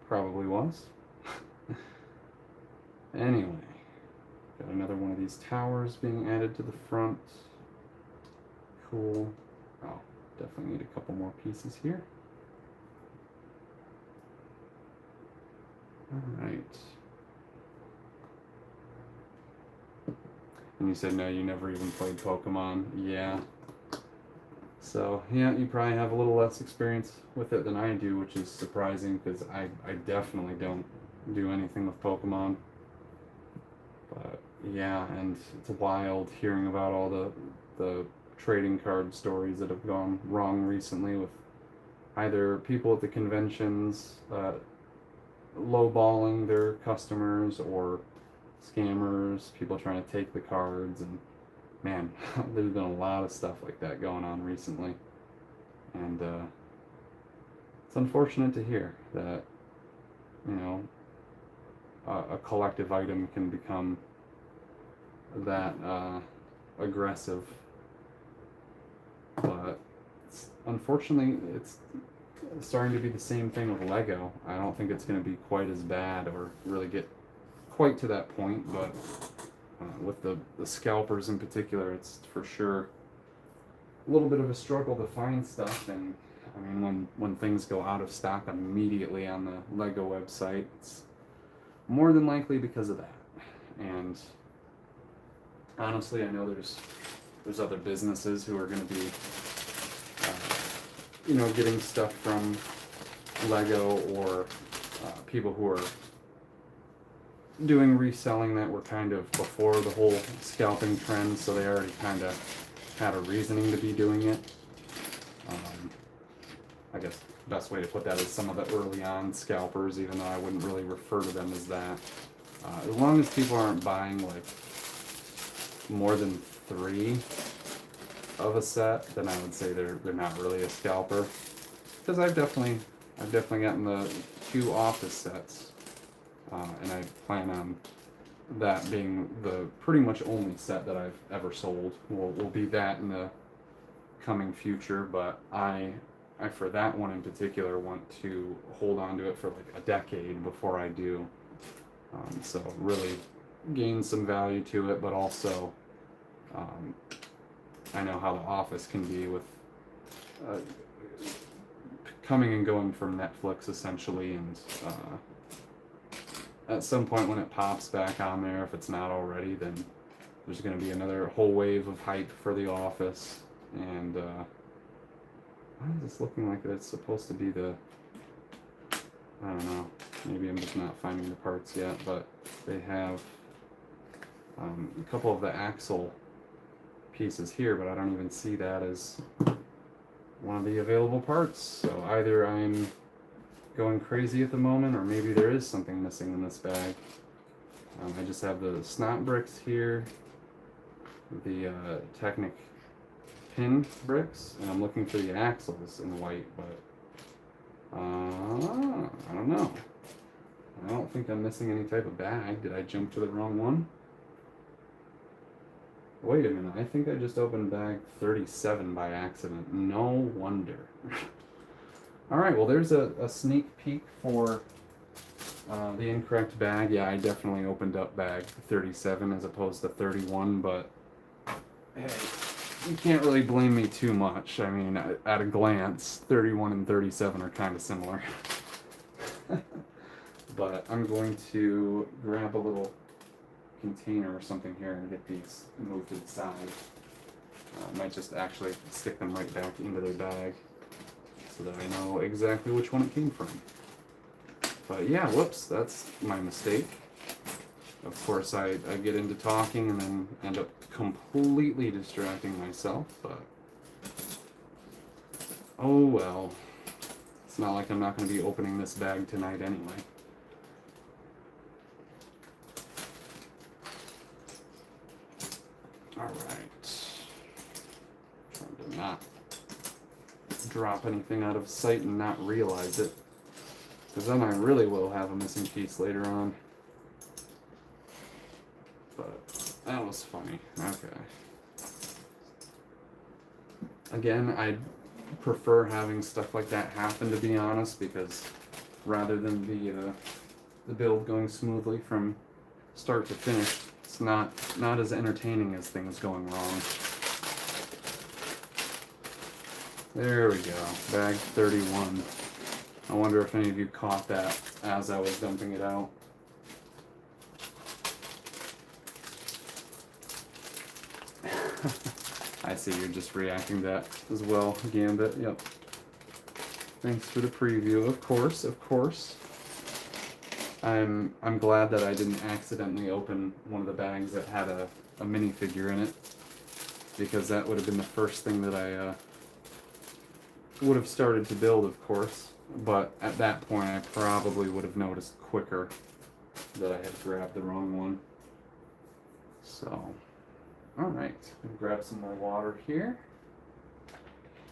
probably was. Anyway, got another one of these towers being added to the front. Cool. Oh, definitely need a couple more pieces here. Alright. And you said no, you never even played Pokemon. Yeah. So, yeah, you probably have a little less experience with it than I do, which is surprising because I definitely don't do anything with Pokemon. But, yeah, and it's wild hearing about all the trading card stories that have gone wrong recently with either people at the conventions lowballing their customers or scammers, people trying to take the cards, and man, there's been a lot of stuff like that going on recently, and it's unfortunate to hear that, you know, a collective item can become that aggressive, but unfortunately it's starting to be the same thing with LEGO. I don't think it's going to be quite as bad or really get quite to that point, but with the scalpers in particular, it's for sure a little bit of a struggle to find stuff. And I mean, when things go out of stock immediately on the LEGO website, it's more than likely because of that. And honestly, I know there's other businesses who are going to be you know, getting stuff from LEGO, or people who are doing reselling that were kind of before the whole scalping trend, so they already kind of had a reasoning to be doing it. I guess the best way to put that is some of the early on scalpers, even though I wouldn't really refer to them as that. As long as people aren't buying like more than 3 of a set, then I would say they're not really a scalper. Because I've definitely gotten the 2 office sets, and I plan on that being the pretty much only set that I've ever sold. Will be that in the coming future, but I for that one in particular want to hold on to it for like a decade before I do. So really gain some value to it, but also I know how the office can be with coming and going from Netflix essentially, and at some point when it pops back on there, if it's not already, then there's going to be another whole wave of hype for the office. And why is this looking like it's supposed to be the, I don't know, maybe I'm just not finding the parts yet, but they have a couple of the axle pieces here, but I don't even see that as one of the available parts. So either I'm going crazy at the moment, or maybe there is something missing in this bag. I just have the snot bricks here, the Technic pin bricks, and I'm looking for the axles in white, but I don't know. I don't think I'm missing any type of bag. Did I jump to the wrong one? Wait a minute, I think I just opened bag 37 by accident. No wonder. Alright, well there's a sneak peek for the incorrect bag. Yeah, I definitely opened up bag 37 as opposed to 31, but hey, you can't really blame me too much. I mean, at a glance, 31 and 37 are kind of similar. But I'm going to grab a little container or something here and get these moved to the side. I might just actually stick them right back into their bag so that I know exactly which one it came from. But yeah, whoops, that's my mistake. Of course, I get into talking and then end up completely distracting myself, but oh well. It's not like I'm not going to be opening this bag tonight anyway. Alright. Trying to not drop anything out of sight and not realize it. Because then I really will have a missing piece later on. But that was funny. Okay. Again, I prefer having stuff like that happen, to be honest, because rather than the build going smoothly from start to finish, it's not as entertaining as things going wrong. There we go, bag 31. I wonder if any of you caught that as I was dumping it out. I see you're just reacting to that as well, Gambit. Yep. Thanks for the preview, of course, of course. I'm glad that I didn't accidentally open one of the bags that had a minifigure in it, because that would have been the first thing that I would have started to build, of course. But at that point, I probably would have noticed quicker that I had grabbed the wrong one. So, alright, grab some more water here.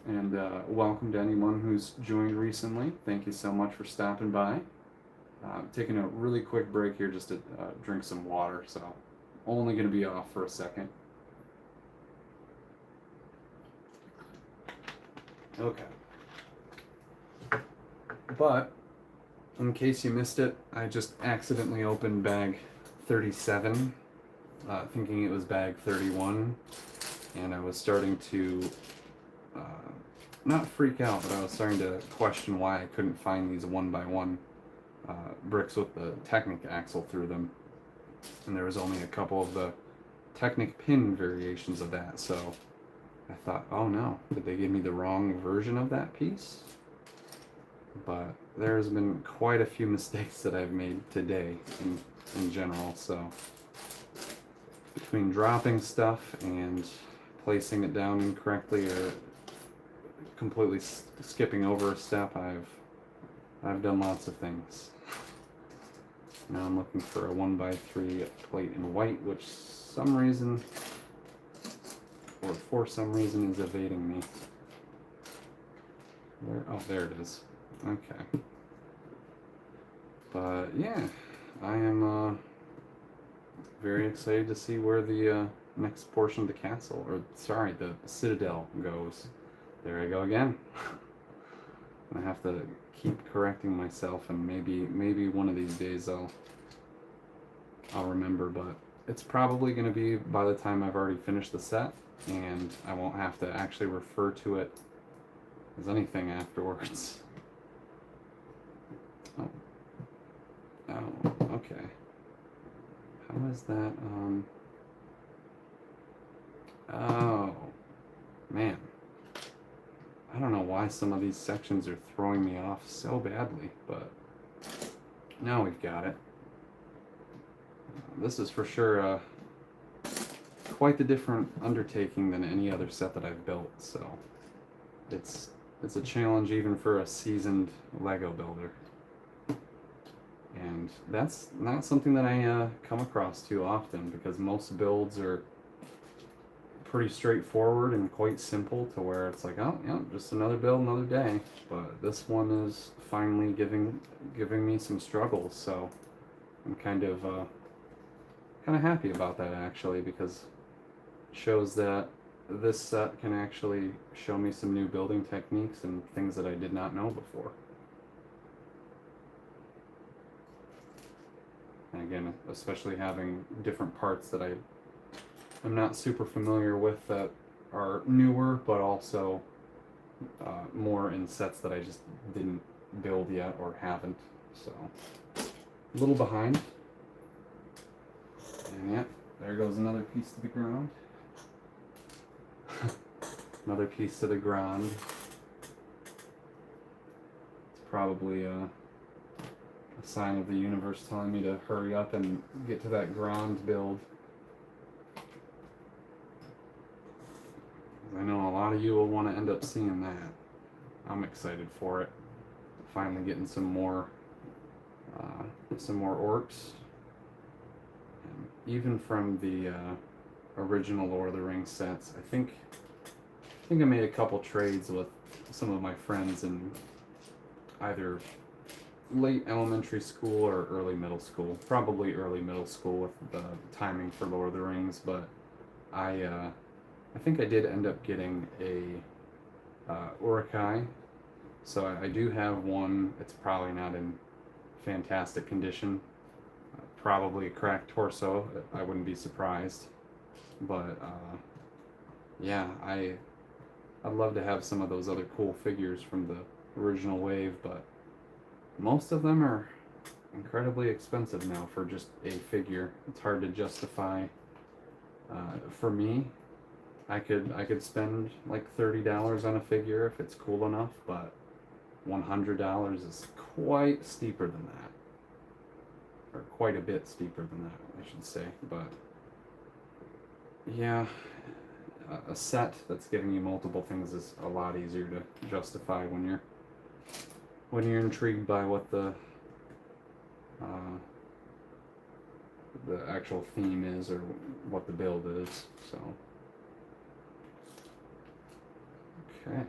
And welcome to anyone who's joined recently. Thank you so much for stopping by. Taking a really quick break here just to drink some water, so only going to be off for a second. Okay. But, in case you missed it, I just accidentally opened bag 37, thinking it was bag 31, and I was starting to, not freak out, but I was starting to question why I couldn't find these 1x1 bricks with the Technic axle through them. And there was only a couple of the Technic pin variations of that, so I thought, oh no, did they give me the wrong version of that piece? But there's been quite a few mistakes that I've made today in general, so between dropping stuff and placing it down incorrectly or completely skipping over a step, I've done lots of things. Now I'm looking for a 1x3 plate in white, which for some reason is evading me. Where? Oh, there it is. Okay. But yeah, I am very excited to see where the next portion of the castle, or sorry, the citadel goes. There I go again. I have to keep correcting myself, and maybe one of these days I'll remember, but it's probably going to be by the time I've already finished the set, and I won't have to actually refer to it as anything afterwards. Oh, okay. How is that, oh, man. I don't know why some of these sections are throwing me off so badly, but now we've got it. This is for sure quite the different undertaking than any other set that I've built, so it's a challenge even for a seasoned LEGO builder. And that's not something that I come across too often, because most builds are pretty straightforward and quite simple, to where it's like, oh yeah, just another build, another day. But this one is finally giving me some struggles, so I'm kind of happy about that, actually, because it shows that this set can actually show me some new building techniques and things that I did not know before. And again, especially having different parts that I'm not super familiar with that are newer, but also more in sets that I just didn't build yet or haven't. So, a little behind. And yeah, there goes another piece to the ground. Another piece to the ground. It's probably a sign of the universe telling me to hurry up and get to that ground build. I know a lot of you will want to end up seeing that. I'm excited for it. Finally getting some more orcs. And even from the original Lord of the Rings sets, I think I made a couple trades with some of my friends in either late elementary school or early middle school. Probably early middle school with the timing for Lord of the Rings, but I think I did end up getting a Urukai. So I do have one. It's probably not in fantastic condition. Probably a cracked torso. I wouldn't be surprised. But yeah, I'd love to have some of those other cool figures from the original wave, but most of them are incredibly expensive now for just a figure. It's hard to justify. For me, I could spend like $30 on a figure if it's cool enough, but $100 is quite steeper than that, or quite a bit steeper than that, I should say. But yeah, a set that's giving you multiple things is a lot easier to justify when you're intrigued by what the actual theme is or what the build is. So okay,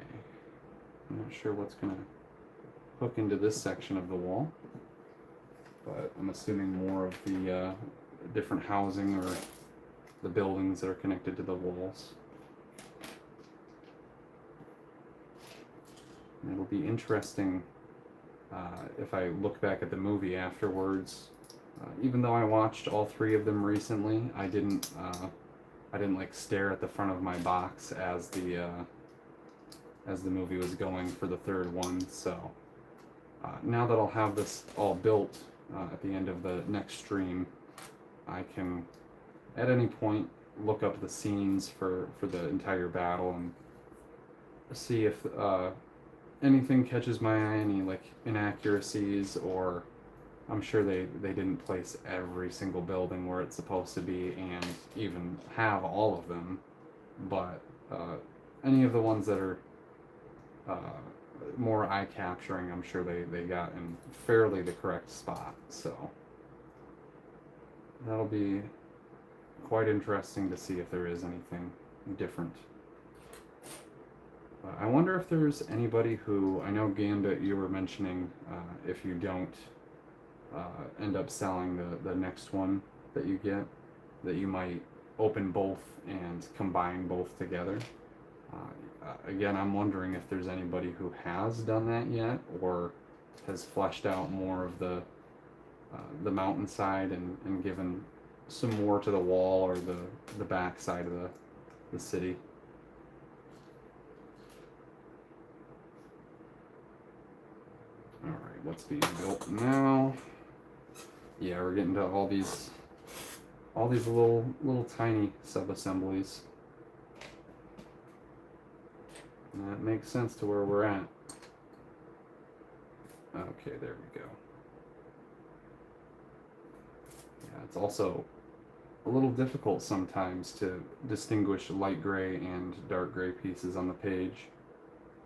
I'm not sure what's gonna hook into this section of the wall, but I'm assuming more of the different housing or the buildings that are connected to the walls. And it'll be interesting if I look back at the movie afterwards. Even though I watched all three of them recently, I didn't like stare at the front of my box as the movie was going for the third one. So now that I'll have this all built at the end of the next stream, I can at any point look up the scenes for the entire battle and see if anything catches my eye, any like inaccuracies, or I'm sure they didn't place every single building where it's supposed to be and even have all of them, but any of the ones that are more eye-capturing, I'm sure they got in fairly the correct spot. So that'll be quite interesting to see if there is anything different. I wonder if there's anybody who, I know Gambit, you were mentioning if you don't end up selling the next one that you get, that you might open both and combine both together. Again, I'm wondering if there's anybody who has done that yet, or has fleshed out more of the mountainside and given some more to the wall or the back side of the city. Alright, what's being built now? Yeah, we're getting to all these little tiny sub-assemblies. And that makes sense to where we're at. Okay, there we go. Yeah, it's also a little difficult sometimes to distinguish light gray and dark gray pieces on the page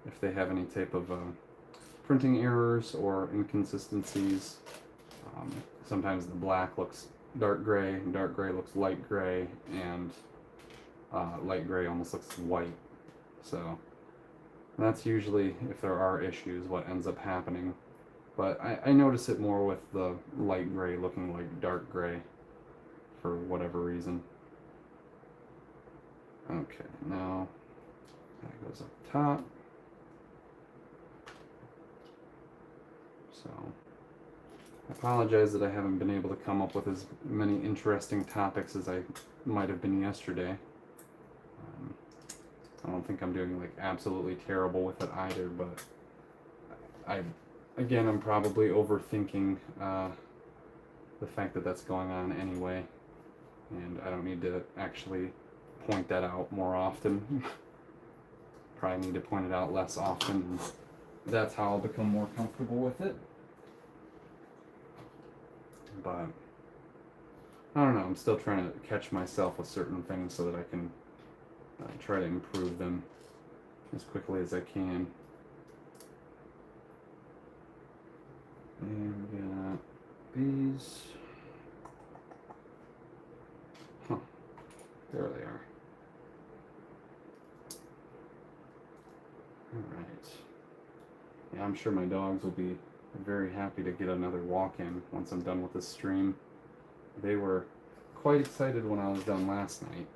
if they have any type of printing errors or inconsistencies. Sometimes the black looks dark gray, and dark gray looks light gray, and light gray almost looks white. So that's usually, if there are issues, what ends up happening. But I notice it more with the light gray looking like dark gray for whatever reason. Okay, now that goes up top. So I apologize that I haven't been able to come up with as many interesting topics as I might have been yesterday. I don't think I'm doing like absolutely terrible with it either, but I'm probably overthinking the fact that that's going on anyway, and I don't need to actually point that out more often. Probably need to point it out less often, and that's how I'll become more comfortable with it. But I don't know, I'm still trying to catch myself with certain things so that I can try to improve them as quickly as I can. And we got these. Huh. There they are. Alright. Yeah, I'm sure my dogs will be very happy to get another walk in once I'm done with this stream. They were quite excited when I was done last night.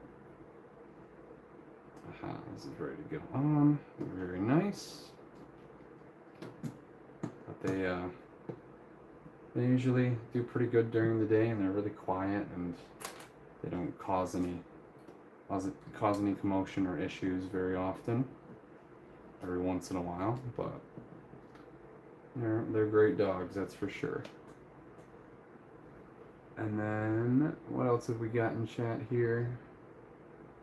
Aha, this is ready to go on. Very nice. But they usually do pretty good during the day, and they're really quiet, and they don't cause any commotion or issues very often. Every once in a while, but they're great dogs, that's for sure. And then what else have we got in chat here?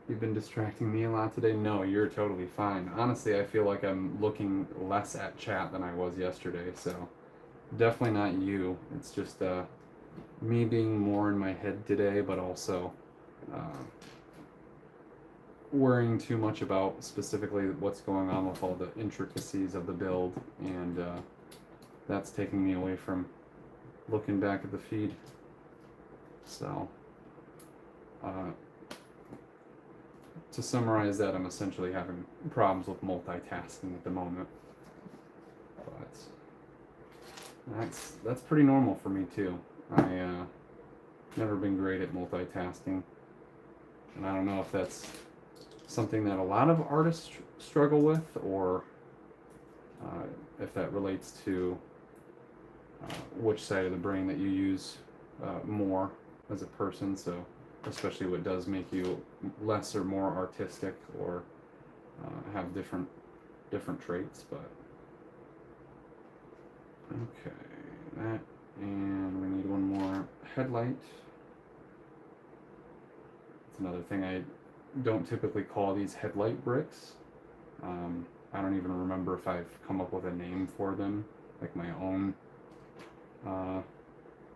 You've been distracting me a lot today. No, you're totally fine. Honestly, I feel like I'm looking less at chat than I was yesterday, so definitely not you. It's just me being more in my head today, but also worrying too much about specifically what's going on with all the intricacies of the build, and that's taking me away from looking back at the feed. So to summarize that, I'm essentially having problems with multitasking at the moment, but that's pretty normal for me too. I never been great at multitasking, and I don't know if that's something that a lot of artists struggle with, or if that relates to which side of the brain that you use more as a person. So especially what does make you less or more artistic, or have different traits. But okay, that, and we need one more headlight. It's another thing, I don't typically call these headlight bricks. I don't even remember if I've come up with a name for them, like my own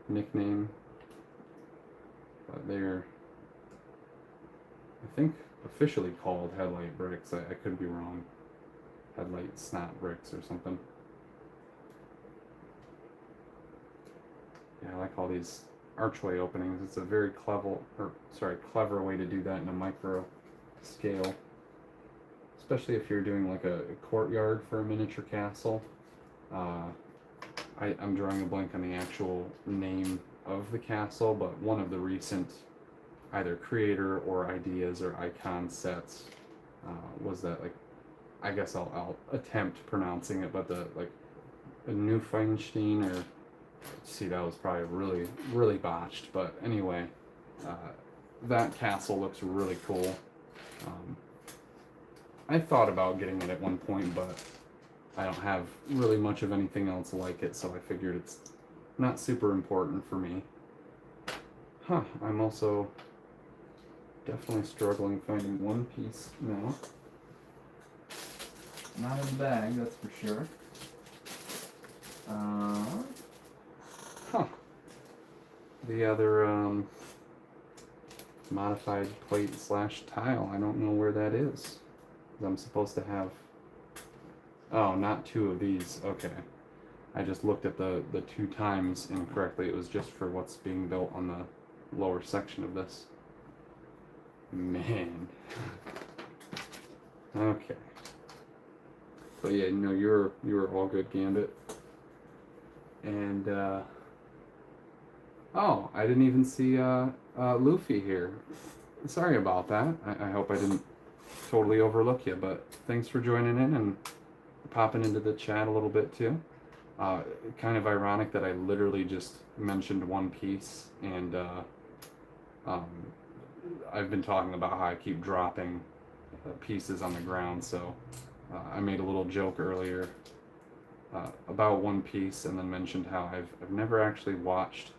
nickname, but they're, I think, officially called headlight bricks. I could be wrong. Headlight snot bricks or something. Yeah, I like all these archway openings. It's a very clever way to do that in a micro scale, especially if you're doing like a courtyard for a miniature castle. I'm drawing a blank on the actual name of the castle, but one of the recent either creator or ideas or icon sets was that, like, I guess I'll attempt pronouncing it, but the a Neufeinstein, or see, that was probably really botched, but anyway, that castle looks really cool. I thought about getting it at one point, but I don't have really much of anything else like it, so I figured it's not super important for me. I'm also definitely struggling finding one piece now. Not in the bag, that's for sure. The other modified plate / tile, I don't know where that is. I'm supposed to have, oh, not two of these. Okay, I just looked at the 2 times incorrectly. It was just for what's being built on the lower section of this. Man. Okay. But yeah, no, you were all good, Gambit. And oh, I didn't even see Luffy here. Sorry about that. I hope I didn't totally overlook you, but thanks for joining in and popping into the chat a little bit too. Kind of ironic that I literally just mentioned One Piece, and I've been talking about how I keep dropping pieces on the ground, so I made a little joke earlier about One Piece, and then mentioned how I've never actually watched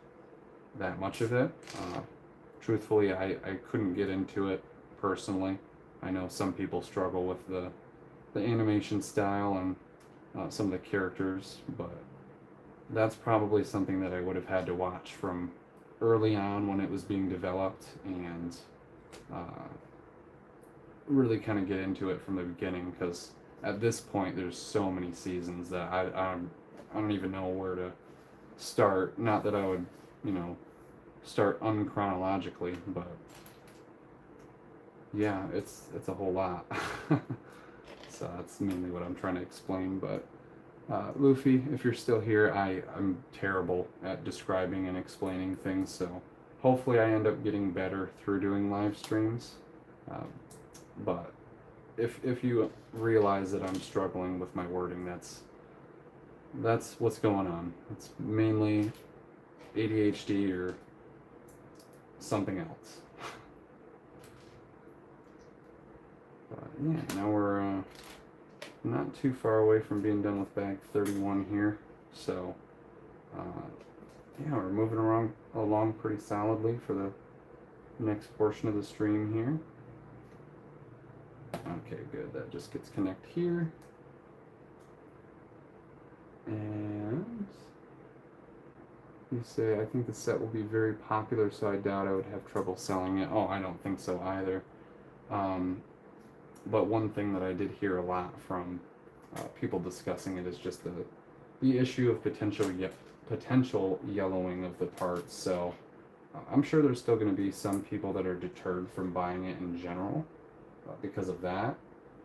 that much of it. Truthfully, I couldn't get into it personally. I know some people struggle with the animation style and some of the characters, but that's probably something that I would have had to watch from early on when it was being developed, and really kind of get into it from the beginning, because at this point there's so many seasons that I don't even know where to start. Not that I would, start unchronologically, but yeah, it's a whole lot. That's mainly what I'm trying to explain. But Luffy, if you're still here, I'm terrible at describing and explaining things, so hopefully I end up getting better through doing live streams. But if you realize that I'm struggling with my wording, that's what's going on. It's mainly ADHD or something else. But yeah, now we're not too far away from being done with bag 31 here, so yeah, we're moving along pretty solidly for the next portion of the stream here. Okay, good. That just gets connected here. And you say, I think the set will be very popular, so I doubt I would have trouble selling it. Oh, I don't think so either. But one thing that I did hear a lot from people discussing it is just the issue of potential yellowing of the parts. So I'm sure there's still going to be some people that are deterred from buying it in general because of that.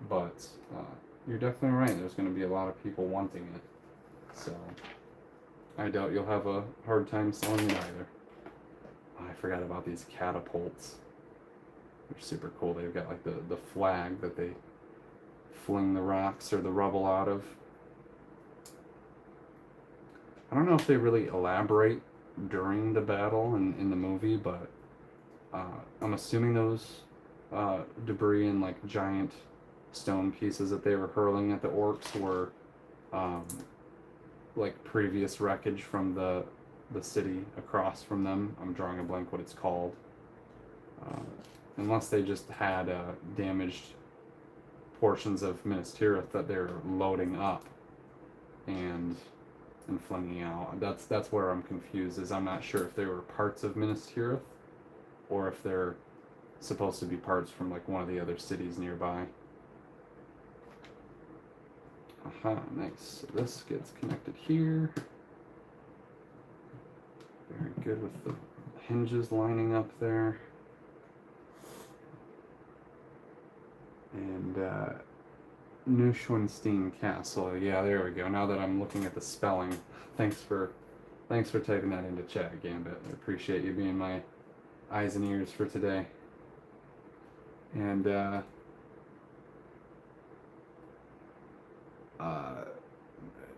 But you're definitely right. There's going to be a lot of people wanting it. So I doubt you'll have a hard time selling it either. Oh, I forgot about these catapults. They're super cool. They've got like the flag that they fling the rocks or the rubble out of. I don't know if they really elaborate during the battle in the movie, but I'm assuming those debris and like giant stone pieces that they were hurling at the orcs were like previous wreckage from the city across from them. I'm drawing a blank what it's called. Unless they just had damaged portions of Minas Tirith that they're loading up and flinging out. That's where I'm confused, is I'm not sure if they were parts of Minas Tirith or if they're supposed to be parts from like one of the other cities nearby. Aha, nice. So this gets connected here. Very good with the hinges lining up there. And Neuschwanstein Castle. Yeah, there we go. Now that I'm looking at the spelling, thanks for typing that into chat, Gambit. I appreciate you being my eyes and ears for today. And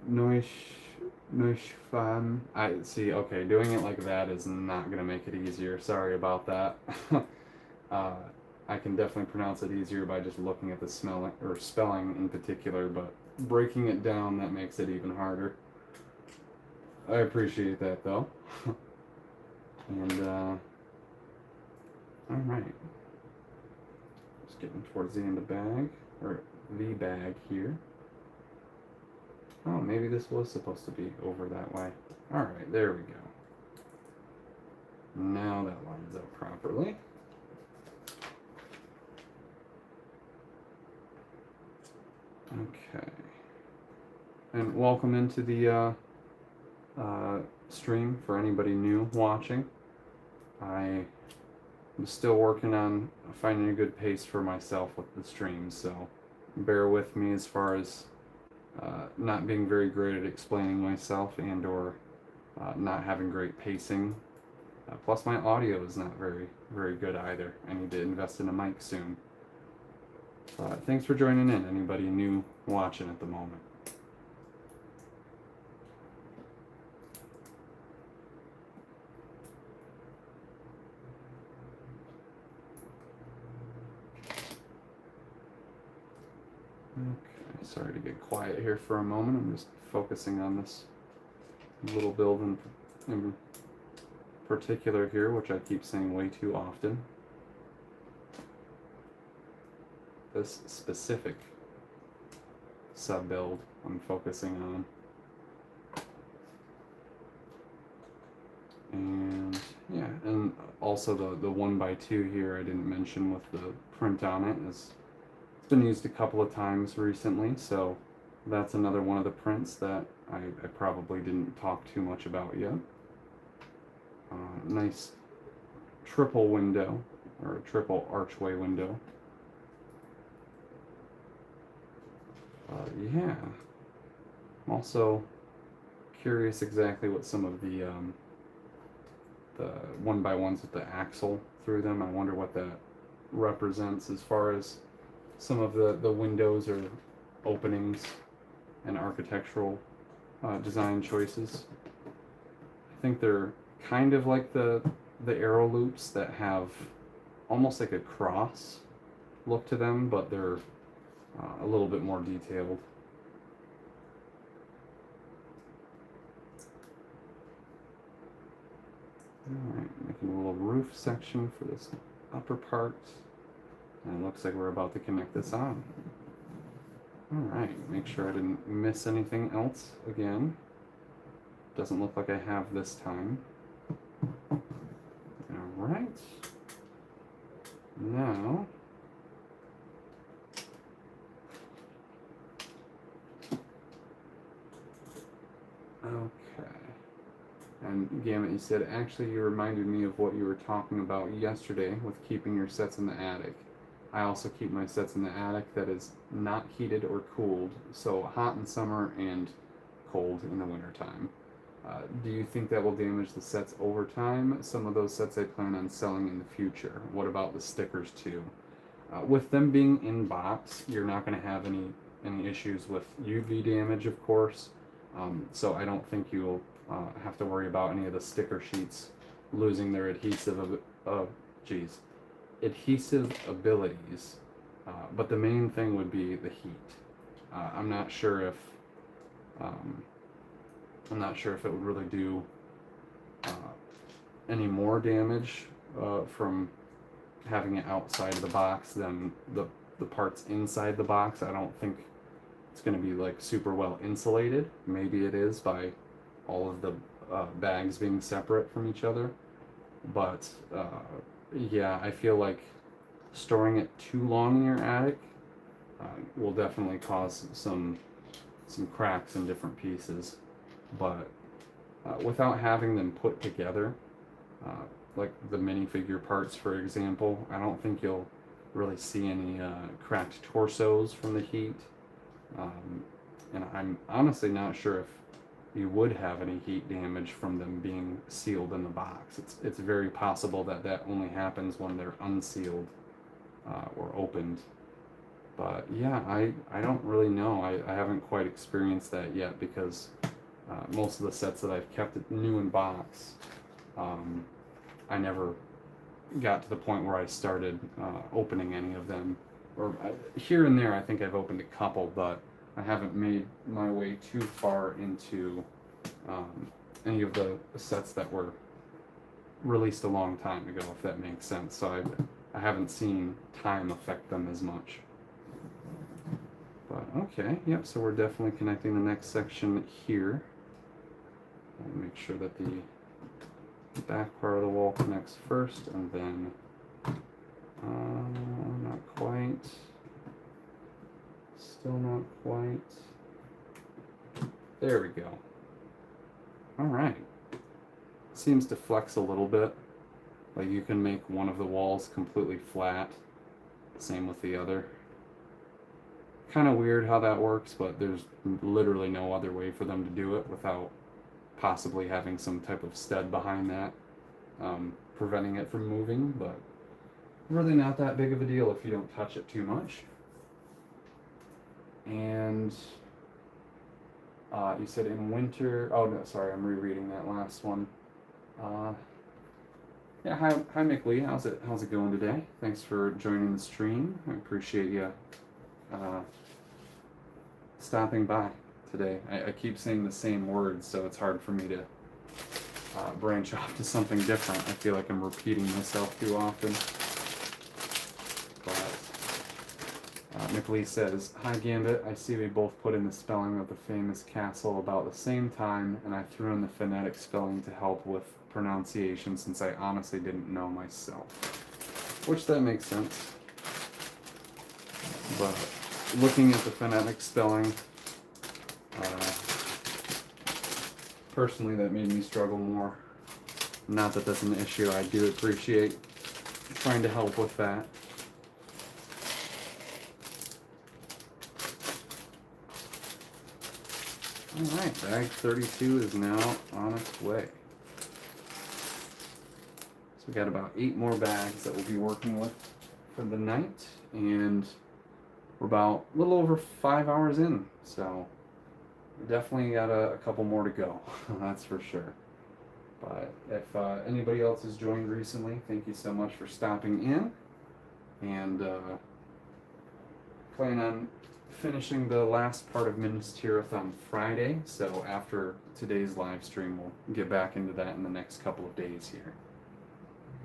Neuschwan. I see. Okay, doing it like that is not gonna make it easier. Sorry about that. I can definitely pronounce it easier by just looking at the spelling in particular, but breaking it down, that makes it even harder. I appreciate that though. And all right, just getting towards the end of the bag, or the bag here. Oh, maybe this was supposed to be over that way. All right, there we go. Now that lines up properly. Okay, and welcome into the stream for anybody new watching. I'm still working on finding a good pace for myself with the stream, so bear with me as far as not being very great at explaining myself and or not having great pacing. Plus my audio is not very good either. I need to invest in a mic soon. Thanks for joining in, anybody new watching at the moment. Okay, sorry to get quiet here for a moment. I'm just focusing on this little build in particular here, which I keep saying way too often. This specific sub build I'm focusing on. And yeah, and also the 1x2 here I didn't mention with the print on it it's been used a couple of times recently, so that's another one of the prints that I probably didn't talk too much about yet. Nice triple window, or a triple archway window. Yeah, I'm also curious exactly what some of the 1x1s with the axle through them. I wonder what that represents as far as some of the windows or openings and architectural design choices. I think they're kind of like the arrow loops that have almost like a cross look to them, but they're a little bit more detailed. Alright, making a little roof section for this upper part. And it looks like we're about to connect this on. Alright, make sure I didn't miss anything else again. Doesn't look like I have this time. Alright. Now, okay. And Gamut, you said, actually you reminded me of what you were talking about yesterday with keeping your sets in the attic. I also keep my sets in the attic that is not heated or cooled, so hot in summer and cold in the wintertime. Do you think that will damage the sets over time? Some of those sets I plan on selling in the future. What about the stickers too? With them being in box, you're not going to have any issues with UV damage, of course. So I don't think you'll have to worry about any of the sticker sheets losing their adhesive abilities. But the main thing would be the heat. I'm not sure if it would really do any more damage from having it outside of the box than the parts inside the box. I don't think it's going to be like super well insulated. Maybe it is by all of the bags being separate from each other. But yeah, I feel like storing it too long in your attic will definitely cause some cracks in different pieces. But without having them put together, like the minifigure parts, for example, I don't think you'll really see any cracked torsos from the heat. And I'm honestly not sure if you would have any heat damage from them being sealed in the box. It's very possible that only happens when they're unsealed or opened. But yeah, I don't really know. I haven't quite experienced that yet because most of the sets that I've kept new in box, I never got to the point where I started opening any of them. Or here and there, I think I've opened a couple, but I haven't made my way too far into any of the sets that were released a long time ago, if that makes sense. So I haven't seen time affect them as much. But okay, yep, so we're definitely connecting the next section here. I'll make sure that the back part of the wall connects first, and then not quite. Still not quite. There we go. Alright. Seems to flex a little bit. Like you can make one of the walls completely flat. Same with the other. Kind of weird how that works, but there's literally no other way for them to do it without possibly having some type of stud behind that, preventing it from moving, but really not that big of a deal if you don't touch it too much. And you said in winter, oh no, sorry, I'm rereading that last one. Yeah, hi Mick Lee, how's it going today? Thanks for joining the stream. I appreciate you stopping by today. I keep saying the same words, so it's hard for me to branch off to something different. I feel like I'm repeating myself too often. But Mick Lee says, "Hi Gambit, I see we both put in the spelling of the famous castle about the same time, and I threw in the phonetic spelling to help with pronunciation since I honestly didn't know myself." Which that makes sense. But looking at the phonetic spelling, personally that made me struggle more. Not that that's an issue, I do appreciate trying to help with that. Alright, bag 32 is now on its way. So we got about 8 more bags that we'll be working with for the night, and we're about a little over 5 hours in, so we definitely got a couple more to go, that's for sure. But if anybody else has joined recently, thank you so much for stopping in, and plan on finishing the last part of Minas Tirith on Friday, so after today's live stream we'll get back into that in the next couple of days here.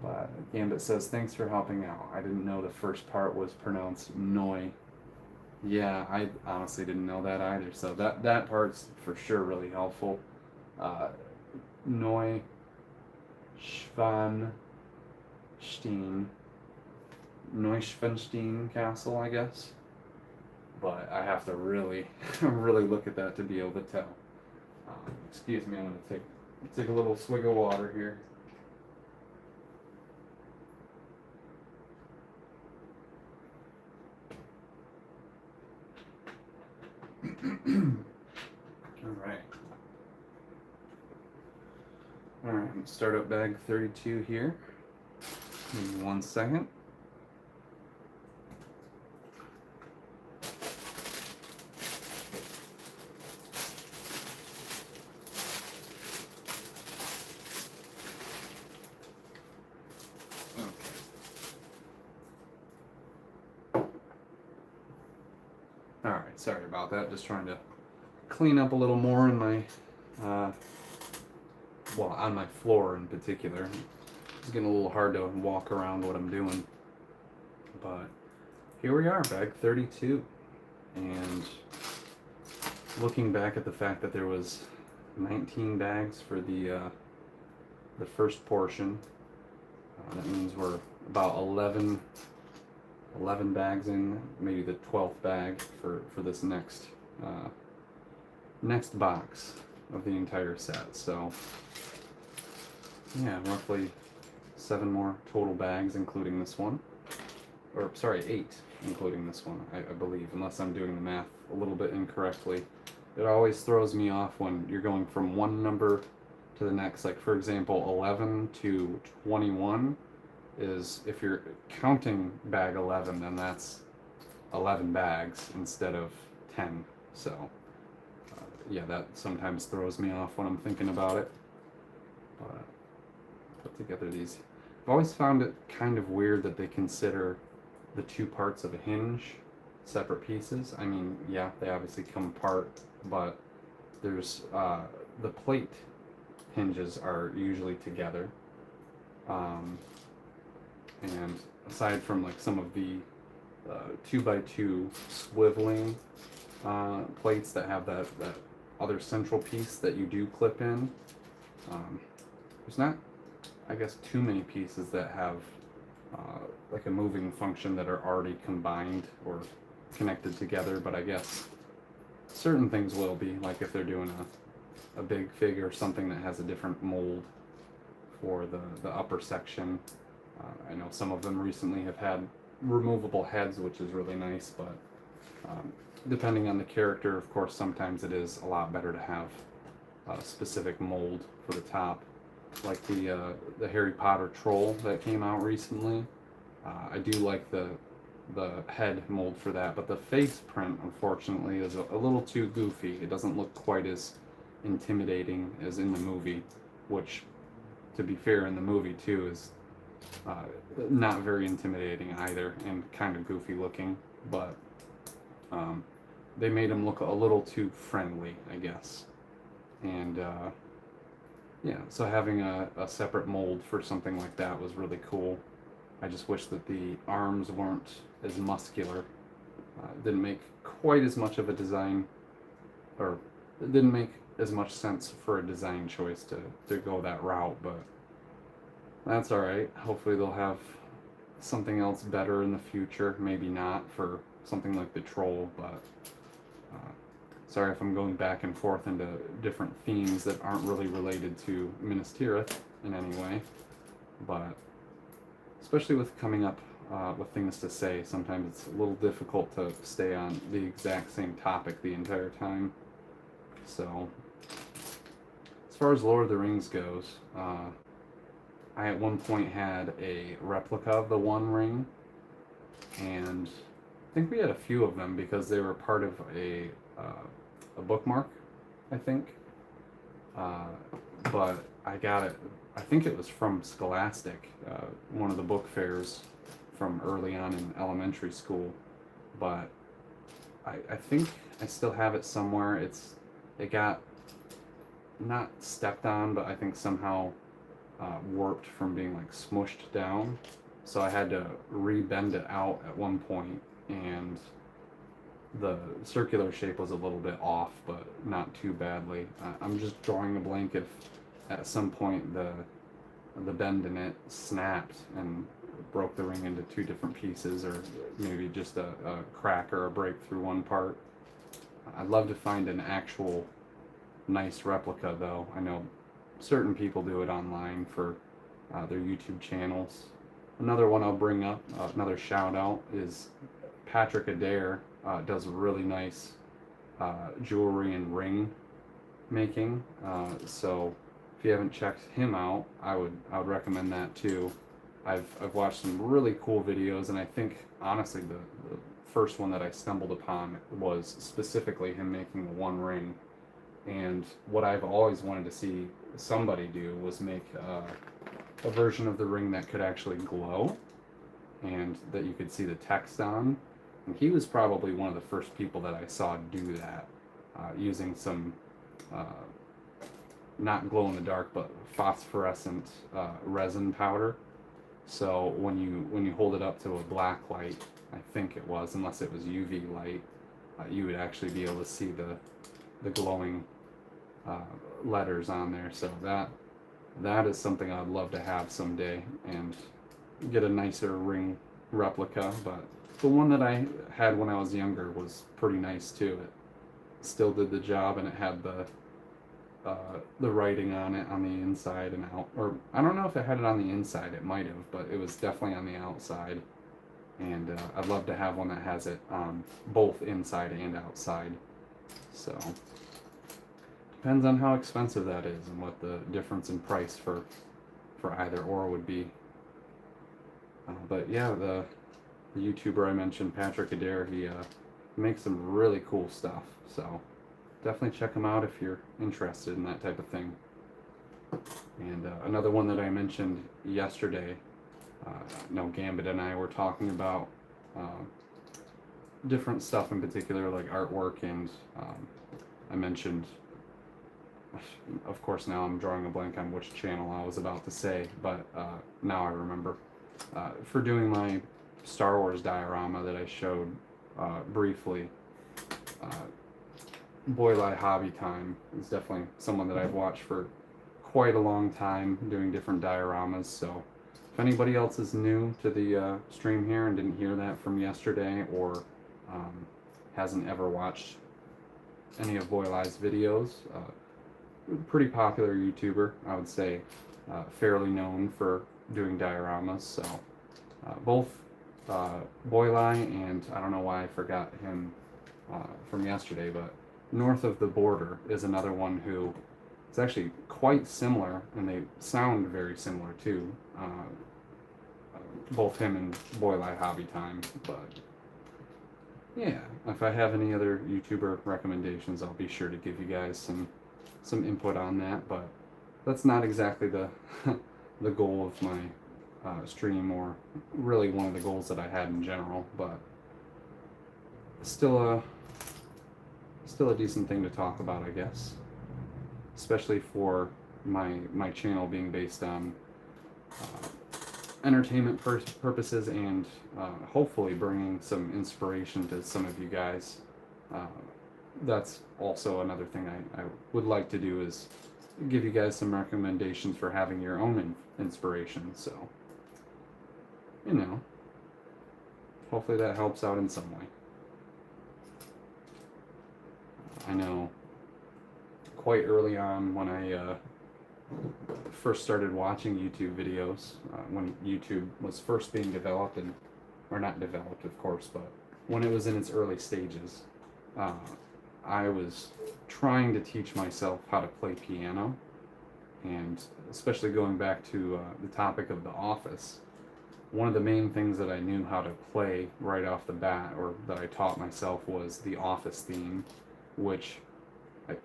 But Gambit says, thanks for helping out. I didn't know the first part was pronounced Noi. Yeah, I honestly didn't know that either, so that part's for sure really helpful. Neuschwanstein Castle, I guess. But I have to really, really look at that to be able to tell. Excuse me, I'm gonna take a little swig of water here. Alright. Alright, I'm gonna start up bag 32 here. Give me 1 second. Alright, sorry about that. Just trying to clean up a little more in my, well, on my floor in particular. It's getting a little hard to walk around what I'm doing. But here we are, bag 32. And looking back at the fact that there was 19 bags for the first portion, that means we're about 11 bags in, maybe the 12th bag for this next box of the entire set. So yeah, roughly 7 more total bags, including this one. Or sorry, 8 including this one, I believe, unless I'm doing the math a little bit incorrectly. It always throws me off when you're going from one number to the next. Like for example, 11 to 21 is, if you're counting bag 11, then that's 11 bags instead of 10. So yeah, that sometimes throws me off when I'm thinking about it. But put together these. I've always found it kind of weird that they consider the 2 parts of a hinge separate pieces. I mean, yeah, they obviously come apart, but there's the plate hinges are usually together. And aside from like some of the 2x2 swiveling plates that have that other central piece that you do clip in, there's not, I guess, too many pieces that have like a moving function that are already combined or connected together. But I guess certain things will be, like if they're doing a big fig or something that has a different mold for the upper section. I know some of them recently have had removable heads, which is really nice, but depending on the character, of course, sometimes it is a lot better to have a specific mold for the top. Like the Harry Potter troll that came out recently. I do like the head mold for that, but the face print, unfortunately, is a little too goofy. It doesn't look quite as intimidating as in the movie, which, to be fair, in the movie too is not very intimidating either, and kind of goofy looking, but they made him look a little too friendly, I guess. And yeah, so having a separate mold for something like that was really cool. I just wish that the arms weren't as muscular. It didn't make quite as much of a design, or it didn't make as much sense for a design choice to go that route, but that's alright. Hopefully they'll have something else better in the future. Maybe not for something like the troll, but sorry if I'm going back and forth into different themes that aren't really related to Minas Tirith in any way. But especially with coming up with things to say, sometimes it's a little difficult to stay on the exact same topic the entire time. So, as far as Lord of the Rings goes, I at one point had a replica of the One Ring, and I think we had a few of them because they were part of a bookmark, I think. But I got it, I think it was from Scholastic, one of the book fairs from early on in elementary school. But I think I still have it somewhere. It got not stepped on, but I think somehow warped from being like smushed down. So I had to re-bend it out at one point, and the circular shape was a little bit off, but not too badly. I'm just drawing a blank if at some point the bend in it snapped and broke the ring into two different pieces, or maybe just a crack or a break through one part. I'd love to find an actual nice replica, though. I know certain people do it online for their YouTube channels. Another one I'll bring up, another shout out, is Patrick Adair. Does really nice jewelry and ring making. So if you haven't checked him out, I would recommend that too. I've watched some really cool videos, and I think honestly the first one that I stumbled upon was specifically him making the One Ring. And what I've always wanted to see somebody do was make a version of the ring that could actually glow and that you could see the text on. And he was probably one of the first people that I saw do that, using some not glow in the dark but phosphorescent resin powder. So when you hold it up to a black light, I think it was, unless it was UV light, you would actually be able to see the glowing letters on there. So that is something I'd love to have someday and get a nicer ring replica. But the one that I had when I was younger was pretty nice too. It still did the job, and it had the writing on it on the inside and out. Or I don't know if it had it on the inside. It might have, but it was definitely on the outside. And I'd love to have one that has it both inside and outside. So depends on how expensive that is and what the difference in price for either or would be. But yeah, the YouTuber I mentioned, Patrick Adair, he makes some really cool stuff. So definitely check him out if you're interested in that type of thing. And another one that I mentioned yesterday, Gambit and I were talking about different stuff in particular, like artwork, and I mentioned, of course now I'm drawing a blank on which channel I was about to say, but now I remember. For doing my Star Wars diorama that I showed briefly, Boylai Hobby Time is definitely someone that I've watched for quite a long time doing different dioramas. So if anybody else is new to the stream here and didn't hear that from yesterday, or hasn't ever watched any of Boylai's videos, pretty popular YouTuber, I would say, fairly known for doing dioramas. So both Boylai and, I don't know why I forgot him from yesterday, but North of the Border is another one who is actually quite similar, and they sound very similar too. Both him and Boylai Hobby Time. But yeah, if I have any other YouTuber recommendations, I'll be sure to give you guys some input on that. But that's not exactly the the goal of my stream, or really one of the goals that I had in general. But still a decent thing to talk about, I guess, especially for my channel being based on entertainment purposes, and hopefully bringing some inspiration to some of you guys. That's also another thing I would like to do, is give you guys some recommendations for having your own inspiration. So, hopefully that helps out in some way. I know quite early on when I first started watching YouTube videos, when YouTube was first being developed, or not developed, of course, but when it was in its early stages, I was trying to teach myself how to play piano, and especially going back to the topic of The Office, one of the main things that I knew how to play right off the bat, or that I taught myself, was the Office theme, which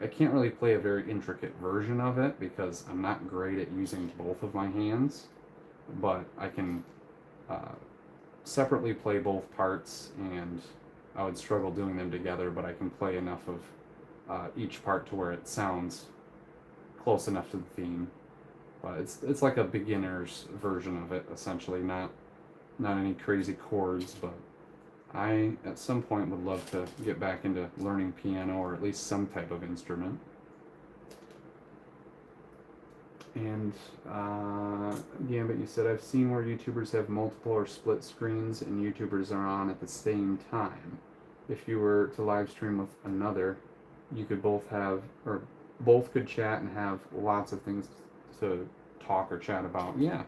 I can't really play a very intricate version of it because I'm not great at using both of my hands, but I can separately play both parts, and I would struggle doing them together, but I can play enough of each part to where it sounds close enough to the theme. But it's like a beginner's version of it, essentially, not any crazy chords, but I at some point would love to get back into learning piano, or at least some type of instrument. And Gambit, you said, I've seen where YouTubers have multiple or split screens and YouTubers are on at the same time. If you were to live stream with another, you could both have, or both could chat and have lots of things to talk or chat about. Yeah,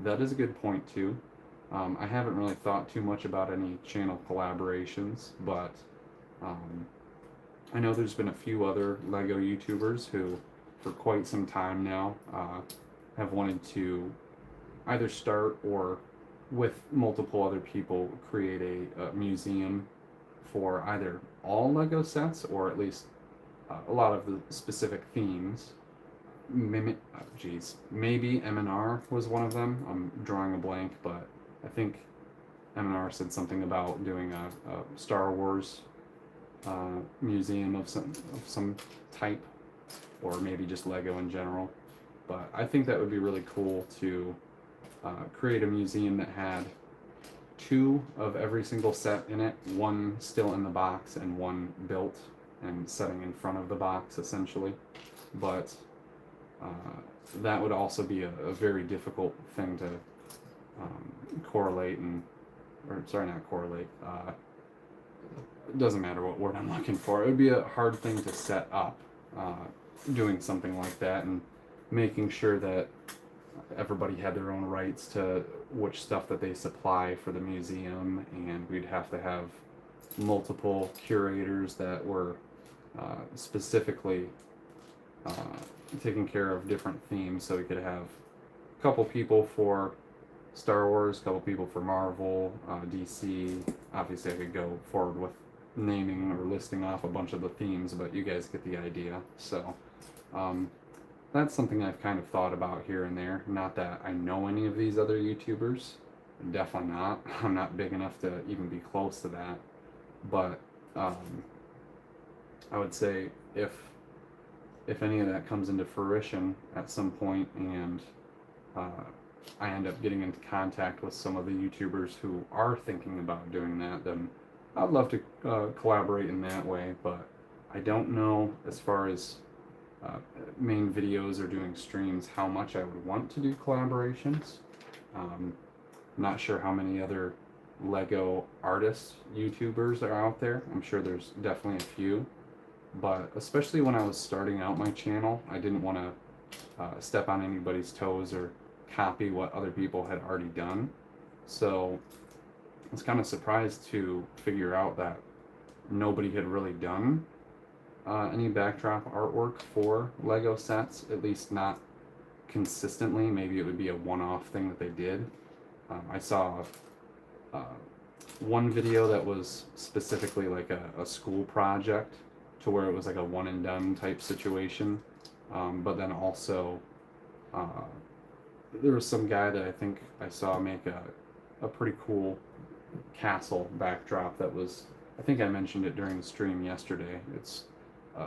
that is a good point too. I haven't really thought too much about any channel collaborations, but I know there's been a few other LEGO YouTubers who, for quite some time now, have wanted to either start or, with multiple other people, create a museum for either all LEGO sets, or at least a lot of the specific themes. Maybe M&R was one of them. I'm drawing a blank, but I think M&R said something about doing a Star Wars museum of some type, or maybe just LEGO in general. But I think that would be really cool to create a museum that had 2 of every single set in it, 1 still in the box and 1 built and setting in front of the box, essentially. But that would also be a very difficult thing to correlate it doesn't matter what word I'm looking for. It would be a hard thing to set up, doing something like that, and making sure that everybody had their own rights to which stuff that they supply for the museum, and we'd have to have multiple curators that were specifically taking care of different themes, so we could have a couple people for Star Wars, a couple people for Marvel, DC. Obviously I could go forward with naming or listing off a bunch of the themes, but you guys get the idea. So that's something I've kind of thought about here and there. Not that I know any of these other YouTubers, definitely not. I'm not big enough to even be close to that. But I would say if any of that comes into fruition at some point, and I end up getting into contact with some of the YouTubers who are thinking about doing that, then I'd love to collaborate in that way. But I don't know, as far as main videos or doing streams, how much I would want to do collaborations. Not sure how many other LEGO artists YouTubers are out there. I'm sure there's definitely a few, but especially when I was starting out my channel, I didn't want to step on anybody's toes or copy what other people had already done. So I was kind of surprised to figure out that nobody had really done any backdrop artwork for LEGO sets, at least not consistently. Maybe it would be a one-off thing that they did. I saw one video that was specifically like a school project, to where it was like a one and done type situation, but then also there was some guy that I think I saw make a pretty cool castle backdrop that was, I think I mentioned it during the stream yesterday. It's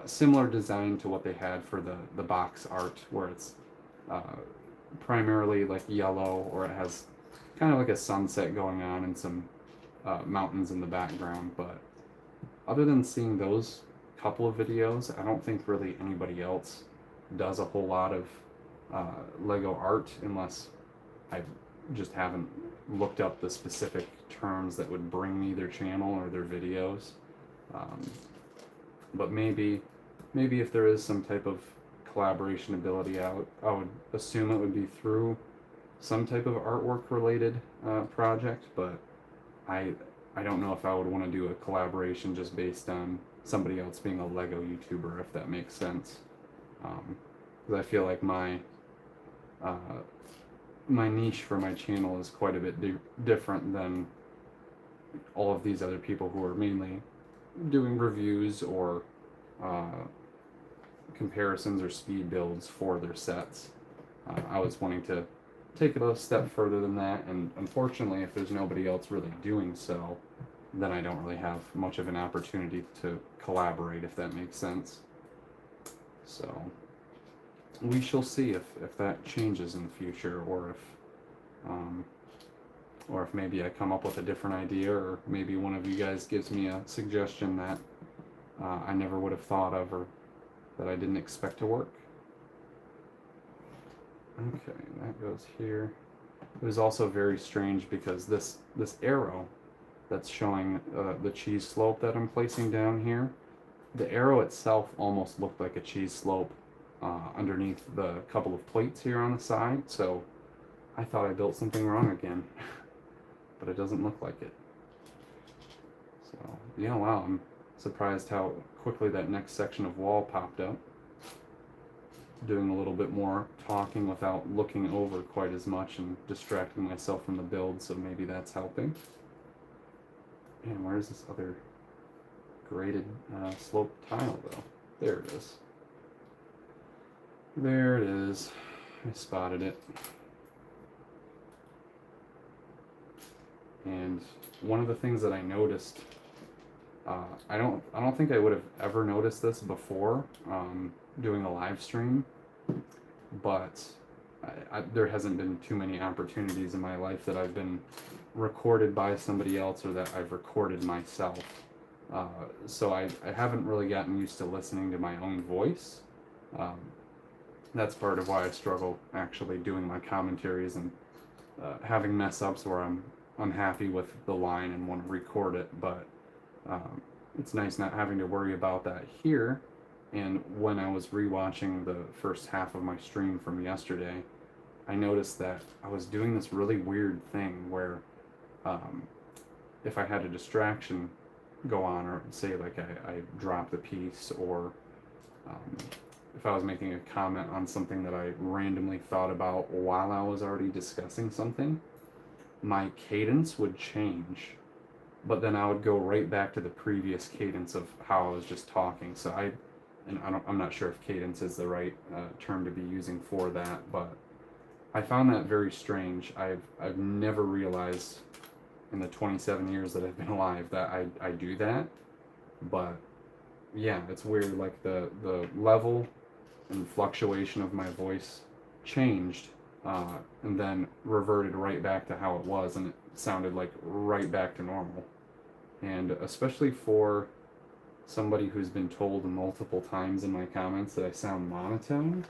similar design to what they had for the box art, where it's primarily like yellow, or it has kind of like a sunset going on and some mountains in the background. But other than seeing those couple of videos, I don't think really anybody else does a whole lot of LEGO art, unless I just haven't looked up the specific terms that would bring me their channel or their videos. But maybe if there is some type of collaboration ability, I would assume it would be through some type of artwork related project, but I don't know if I would want to do a collaboration just based on somebody else being a Lego YouTuber, if that makes sense. Because I feel like uh, my niche for my channel is quite a bit different than all of these other people who are mainly doing reviews or comparisons or speed builds for their sets. I was wanting to take it a step further than that, and unfortunately, if there's nobody else really doing so, then I don't really have much of an opportunity to collaborate, if that makes sense. So we shall see if that changes in the future, or if maybe I come up with a different idea, or maybe one of you guys gives me a suggestion that I never would have thought of, or that I didn't expect to work. Okay, that goes here. It was also very strange because this arrow that's showing the cheese slope that I'm placing down here, the arrow itself almost looked like a cheese slope underneath the couple of plates here on the side, so I thought I built something wrong again, but it doesn't look like it. So, yeah, wow, I'm surprised how quickly that next section of wall popped up. Doing a little bit more talking without looking over quite as much and distracting myself from the build, so maybe that's helping. And where's this other graded slope tile, though? There it is. There it is. I spotted it. And one of the things that I noticed, I don't think I would have ever noticed this before doing a live stream, but there hasn't been too many opportunities in my life that I've been recorded by somebody else or that I've recorded myself. So I haven't really gotten used to listening to my own voice. That's part of why I struggle actually doing my commentaries and having mess ups where I'm unhappy with the line and want to record it, but it's nice not having to worry about that here. And when I was rewatching the first half of my stream from yesterday, I noticed that I was doing this really weird thing where if I had a distraction go on, or say like I dropped a piece, or if I was making a comment on something that I randomly thought about while I was already discussing something, my cadence would change, but then I would go right back to the previous cadence of how I was just talking. So I'm not sure if cadence is the right term to be using for that, but I found that very strange. I've never realized in the 27 years that I've been alive that I do that, but yeah, it's weird. Like the level and fluctuation of my voice changed and then reverted right back to how it was, and it sounded like right back to normal. And especially for somebody who's been told multiple times in my comments that I sound monotone,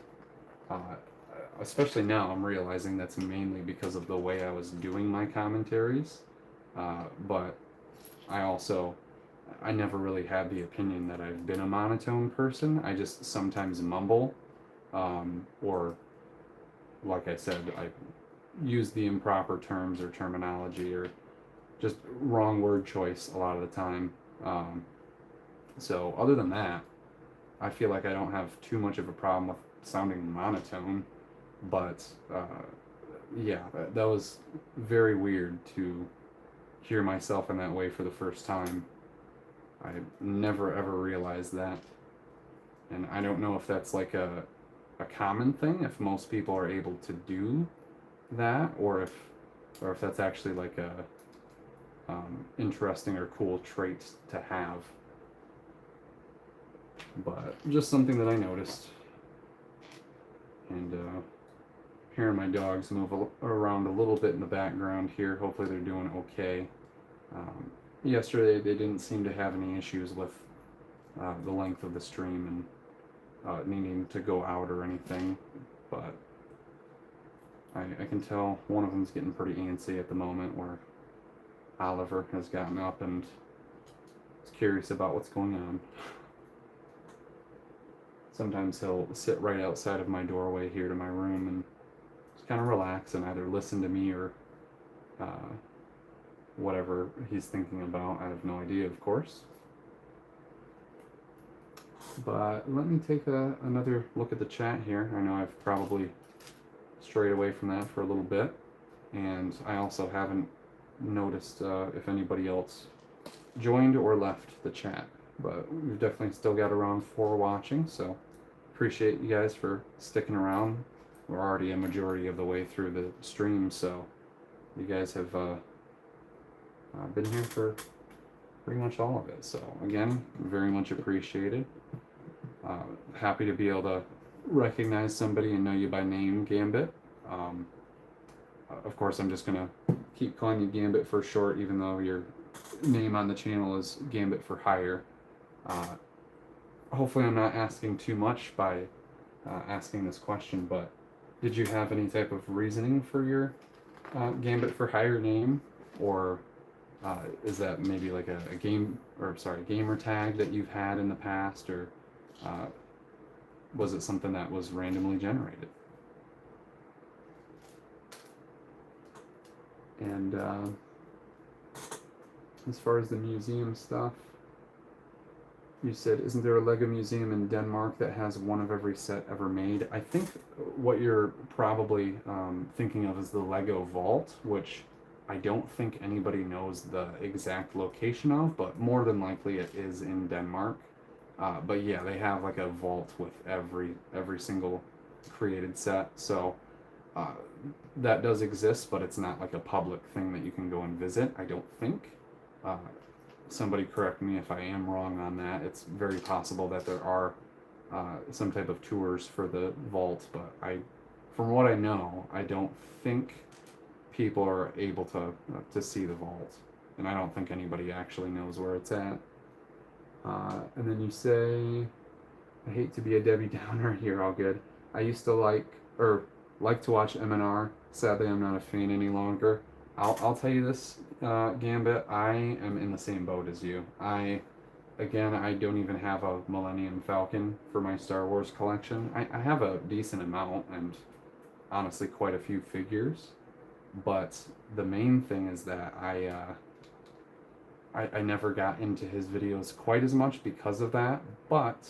especially now I'm realizing that's mainly because of the way I was doing my commentaries, but I never really had the opinion that I've been a monotone person. I just sometimes mumble, or like I said, I use the improper terms or terminology, or just wrong word choice a lot of the time. So other than that, I feel like I don't have too much of a problem with sounding monotone, but yeah, that was very weird to hear myself in that way for the first time. I never ever realized that, and I don't know if that's like a common thing, if most people are able to do that, or if that's actually like a interesting or cool trait to have. But just something that I noticed. And hearing my dogs move around a little bit in the background here. Hopefully they're doing okay. Yesterday they didn't seem to have any issues with the length of the stream and needing to go out or anything, but I can tell one of them's getting pretty antsy at the moment, where Oliver has gotten up and is curious about what's going on. Sometimes he'll sit right outside of my doorway here to my room and just kind of relax and either listen to me or whatever he's thinking about. I have no idea, of course. But let me take another look at the chat here. I know I've probably strayed away from that for a little bit, and I also haven't noticed if anybody else joined or left the chat. But we've definitely still got around 4 watching, so appreciate you guys for sticking around. We're already a majority of the way through the stream, so you guys have been here for pretty much all of it. So again, very much appreciated. Happy to be able to recognize somebody and know you by name, Gambit. Of course, I'm just gonna keep calling you Gambit for short, even though your name on the channel is Gambit for Hire. Hopefully I'm not asking too much by asking this question, but did you have any type of reasoning for your Gambit for Hire name, or is that maybe like a gamer tag that you've had in the past, or was it something that was randomly generated? And as far as the museum stuff, you said, isn't there a LEGO museum in Denmark that has one of every set ever made? I think what you're probably thinking of is the LEGO Vault, which I don't think anybody knows the exact location of, but more than likely it is in Denmark. But yeah, they have like a vault with every single created set. So that does exist, but it's not like a public thing that you can go and visit, I don't think. Somebody correct me if I am wrong on that. It's very possible that there are some type of tours for the vault, but from what I know, I don't think people are able to see the vault, and I don't think anybody actually knows where it's at. And then you say, I hate to be a Debbie Downer here, all good. I used to like to watch MNR. Sadly, I'm not a fan any longer. I'll tell you this, Gambit, I am in the same boat as you. I don't even have a Millennium Falcon for my Star Wars collection. I have a decent amount, and honestly quite a few figures, but the main thing is that I never got into his videos quite as much because of that, but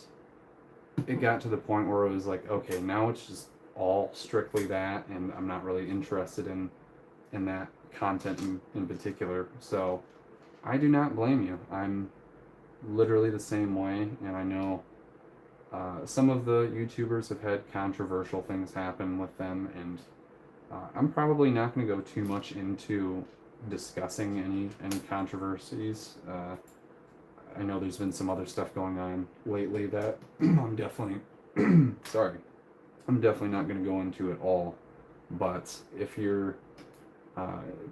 it got to the point where it was like, okay, now it's just all strictly that, and I'm not really interested in that content in particular. So I do not blame you. I'm literally the same way, and I know some of the YouTubers have had controversial things happen with them, and I'm probably not going to go too much into discussing any controversies. I know there's been some other stuff going on lately that I'm definitely sorry, I'm definitely not going to go into at all. But if you're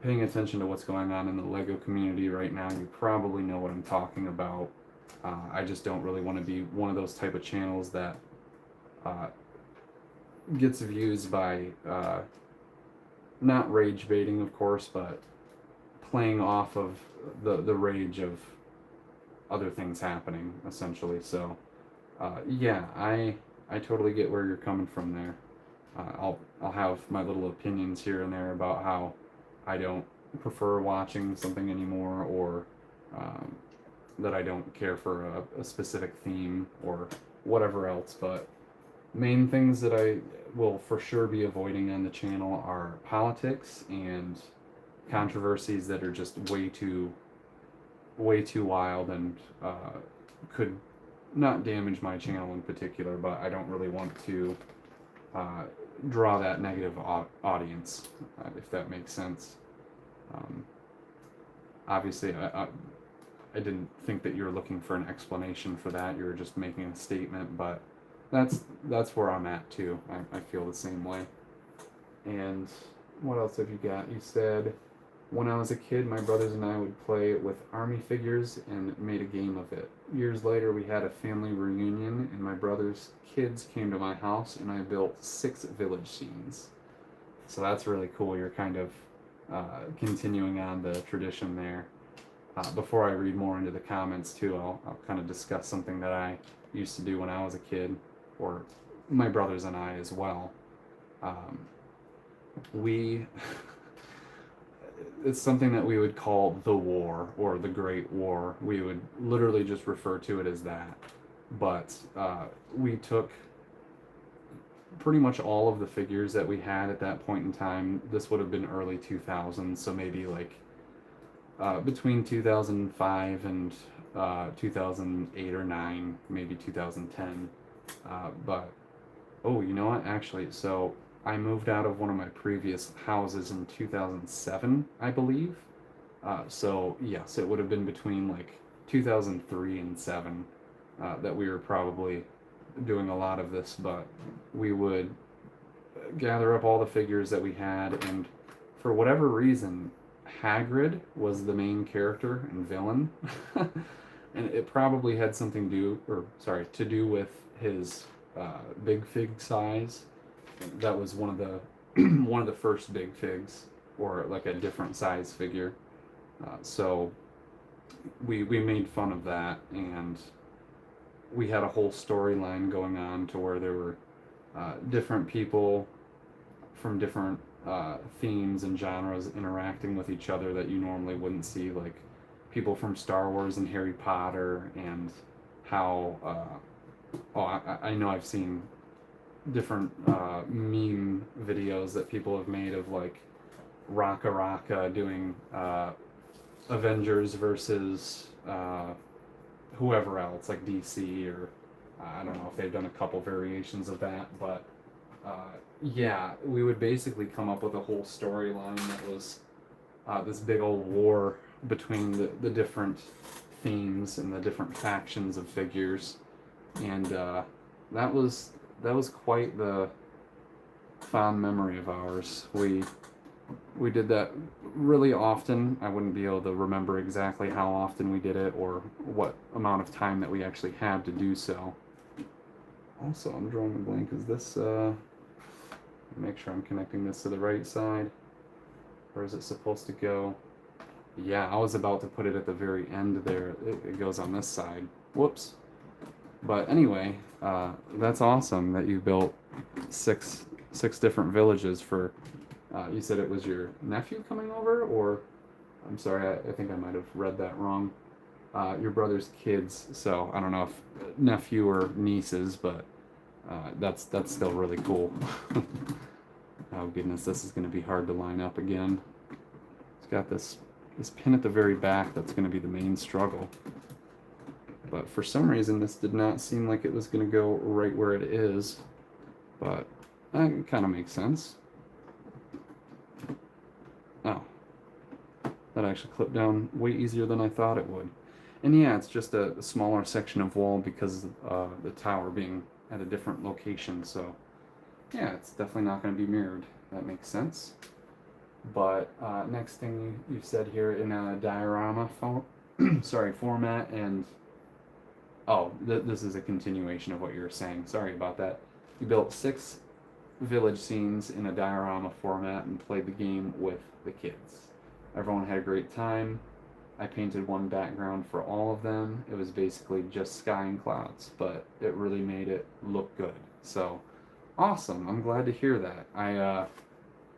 paying attention to what's going on in the LEGO community right now, you probably know what I'm talking about. I just don't really want to be one of those type of channels that gets views by not rage baiting, of course, but playing off of the rage of other things happening, essentially. So yeah, I totally get where you're coming from there. I'll have my little opinions here and there about how I don't prefer watching something anymore, or that I don't care for a specific theme or whatever else. But main things that I will for sure be avoiding on the channel are politics and controversies that are just way too wild and could not damage my channel in particular, but I don't really want to draw that negative audience, if that makes sense. Obviously, I didn't think that you were looking for an explanation for that. You were just making a statement, but that's where I'm at too. I feel the same way. And what else have you got? You said, when I was a kid, my brothers and I would play with army figures and made a game of it. Years later, we had a family reunion, and my brother's kids came to my house, and I built 6 village scenes. So that's really cool. You're kind of continuing on the tradition there. Before I read more into the comments too, I'll kind of discuss something that I used to do when I was a kid, or my brothers and I as well. It's something that we would call the war, or the Great War. We would literally just refer to it as that. but we took pretty much all of the figures that we had at that point in time. This would have been early 2000s, so maybe like between 2005 and 2008 or 9, maybe 2010. But oh, you know what? Actually, so I moved out of one of my previous houses in 2007, I believe. So yes, it would have been between like 2003 and 7 that we were probably doing a lot of this, but we would gather up all the figures that we had, and for whatever reason, Hagrid was the main character and villain, and it probably had something to do with his big fig size. That was one of the one of the first big figs, or like a different size figure. So we made fun of that, and we had a whole storyline going on to where there were different people from different themes and genres interacting with each other that you normally wouldn't see, like people from Star Wars and Harry Potter, and how I know I've seen different meme videos that people have made of like Raka Raka doing Avengers versus whoever else, like DC, or I don't know if they've done a couple variations of that, but yeah, we would basically come up with a whole storyline that was this big old war between the different themes and the different factions of figures, and that was quite the fond memory of ours. We did that really often. I wouldn't be able to remember exactly how often we did it or what amount of time that we actually had to do so. Also, I'm drawing a blank. Is this, make sure I'm connecting this to the right side. Where is it supposed to go? Yeah, I was about to put it at the very end there. It goes on this side. Whoops. But anyway, that's awesome that you built six different villages for, you said it was your nephew coming over, or, I'm sorry, I think I might have read that wrong. Your brother's kids, so I don't know if nephew or nieces, but that's still really cool. Oh goodness, this is going to be hard to line up again. It's got this pin at the very back that's going to be the main struggle. But for some reason, this did not seem like it was going to go right where it is. But that kind of makes sense. Oh. That actually clipped down way easier than I thought it would. And yeah, it's just a smaller section of wall because of the tower being at a different location. So yeah, it's definitely not going to be mirrored. That makes sense. But next thing you said here in a diorama format, and oh, this is a continuation of what you were saying. Sorry about that. You built 6 village scenes in a diorama format and played the game with the kids. Everyone had a great time. I painted one background for all of them. It was basically just sky and clouds, but it really made it look good. So, awesome. I'm glad to hear that.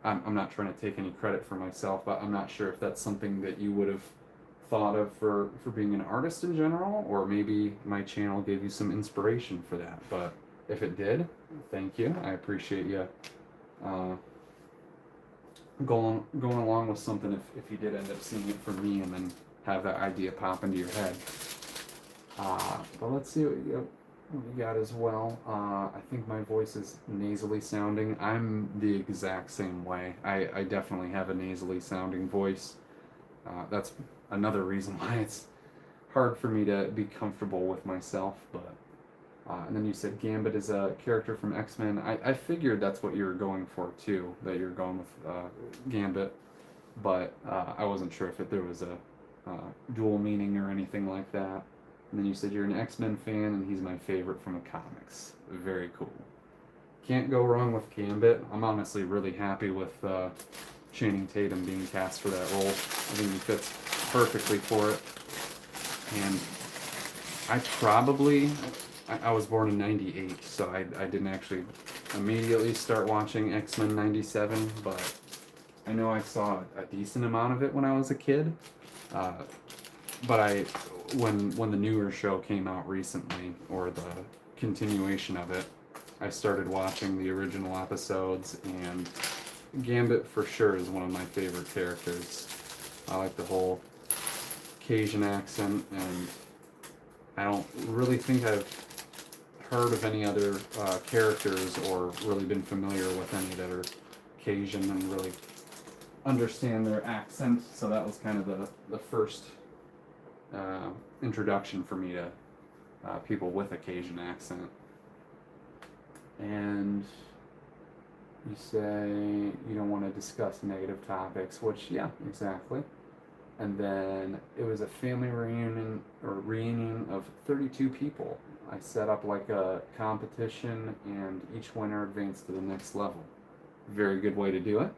I'm not trying to take any credit for myself, but I'm not sure if that's something that you would have thought of for being an artist in general, or maybe my channel gave you some inspiration for that. But if it did, thank you. I appreciate you going along with something if you did end up seeing it from me and then have that idea pop into your head. But let's see what you got as well. I think my voice is nasally sounding. I'm the exact same way. I definitely have a nasally sounding voice. That's another reason why it's hard for me to be comfortable with myself. But and then you said Gambit is a character from X-Men. I figured that's what you were going for too, that you're going with Gambit, but I wasn't sure if there was a dual meaning or anything like that. And then you said you're an X-Men fan, and he's my favorite from the comics. Very cool. Can't go wrong with Gambit. I'm honestly really happy with Channing Tatum being cast for that role. I think he fits perfectly for it. And I was born in '98, so I didn't actually immediately start watching X-Men '97, but I know I saw a decent amount of it when I was a kid. But when the newer show came out recently, or the continuation of it, I started watching the original episodes, and Gambit for sure is one of my favorite characters. I like the whole Cajun accent, and I don't really think I've heard of any other characters or really been familiar with any that are Cajun and really understand their accent. So that was kind of the first introduction for me to people with a Cajun accent. And you say you don't want to discuss negative topics, which, yeah, exactly. And then it was a family reunion of 32 people. I set up like a competition, and each winner advanced to the next level. Very good way to do it.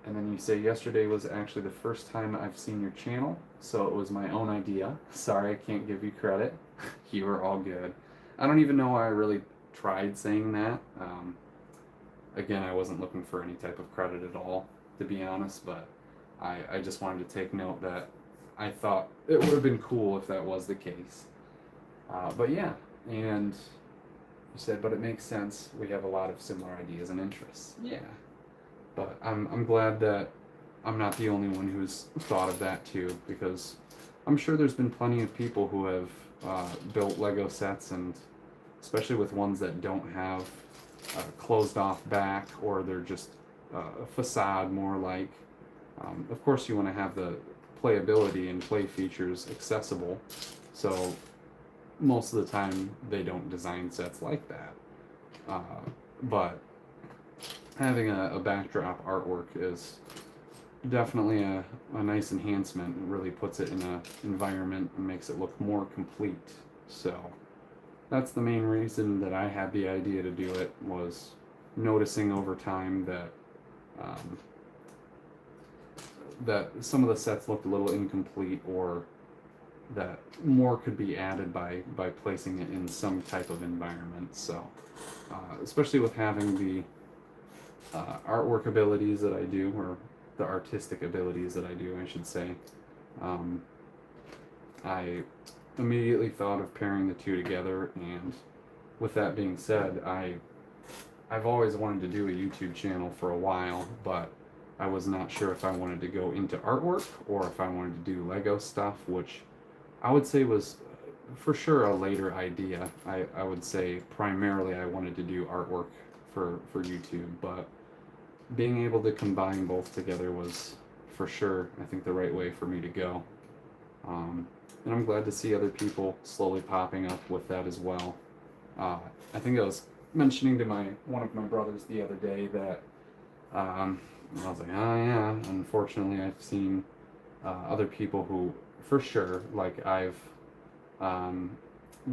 And then you say yesterday was actually the first time I've seen your channel, so it was my own idea. Sorry, I can't give you credit. You were all good. I don't even know why I really tried saying that. Again, I wasn't looking for any type of credit at all, to be honest, but I just wanted to take note that I thought it would have been cool if that was the case. But yeah, and you said, but it makes sense. We have a lot of similar ideas and interests. Yeah. But I'm glad that I'm not the only one who's thought of that too, because I'm sure there's been plenty of people who have built Lego sets, and especially with ones that don't have a closed off back, or they're just a facade more like. Of course you want to have the playability and play features accessible, so most of the time they don't design sets like that. But having a backdrop artwork is definitely a nice enhancement. It really puts it in an environment and makes it look more complete. So that's the main reason that I had the idea to do it, was noticing over time that that some of the sets looked a little incomplete, or that more could be added by placing it in some type of environment. So especially with having the artwork abilities that I do, or the artistic abilities that I do, I should say, I immediately thought of pairing the two together. And with that being said, I've always wanted to do a YouTube channel for a while, but I was not sure if I wanted to go into artwork or if I wanted to do Lego stuff, which I would say was for sure a later idea. I would say primarily I wanted to do artwork for YouTube, but being able to combine both together was for sure, I think, the right way for me to go. And I'm glad to see other people slowly popping up with that as well. I think I was mentioning to one of my brothers the other day that I was like, oh yeah, unfortunately I've seen other people who, for sure, like I've done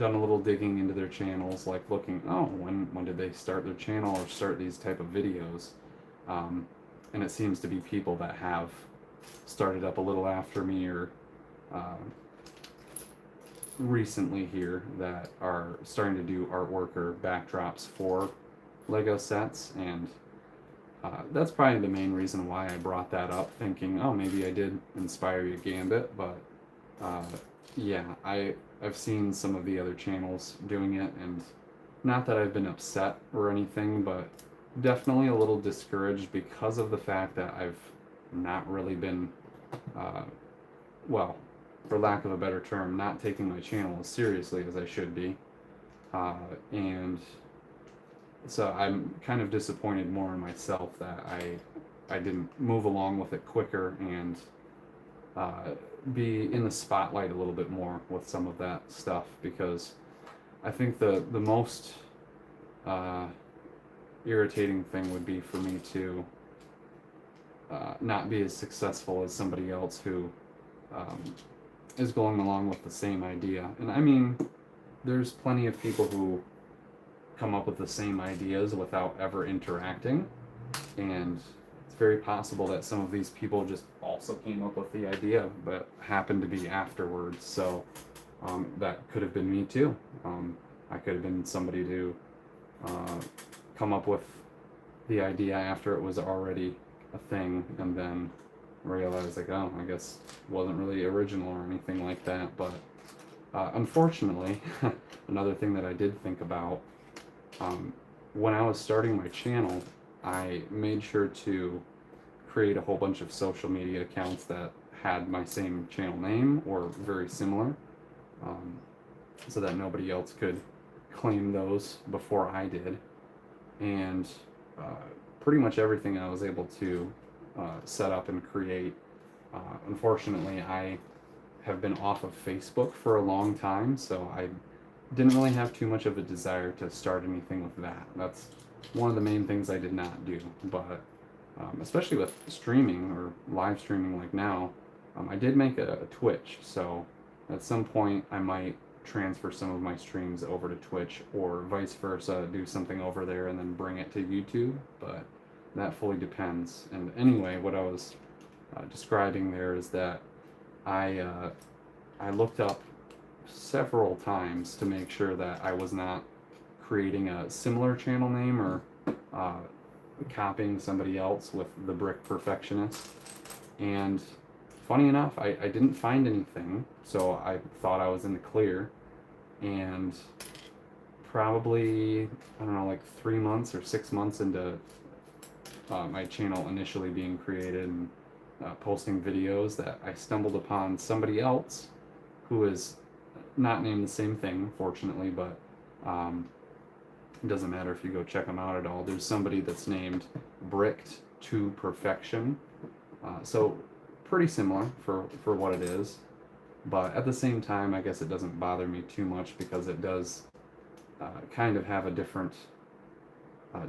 a little digging into their channels, like looking, oh, when did they start their channel or start these type of videos? And it seems to be people that have started up a little after me, or recently here, that are starting to do artwork or backdrops for Lego sets. And that's probably the main reason why I brought that up, thinking, oh, maybe I did inspire you, Gambit. But yeah, I've seen some of the other channels doing it, and not that I've been upset or anything, but definitely a little discouraged because of the fact that I've not really been, well, for lack of a better term, not taking my channel as seriously as I should be. And so I'm kind of disappointed more in myself that I didn't move along with it quicker and be in the spotlight a little bit more with some of that stuff, because I think the most irritating thing would be for me to not be as successful as somebody else who is going along with the same idea. And I mean, there's plenty of people who come up with the same ideas without ever interacting, and it's very possible that some of these people just also came up with the idea but happened to be afterwards. So that could have been me too. I could have been somebody to come up with the idea after it was already a thing, and then realize, like, oh, I guess it wasn't really original or anything like that. But Unfortunately, another thing that I did think about, um, when I was starting my channel, I made sure to create a whole bunch of social media accounts that had my same channel name or very similar, um, so that nobody else could claim those before I did. And uh, pretty much everything I was able to set up and create. Unfortunately, I have been off of Facebook for a long time, so I didn't really have too much of a desire to start anything with that. That's one of the main things I did not do. But especially with streaming or live streaming like now, I did make a Twitch, so at some point I might transfer some of my streams over to Twitch or vice versa, do something over there and then bring it to YouTube, but that fully depends. And anyway, what I was describing there is that I I looked up several times to make sure that I was not creating a similar channel name or uh, copying somebody else with the Brick Perfectionist. And funny enough, I didn't find anything, so I thought I was in the clear. And probably, I don't know, like 3 months or 6 months into my channel initially being created and posting videos, that I stumbled upon somebody else who is not named the same thing, fortunately, but it doesn't matter if you go check them out at all. There's somebody that's named Bricked to Perfection. So pretty similar for what it is. But at the same time, I guess it doesn't bother me too much because it does kind of have a different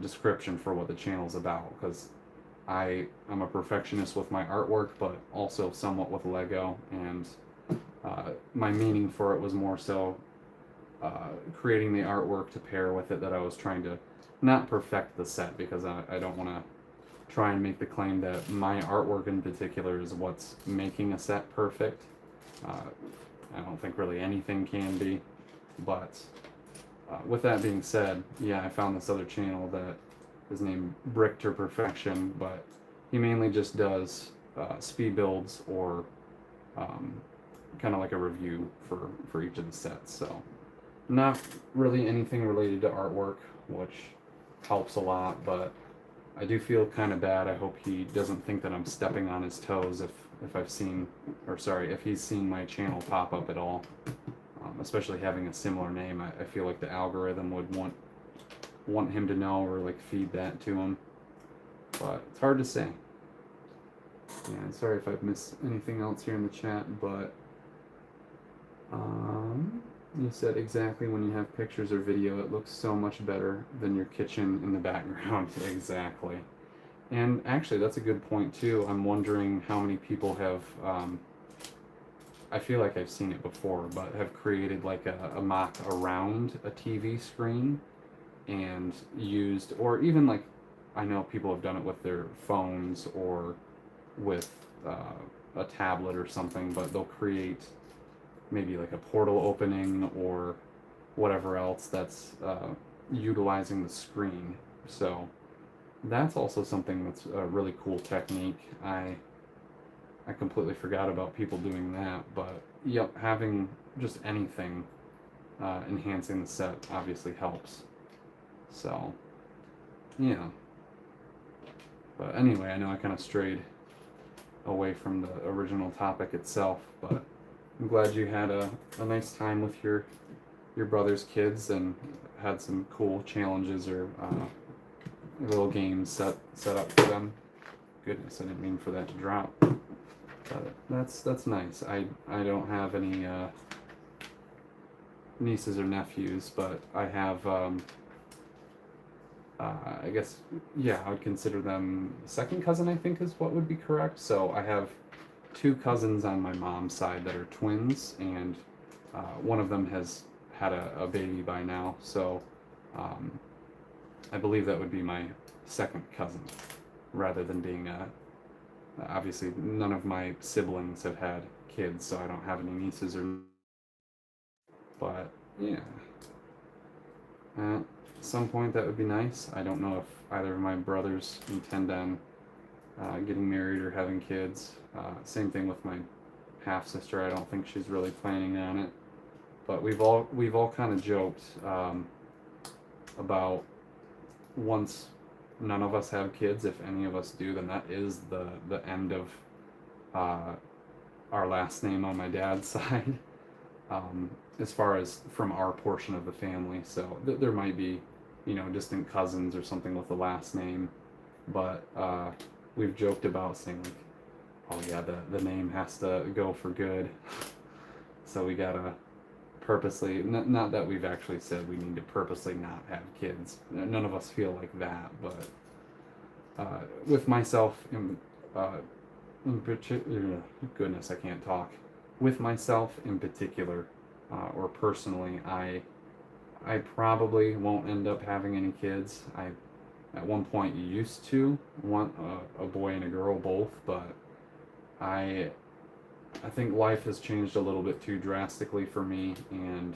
description for what the channel's about. Because I'm a perfectionist with my artwork, but also somewhat with Lego, and my meaning for it was more so creating the artwork to pair with it, that I was trying to not perfect the set, because I don't want to try and make the claim that my artwork in particular is what's making a set perfect. I don't think really anything can be, but with that being said, yeah, I found this other channel that is named Brick to Perfection, but he mainly just does speed builds or kind of like a review for each of the sets. So not really anything related to artwork, which helps a lot, but I do feel kind of bad. I hope he doesn't think that I'm stepping on his toes if I've seen, or sorry, if he's seen my channel pop up at all. Especially having a similar name, I feel like the algorithm would want him to know, or like feed that to him. But it's hard to say. Yeah, sorry if I've missed anything else here in the chat, but you said exactly, when you have pictures or video, it looks so much better than your kitchen in the background. Exactly. And actually, that's a good point too. I'm wondering how many people have, I feel like I've seen it before, but have created like a mock around a TV screen and used, or even like, I know people have done it with their phones or with a tablet or something, but they'll create maybe like a portal opening or whatever else that's utilizing the screen. So that's also something that's a really cool technique. I completely forgot about people doing that, but yep, having just anything enhancing the set obviously helps. So yeah. But anyway, I know I kind of strayed away from the original topic itself, but I'm glad you had a nice time with your brother's kids and had some cool challenges or little games set up for them. Goodness, I didn't mean for that to drop. But that's nice. I don't have any nieces or nephews, but I have I guess, yeah, I would consider them second cousin, I think is what would be correct. So I have two cousins on my mom's side that are twins, and one of them has had a baby by now. So I believe that would be my second cousin, rather than being obviously none of my siblings have had kids, so I don't have any nieces or. But yeah. At some point that would be nice. I don't know if either of my brothers intend on getting married or having kids. Same thing with my half sister. I don't think she's really planning on it. But we've all kind of joked about once none of us have kids, if any of us do, then that is the end of our last name on my dad's side, as far as from our portion of the family. So there might be, distant cousins or something with the last name, but we've joked about saying like, oh yeah, the name has to go for good. So we gotta purposely, not that we've actually said we need to purposely not have kids. None of us feel like that, but with myself in particular, goodness, I can't talk. With myself in particular, or personally, I probably won't end up having any kids. I at one point used to want a boy and a girl both, but I think life has changed a little bit too drastically for me, and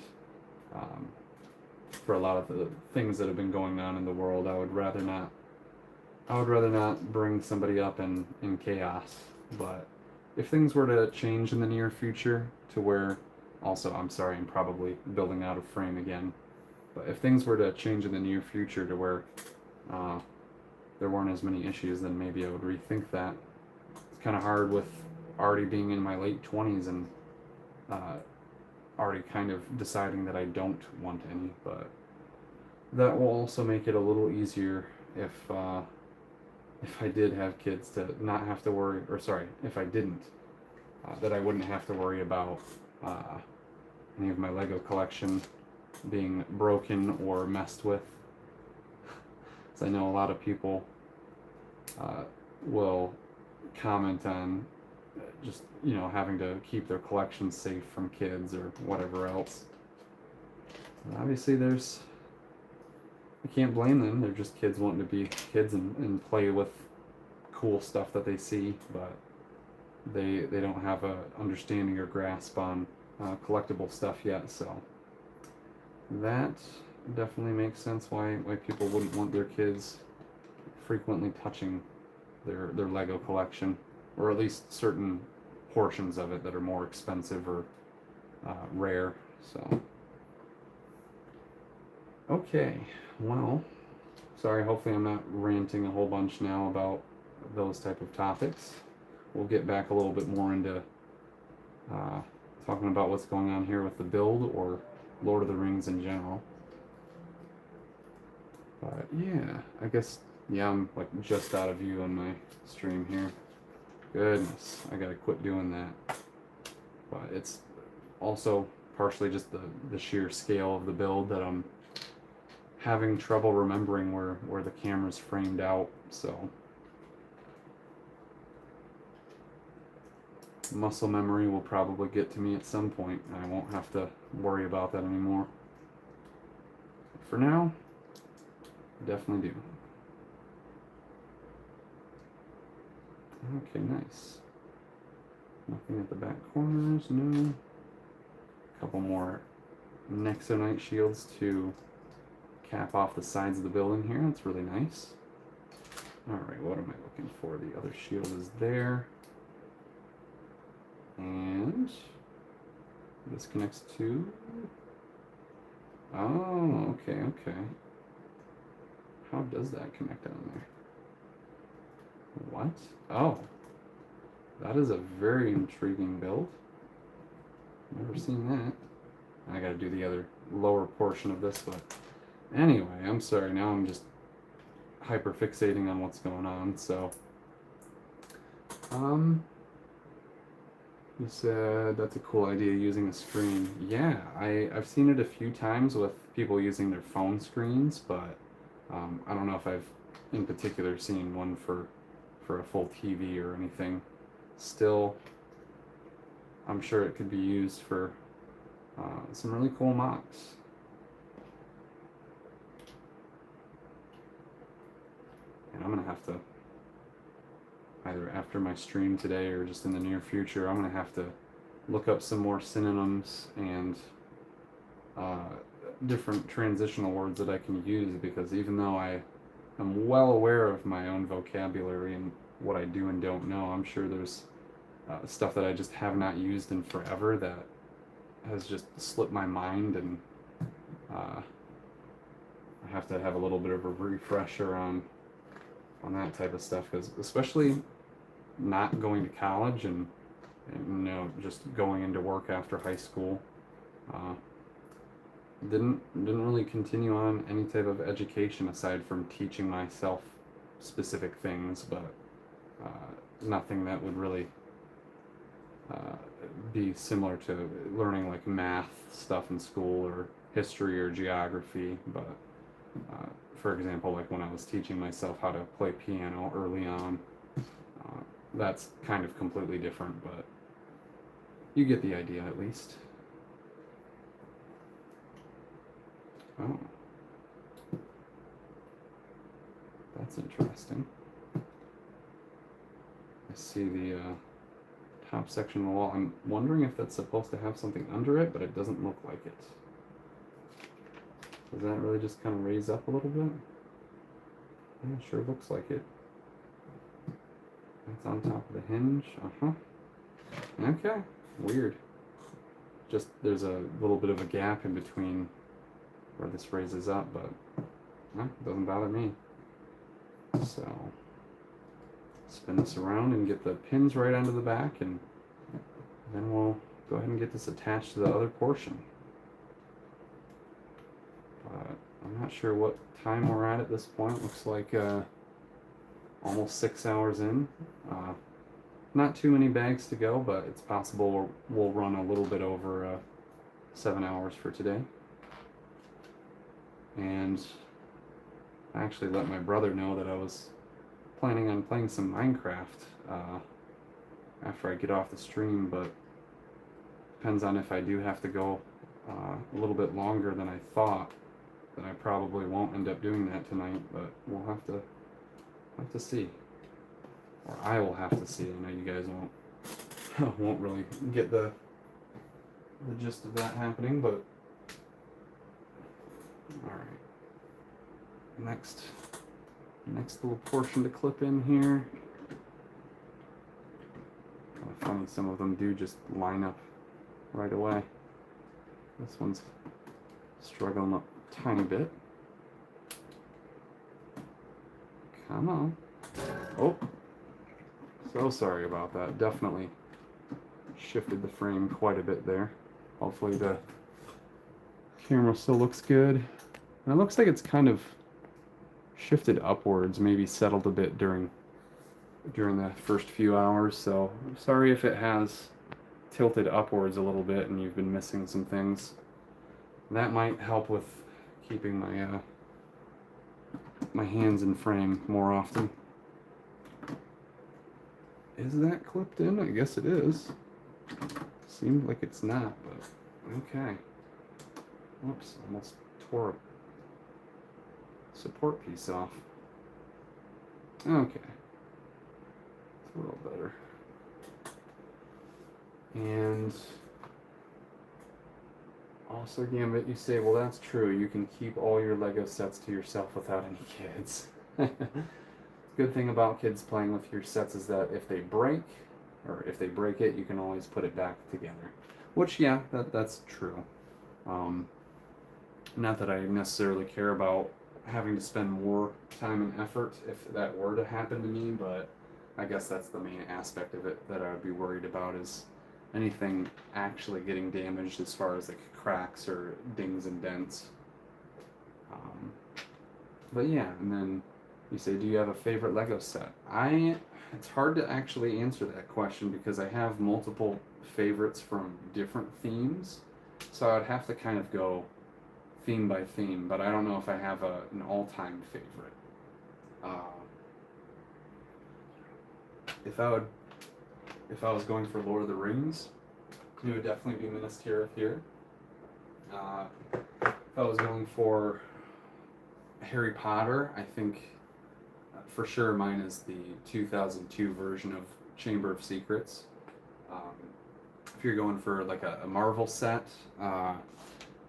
for a lot of the things that have been going on in the world, I would rather not bring somebody up in chaos. But if things were to change in the near future to where, also, I'm sorry, I'm probably building out of frame again, but if things were to change in the near future to where there weren't as many issues, then maybe I would rethink that. It's kind of hard with already being in my late 20s and already kind of deciding that I don't want any, but that will also make it a little easier if I did have kids to not have to worry, or sorry, if I didn't, that I wouldn't have to worry about any of my Lego collection being broken or messed with. So I know a lot of people will comment on just, having to keep their collections safe from kids or whatever else. And obviously I can't blame them. They're just kids wanting to be kids and play with cool stuff that they see, but they don't have a understanding or grasp on collectible stuff yet. So that definitely makes sense why people wouldn't want their kids frequently touching their Lego collection, or at least certain portions of it that are more expensive or rare. So okay, well, sorry, hopefully I'm not ranting a whole bunch now about those type of topics. We'll get back a little bit more into talking about what's going on here with the build or Lord of the Rings in general. But yeah, I guess, yeah, I'm like just out of view on my stream here. Goodness, I gotta quit doing that. But it's also partially just the sheer scale of the build that I'm having trouble remembering where the camera's framed out, so muscle memory will probably get to me at some point, and I won't have to worry about that anymore. For now, definitely do. Okay, nice. Nothing at the back corners, no. Couple more Nexonite shields to cap off the sides of the building here. That's really nice. Alright, what am I looking for? The other shield is there. And this connects to... Oh, okay. How does that connect on there? What? Oh. That is a very intriguing build. Never seen that. I gotta do the other lower portion of this, but anyway, I'm sorry, now I'm just hyper fixating on what's going on. So you said that's a cool idea, using a screen. Yeah, I've seen it a few times with people using their phone screens, but I don't know if I've in particular seen one for a full TV or anything. Still, I'm sure it could be used for some really cool mocks. And I'm gonna have to, either after my stream today or just in the near future, I'm gonna have to look up some more synonyms and different transitional words that I can use, because even though I am well aware of my own vocabulary and what I do and don't know, I'm sure there's stuff that I just have not used in forever that has just slipped my mind, and I have to have a little bit of a refresher on that type of stuff, because especially not going to college and just going into work after high school, didn't really continue on any type of education aside from teaching myself specific things, but nothing that would really be similar to learning like math stuff in school or history or geography. But for example, like when I was teaching myself how to play piano early on, that's kind of completely different, but you get the idea at least. Oh, that's interesting. I see the top section of the wall. I'm wondering if that's supposed to have something under it, but it doesn't look like it. Does that really just kind of raise up a little bit? Yeah, sure looks like it. That's on top of the hinge. Okay, weird. Just there's a little bit of a gap in between where this raises up, but it doesn't bother me. So spin this around and get the pins right onto the back, and then we'll go ahead and get this attached to the other portion. But I'm not sure what time we're at this point. Looks like almost 6 hours in. Not too many bags to go, but it's possible we'll run a little bit over 7 hours for today. And I actually let my brother know that I was planning on playing some Minecraft after I get off the stream, but depends on if I do have to go a little bit longer than I thought. Then I probably won't end up doing that tonight, but we'll have to see. Or I will have to see. I know you guys won't really get the gist of that happening, but all right. Next little portion to clip in here. Kind of funny, some of them do just line up right away. This one's struggling a tiny bit. Come on. Oh, so sorry about that. Definitely shifted the frame quite a bit there. Hopefully the camera still looks good. And it looks like it's kind of shifted upwards, maybe settled a bit during the first few hours. So I'm sorry if it has tilted upwards a little bit and you've been missing some things. That might help with keeping my my hands in frame more often. Is that clipped in? I guess it is. Seems like it's not, but okay. Oops, almost tore a support piece off. Okay. It's a little better. And also, Gambit, you say, well, that's true. You can keep all your Lego sets to yourself without any kids. Good thing about kids playing with your sets is that if they break it, you can always put it back together. Which, yeah, that's true. Not that I necessarily care about having to spend more time and effort if that were to happen to me, but I guess that's the main aspect of it that I would be worried about, is anything actually getting damaged as far as like cracks or dings and dents. But yeah, and then you say, do you have a favorite Lego set? It's hard to actually answer that question because I have multiple favorites from different themes. So I'd have to kind of go theme by theme, but I don't know if I have an all-time favorite. If I was going for Lord of the Rings, it would definitely be Minas Tirith here. If I was going for Harry Potter, I think for sure mine is the 2002 version of Chamber of Secrets. If you're going for like a Marvel set,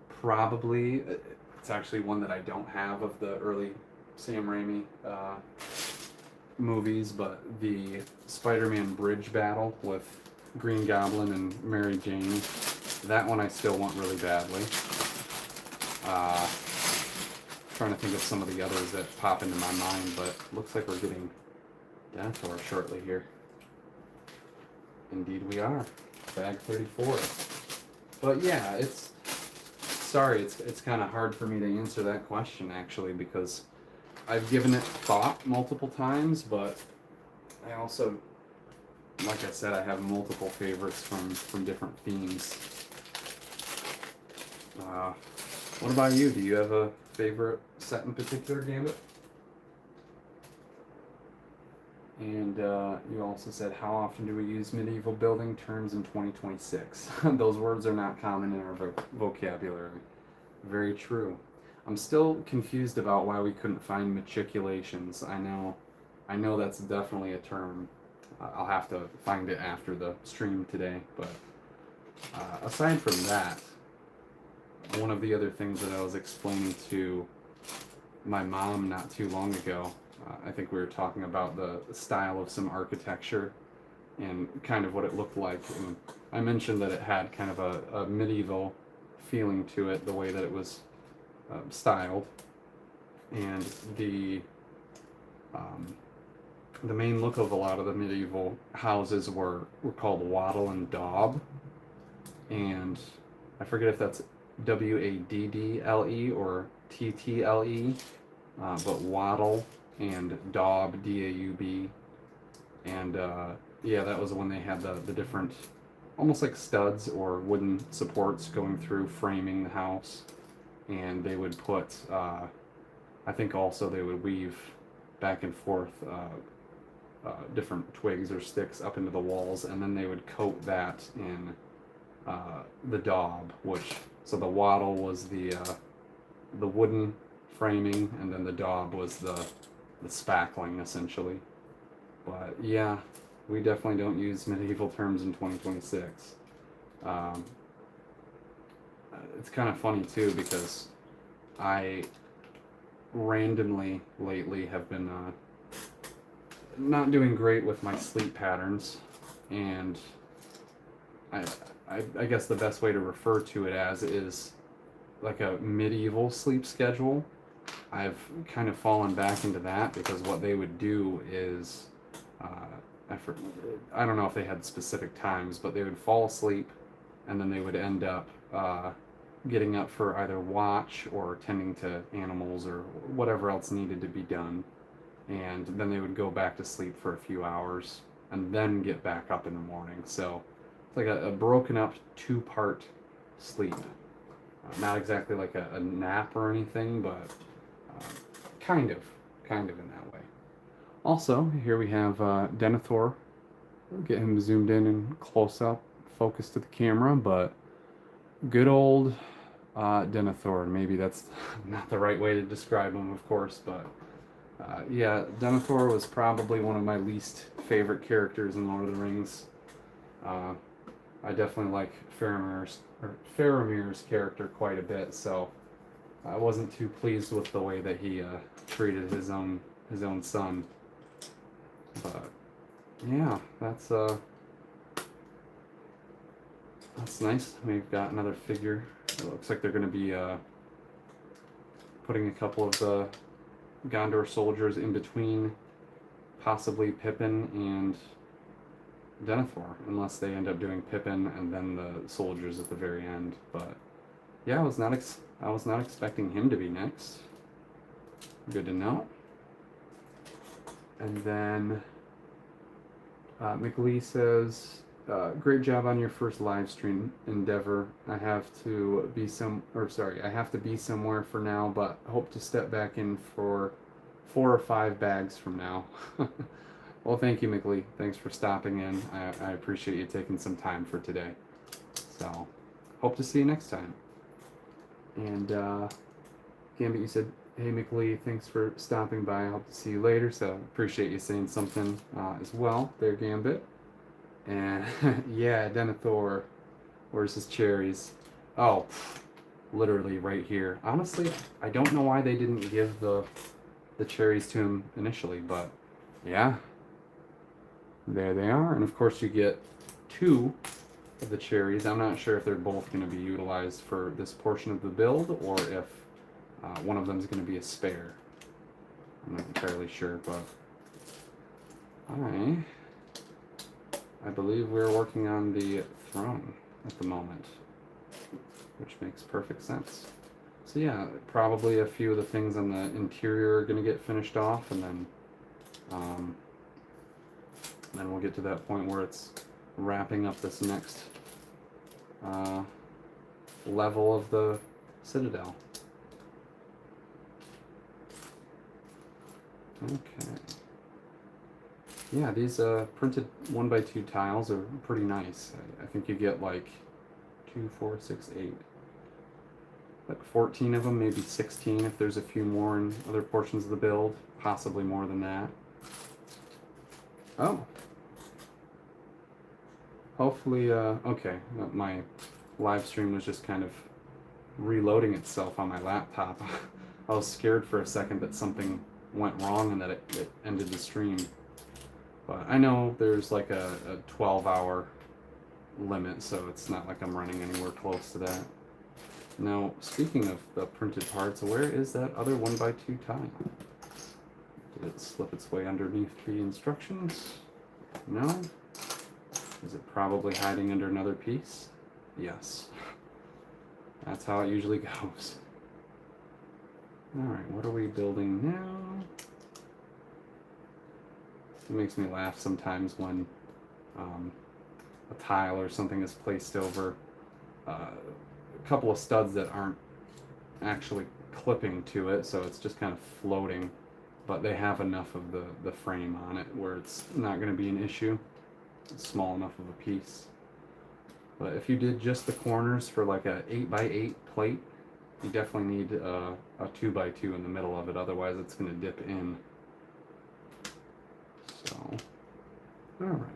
probably, it's actually one that I don't have of the early Sam Raimi movies, but the Spider-Man bridge battle with Green Goblin and Mary Jane That one I still want really badly. Trying to think of some of the others that pop into my mind, but looks like we're getting Denethor shortly here. Indeed we are. Bag 34. But yeah, it's kind of hard for me to answer that question actually, because I've given it thought multiple times, but I also, like I said, I have multiple favorites from different themes. What about you? Do you have a favorite set in particular, Gambit? And you also said, how often do we use medieval building terms in 2026? Those words are not common in our vocabulary. Very true. I'm still confused about why we couldn't find matriculations. I know that's definitely a term. I'll have to find it after the stream today. But aside from that, one of the other things that I was explaining to my mom not too long ago, I think we were talking about the style of some architecture and kind of what it looked like. And I mentioned that it had kind of a medieval feeling to it, the way that it was styled. And the main look of a lot of the medieval houses were called wattle and daub. And I forget if that's Waddle or Ttle, but wattle and daub, Daub. And yeah, that was when they had the different, almost like studs or wooden supports going through framing the house. And they would put, I think also they would weave back and forth different twigs or sticks up into the walls, and then they would coat that in the daub, which, so the wattle was the wooden framing, and then the daub was the spackling, essentially. But yeah, we definitely don't use medieval terms in 2026. It's kind of funny too, because I randomly lately have been not doing great with my sleep patterns, and I guess the best way to refer to it as is like a medieval sleep schedule. I've kind of fallen back into that, because what they would do is, I don't know if they had specific times, but they would fall asleep, and then they would end up getting up for either watch or tending to animals or whatever else needed to be done. And then they would go back to sleep for a few hours and then get back up in the morning. So it's like a broken up 2-part sleep. Not exactly like a nap or anything, but kind of in that way. Also, here we have Denethor. Get him zoomed in and close up, focus to the camera, but good old Denethor. Maybe that's not the right way to describe him, of course, but yeah, Denethor was probably one of my least favorite characters in Lord of the Rings. I definitely like Faramir's character quite a bit, so I wasn't too pleased with the way that he treated his own son. But yeah, that's nice. We've got another figure. It looks like they're going to be putting a couple of the Gondor soldiers in between possibly Pippin and Denethor, unless they end up doing Pippin and then the soldiers at the very end. But yeah, I was not expecting him to be next. Good to know. And then McLee says, great job on your first live stream endeavor. I have to be somewhere for now, but hope to step back in for 4 or 5 bags from now. Well, thank you, McLee. Thanks for stopping in. I appreciate you taking some time for today. So, hope to see you next time. And Gambit, you said, hey, McLee, thanks for stopping by. I hope to see you later. So, appreciate you saying something as well there, Gambit. And yeah, Denethor, where's his cherries? Oh, literally right here. Honestly, I don't know why they didn't give the cherries to him initially, but yeah, there they are. And of course you get 2 of the cherries. I'm not sure if they're both going to be utilized for this portion of the build or if one of them is going to be a spare. I'm not entirely sure, but I believe we're working on the throne at the moment, which makes perfect sense. So yeah, probably a few of the things on the interior are going to get finished off, and then we'll get to that point where it's wrapping up this next level of the citadel. Okay. Yeah, these printed 1x2 tiles are pretty nice. I think you get like 2, 4, 6, 8. Like 14 of them, maybe 16 if there's a few more in other portions of the build. Possibly more than that. Oh. Hopefully, okay, my live stream was just kind of reloading itself on my laptop. I was scared for a second that something went wrong and that it ended the stream. But I know there's like a 12-hour limit, so it's not like I'm running anywhere close to that. Now, speaking of the printed parts, where is that other 1x2 tile? Did it slip its way underneath the instructions? No? Is it probably hiding under another piece? Yes. That's how it usually goes. Alright, what are we building now? It makes me laugh sometimes when a tile or something is placed over a couple of studs that aren't actually clipping to it, so it's just kind of floating, but they have enough of the frame on it where it's not going to be an issue. It's small enough of a piece. But if you did just the corners for like a 8x8 plate, you definitely need a 2x2 in the middle of it, otherwise it's going to dip in. So, alright.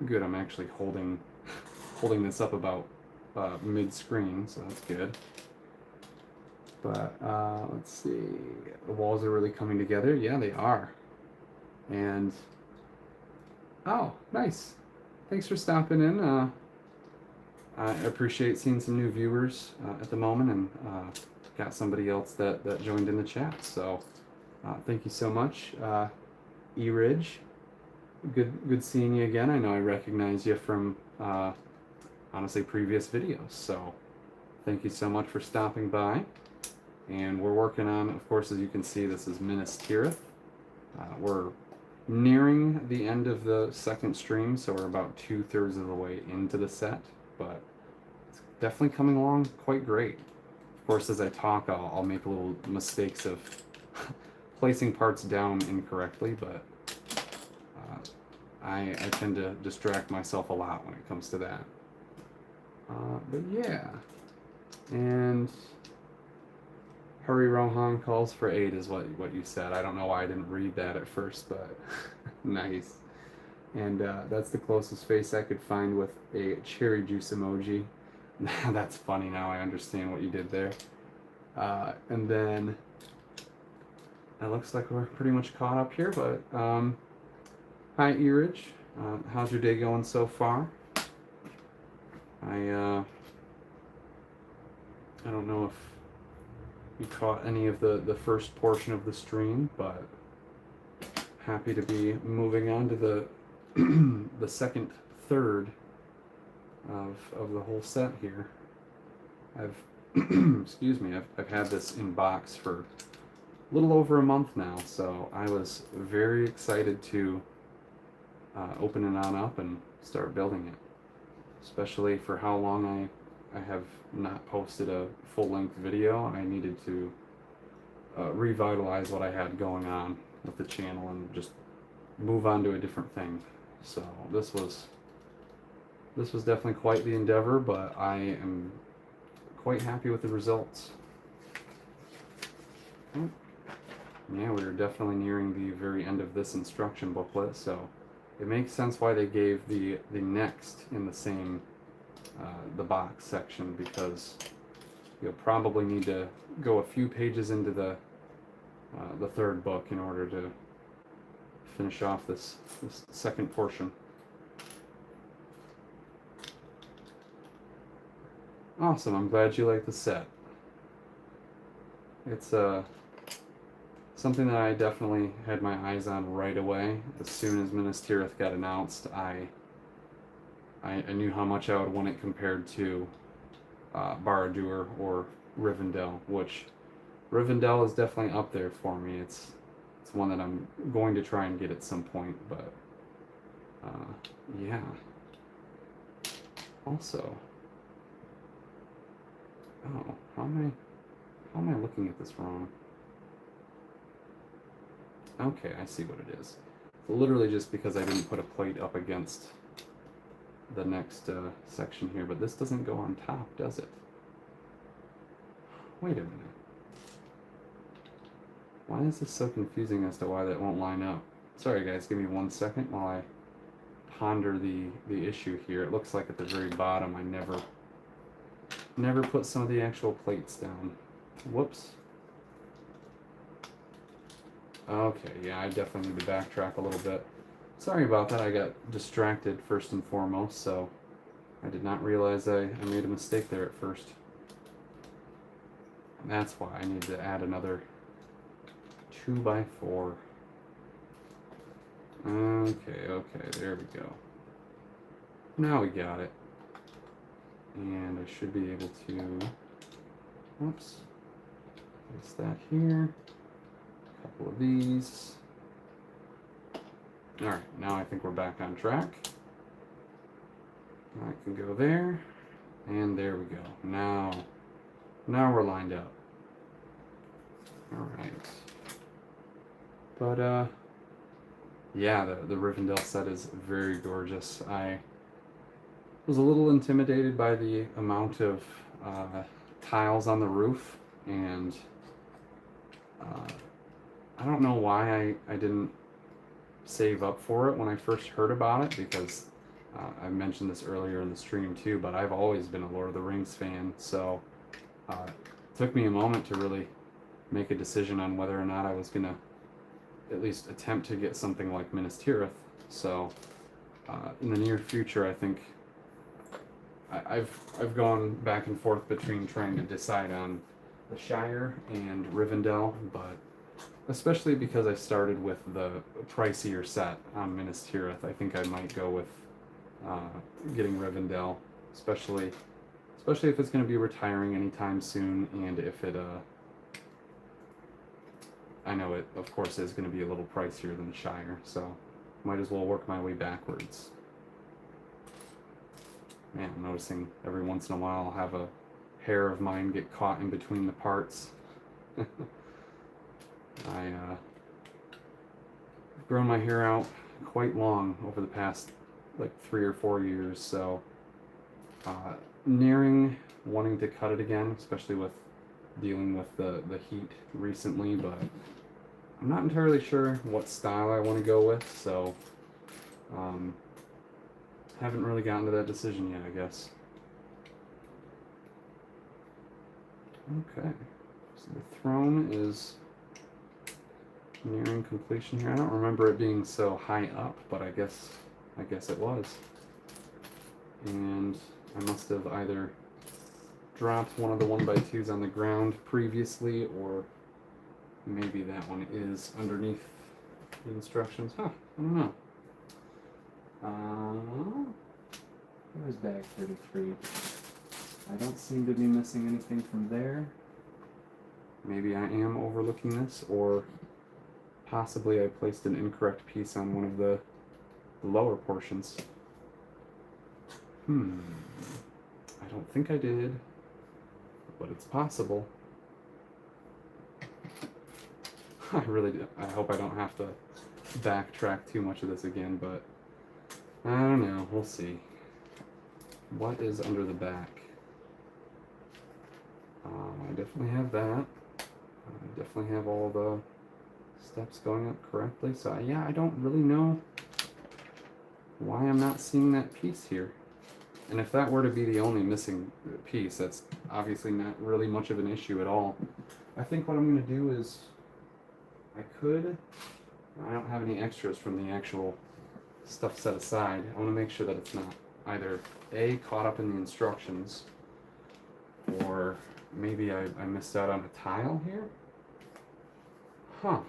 Good, I'm actually holding this up about mid-screen, so that's good. But, let's see, the walls are really coming together. Yeah, they are. And, oh, nice. Thanks for stopping in. I appreciate seeing some new viewers at the moment, and got somebody else that joined in the chat. So thank you so much, E-Ridge. Good seeing you again. I know I recognize you from honestly previous videos. So thank you so much for stopping by. And we're working on, of course, as you can see, this is Minas Tirith. We're nearing the end of the second stream, so we're about 2/3 of the way into the set, but it's definitely coming along quite great. Of course, as I talk, I'll make little mistakes of placing parts down incorrectly, but I tend to distract myself a lot when it comes to that. But yeah, and Hurry Rohan calls for aid is what you said. I don't know why I didn't read that at first, but nice. And that's the closest face I could find with a cherry juice emoji. That's funny, now I understand what you did there. And then it looks like we're pretty much caught up here, but hi E-Ridge. How's your day going so far? I don't know if you caught any of the first portion of the stream, but happy to be moving on to the the second third of the whole set here. I've excuse me, I've had this in box for a little over a month now, so I was very excited to open it on up and start building it, especially for how long I have not posted a full-length video. I needed to revitalize what I had going on with the channel and just move on to a different thing. So this was definitely quite the endeavor, but I am quite happy with the results. Yeah, we're definitely nearing the very end of this instruction booklet, so it makes sense why they gave the next in the same the box section, because you'll probably need to go a few pages into the third book in order to finish off this second portion. Awesome. I'm glad you like the set. It's something that I definitely had my eyes on right away. As soon as Minas Tirith got announced, I knew how much I would want it compared to Barad-dûr or Rivendell, which Rivendell is definitely up there for me. It's one that I'm going to try and get at some point, but yeah. Also, oh, how am I looking at this wrong? Okay, I see what it is. It's literally just because I didn't put a plate up against the next section here, but this doesn't go on top, does it? Wait a minute. Why is this so confusing as to why that won't line up? Sorry guys, give me 1 second while I ponder the issue here. It looks like at the very bottom I never put some of the actual plates down. Whoops. Okay, yeah, I definitely need to backtrack a little bit. Sorry about that, I got distracted first and foremost, so I did not realize I made a mistake there at first. And that's why I need to add another 2x4. Okay, there we go. Now we got it. And I should be able to, whoops, place that here. A couple of these. Alright, now I think we're back on track. I can go there. And there we go. Now we're lined up. Alright. But, yeah, the Rivendell set is very gorgeous. I was a little intimidated by the amount of tiles on the roof, and I don't know why I didn't save up for it when I first heard about it, because I mentioned this earlier in the stream too, but I've always been a Lord of the Rings fan, so it took me a moment to really make a decision on whether or not I was going to at least attempt to get something like Minas Tirith. So in the near future, I think I've gone back and forth between trying to decide on the Shire and Rivendell, but especially because I started with the pricier set on Minas Tirith, I think I might go with getting Rivendell, especially if it's going to be retiring anytime soon, and if it I know it, of course, is going to be a little pricier than the Shire, so might as well work my way backwards. Man, I'm noticing every once in a while I'll have a hair of mine get caught in between the parts. I've grown my hair out quite long over the past like 3 or 4 years, so nearing wanting to cut it again, especially with dealing with the heat recently, but I'm not entirely sure what style I want to go with, so haven't really gotten to that decision yet, I guess. Okay, so the throne is nearing completion here. I don't remember it being so high up, but I guess it was. And I must have either dropped one of the 1x2s on the ground previously, or maybe that one is underneath the instructions. Huh, I don't know. Where's bag 33? I don't seem to be missing anything from there. Maybe I am overlooking this, or possibly I placed an incorrect piece on one of the lower portions. I don't think I did, but it's possible. I hope I don't have to backtrack too much of this again, but I don't know, we'll see. What is under the back? I definitely have that. I definitely have all the steps going up correctly, so yeah, I don't really know why I'm not seeing that piece here. And if that were to be the only missing piece, that's obviously not really much of an issue at all. I think what I'm going to do is, I don't have any extras from the actual stuff set aside. I want to make sure that it's not either A, caught up in the instructions, Or maybe I missed out on a tile here? Huh.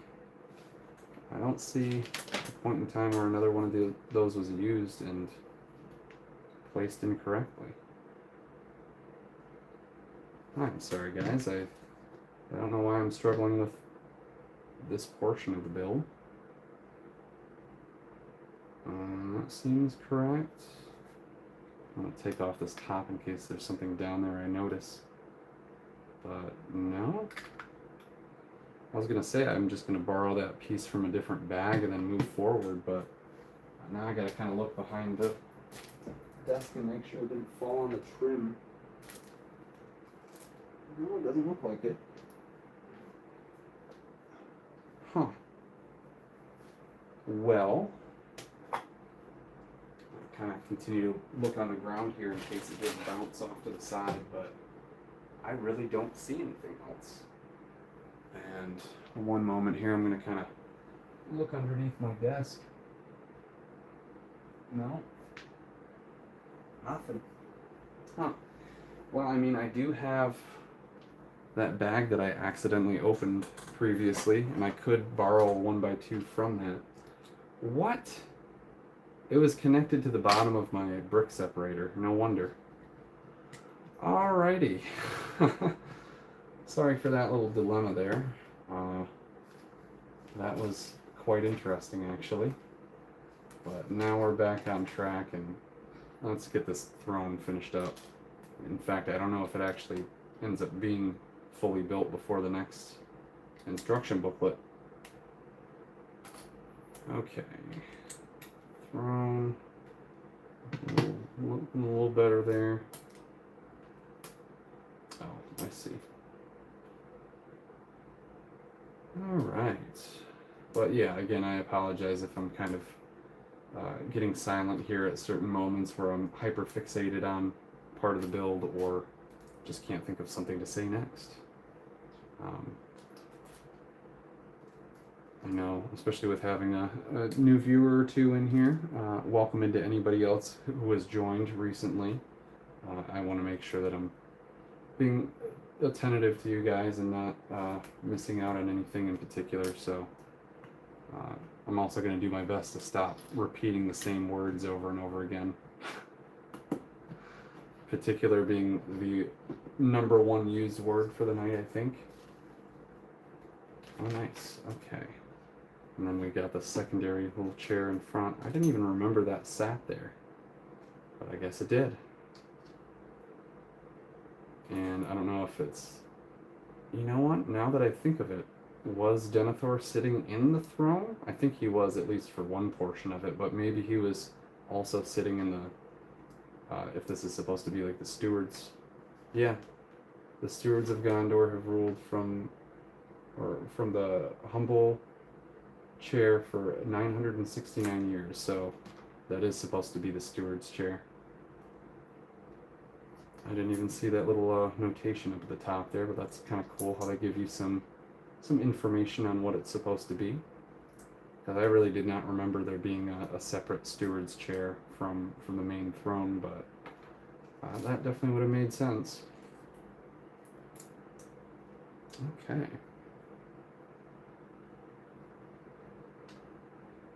I don't see a point in time where another one of those was used and placed incorrectly. I'm sorry, guys. I don't know why I'm struggling with this portion of the build. That seems correct. I'm going to take off this top in case there's something down there I notice. But no. I was going to say I'm just going to borrow that piece from a different bag and then move forward, but now I got to kind of look behind the desk and make sure it didn't fall on the trim. No, it doesn't look like it. Huh. Well, I kind of continue to look on the ground here in case it didn't bounce off to the side, but I really don't see anything else. And one moment here, I'm going to kind of look underneath my desk. No. Nothing. Huh. Well, I mean, I do have that bag that I accidentally opened previously, and I could borrow a 1x2 from that. What? It was connected to the bottom of my brick separator. No wonder. Alrighty. Sorry for that little dilemma there. That was quite interesting, actually. But now we're back on track, and let's get this throne finished up. In fact, I don't know if it actually ends up being fully built before the next instruction booklet. Okay. Throne. Looking a little better there. Oh, I see. Alright. But yeah, again, I apologize if I'm kind of getting silent here at certain moments where I'm hyper fixated on part of the build or just can't think of something to say next. I know, especially with having a new viewer or two in here, welcome into anybody else who has joined recently. I want to make sure that I'm being attentive to you guys and not missing out on anything in particular, so I'm also going to do my best to stop repeating the same words over and over again. Particular being the #1 used word for the night, I think. Oh, nice. Okay. And then we got the secondary little chair in front. I didn't even remember that sat there, but I guess it did. And I don't know if it's... You know what? Now that I think of it, was Denethor sitting in the throne? I think he was, at least for one portion of it, but maybe he was also sitting in the... if this is supposed to be like the stewards. Yeah. The stewards of Gondor have ruled from the humble chair for 969 years, so that is supposed to be the steward's chair. I didn't even see that little notation up at the top there, but that's kind of cool how they give you some information on what it's supposed to be. Because I really did not remember there being a separate steward's chair from the main throne, but that definitely would have made sense. Okay.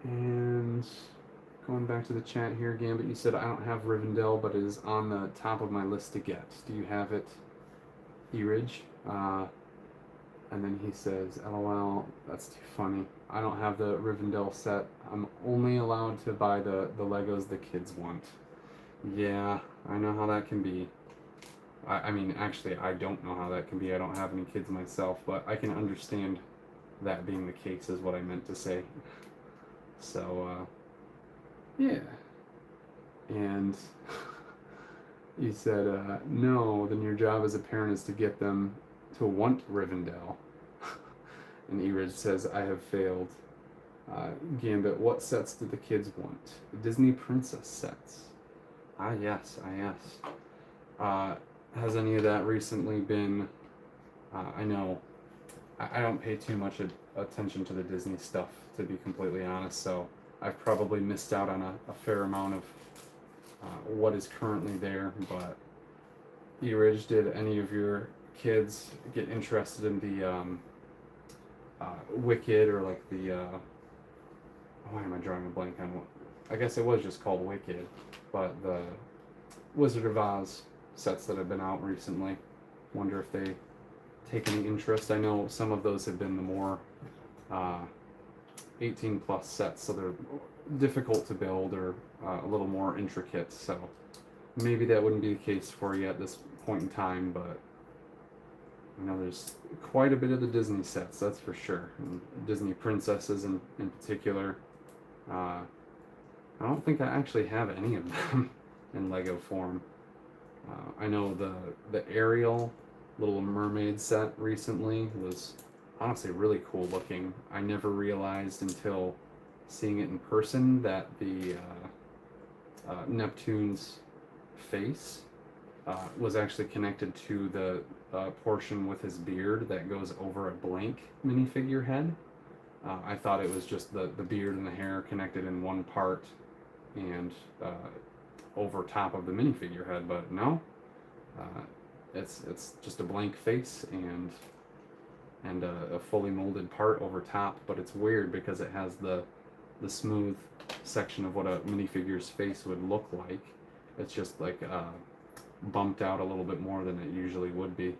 And going back to the chat here, Gambit, you said I don't have Rivendell, but it is on the top of my list to get. Do you have it, Eridge? And then he says, LOL, that's too funny. I don't have the Rivendell set. I'm only allowed to buy the Legos the kids want. Yeah, I know how that can be. I mean, actually, I don't know how that can be. I don't have any kids myself, but I can understand that being the case is what I meant to say. So, yeah. And he said, no, then your job as a parent is to get them to want Rivendell. And Eridge says, I have failed. Gambit, what sets do the kids want? Disney princess sets. Ah, yes, yes. Has any of that recently been... I know I don't pay too much attention to the Disney stuff, to be completely honest, so I've probably missed out on a fair amount of what is currently there, but Ridge, did any of your kids get interested in the Wicked, or like the why am I drawing a blank on what? I guess it was just called Wicked, but the Wizard of Oz sets that have been out recently. Wonder if they take any interest. I know some of those have been the more 18 plus sets, so they're difficult to build, or a little more intricate. So maybe that wouldn't be the case for you at this point in time, but you know, there's quite a bit of the Disney sets, that's for sure. And Disney princesses in particular. I don't think I actually have any of them in Lego form. I know the Ariel Little Mermaid set recently was honestly really cool looking. I never realized until seeing it in person that the Neptune's face was actually connected to the portion with his beard that goes over a blank minifigure head. I thought it was just the beard and the hair connected in one part and over top of the minifigure head, but no, it's just a blank face and a fully molded part over top. But it's weird because it has the smooth section of what a minifigure's face would look like. It's just like bumped out a little bit more than it usually would be.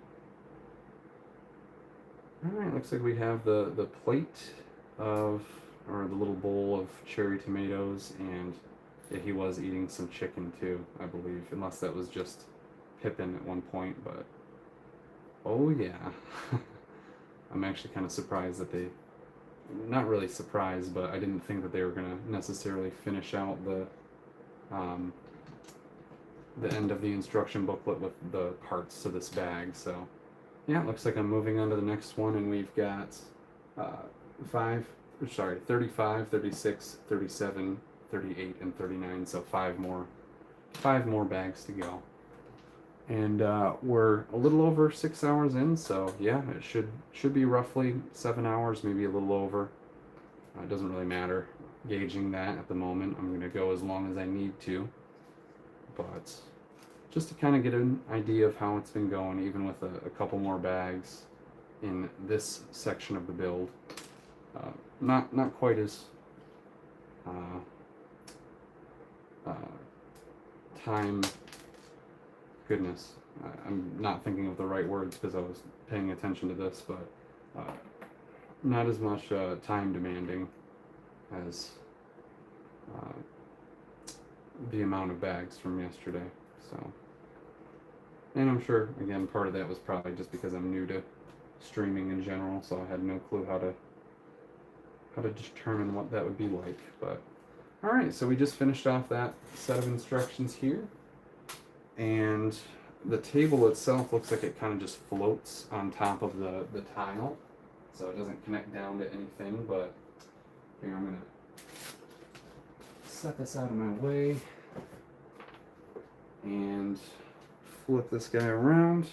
Alright, looks like we have the plate of, or the little bowl of cherry tomatoes, and yeah, he was eating some chicken too, I believe, unless that was just Pippin at one point, but oh yeah. I'm actually kind of surprised that they, not really surprised, but I didn't think that they were going to necessarily finish out the end of the instruction booklet with the parts to this bag. So yeah, it looks like I'm moving on to the next one, and we've got 35, 36, 37, 38, and 39, so five more bags to go. And we're a little over 6 hours in, so yeah, it should be roughly 7 hours, maybe a little over. It doesn't really matter gauging that at the moment. I'm going to go as long as I need to, but just to kind of get an idea of how it's been going, even with a couple more bags in this section of the build. Not quite as time. Goodness, I'm not thinking of the right words because I was paying attention to this, but not as much time demanding as the amount of bags from yesterday. So, and I'm sure again part of that was probably just because I'm new to streaming in general, so I had no clue how to determine what that would be like. But all right, so we just finished off that set of instructions here. And the table itself looks like it kind of just floats on top of the tile, so it doesn't connect down to anything. But here, I'm gonna set this out of my way and flip this guy around.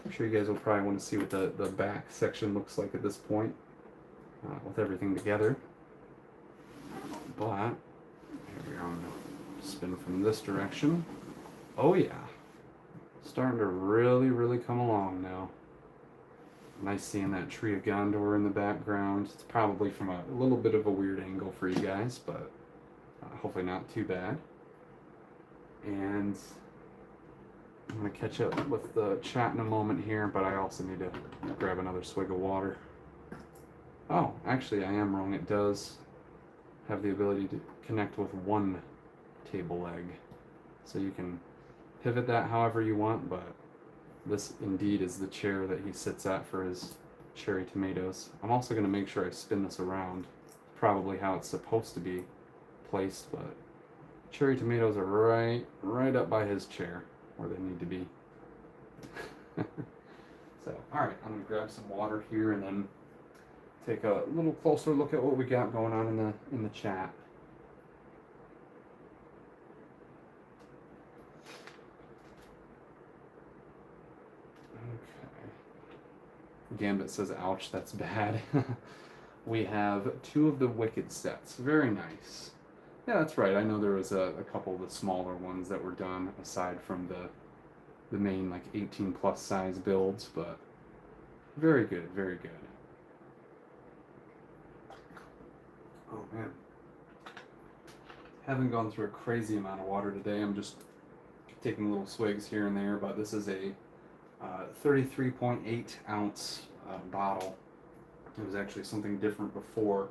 I'm sure you guys will probably want to see what the back section looks like at this point with everything together. But here we are. I'm gonna spin from this direction. Oh yeah, starting to really come along now. Nice seeing that tree of Gondor in the background. It's probably from a little bit of a weird angle for you guys, but hopefully not too bad. And I'm gonna catch up with the chat in a moment here, but I also need to grab another swig of water. Oh, actually I am wrong. It does have the ability to connect with one table leg, so you can pivot that however you want, but this indeed is the chair that he sits at for his cherry tomatoes. I'm also going to make sure I spin this around, probably how it's supposed to be placed, but cherry tomatoes are right up by his chair where they need to be. So, alright, I'm going to grab some water here and then take a little closer look at what we got going on in the chat. Gambit says, ouch, that's bad. We have 2 of the Wicked sets. Very nice. Yeah, that's right. I know there was a couple of the smaller ones that were done aside from the main like 18 plus size builds, but very good, very good. Oh man. Haven't gone through a crazy amount of water today. I'm just taking little swigs here and there, but this is a 33.8 ounce bottle. It was actually something different before.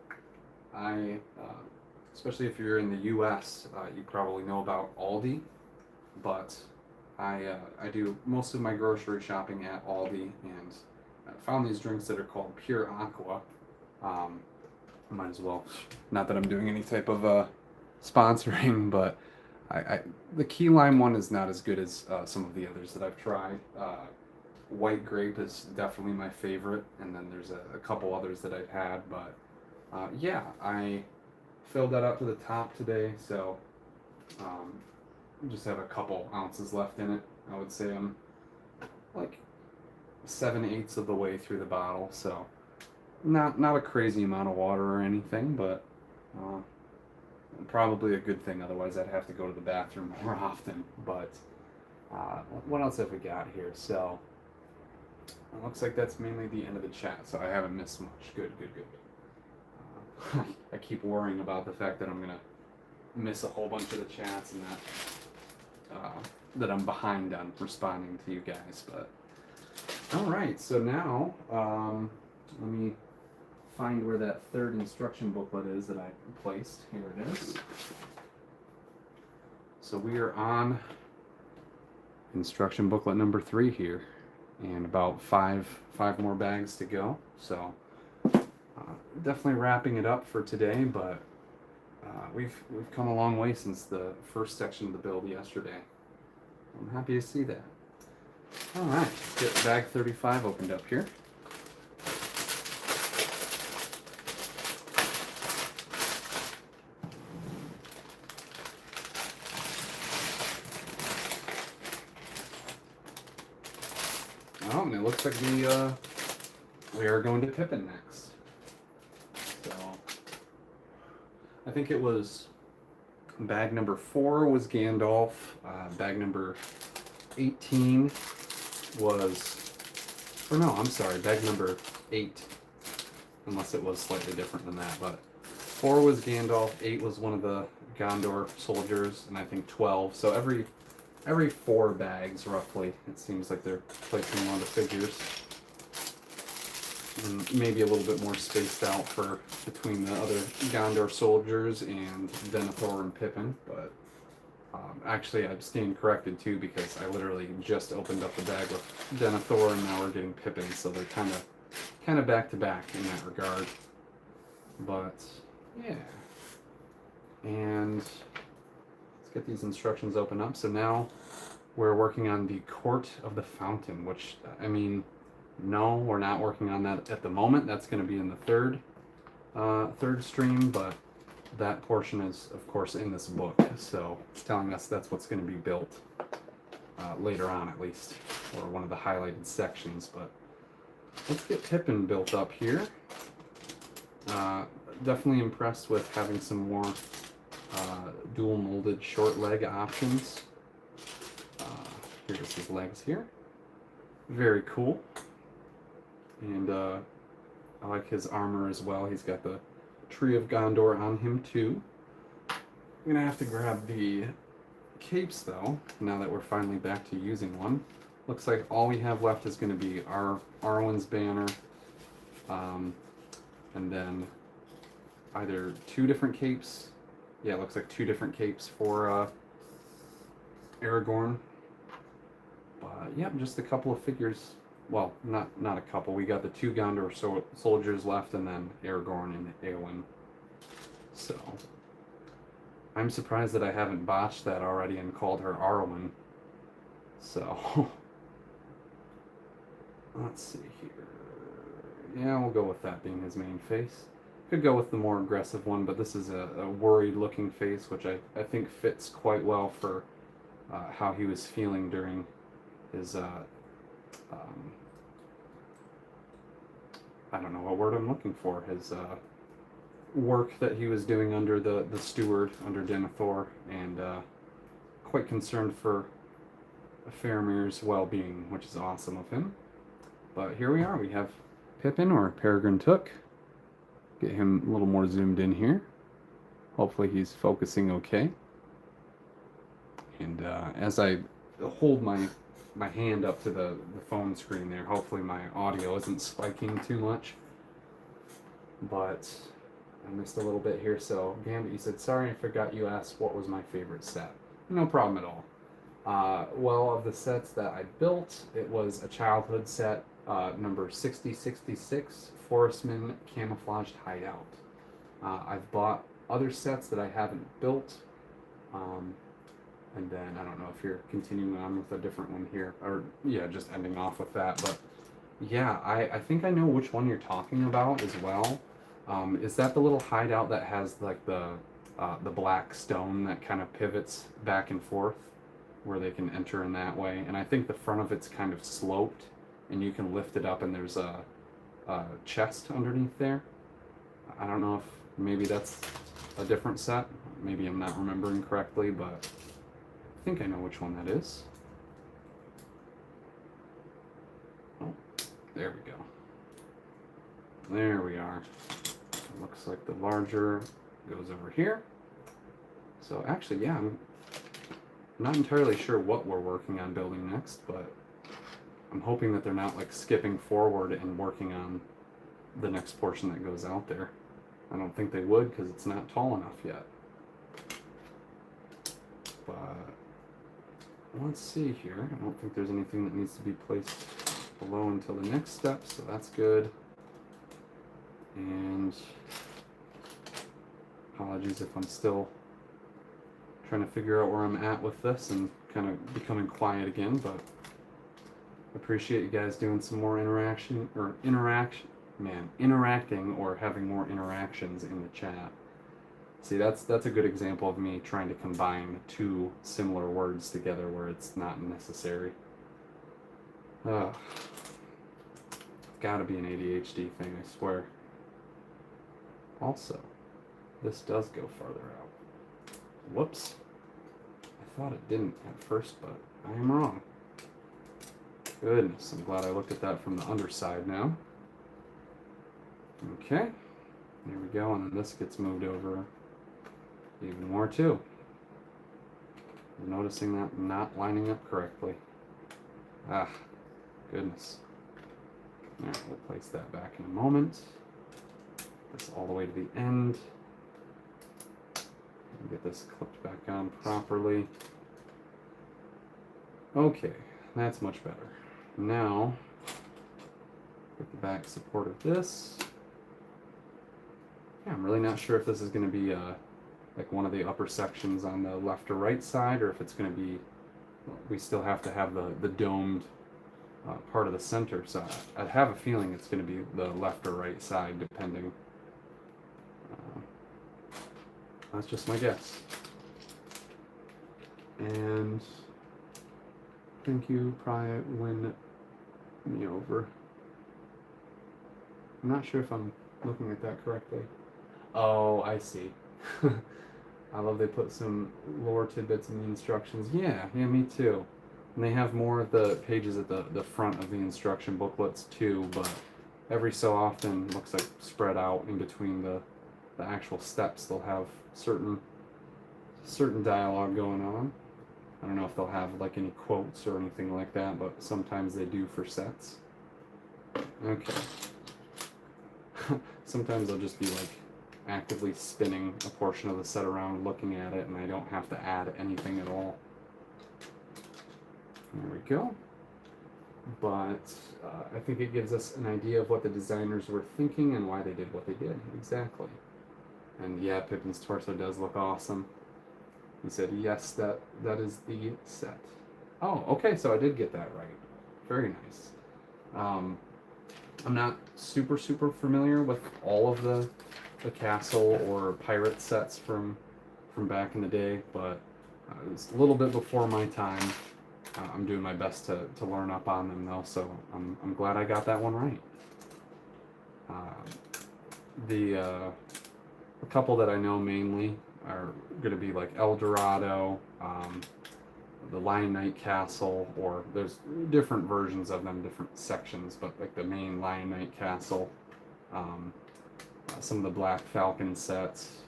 Especially if you're in the U.S., you probably know about Aldi, but I do most of my grocery shopping at Aldi, and I found these drinks that are called Pure Aqua. Might as well, not that I'm doing any type of sponsoring, but the key lime one is not as good as some of the others that I've tried. White grape is definitely my favorite, and then there's a couple others that I've had, but yeah, I filled that up to the top today, so just have a couple ounces left in it. I would say I'm like 7/8 of the way through the bottle, so not a crazy amount of water or anything, but probably a good thing, otherwise I'd have to go to the bathroom more often. But what else have we got here? So it looks like that's mainly the end of the chat, so I haven't missed much. Good. I keep worrying about the fact that I'm gonna miss a whole bunch of the chats and that I'm behind on responding to you guys. But all right, so now let me find where that third instruction booklet is that I placed. Here it is. So we are on instruction booklet number 3 here, and about five more bags to go. So definitely wrapping it up for today, but we've come a long way since the first section of the build yesterday. I'm happy to see that. All right, let's get bag 35 opened up here. Oh, and it looks like we are going to Pippin next. So I think it was bag number 4 was Gandalf. Bag number 18 was, or no, I'm sorry, bag number 8, unless it was slightly different than that. But 4 was Gandalf, 8 was one of the Gondor soldiers, and I think 12. So every 4 bags, roughly, it seems like they're placing one of the figures. And maybe a little bit more spaced out for between the other Gondor soldiers and Denethor and Pippin. But actually, I'm stand corrected too, because I literally just opened up the bag with Denethor, and now we're getting Pippin, so they're kind of back to back in that regard. But yeah, and get these instructions open up. So now we're working on the Court of the Fountain, which, I mean, no, we're not working on that at the moment. That's going to be in the third stream, but that portion is, of course, in this book. So it's telling us that's what's going to be built later on, at least, or one of the highlighted sections. But let's get Pippin built up here. Definitely impressed with having some more dual molded short leg options. Here's his legs here. Very cool. And I like his armor as well. He's got the Tree of Gondor on him too. I'm gonna have to grab the capes though, now that we're finally back to using one. Looks like all we have left is gonna be our Arwen's banner, and then either 2 different capes. Yeah, it looks like 2 different capes for Aragorn. But yeah, just a couple of figures. Well, not a couple. We got the 2 Gondor soldiers left, and then Aragorn and Eowyn. So I'm surprised that I haven't botched that already and called her Arwen. So let's see here. Yeah, we'll go with that being his main face. Could go with the more aggressive one, but this is a worried looking face, which I think fits quite well for how he was feeling during his I don't know what word I'm looking for, his work that he was doing under the steward, under Denethor, and quite concerned for Faramir's well-being, which is awesome of him. But here we are. We have Pippin, or Peregrine Took. Get him a little more zoomed in here. Hopefully he's focusing okay. And as I hold my hand up to the phone screen there, hopefully my audio isn't spiking too much. But I missed a little bit here. So Gambit, you said, sorry, I forgot you asked what was my favorite set. No problem at all. Well, of the sets that I built, it was a childhood set, number 6066, Forestman Camouflaged Hideout. I've bought other sets that I haven't built, and then I don't know if you're continuing on with a different one here, or yeah, just ending off with that, but yeah, I think I know which one you're talking about as well. Is that the little hideout that has like the black stone that kind of pivots back and forth, where they can enter in that way? And I think the front of it's kind of sloped, and you can lift it up, and there's a chest underneath there. I don't know if maybe that's a different set. Maybe I'm not remembering correctly, but I think I know which one that is. Oh, there we go. There we are. It looks like the larger goes over here. So actually, yeah, I'm not entirely sure what we're working on building next, but I'm hoping that they're not like skipping forward and working on the next portion that goes out there. I don't think they would, because it's not tall enough yet. But let's see here. I don't think there's anything that needs to be placed below until the next step, so that's good. And apologies if I'm still trying to figure out where I'm at with this and kind of becoming quiet again, but appreciate you guys doing some more interacting or having more interactions in the chat. See, that's a good example of me trying to combine two similar words together where it's not necessary. It's gotta be an ADHD thing, I swear. Also, this does go farther out. Whoops. I thought it didn't at first, but I am wrong. Goodness, I'm glad I looked at that from the underside now. Okay, there we go, and then this gets moved over even more too. I'm noticing that not lining up correctly. Ah, goodness. Alright, we'll place that back in a moment. This all the way to the end. Get this clipped back on properly. Okay, that's much better. Now, get the back support of this. Yeah, I'm really not sure if this is going to be like one of the upper sections on the left or right side, or if it's going to be, we still have to have the domed part of the center. So I'd have a feeling it's going to be the left or right side, depending. That's just my guess. And thank you, probably win me over. I'm not sure if I'm looking at that correctly. Oh, I see. I love they put some lore tidbits in the instructions. Yeah, me too. And they have more of the pages at the front of the instruction booklets too, but every so often, looks like spread out in between the actual steps, they'll have certain dialogue going on. I don't know if they'll have like any quotes or anything like that, but sometimes they do for sets. Okay. Sometimes they'll just be like actively spinning a portion of the set around, looking at it, and I don't have to add anything at all. There we go. But I think it gives us an idea of what the designers were thinking and why they did what they did. Exactly. And yeah, Pippin's torso does look awesome. He said, yes, that is the set. Oh, okay, so I did get that right. Very nice. I'm not super familiar with all of the castle or pirate sets from back in the day, but it's a little bit before my time. I'm doing my best to learn up on them though, so I'm glad I got that one right. A couple that I know mainly are going to be like El Dorado, the Lion Knight Castle, or there's different versions of them, different sections, but like the main Lion Knight Castle, some of the Black Falcon sets.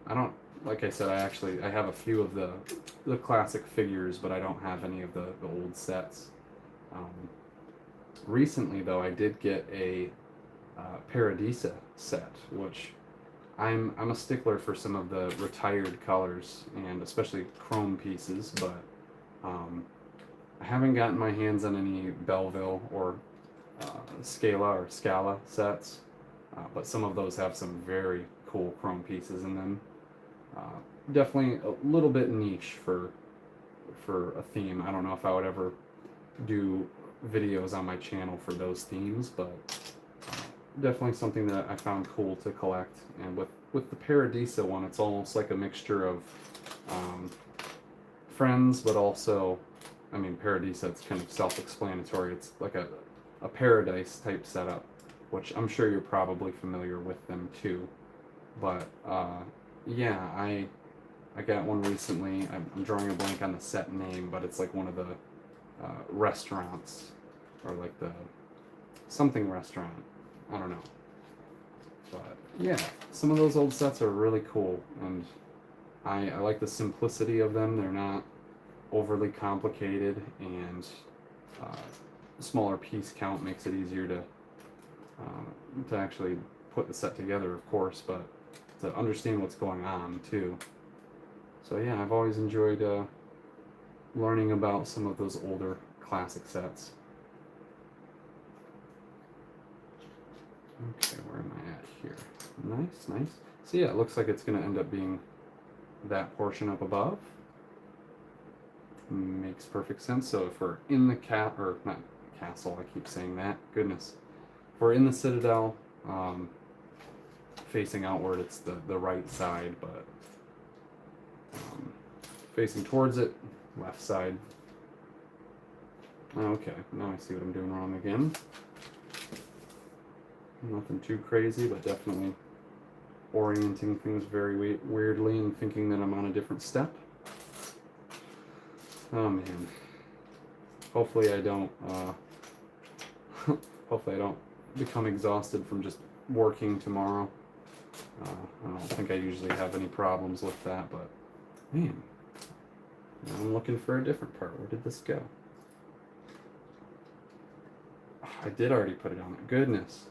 I don't, like I said, I have a few of the classic figures, but I don't have any of the old sets. Recently, though, I did get a Paradisa set, which I'm a stickler for some of the retired colors and especially chrome pieces, but I haven't gotten my hands on any Belleville or Scala sets, but some of those have some very cool chrome pieces in them. Definitely a little bit niche for a theme. I don't know if I would ever do videos on my channel for those themes, but definitely something that I found cool to collect. And with the Paradisa one, it's almost like a mixture of Friends, but also, I mean, Paradisa, it's kind of self-explanatory. It's like a paradise type setup, which I'm sure you're probably familiar with them too. But yeah, I got one recently. I'm drawing a blank on the set name, but it's like one of the restaurants, or like the something restaurant. I don't know. But yeah, some of those old sets are really cool, and I like the simplicity of them. They're not overly complicated, and smaller piece count makes it easier to actually put the set together, of course, but to understand what's going on too. So yeah, I've always enjoyed learning about some of those older classic sets. Okay, where am I at here? Nice. So yeah, it looks like it's going to end up being that portion up above. Makes perfect sense. So if we're in the or not castle, I keep saying that, goodness. If we're in the citadel, facing outward, it's the right side, but facing towards it, left side. Okay, now I see what I'm doing wrong again. Nothing too crazy, but definitely orienting things very weirdly and thinking that I'm on a different step. Oh man. Hopefully I don't hopefully I don't become exhausted from just working tomorrow. I don't think I usually have any problems with that, but man, now I'm looking for a different part. Where did this go? I did already put it on it. Goodness.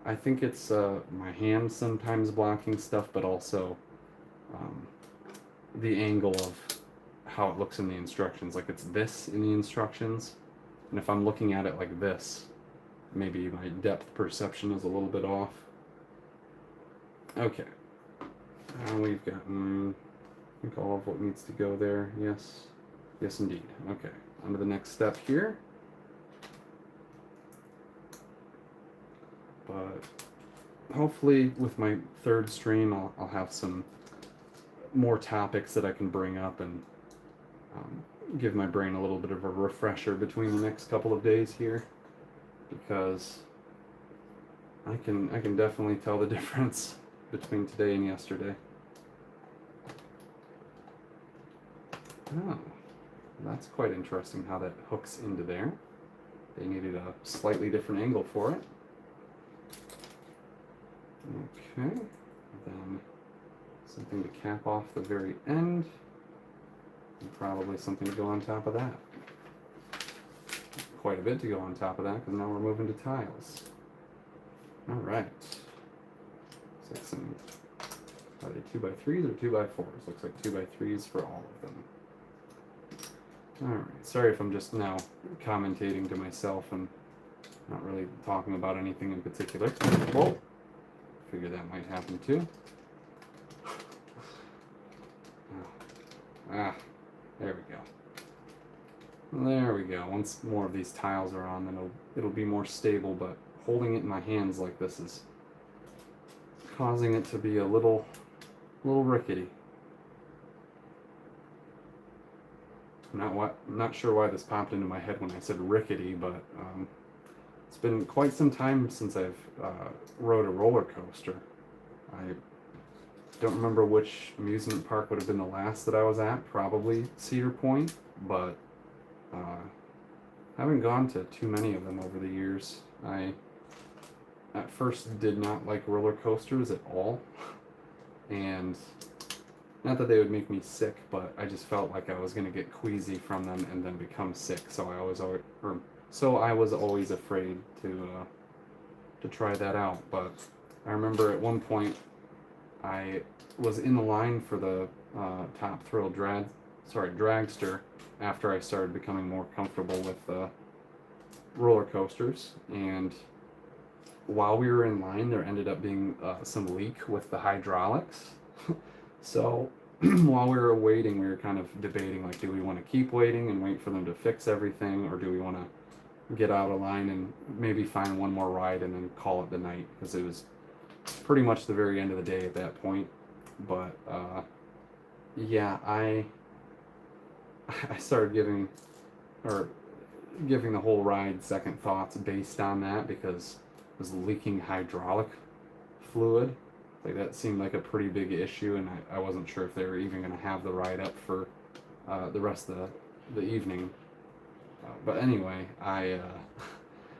I think it's my hand sometimes blocking stuff, but also the angle of how it looks in the instructions. Like it's this in the instructions, and if I'm looking at it like this, maybe my depth perception is a little bit off. Okay. We've gotten, I think, all of what needs to go there. Yes. Yes, indeed. Okay. On to the next step here. But hopefully with my third stream, I'll have some more topics that I can bring up and give my brain a little bit of a refresher between the next couple of days here, because I can definitely tell the difference between today and yesterday. Oh, that's quite interesting how that hooks into there. They needed a slightly different angle for it. Okay, then something to cap off the very end, and probably something to go on top of that. Quite a bit to go on top of that, because now we're moving to tiles. All right. Looks like some, are they 2x3s or 2x4s? Looks like 2x3s for all of them. All right. Sorry if I'm just now commentating to myself and not really talking about anything in particular. Whoa. Figure that might happen too. There we go. There we go. Once more of these tiles are on, then it'll be more stable, but holding it in my hands like this is causing it to be a little rickety. I'm not sure why this popped into my head when I said rickety, but it's been quite some time since I've rode a roller coaster. Don't remember which amusement park would have been the last that I was at. Probably Cedar Point, but haven't gone to too many of them over the years. I at first did not like roller coasters at all, and not that they would make me sick, but I just felt like I was gonna get queasy from them and then become sick. So I was always afraid to try that out. But I remember at one point I was in the line for the Top Thrill dragster after I started becoming more comfortable with roller coasters, and while we were in line, there ended up being some leak with the hydraulics. So while we were waiting, we were kind of debating, like, do we want to keep waiting and wait for them to fix everything, or do we want to get out of line and maybe find one more ride and then call it the night, because it was pretty much the very end of the day at that point. But yeah, I started giving the whole ride second thoughts based on that, because it was leaking hydraulic fluid. Like, that seemed like a pretty big issue, and I wasn't sure if they were even going to have the ride up for the rest of the evening. But anyway, I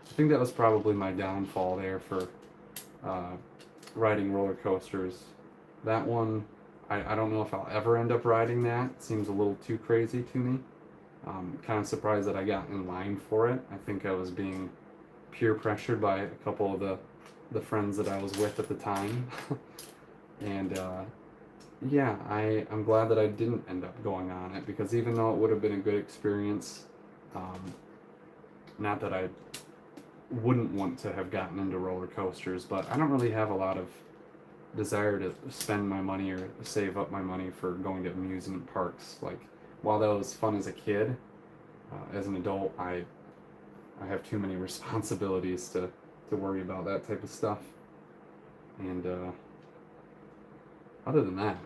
think that was probably my downfall there for riding roller coasters. That one, I don't know if I'll ever end up riding that. It seems a little too crazy to me. Kind of surprised that I got in line for it. I think I was being peer pressured by a couple of the friends that I was with at the time. And yeah, I'm glad that I didn't end up going on it, because even though it would have been a good experience, not that I wouldn't want to have gotten into roller coasters, but I don't really have a lot of desire to spend my money or save up my money for going to amusement parks. Like, while that was fun as a kid, as an adult, I have too many responsibilities to worry about that type of stuff. And other than that,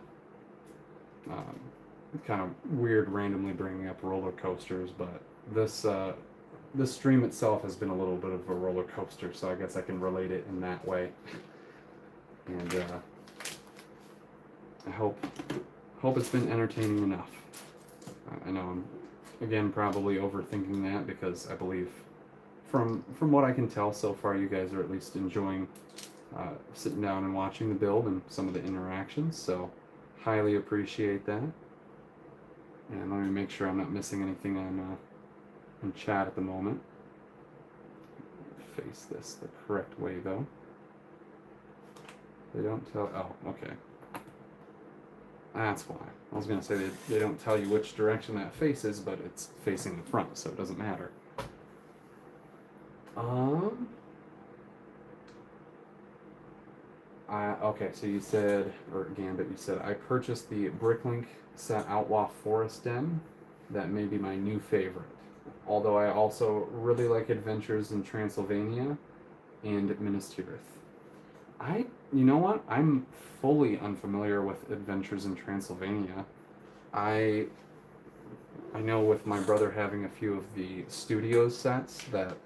kind of weird randomly bringing up roller coasters, but this stream itself has been a little bit of a roller coaster, so I guess I can relate it in that way. And I hope it's been entertaining enough. I know I'm, again, probably overthinking that, because I believe from what I can tell so far, you guys are at least enjoying sitting down and watching the build and some of the interactions, so highly appreciate that. And let me make sure I'm not missing anything on in chat at the moment. Face this the correct way, though. They don't tell. Oh, okay. That's why. I was going to say they don't tell you which direction that faces, but it's facing the front, so it doesn't matter. Okay, so you said, or Gambit, you said, I purchased the Bricklink set Outlaw Forest Den. That may be my new favorite. Although I also really like Adventures in Transylvania and Minas Tirith. You know what? I'm fully unfamiliar with Adventures in Transylvania. I know with my brother having a few of the studios sets that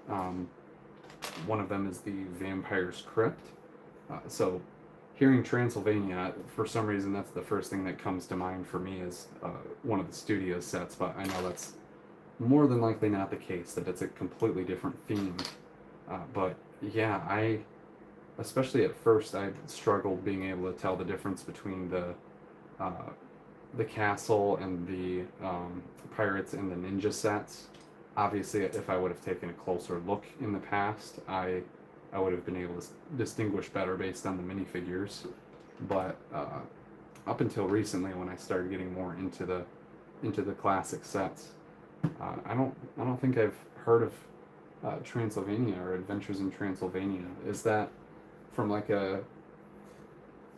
one of them is the Vampire's Crypt. So hearing Transylvania, for some reason, that's the first thing that comes to mind for me is one of the studio sets, but I know that's more than likely not the case, that it's a completely different theme. But yeah, especially at first, I struggled being able to tell the difference between the castle and the pirates and the ninja sets. Obviously, if I would have taken a closer look in the past, I would have been able to distinguish better based on the minifigures. But up until recently, when I started getting more into the classic sets, I don't think I've heard of Transylvania or Adventures in Transylvania. Is that from like a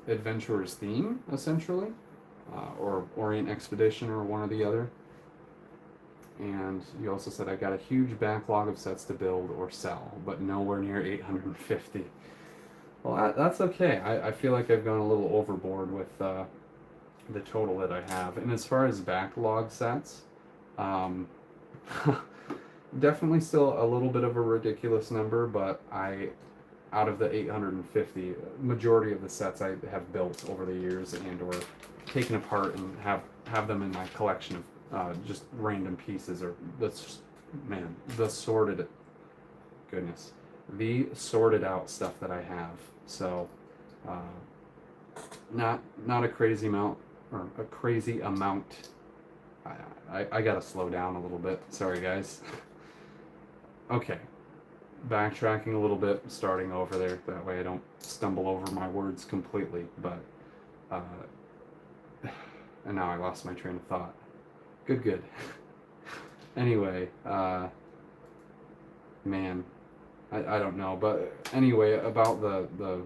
adventurer's theme, essentially, or Orient Expedition, or one or the other? And you also said, I got a huge backlog of sets to build or sell, but nowhere near 850. Well, that's okay. I feel like I've gone a little overboard with the total that I have. And as far as backlog sets, definitely still a little bit of a ridiculous number, but I out of the 850, majority of the sets I have built over the years and or taken apart and have them in my collection of just random pieces, or the sorted goodness, the sorted out stuff that I have. So not a crazy amount, or a crazy amount. I gotta slow down a little bit. Sorry, guys. Okay, backtracking a little bit, starting over there. That way I don't stumble over my words completely. But and now I lost my train of thought. Good. Anyway, man, I don't know. But anyway, about the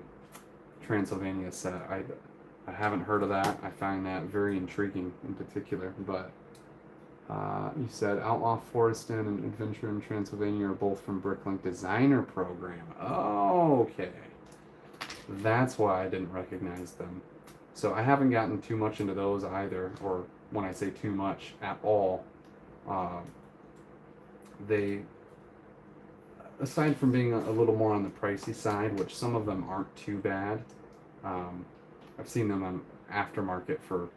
Transylvania set, I haven't heard of that. I find that very intriguing in particular. But you said Outlaw Foreston and Adventure in Transylvania are both from Bricklink Designer Program. Oh, okay. That's why I didn't recognize them. So I haven't gotten too much into those either, or when I say too much, at all. They, aside from being a little more on the pricey side, which some of them aren't too bad, I've seen them on aftermarket for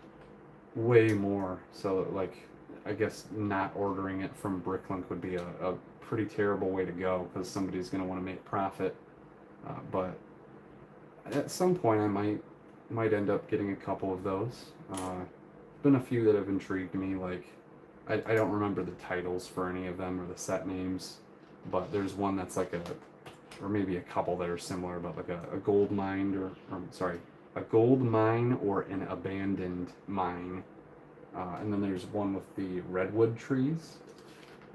way more. So like, I guess not ordering it from Bricklink would be a pretty terrible way to go, because somebody's going to want to make profit. But at some point I might end up getting a couple of those. Been a few that have intrigued me. Like I don't remember the titles for any of them or the set names, but there's one that's like or maybe a couple that are similar, but like a gold mine, a gold mine or an abandoned mine. And then there's one with the redwood trees.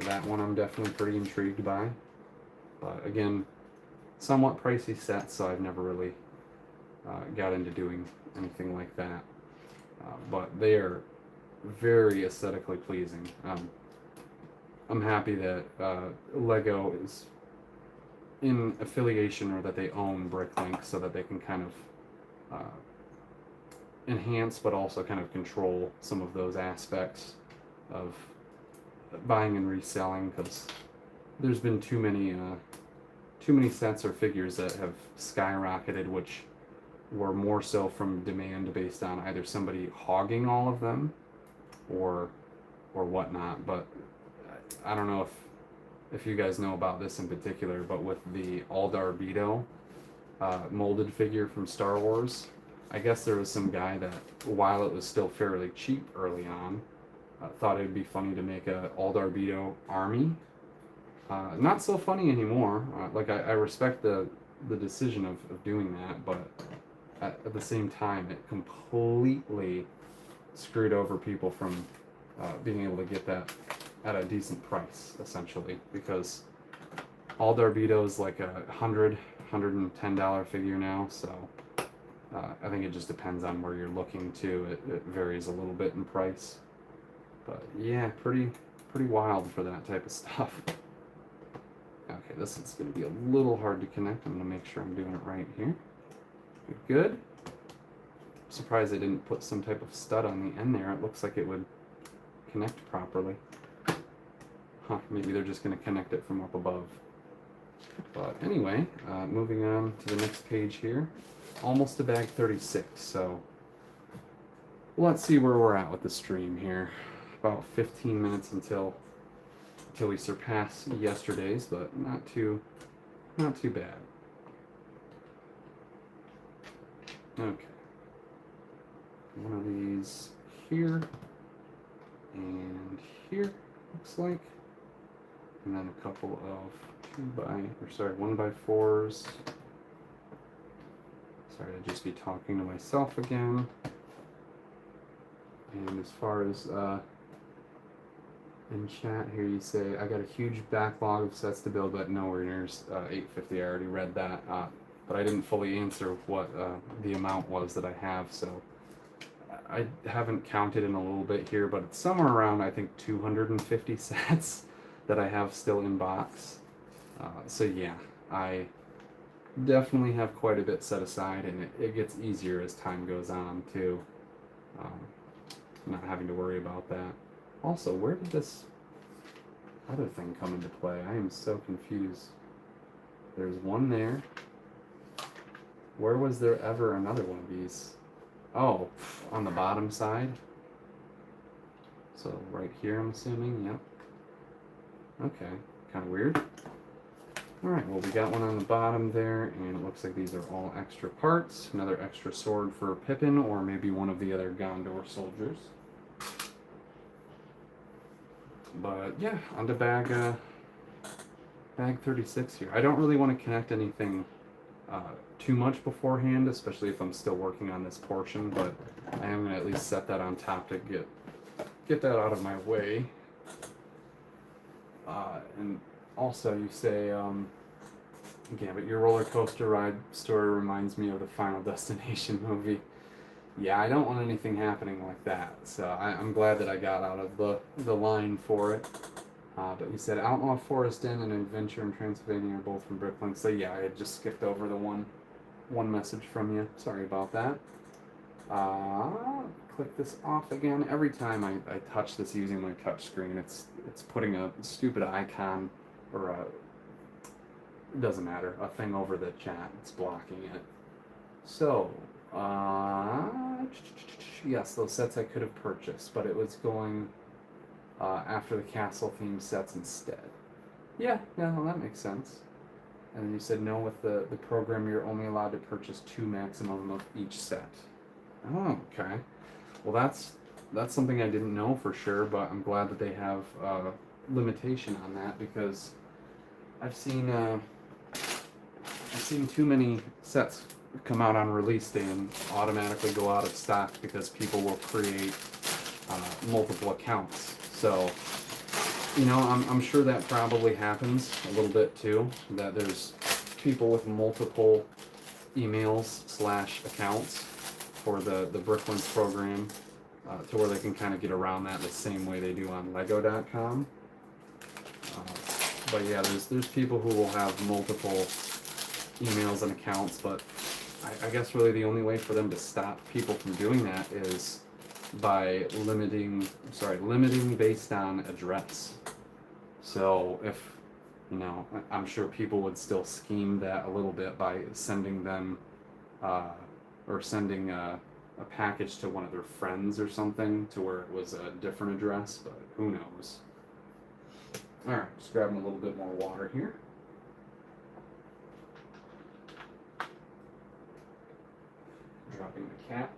That one I'm definitely pretty intrigued by. But again, somewhat pricey sets, so I've never really got into doing anything like that. But they are very aesthetically pleasing. I'm happy that LEGO is in affiliation, or that they own Bricklink, so that they can kind of enhance but also kind of control some of those aspects of buying and reselling, because there's been too many sets or figures that have skyrocketed, which were more so from demand based on either somebody hogging all of them or whatnot. But I don't know if you guys know about this in particular, but with the Aldar Beto molded figure from Star Wars, I guess there was some guy that, while it was still fairly cheap early on, thought it'd be funny to make a Aldar Beto army. Not so funny anymore. Like I respect the decision of doing that, but at the same time, it completely screwed over people from being able to get that at a decent price, essentially, because Aldar Beto is like $110 figure now, so I think it just depends on where you're looking to. It varies a little bit in price, but yeah, pretty wild for that type of stuff. Okay, this is going to be a little hard to connect. I'm going to make sure I'm doing it right here. Good. Surprised I didn't put some type of stud on the end there. It looks like it would connect properly. Huh, maybe they're just going to connect it from up above. But anyway, moving on to the next page here. Almost to bag 36, so let's see where we're at with the stream here. About 15 minutes until we surpass yesterday's, but not too bad. Okay. One of these here and here, looks like. And then a couple of 1x4s. Sorry to just be talking to myself again. And as far as in chat here, you say, I got a huge backlog of sets to build, but nowhere near 850. I already read that, but I didn't fully answer what the amount was that I have, so I haven't counted in a little bit here, but it's somewhere around, I think, 250 sets that I have still in box. So yeah, I definitely have quite a bit set aside, and it gets easier as time goes on too. Not having to worry about that. Also, where did this other thing come into play? I am so confused. There's one there, Where was there ever another one of these? Oh, on the bottom side. So right here, I'm assuming. Yep. Okay, kind of weird. All right, well, we got one on the bottom there, and it looks like these are all extra parts. Another extra sword for Pippin, or maybe one of the other Gondor soldiers. But yeah, on to bag 36 here. I don't really want to connect anything too much beforehand, especially if I'm still working on this portion, but I am going to at least set that on top to get that out of my way. And also, you say, yeah, but your roller coaster ride story reminds me of the Final Destination movie. Yeah, I don't want anything happening like that, so I'm glad that I got out of the line for it. But you said Outlaw Forest Inn and Adventure in Transylvania are both from Bricklink, so yeah, I had just skipped over the one message from you. Sorry about that. Click this off again. Every time I touch this using my touch screen, it's putting a stupid icon or it doesn't matter, a thing over the chat. It's blocking it. So, yes, those sets I could have purchased, but it was going after the castle theme sets instead. Yeah, well, that makes sense. And then you said no, with the program you're only allowed to purchase 2 maximum of each set. Oh, okay. Well, that's something I didn't know for sure, but I'm glad that they have limitation on that, because I've seen too many sets come out on release day and automatically go out of stock because people will create multiple accounts. So, you know, I'm sure that probably happens a little bit too, that there's people with multiple emails / accounts for the Bricklink program to where they can kind of get around that the same way they do on Lego.com. But yeah, there's people who will have multiple emails and accounts, but I guess really the only way for them to stop people from doing that is by limiting based on address. So if, you know, I'm sure people would still scheme that a little bit by sending them or sending a package to one of their friends or something to where it was a different address, but who knows. Alright, just grabbing a little bit more water here. Dropping the cap.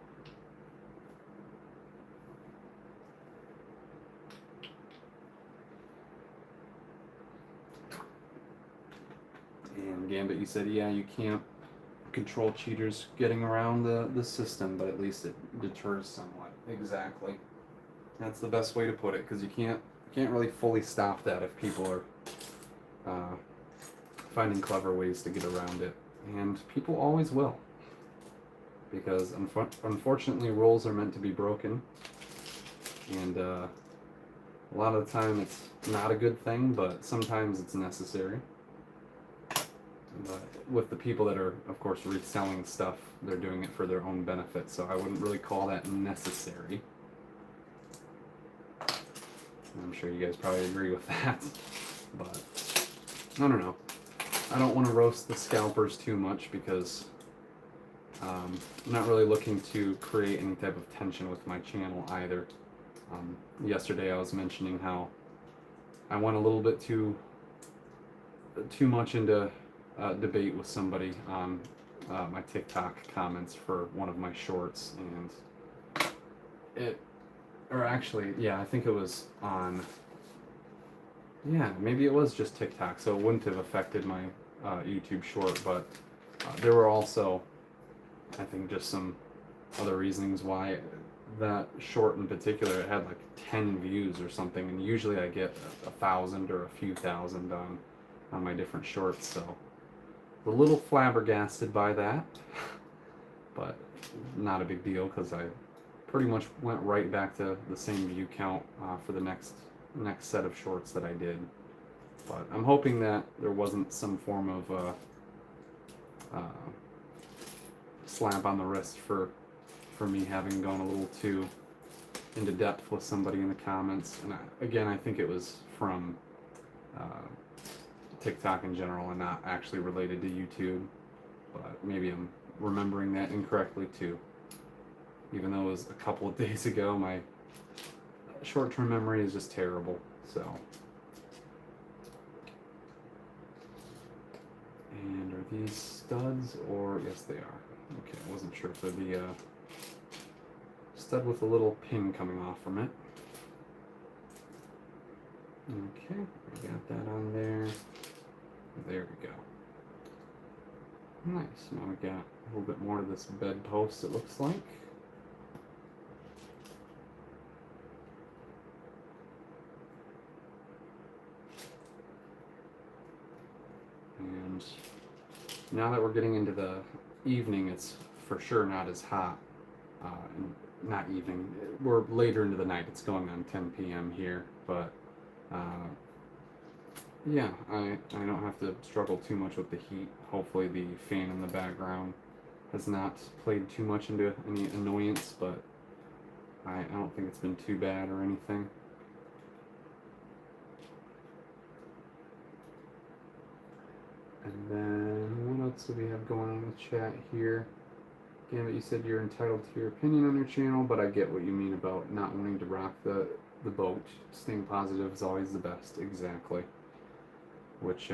And Gambit, you said, yeah, you can't control cheaters getting around the system, but at least it deters somewhat. Exactly. That's the best way to put it, because you can't really fully stop that if people are finding clever ways to get around it. And people always will. Because unfortunately rules are meant to be broken. And a lot of the time it's not a good thing, but sometimes it's necessary. But with the people that are, of course, reselling stuff, they're doing it for their own benefit, so I wouldn't really call that necessary. I'm sure you guys probably agree with that, but I don't know. I don't want to roast the scalpers too much because I'm not really looking to create any type of tension with my channel either. Yesterday I was mentioning how I went a little bit too much into debate with somebody on my TikTok comments for one of my shorts, and I think it was on, maybe it was just TikTok, so it wouldn't have affected my YouTube short, but there were also, I think, just some other reasons why that short in particular, it had like 10 views or something, and usually I get 1,000 or a few thousand on my different shorts, so a little flabbergasted by that, but not a big deal because I pretty much went right back to the same view count for the next set of shorts that I did. But I'm hoping that there wasn't some form of slap on the wrist for me having gone a little too into depth with somebody in the comments. And I think it was from TikTok in general and not actually related to YouTube. But maybe I'm remembering that incorrectly too. Even though it was a couple of days ago, my short-term memory is just terrible. So, and are these studs or yes they are. Okay, I wasn't sure for the stud with a little pin coming off from it. Okay, we got that on there. There we go. Nice. Now we got a little bit more of this bed post, it looks like. And now that we're getting into the evening, it's for sure not as hot. Not evening, we're later into the night. It's going on 10 p.m. here, but yeah, I don't have to struggle too much with the heat. Hopefully the fan in the background has not played too much into any annoyance, but I don't think it's been too bad or anything. And then what else do we have going on in the chat here? Gambit, you said you're entitled to your opinion on your channel, but I get what you mean about not wanting to rock the boat. Staying positive is always the best, exactly. Which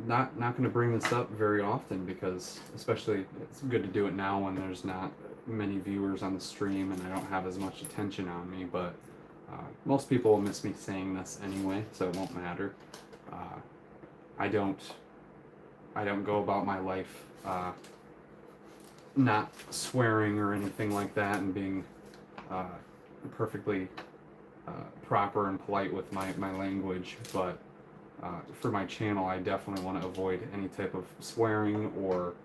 not going to bring this up very often, because especially it's good to do it now when there's not many viewers on the stream and I don't have as much attention on me, but most people will miss me saying this anyway, so it won't matter. I don't go about my life not swearing or anything like that, and being perfectly proper and polite with my language, but for my channel I definitely want to avoid any type of swearing or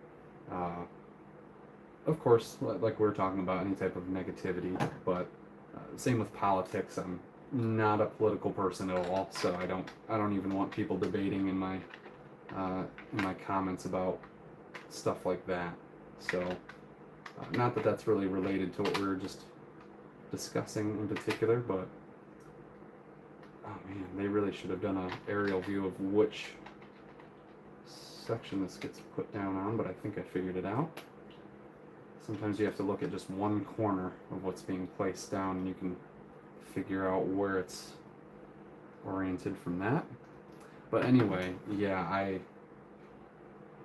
of course, like we were talking about, any type of negativity. But same with politics. I'm not a political person at all, so I don't even want people debating in my comments about stuff like that. So not that that's really related to what we were just discussing in particular, but oh man, they really should have done an aerial view of which section this gets put down on, but I think I figured it out. Sometimes you have to look at just one corner of what's being placed down and you can figure out where it's oriented from that. But anyway, yeah,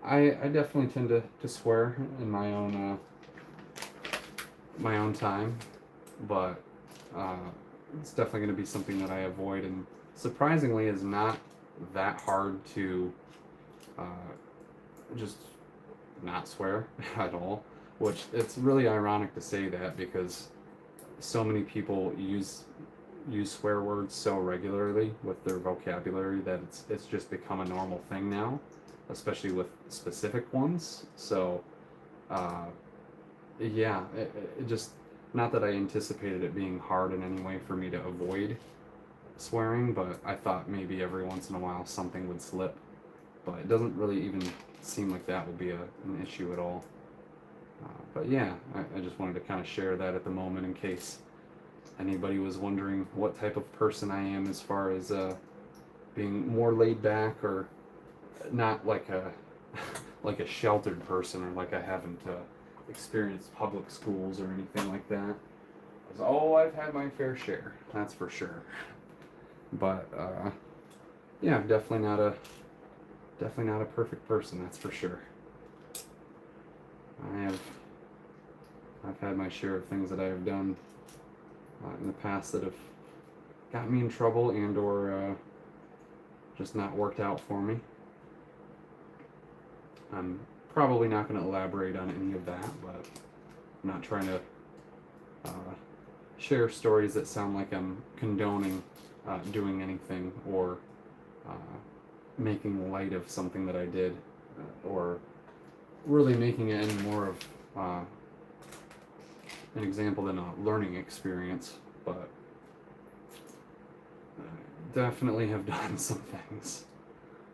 I definitely tend to swear in my own time, but it's definitely going to be something that I avoid, and surprisingly is not that hard to just not swear at all. Which, it's really ironic to say that, because so many people use swear words so regularly with their vocabulary that it's just become a normal thing now, especially with specific ones. So yeah, it just, not that I anticipated it being hard in any way for me to avoid swearing, but I thought maybe every once in a while something would slip, but it doesn't really even seem like that would be an issue at all. But yeah, I just wanted to kind of share that at the moment, in case anybody was wondering what type of person I am, as far as being more laid back, or not like a like a sheltered person, or like I haven't experienced public schools or anything like that. Oh, I've had my fair share, that's for sure. But yeah, definitely not a perfect person, that's for sure. I've had my share of things that I have done in the past that have got me in trouble and or just not worked out for me. I'm probably not going to elaborate on any of that, but I'm not trying to share stories that sound like I'm condoning doing anything, or making light of something that I did, or really making it any more of an example than a learning experience. But definitely have done some things.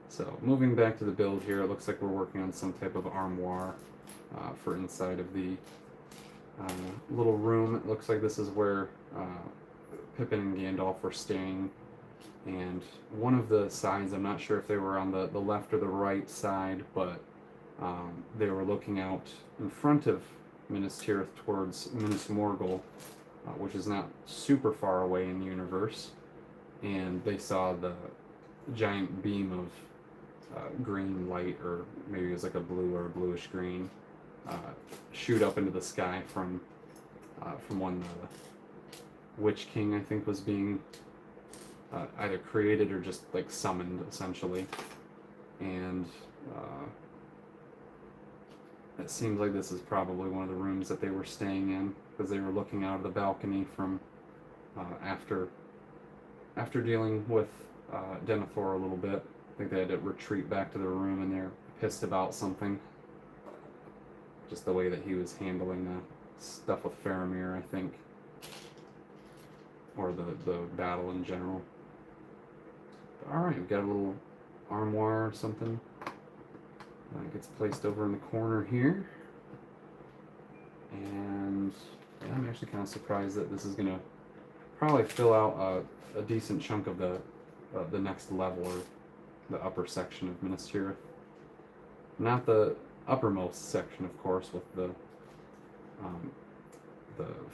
So moving back to the build here, it looks like we're working on some type of armoire for inside of the little room. It looks like this is where Pippin and Gandalf were staying and one of the sides, I'm not sure if they were on the left or the right side, but they were looking out in front of Minas Tirith towards Minas Morgul, which is not super far away in the universe, and they saw the giant beam of green light, or maybe it was like a blue or a bluish green, shoot up into the sky from when the Witch King, I think, was being either created or just like summoned, essentially. And it seems like this is probably one of the rooms that they were staying in, because they were looking out of the balcony from after dealing with Denethor a little bit. I think they had to retreat back to their room, and they're pissed about something. Just the way that he was handling the stuff with Faramir, I think. Or the battle in general. Alright, we've got a little armoire or something. Gets placed over in the corner here. And yeah, I'm actually kind of surprised that this is going to probably fill out a decent chunk of the next level, or the upper section of Minas Tirith. Not the uppermost section, of course, with the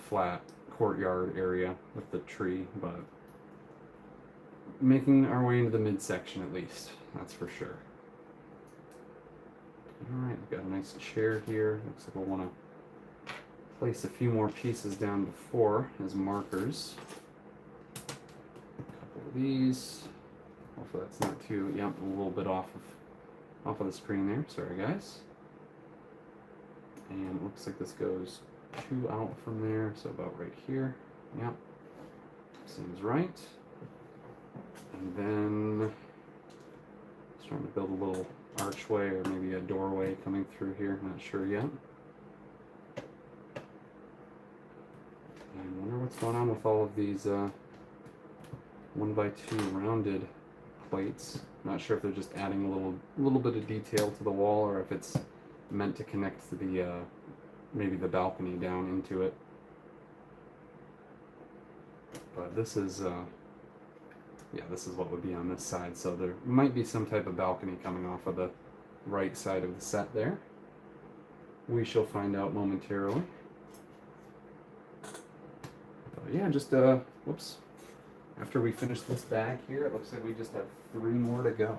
flat courtyard area with the tree, but making our way into the midsection at least, that's for sure. Alright, we've got a nice chair here. Looks like we'll want to place a few more pieces down before as markers. A couple of these. Hopefully that's not too, yep, a little bit off of the screen there. Sorry guys. And it looks like this goes 2 out from there, so about right here. Yep. Seems right. And then starting to build a little archway, or maybe a doorway coming through here, not sure yet. I wonder what's going on with all of these 1x2 rounded plates. Not sure if they're just adding a little bit of detail to the wall, or if it's meant to connect to the maybe the balcony down into it. But this is yeah, this is what would be on this side, so there might be some type of balcony coming off of the right side of the set there. We shall find out momentarily. But yeah, just whoops. After we finish this bag here, it looks like we just have 3 more to go.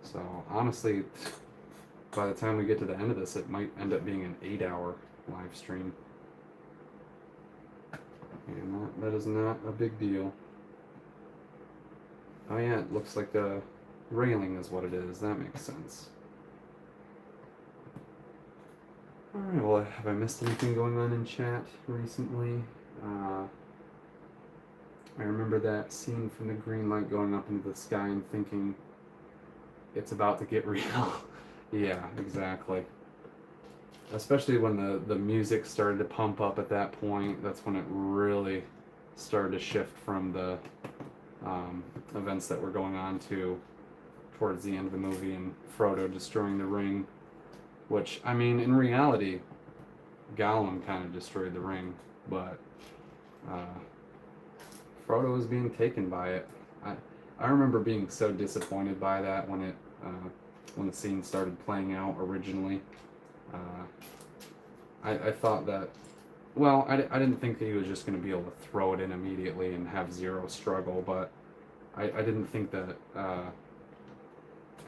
So honestly, by the time we get to the end of this, it might end up being an 8-hour live stream. And that is not a big deal. Oh yeah, it looks like the railing is what it is. That makes sense. Alright, well, have I missed anything going on in chat recently? I remember that scene from the green light going up into the sky and thinking, it's about to get real. Yeah, exactly. Especially when the music started to pump up at that point. That's when it really started to shift from the events that were going on to towards the end of the movie, and Frodo destroying the ring, which, I mean, in reality, Gollum kind of destroyed the ring, but Frodo was being taken by it. I remember being so disappointed by that when the scene started playing out originally. I thought that, well, I didn't think that he was just going to be able to throw it in immediately and have zero struggle, but I didn't think that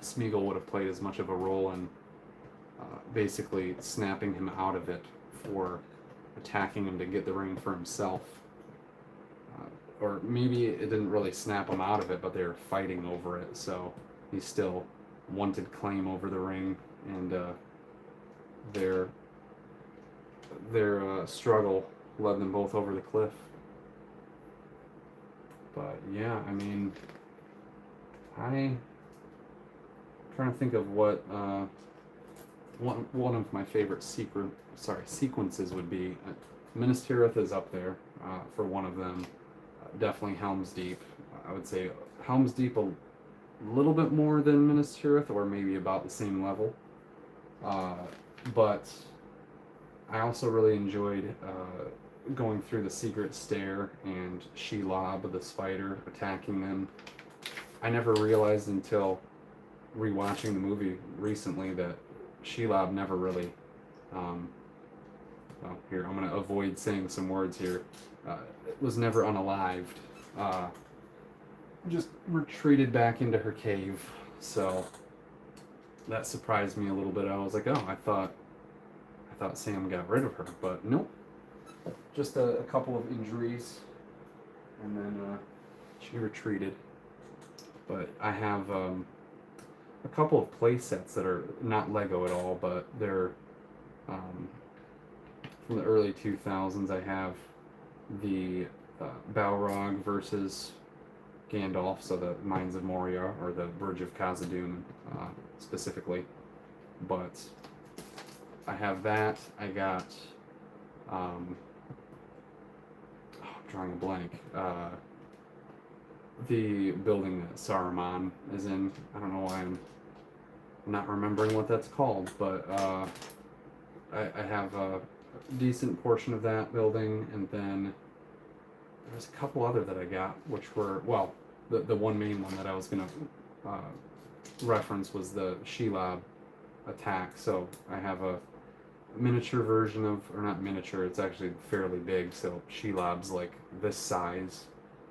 Smeagol would have played as much of a role in basically snapping him out of it for attacking him to get the ring for himself. Or maybe it didn't really snap him out of it, but they were fighting over it, so he still wanted claim over the ring, and their struggle led them both over the cliff. But yeah, I mean, I'm trying to think of what one of my favorite sequences would be. Minas Tirith is up there for one of them. Definitely Helm's Deep. I would say Helm's Deep a little bit more than Minas Tirith, or maybe about the same level. But I also really enjoyed going through the secret stair and Shelob, the spider, attacking them. I never realized until rewatching the movie recently that Shelob never really. Well, here I'm gonna avoid saying some words here. Was never unalived. Just retreated back into her cave. So that surprised me a little bit. I was like, oh, I thought Sam got rid of her, but nope. Just a couple of injuries, and then she retreated. But I have a couple of play sets that are not Lego at all, but they're from the early 2000s. I have the Balrog versus Gandalf, so the Mines of Moria, or the Bridge of Khazad-dûm specifically. But I have that. I got, I'm drawing a blank. The building that Saruman is in. I don't know why I'm not remembering what that's called, but I have a decent portion of that building, and then there's a couple other that I got, which were, well, the one main one that I was going to reference was the Shelob attack. So I have a miniature version of, or not miniature, it's actually fairly big, so Shelob's like this size,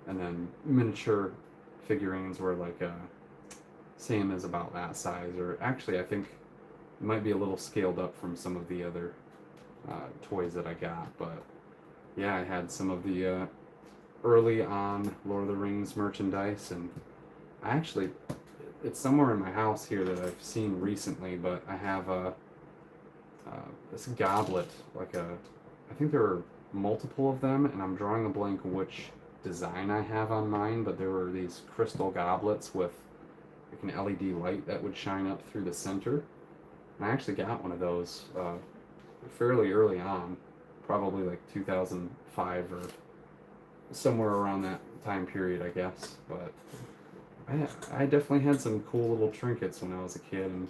and then miniature figurines were like Sam is about that size, or actually I think it might be a little scaled up from some of the other toys that I got. But yeah, I had some of the early on Lord of the Rings merchandise, and I actually, it's somewhere in my house here that I've seen recently, but I have this goblet, I think there are multiple of them, and I'm drawing a blank which design I have on mine, but there were these crystal goblets with like an LED light that would shine up through the center. And I actually got one of those fairly early on, probably like 2005 or somewhere around that time period, I guess. But I definitely had some cool little trinkets when I was a kid, and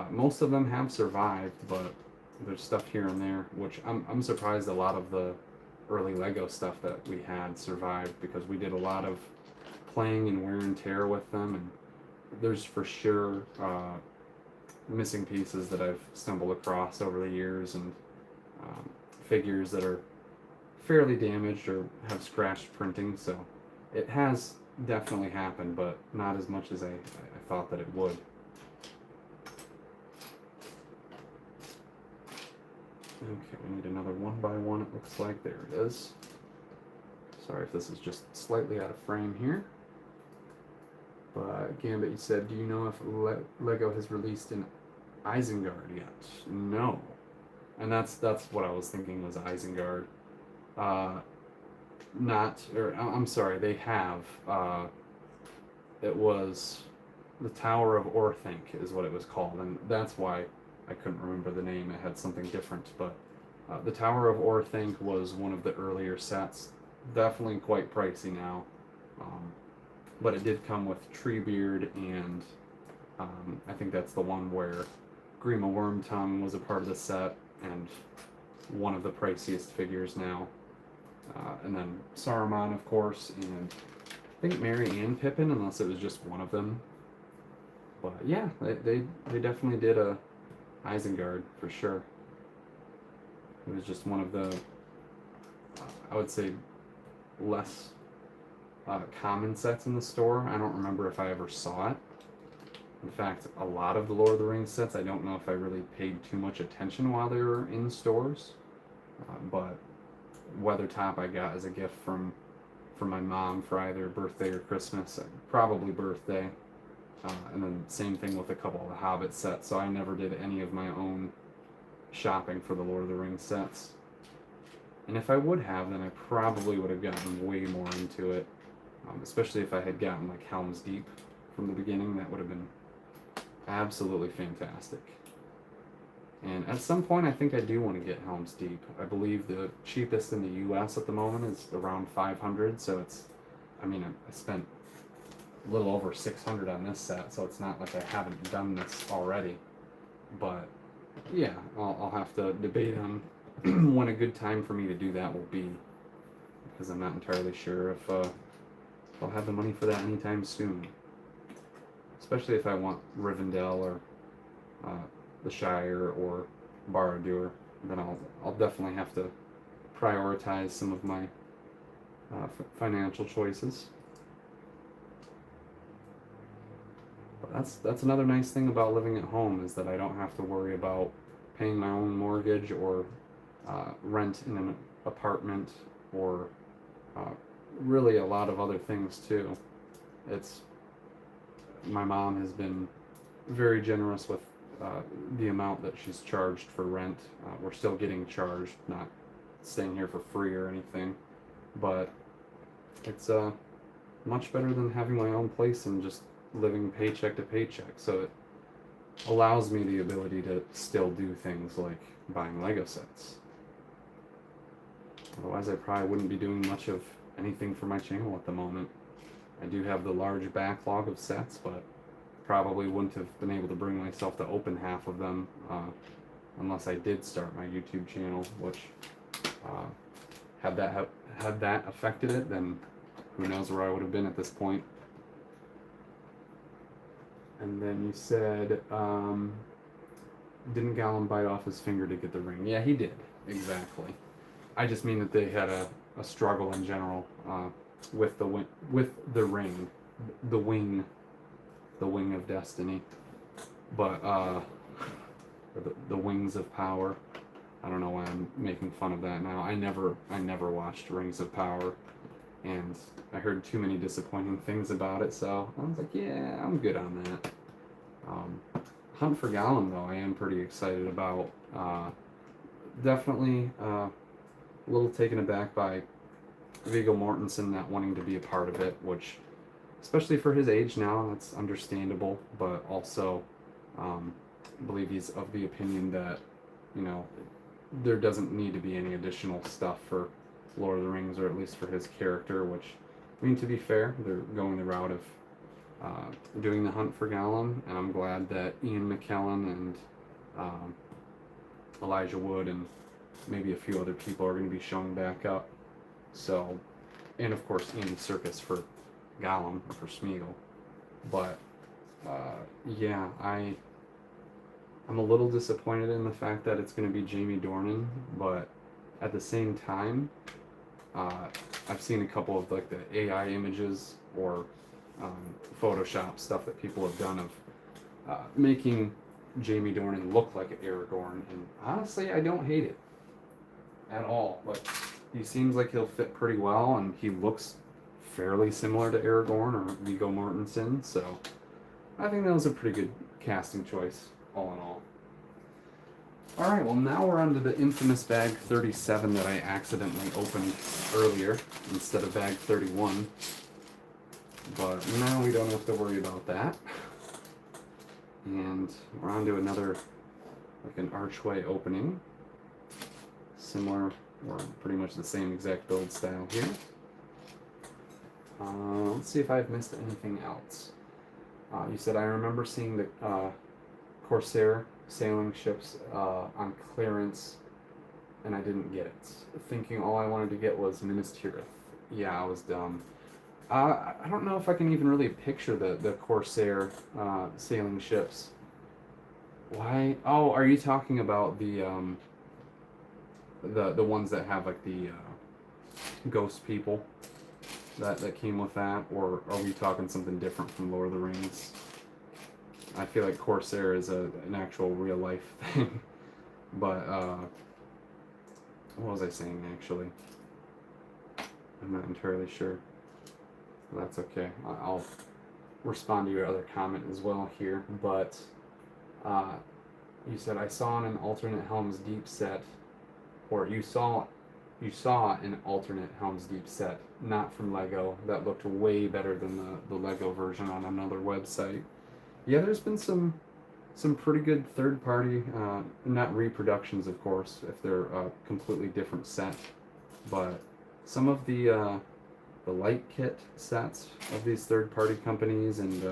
most of them have survived, but there's stuff here and there, which I'm surprised a lot of the early Lego stuff that we had survived, because we did a lot of playing and wear and tear with them, and there's for sure missing pieces that I've stumbled across over the years, and figures that are fairly damaged or have scratched printing. So it has definitely happened, but not as much as I thought that it would. Okay, we need another one by one, it looks like. There it is. Sorry if this is just slightly out of frame here. But Gambit, you said, do you know if Lego has released an Isengard yet? No. And that's what I was thinking was Isengard. I'm sorry, they have. It was the Tower of Orthanc is what it was called, and that's why I couldn't remember the name. It had something different, but the Tower of Orthanc was one of the earlier sets. Definitely quite pricey now, but it did come with Treebeard, and I think that's the one where Grima Wormtongue was a part of the set, and one of the priciest figures now. And then Saruman, of course, and I think Merry and Pippin, unless it was just one of them. But yeah, they definitely did a Isengard for sure. It was just one of the, I would say, less common sets in the store. I don't remember if I ever saw it. In fact, a lot of the Lord of the Rings sets, I don't know if I really paid too much attention while they were in stores. But Weathertop I got as a gift from my mom for either birthday or Christmas, probably birthday. And then same thing with a couple of the Hobbit sets, so I never did any of my own shopping for the Lord of the Rings sets. And if I would have, then I probably would have gotten way more into it, especially if I had gotten like Helm's Deep from the beginning. That would have been absolutely fantastic. And at some point I think I do want to get Helm's Deep. I believe the cheapest in the US at the moment is around 500, so it's, I mean, I spent a little over 600 on this set, so it's not like I haven't done this already. But yeah, I'll have to debate on when a good time for me to do that will be, because I'm not entirely sure if I'll have the money for that anytime soon. Especially if I want Rivendell or the Shire or Barad-dûr, then I'll definitely have to prioritize some of my financial choices. But that's another nice thing about living at home, is that I don't have to worry about paying my own mortgage or rent in an apartment, or really a lot of other things too. My mom has been very generous with the amount that she's charged for rent. We're still getting charged, not staying here for free or anything, but it's much better than having my own place and just living paycheck to paycheck. So it allows me the ability to still do things like buying Lego sets. Otherwise, I probably wouldn't be doing much of anything for my channel at the moment. I do have the large backlog of sets, but probably wouldn't have been able to bring myself to open half of them unless I did start my YouTube channel, which had that affected it, then who knows where I would have been at this point. And then you said, didn't Gollum bite off his finger to get the ring? Yeah, he did, exactly. I just mean that they had a struggle in general with the ring, the wing of destiny, but the wings of power. I don't know why I'm making fun of that now. I never watched Rings of Power, and I heard too many disappointing things about it, so I was like, yeah, I'm good on that. Hunt for Gollum, though, I am pretty excited about. Definitely a little taken aback by Viggo Mortensen not wanting to be a part of it, which, especially for his age now, that's understandable, but also I believe he's of the opinion that, there doesn't need to be any additional stuff for Lord of the Rings, or at least for his character, which, I mean, to be fair, they're going the route of doing the Hunt for Gollum, and I'm glad that Ian McKellen and Elijah Wood and maybe a few other people are going to be showing back up. So, and of course Andy Serkis for Gollum, or for Smeagol. But yeah, I'm a little disappointed in the fact that it's going to be Jamie Dornan, but at the same time, I've seen a couple of like the AI images or Photoshop stuff that people have done of making Jamie Dornan look like Aragorn, and honestly, I don't hate it at all. Like, he seems like he'll fit pretty well, and he looks fairly similar to Aragorn or Viggo Mortensen, so I think that was a pretty good casting choice, all in all. Alright, well, now we're on to the infamous bag 37 that I accidentally opened earlier instead of bag 31. But now we don't have to worry about that. And we're on to another, like an archway opening. Similar, or pretty much the same exact build style here. Let's see if I've missed anything else. You said, I remember seeing the Corsair sailing ships on clearance, and I didn't get it. Thinking all I wanted to get was Minas Tirith. Yeah, I was dumb. I don't know if I can even really picture the Corsair sailing ships. Why? Oh, are you talking about the ones that have like the ghost people that came with that, or are we talking something different from Lord of the Rings? I feel like Corsair is an actual real life thing, but what was I saying actually? I'm not entirely sure. That's okay. I'll respond to your other comment as well here, but you said, I saw in an alternate Helm's Deep set, or you saw an alternate Helm's Deep set, not from LEGO, that looked way better than the LEGO version on another website. Yeah, there's been some pretty good third-party, not reproductions, of course, if they're a completely different set, but some of the light kit sets of these third-party companies, and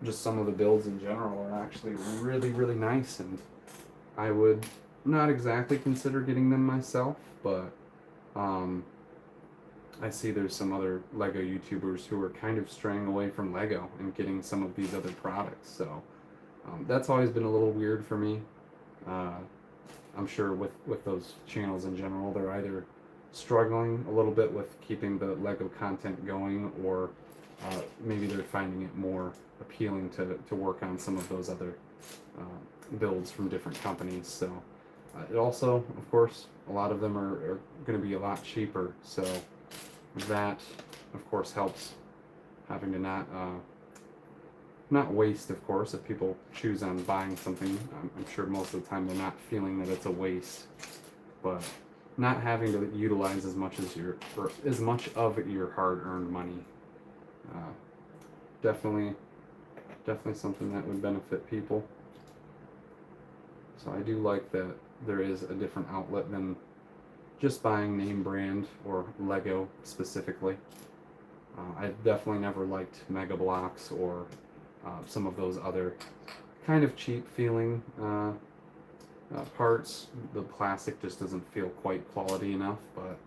just some of the builds in general are actually really, really nice, and I would not exactly consider getting them myself, but I see there's some other Lego YouTubers who are kind of straying away from Lego and getting some of these other products. So that's always been a little weird for me. I'm sure with those channels in general, they're either struggling a little bit with keeping the Lego content going, or maybe they're finding it more appealing to work on some of those other builds from different companies. So it also, of course, a lot of them are going to be a lot cheaper. So that, of course, helps having to not waste, of course, if people choose on buying something. I'm sure most of the time they're not feeling that it's a waste, but not having to utilize as much of your hard-earned money. Definitely something that would benefit people. So I do like that there is a different outlet than just buying name brand or Lego specifically. I've definitely never liked Mega Bloks or some of those other kind of cheap feeling parts. The plastic just doesn't feel quite quality enough, but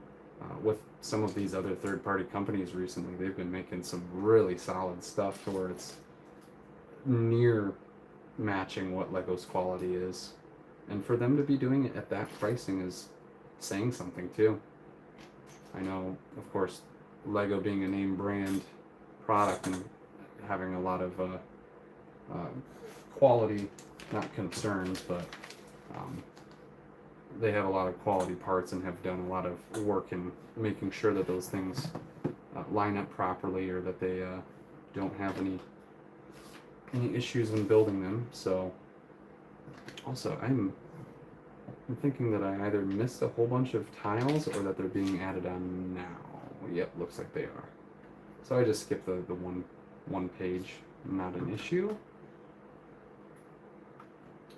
with some of these other third-party companies recently, they've been making some really solid stuff to where it's near matching what Lego's quality is. And for them to be doing it at that pricing is saying something too. I know, of course, Lego being a name brand product and having a lot of quality, not concerns, but they have a lot of quality parts and have done a lot of work in making sure that those things line up properly, or that they don't have any issues when building them. So also I'm thinking that I either missed a whole bunch of tiles or that they're being added on now. Yep, looks like they are. So I just skipped the one page. Not an issue.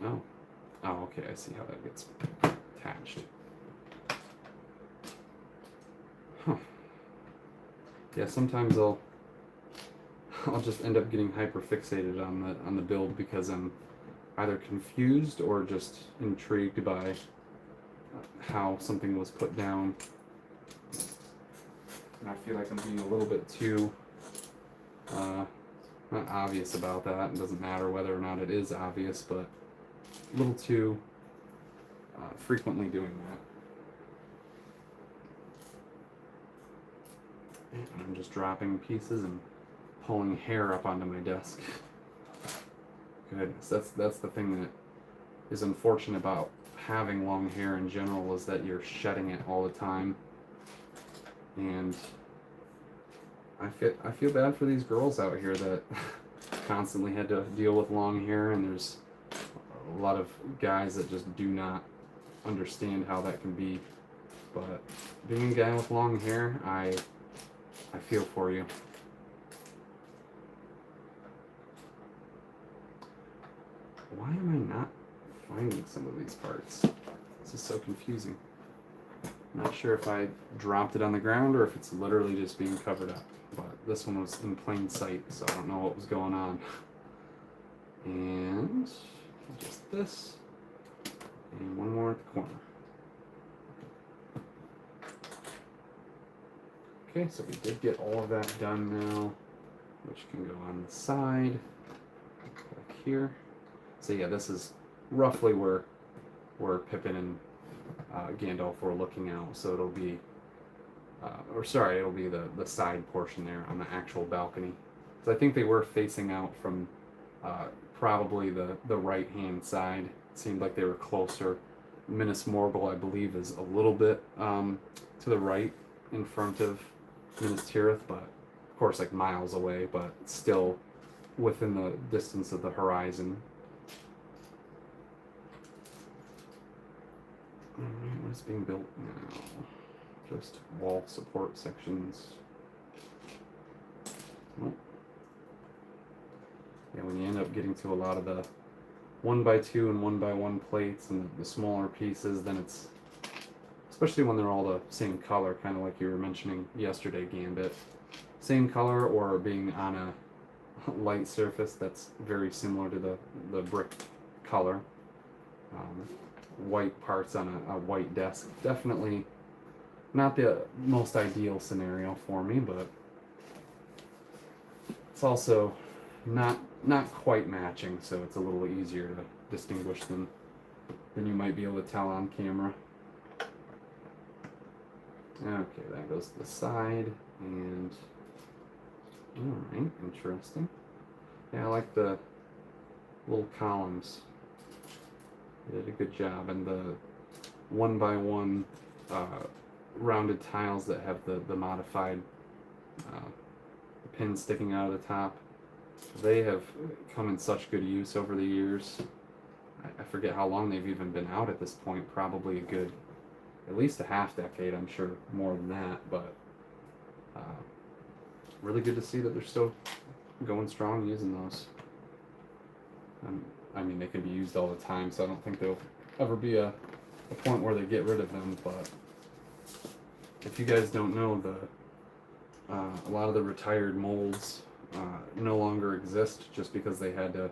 Oh, okay, I see how that gets attached. Huh. Yeah, sometimes I'll just end up getting hyper fixated on the build because I'm either confused or just intrigued by how something was put down. And I feel like I'm being a little bit too not obvious about that. It doesn't matter whether or not it is obvious, but a little too frequently doing that. And I'm just dropping pieces and pulling hair up onto my desk. Goodness, that's the thing that is unfortunate about having long hair in general, is that you're shedding it all the time. And I feel bad for these girls out here that constantly had to deal with long hair, and there's a lot of guys that just do not understand how that can be. But being a guy with long hair, I feel for you. Why am I not finding some of these parts? This is so confusing. I'm not sure if I dropped it on the ground or if it's literally just being covered up. But this one was in plain sight, so I don't know what was going on. And just this. And one more at the corner. Okay, so we did get all of that done now, which can go on the side, back here. So yeah, this is roughly where Pippin and Gandalf were looking out. So it'll be, it'll be the side portion there on the actual balcony. So I think they were facing out from probably the right-hand side. It seemed like they were closer. Minas Morgul, I believe, is a little bit to the right in front of Minas Tirith, but of course like miles away, but still within the distance of the horizon. Alright, what's being built now? Just wall support sections. Oh. Yeah, when you end up getting to a lot of the 1x2 and 1x1 plates and the smaller pieces, then it's, especially when they're all the same color, kind of like you were mentioning yesterday, Gambit. Same color or being on a light surface that's very similar to the brick color. white parts on a white desk. Definitely not the most ideal scenario for me, but it's also not quite matching, so it's a little easier to distinguish them than you might be able to tell on camera. Okay, that goes to the side, and alright, interesting. Yeah, I like the little columns. They did a good job, and the 1x1 rounded tiles that have the modified pins sticking out of the top. They have come in such good use over the years. I forget how long they've even been out at this point. Probably a good, at least a half decade, I'm sure more than that, but really good to see that they're still going strong using those. I mean, they can be used all the time, so I don't think there'll ever be a point where they get rid of them, but if you guys don't know, a lot of the retired molds no longer exist just because they had to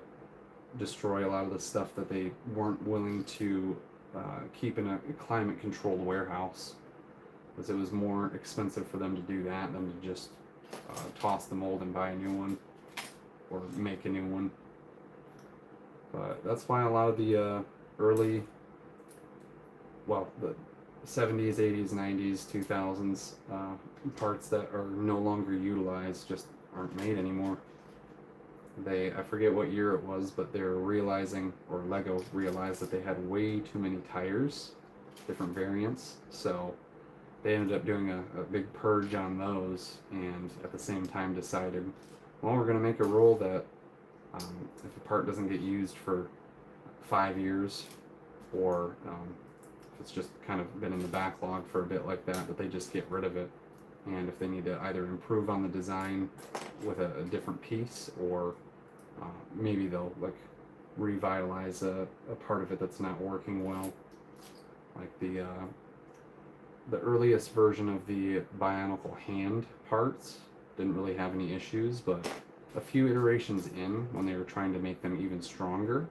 destroy a lot of the stuff that they weren't willing to keep in a climate-controlled warehouse, because it was more expensive for them to do that than to just toss the mold and buy a new one or make a new one. But that's why a lot of the early, well, the 70s, 80s, 90s, 2000s parts that are no longer utilized just aren't made anymore. I forget what year it was, but they were realizing, or LEGO realized, that they had way too many tires, different variants, so they ended up doing a big purge on those, and at the same time decided, well, we're going to make a rule that if a part doesn't get used for 5 years, or if it's just kind of been in the backlog for a bit like that, that they just get rid of it. And if they need to either improve on the design with a different piece, or maybe they'll like revitalize a part of it that's not working well. Like the earliest version of the Bionicle hand parts didn't really have any issues, but a few iterations in, when they were trying to make them even stronger,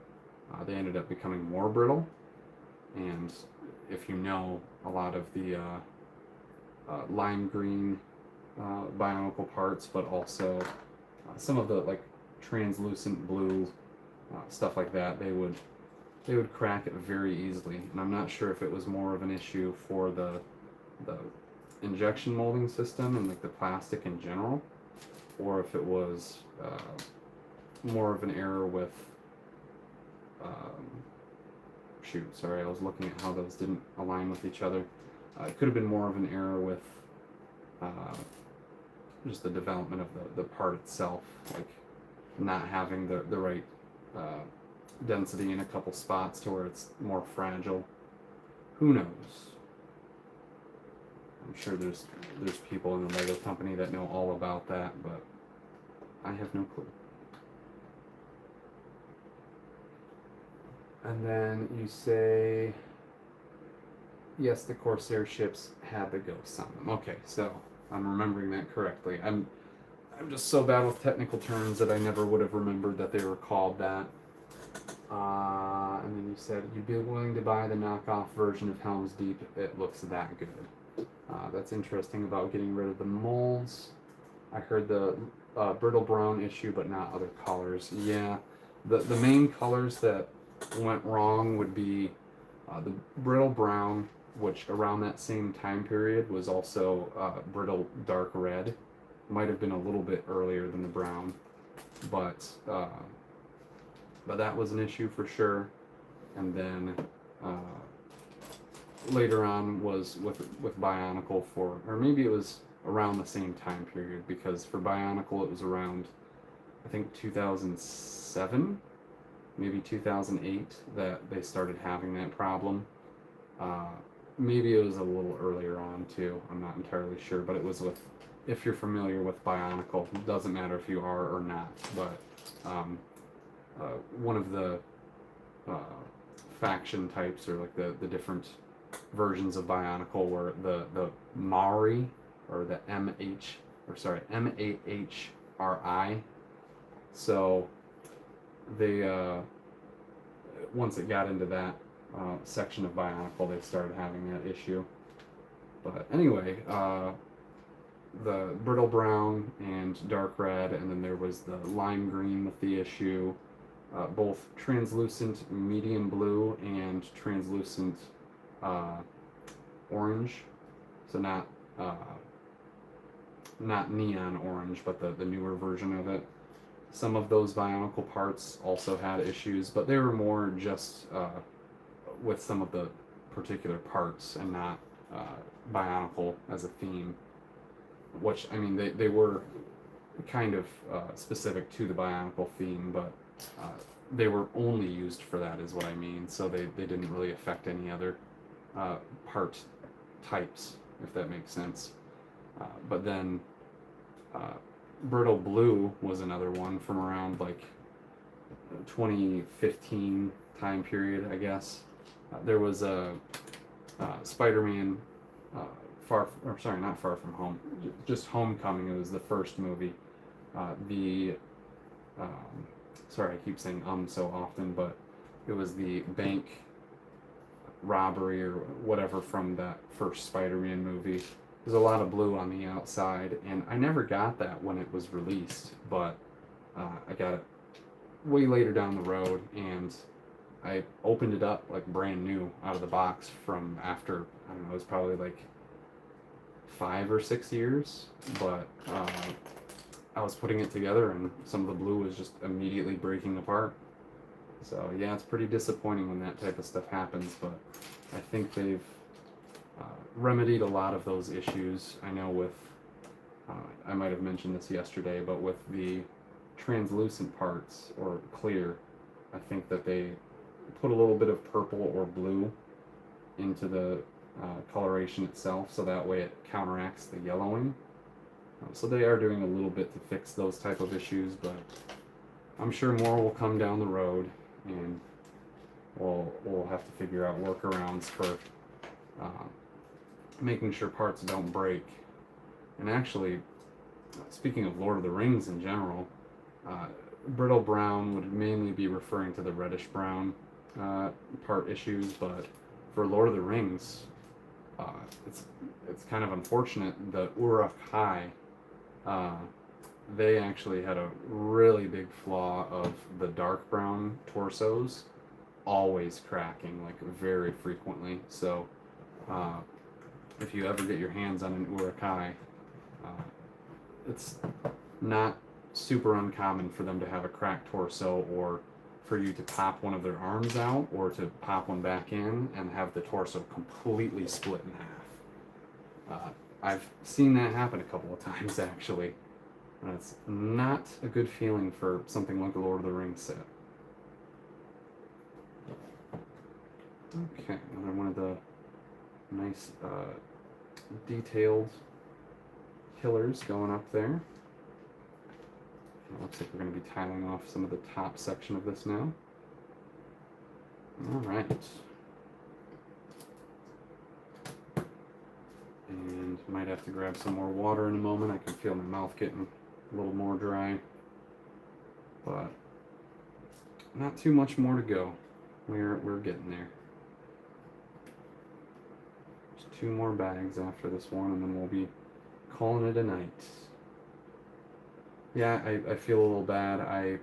they ended up becoming more brittle. And if you know, a lot of the lime green Bionicle parts, but also some of the like translucent blue stuff like that, they would crack it very easily. And I'm not sure if it was more of an issue for the injection molding system and like the plastic in general, or if it was more of an error with shoot, sorry, I was looking at how those didn't align with each other. It could have been more of an error with just the development of the part itself, like not having the right density in a couple spots to where it's more fragile. Who knows? I'm sure there's people in the LEGO company that know all about that, but I have no clue. And then you say, yes, the Corsair ships had the ghosts on them. Okay, so I'm remembering that correctly. I'm just so bad with technical terms that I never would have remembered that they were called that. And then you said you'd be willing to buy the knockoff version of Helm's Deep. It looks that good. That's interesting about getting rid of the molds. I heard the brittle brown issue, but not other colors. Yeah, the main colors that went wrong would be the brittle brown, which around that same time period was also brittle dark red. Might have been a little bit earlier than the brown, but that was an issue for sure. And then later on was with Bionicle, or maybe it was around the same time period, because for Bionicle it was around, I think, 2007, maybe 2008 that they started having that problem. Maybe it was a little earlier on too, I'm not entirely sure, but it was with, if you're familiar with Bionicle, it doesn't matter if you are or not, but one of the faction types, or like the different versions of Bionicle, were the Maori, or the M-A-H-R-I. So they once it got into that section of Bionicle they started having that issue. But anyway, the brittle brown and dark red, and then there was the lime green with the issue, both translucent medium blue and translucent orange. So not neon orange, but the newer version of it. Some of those Bionicle parts also had issues, but they were more just with some of the particular parts and not Bionicle as a theme. Which, I mean, they were kind of specific to the Bionicle theme, but they were only used for that, is what I mean. So they didn't really affect any other part types, if that makes sense. But then Brittle Blue was another one from around like 2015 time period, I guess. There was a Spider-Man not Far From Home, just Homecoming. It was the first movie. Sorry, I keep saying so often, but it was the bank robbery or whatever from that first Spider-Man movie. There's a lot of blue on the outside, and I never got that when it was released, but I got it way later down the road, and I opened it up like brand new out of the box from after, I don't know, it was probably like 5 or 6 years, but I was putting it together and some of the blue was just immediately breaking apart. So yeah, it's pretty disappointing when that type of stuff happens, but I think they've remedied a lot of those issues. I know with, I might have mentioned this yesterday, but with the translucent parts, or clear, I think that they put a little bit of purple or blue into the coloration itself, so that way it counteracts the yellowing. So they are doing a little bit to fix those type of issues, but I'm sure more will come down the road, and we'll have to figure out workarounds for making sure parts don't break. And actually, speaking of Lord of the Rings in general, brittle brown would mainly be referring to the reddish brown part issues, but for Lord of the Rings, it's kind of unfortunate. The Uruk-hai, they actually had a really big flaw of the dark brown torsos always cracking, like very frequently. So if you ever get your hands on an Uruk-hai, it's not super uncommon for them to have a cracked torso, or for you to pop one of their arms out, or to pop one back in and have the torso completely split in half. I've seen that happen a couple of times, actually. And it's not a good feeling for something like a Lord of the Rings set. Okay, another one of the nice detailed pillars going up there. It looks like we're going to be tiling off some of the top section of this now. All right. And might have to grab some more water in a moment. I can feel my mouth getting a little more dry. But not too much more to go. We're getting there. Just 2 more bags after this one, and then we'll be calling it a night. Yeah, I feel a little bad. I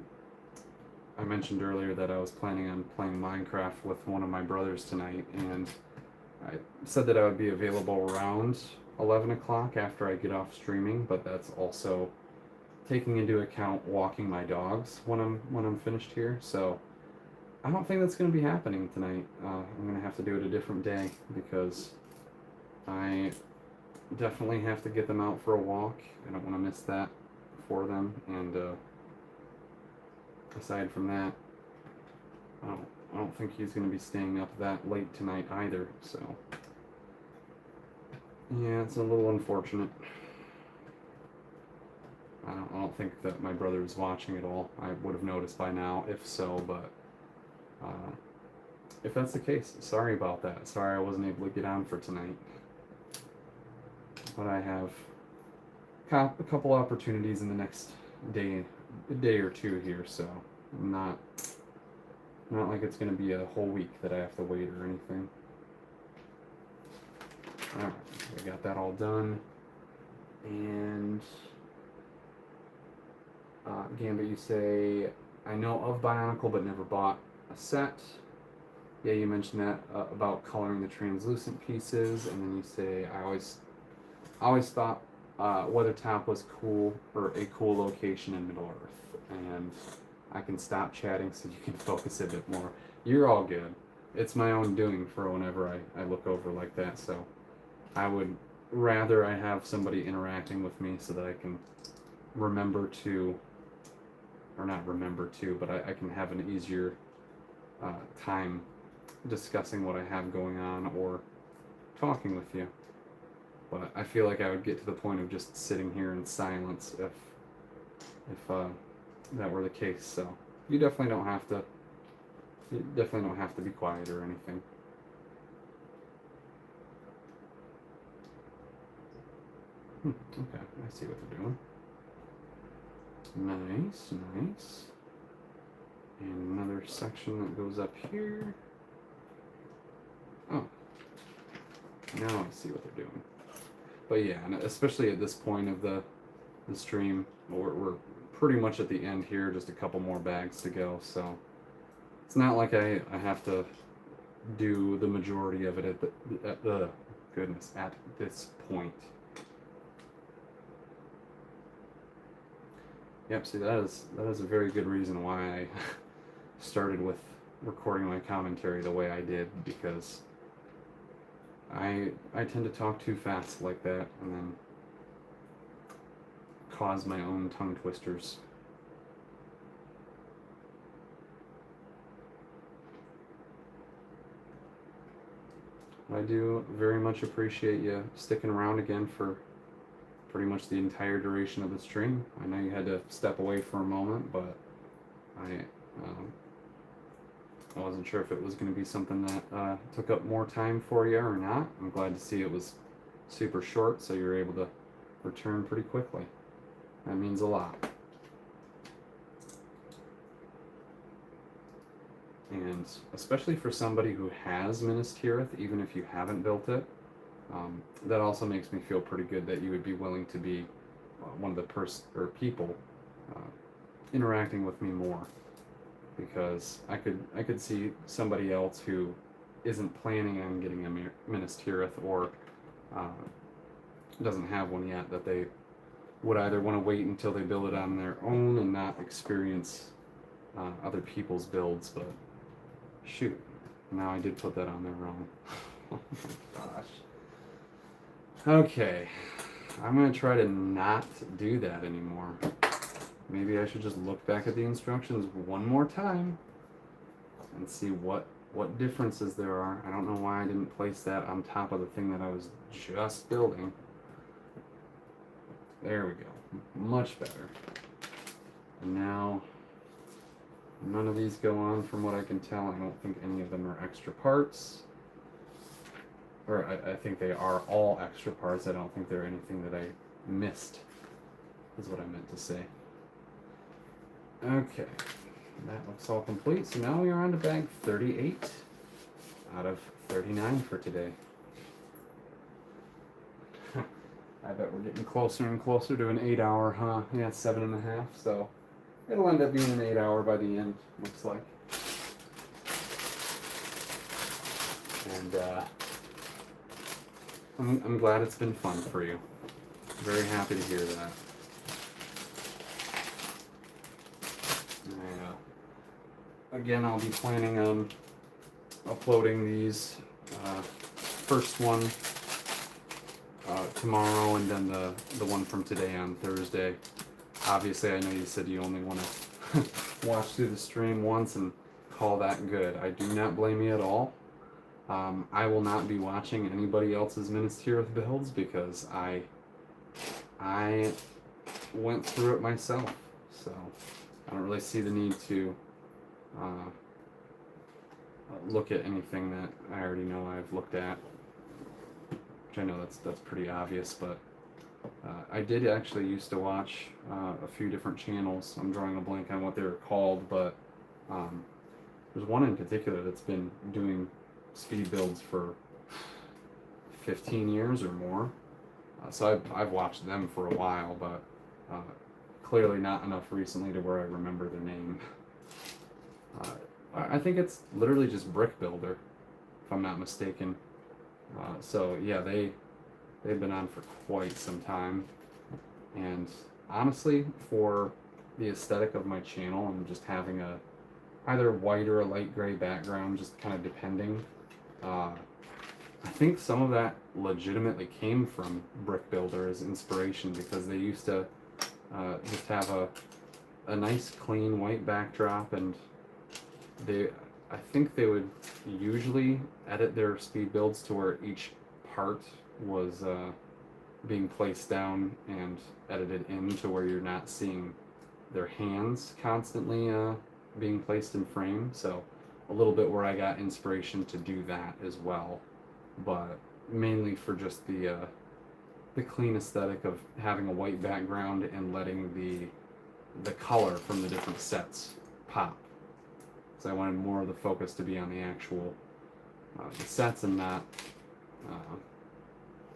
mentioned earlier that I was planning on playing Minecraft with one of my brothers tonight, and I said that I would be available around 11 o'clock after I get off streaming, but that's also taking into account walking my dogs when I'm finished here. So I don't think that's going to be happening tonight. I'm going to have to do it a different day, because I definitely have to get them out for a walk. I don't want to miss that for them, and aside from that, I don't think he's going to be staying up that late tonight either, so yeah, it's a little unfortunate. I don't think that my brother is watching at all. I would have noticed by now if so, but if that's the case, sorry about that. Sorry I wasn't able to get on for tonight. But I have a couple opportunities in the next day or two here, so I'm not Not like it's going to be a whole week that I have to wait or anything. Alright, we got that all done. And Gambit, you say, I know of Bionicle but never bought a set. Yeah, you mentioned that about coloring the translucent pieces, and then you say, I always thought Weathertop was cool, or a cool location in Middle Earth. And I can stop chatting so you can focus a bit more. You're all good. It's my own doing for whenever I look over like that, so I would rather I have somebody interacting with me so that I can remember to, or not remember to, but I can have an easier time discussing what I have going on or talking with you. But I feel like I would get to the point of just sitting here in silence if that were the case. So you definitely don't have to. You definitely don't have to be quiet or anything. Okay, I see what they're doing. Nice, nice. And another section that goes up here. Oh, now I see what they're doing. But yeah, and especially at this point of the stream, we're pretty much at the end here, just a couple more bags to go, so it's not like I have to do the majority of it at this point. Yep, see, that is a very good reason why I started with recording my commentary the way I did, because I tend to talk too fast like that and then cause my own tongue twisters. I do very much appreciate you sticking around again for pretty much the entire duration of the stream. I know you had to step away for a moment, but I wasn't sure if it was going to be something that took up more time for you or not. I'm glad to see it was super short, so you were able to return pretty quickly. That means a lot. And especially for somebody who has Minas Tirith, even if you haven't built it, that also makes me feel pretty good that you would be willing to be one of the people interacting with me more, because I could see somebody else who isn't planning on getting a Minas Tirith or doesn't have one yet, that they would either want to wait until they build it on their own and not experience other people's builds. But shoot, now I did put that on there wrong. Oh my gosh. Okay, I'm gonna try to not do that anymore. Maybe I should just look back at the instructions one more time and see what differences there are. I don't know why I didn't place that on top of the thing that I was just building. There we go. Much better. And now, none of these go on from what I can tell. I don't think any of them are extra parts. Or I think they are all extra parts. I don't think they're anything that I missed, is what I meant to say. Okay, that looks all complete. So now we are on to bag 38 out of 39 for today. I bet we're getting closer and closer to an 8 hour, huh? Yeah, 7.5. So it'll end up being an 8 hour by the end, looks like. And I'm glad it's been fun for you. Very happy to hear that. Again, I'll be planning on uploading these first one tomorrow, and then the one from today on Thursday. Obviously, I know you said you only want to watch through the stream once and call that good. I do not blame you at all. I will not be watching anybody else's Minas Tirith builds because I went through it myself, so I don't really see the need to look at anything that I already know I've looked at, which I know that's pretty obvious, but I did actually used to watch a few different channels. I'm drawing a blank on what they were called, but there's one in particular that's been doing speed builds for 15 years or more. So I've watched them for a while, but clearly not enough recently to where I remember their name. I think it's literally just Brick Builder, if I'm not mistaken. So yeah, they've been on for quite some time, and honestly, for the aesthetic of my channel and just having a either white or a light gray background, just kind of depending. I think some of that legitimately came from Brick Builder as inspiration, because they used to just have a nice clean white backdrop, and I think they would usually edit their speed builds to where each part was being placed down and edited in to where you're not seeing their hands constantly being placed in frame. So a little bit where I got inspiration to do that as well, but mainly for just the clean aesthetic of having a white background and letting the color from the different sets pop. So I wanted more of the focus to be on the actual the sets and not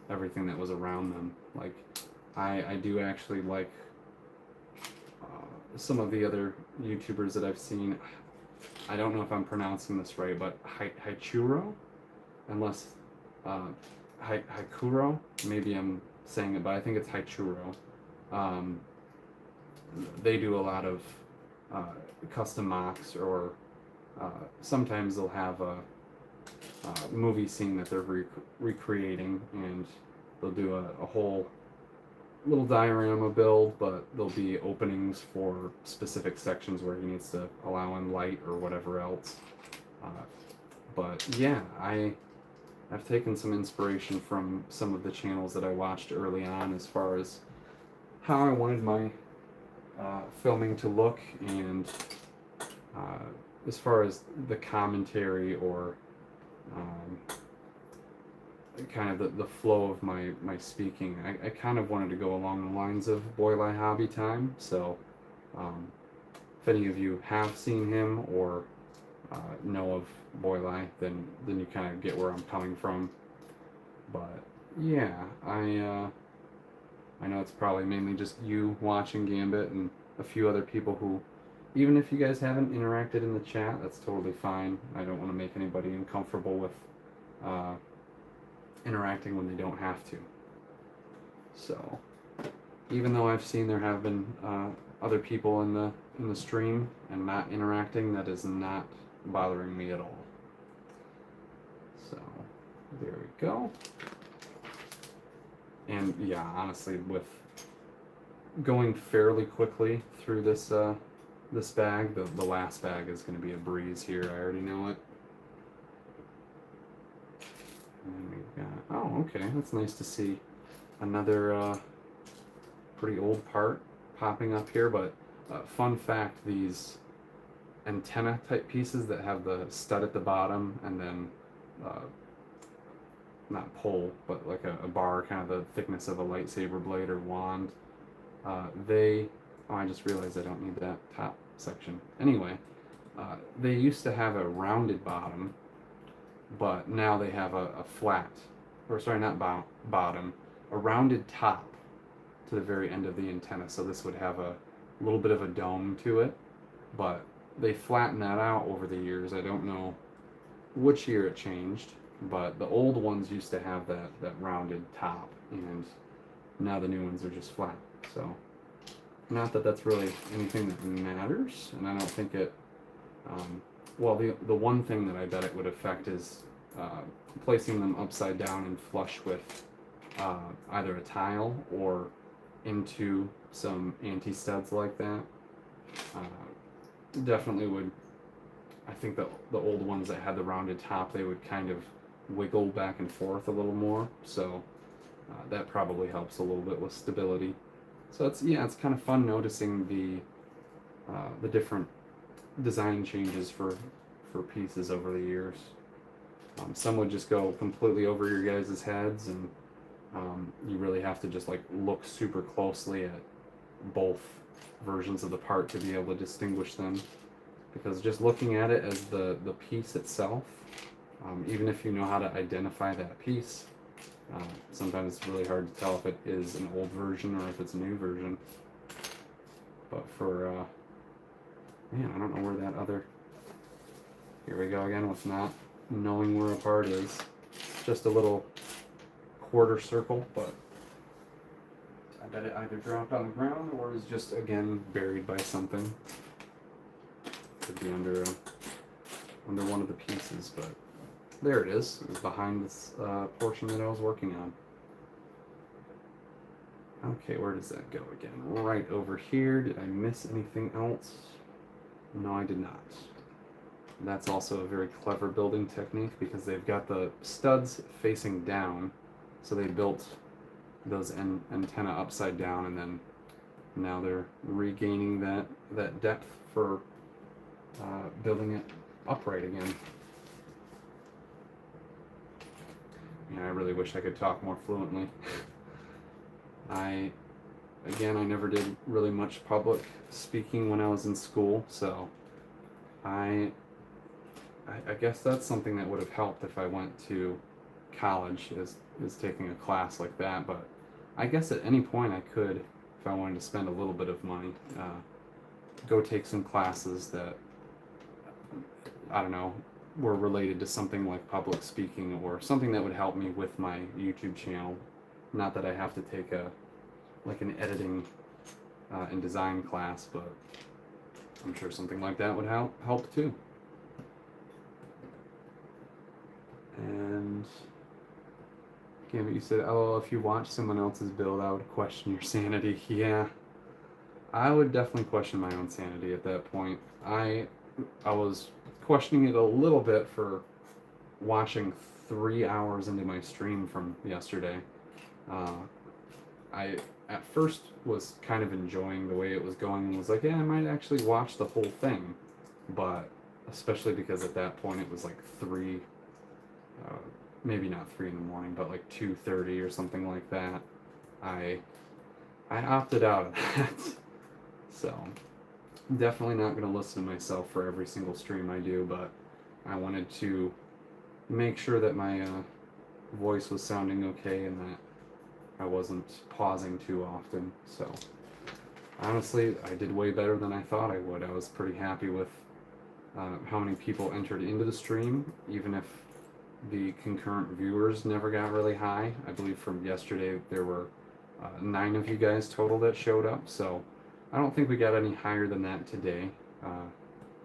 everything that was around them. Like I do actually like some of the other YouTubers that I've seen. I don't know if I'm pronouncing this right, but Haichuro, unless Haikuro, maybe I'm saying it, but I think it's Haichuro. They do a lot of custom mocks, or sometimes they'll have a movie scene that they're recreating, and they'll do a whole little diorama build, but there'll be openings for specific sections where he needs to allow in light or whatever else. But yeah, I've taken some inspiration from some of the channels that I watched early on as far as how I wanted my filming to look, and as far as the commentary or kind of the flow of my speaking. I kind of wanted to go along the lines of Boylai Hobby Time, so if any of you have seen him or know of Boylai, then you kind of get where I'm coming from. But yeah, I know it's probably mainly just you watching Gambit and a few other people who, even if you guys haven't interacted in the chat, that's totally fine. I don't want to make anybody uncomfortable with interacting when they don't have to. So, even though I've seen there have been other people in the stream and not interacting, that is not bothering me at all. So, there we go. And yeah, honestly, with going fairly quickly through this this bag, the last bag is going to be a breeze here. I already know it. And we've got, oh, okay, that's nice to see another pretty old part popping up here. But fun fact, these antenna type pieces that have the stud at the bottom and then not pole, but like a bar, kind of the thickness of a lightsaber blade or wand, oh, I just realized I don't need that top section. Anyway, they used to have a rounded bottom, but now they have a flat, or sorry, not bottom, a rounded top to the very end of the antenna. So this would have a little bit of a dome to it, but they flattened that out over the years. I don't know which year it changed, but the old ones used to have that rounded top, and now the new ones are just flat. So, not that that's really anything that matters, and I don't think it, well, the one thing that I bet it would affect is placing them upside down and flush with either a tile or into some anti-studs like that. Definitely would, I think that the old ones that had the rounded top, they would kind of wiggle back and forth a little more, so that probably helps a little bit with stability. So it's kind of fun noticing the different design changes for pieces over the years. Some would just go completely over your guys' heads, and you really have to just like look super closely at both versions of the part to be able to distinguish them. because just looking at it as the piece itself, even if you know how to identify that piece, sometimes it's really hard to tell if it is an old version or if it's a new version. But for, man, I don't know where that other, here we go again with not knowing where a part is. It's just a little quarter circle, but I bet it either dropped on the ground or is just, again, buried by something. Could be under one of the pieces, but there it is. It was behind this portion that I was working on. Okay, where does that go again? Right over here. Did I miss anything else? No, I did not. That's also a very clever building technique because they've got the studs facing down, so they built those antenna upside down, and then now they're regaining that depth for building it upright again. Yeah, I really wish I could talk more fluently. I never did really much public speaking when I was in school, so I guess that's something that would have helped if I went to college, is taking a class like that. But I guess at any point I could, if I wanted to spend a little bit of money, go take some classes that, I don't know, were related to something like public speaking or something that would help me with my YouTube channel. Not that I have to take an editing and design class, but I'm sure something like that would help too. And again, but you said, oh, if you watch someone else's build, I would question your sanity. Yeah, I would definitely question my own sanity at that point. I was questioning it a little bit for watching 3 hours into my stream from yesterday. I at first was kind of enjoying the way it was going and was like, yeah, I might actually watch the whole thing. But especially because at that point it was like maybe not 3 in the morning, but like 2:30 or something like that. I opted out of that. So definitely not going to listen to myself for every single stream I do, but I wanted to make sure that my voice was sounding okay and that I wasn't pausing too often. So honestly, I did way better than I thought I would. I was pretty happy with how many people entered into the stream, even if the concurrent viewers never got really high. I believe from yesterday there were 9 of you guys total that showed up, so I don't think we got any higher than that today.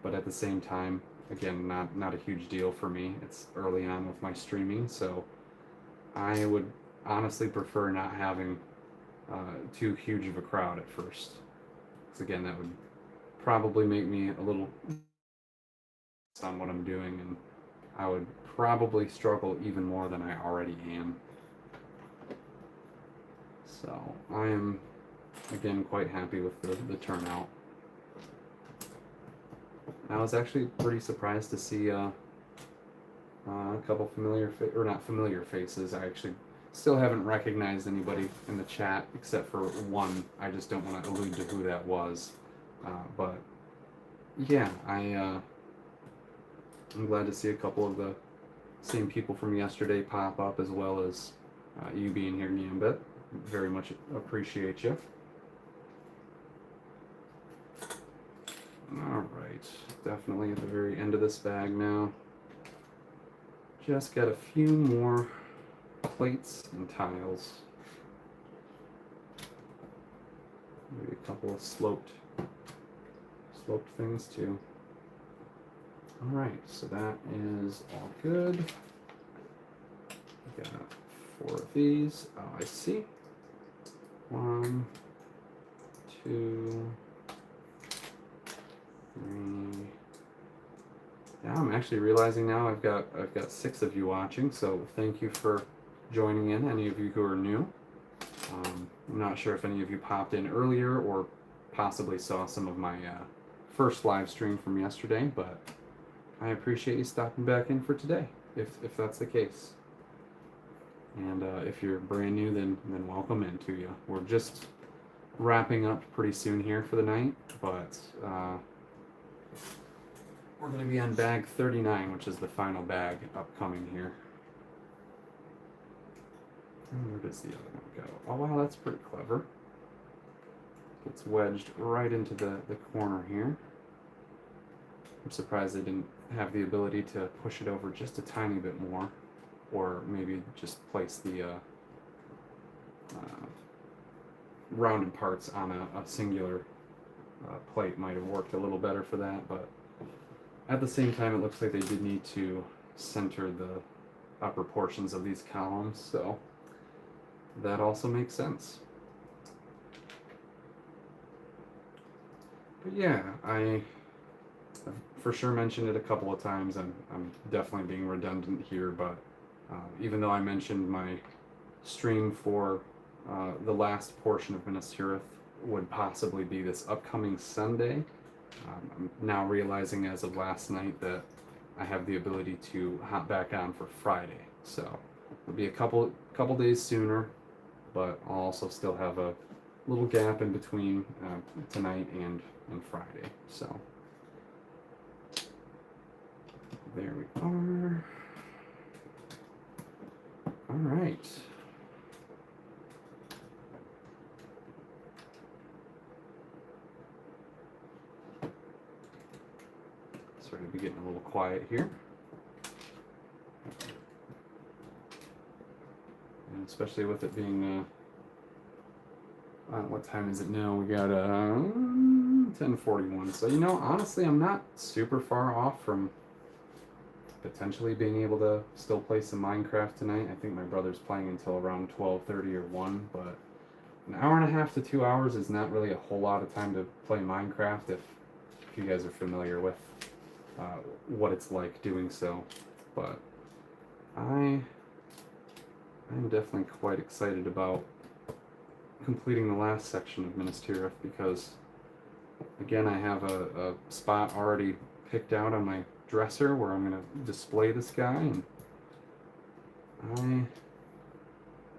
But at the same time, again, not a huge deal for me. It's early on with my streaming, so I would honestly prefer not having too huge of a crowd at first. Because again, that would probably make me a little on what I'm doing, and I would probably struggle even more than I already am. So I am, again, quite happy with the turnout. I was actually pretty surprised to see a couple not familiar faces. I actually still haven't recognized anybody in the chat except for one. I just don't want to allude to who that was. But yeah, I'm glad to see a couple of the same people from yesterday pop up, as well as you being here, Gambit. Very much appreciate you. Alright, definitely at the very end of this bag now. Just got a few more plates and tiles. Maybe a couple of sloped things too. Alright, so that is all good. We got 4 of these. Oh, I see. 1, 2, 3. Yeah, I'm actually realizing now I've got 6 of you watching, so thank you for joining in, any of you who are new. I'm not sure if any of you popped in earlier or possibly saw some of my first live stream from yesterday, but I appreciate you stopping back in for today, if that's the case. And if you're brand new, then welcome into you. We're just wrapping up pretty soon here for the night, but we're going to be on bag 39, which is the final bag upcoming here. And where does the other one go? Oh, wow, that's pretty clever. Gets wedged right into the corner here. I'm surprised they didn't have the ability to push it over just a tiny bit more, or maybe just place the rounded parts on a singular plate might have worked a little better for that, but at the same time it looks like they did need to center the upper portions of these columns, so that also makes sense. But yeah, I've for sure mentioned it a couple of times. I'm definitely being redundant here, but even though I mentioned my stream for the last portion of Minas Tirith would possibly be this upcoming Sunday, I'm now realizing as of last night that I have the ability to hop back on for Friday. So it'll be a couple days sooner, but I'll also still have a little gap in between tonight and Friday. So there we are. All right. Starting to be getting a little quiet here. And especially with it being, what time is it now? We got 10:41. So, you know, honestly, I'm not super far off from potentially being able to still play some Minecraft tonight. I think my brother's playing until around 12:30 or 1, but an hour and a half to 2 hours is not really a whole lot of time to play Minecraft if you guys are familiar with what it's like doing so. But I'm definitely quite excited about completing the last section of Minas Tirith because, again, I have a spot already picked out on my dresser where I'm going to display this guy, and I'm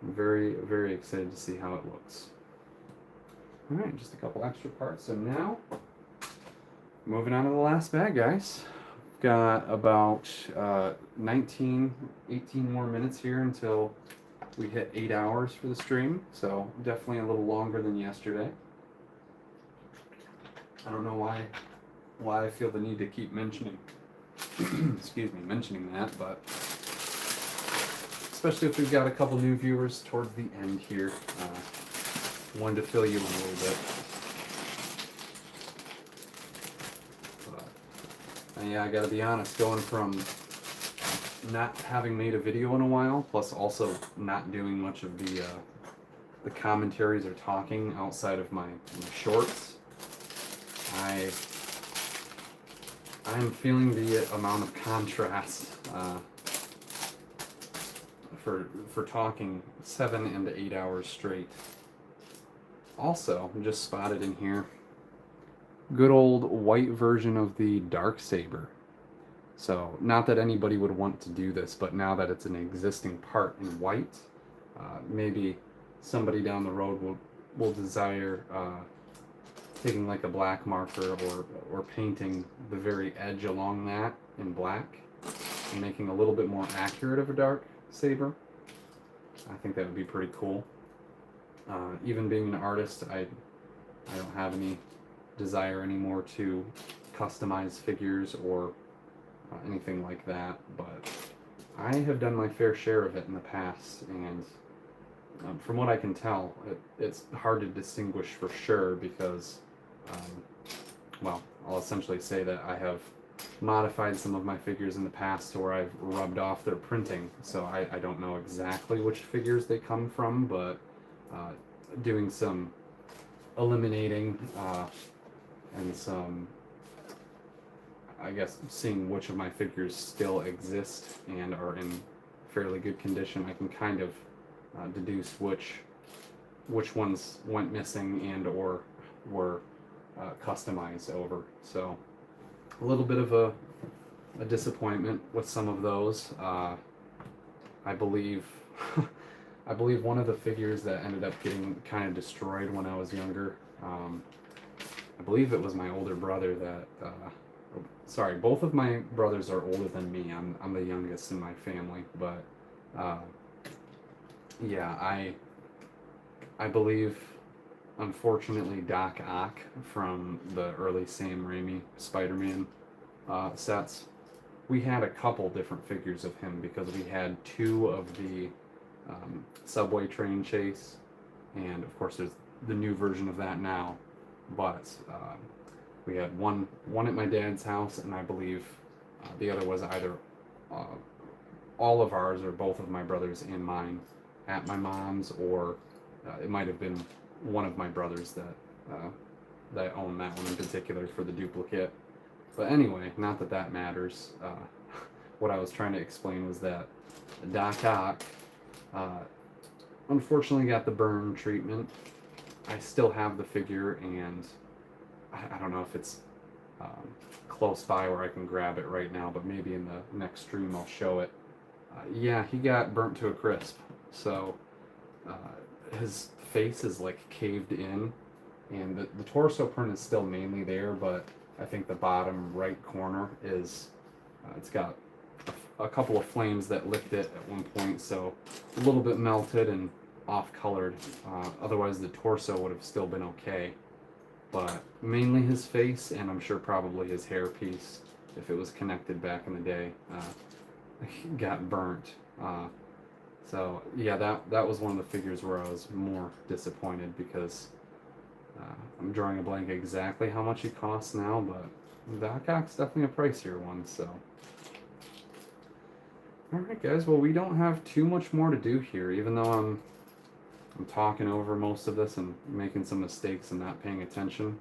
very, very excited to see how it looks. Alright, just a couple extra parts. So now, moving on to the last bag, guys. We've got about 18 more minutes here until we hit 8 hours for the stream, so definitely a little longer than yesterday. I don't know why I feel the need to keep mentioning mentioning that, but especially if we've got a couple new viewers towards the end here, wanted to fill you in a little bit. But yeah, I gotta be honest, going from not having made a video in a while, plus also not doing much of the commentaries or talking outside of my shorts, I'm feeling the amount of contrast for talking 7 and 8 hours straight. Also, just spotted in here, good old white version of the Darksaber. So, not that anybody would want to do this, but now that it's an existing part in white, maybe somebody down the road will desire taking like a black marker or painting the very edge along that in black and making a little bit more accurate of a dark saber. I think that would be pretty cool. Even being an artist, I don't have any desire anymore to customize figures or anything like that, but I have done my fair share of it in the past, and from what I can tell, it's hard to distinguish for sure because, well, I'll essentially say that I have modified some of my figures in the past to where I've rubbed off their printing, so I don't know exactly which figures they come from, but doing some eliminating and some, I guess, seeing which of my figures still exist and are in fairly good condition, I can kind of deduce which ones went missing and or were customized over. So a little bit of a disappointment with some of those. I believe I believe one of the figures that ended up getting kind of destroyed when I was younger, I believe it was my older brother that sorry, both of my brothers are older than me. I'm the youngest in my family, but uh, yeah, I believe, unfortunately, Doc Ock from the early Sam Raimi Spider-Man sets. We had a couple different figures of him because we had two of the subway train chase, and of course there's the new version of that now. But we had one at my dad's house, and I believe the other was either uh, all of ours or both of my brothers and mine at my mom's, or it might have been one of my brothers that owned that one in particular for the duplicate. But anyway, not that that matters. What I was trying to explain was that Doc Ock unfortunately got the burn treatment. I still have the figure, and I don't know if it's close by where I can grab it right now, but maybe in the next stream I'll show it. Yeah, he got burnt to a crisp. So his face is like caved in, and the torso print is still mainly there, but I think the bottom right corner is, it's got a couple of flames that licked it at one point, so a little bit melted and off-colored. Otherwise the torso would have still been okay. But mainly his face, and I'm sure probably his hair piece, if it was connected back in the day, got burnt. So yeah, that was one of the figures where I was more disappointed because I'm drawing a blank exactly how much he costs now, but Doc Ock's definitely a pricier one. So all right, guys. Well, we don't have too much more to do here, even though I'm talking over most of this and making some mistakes and not paying attention.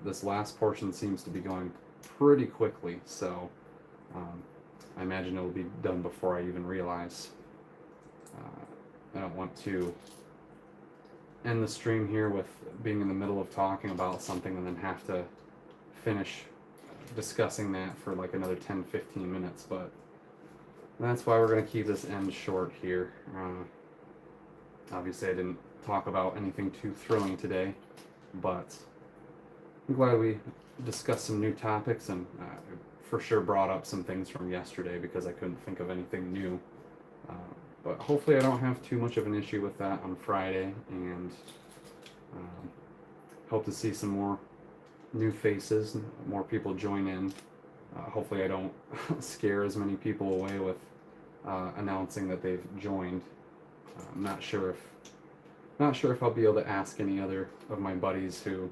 This last portion seems to be going pretty quickly, so I imagine it will be done before I even realize. I don't want to end the stream here with being in the middle of talking about something and then have to finish discussing that for like another 10-15 minutes, but that's why we're going to keep this end short here. Obviously I didn't talk about anything too thrilling today, but I'm glad we discussed some new topics, and for sure brought up some things from yesterday because I couldn't think of anything new. But hopefully I don't have too much of an issue with that on Friday, and hope to see some more new faces, more people join in. Hopefully I don't scare as many people away with announcing that they've joined. I'm not sure if I'll be able to ask any other of my buddies who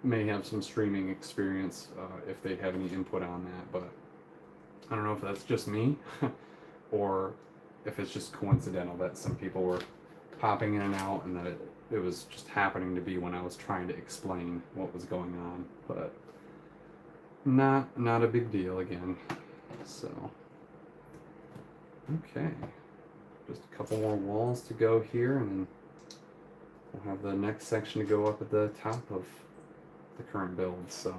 may have some streaming experience if they have any input on that, but I don't know if that's just me or if it's just coincidental that some people were popping in and out and that it was just happening to be when I was trying to explain what was going on, but not a big deal again. So okay, just a couple more walls to go here, and then we'll have the next section to go up at the top of the current build. So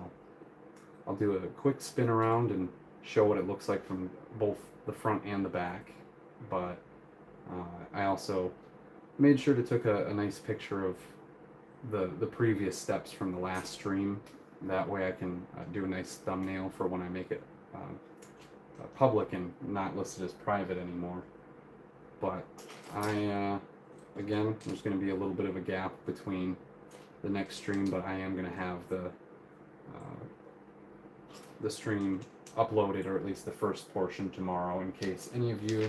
I'll do a quick spin around and show what it looks like from both the front and the back, but I also made sure to take a nice picture of the previous steps from the last stream. That way I can do a nice thumbnail for when I make it public and not listed as private anymore. But again, there's going to be a little bit of a gap between the next stream, but I am going to have the stream uploaded, or at least the first portion, tomorrow, in case any of you,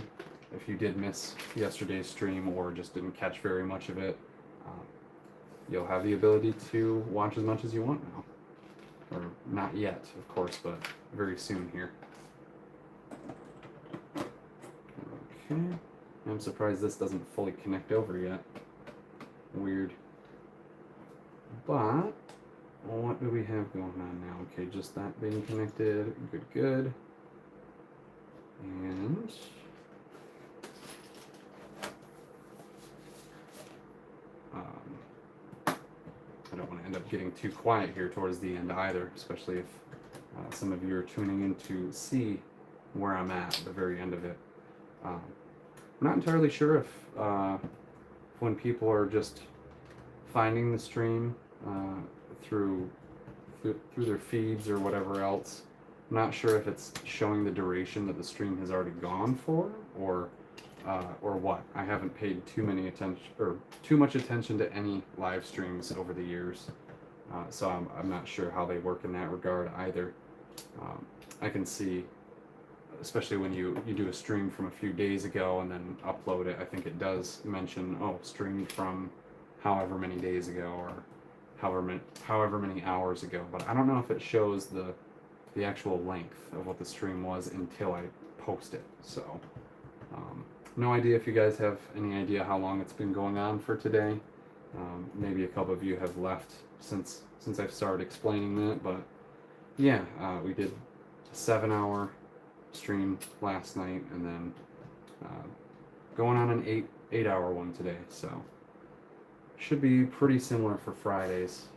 if you did miss yesterday's stream or just didn't catch very much of it, you'll have the ability to watch as much as you want now. Or not yet, of course, but very soon here. Okay. I'm surprised this doesn't fully connect over yet. Weird. But what do we have going on now? Okay, just that being connected. Good. And I don't want to end up getting too quiet here towards the end either, especially if some of you are tuning in to see where I'm at the very end of it. I'm not entirely sure if when people are just finding the stream through their feeds or whatever else, I'm not sure if it's showing the duration that the stream has already gone for, or what. I haven't paid too much attention to any live streams over the years, so I'm not sure how they work in that regard either. I can see, especially when you do a stream from a few days ago and then upload it, I think it does mention, oh, streamed from however many days ago or however many hours ago. But I don't know if it shows the actual length of what the stream was until I post it. So no idea if you guys have any idea how long it's been going on for today. Maybe a couple of you have left since I've started explaining that, but yeah, we did a 7-hour stream last night, and then going on an 8-hour one today, so should be pretty similar for Fridays.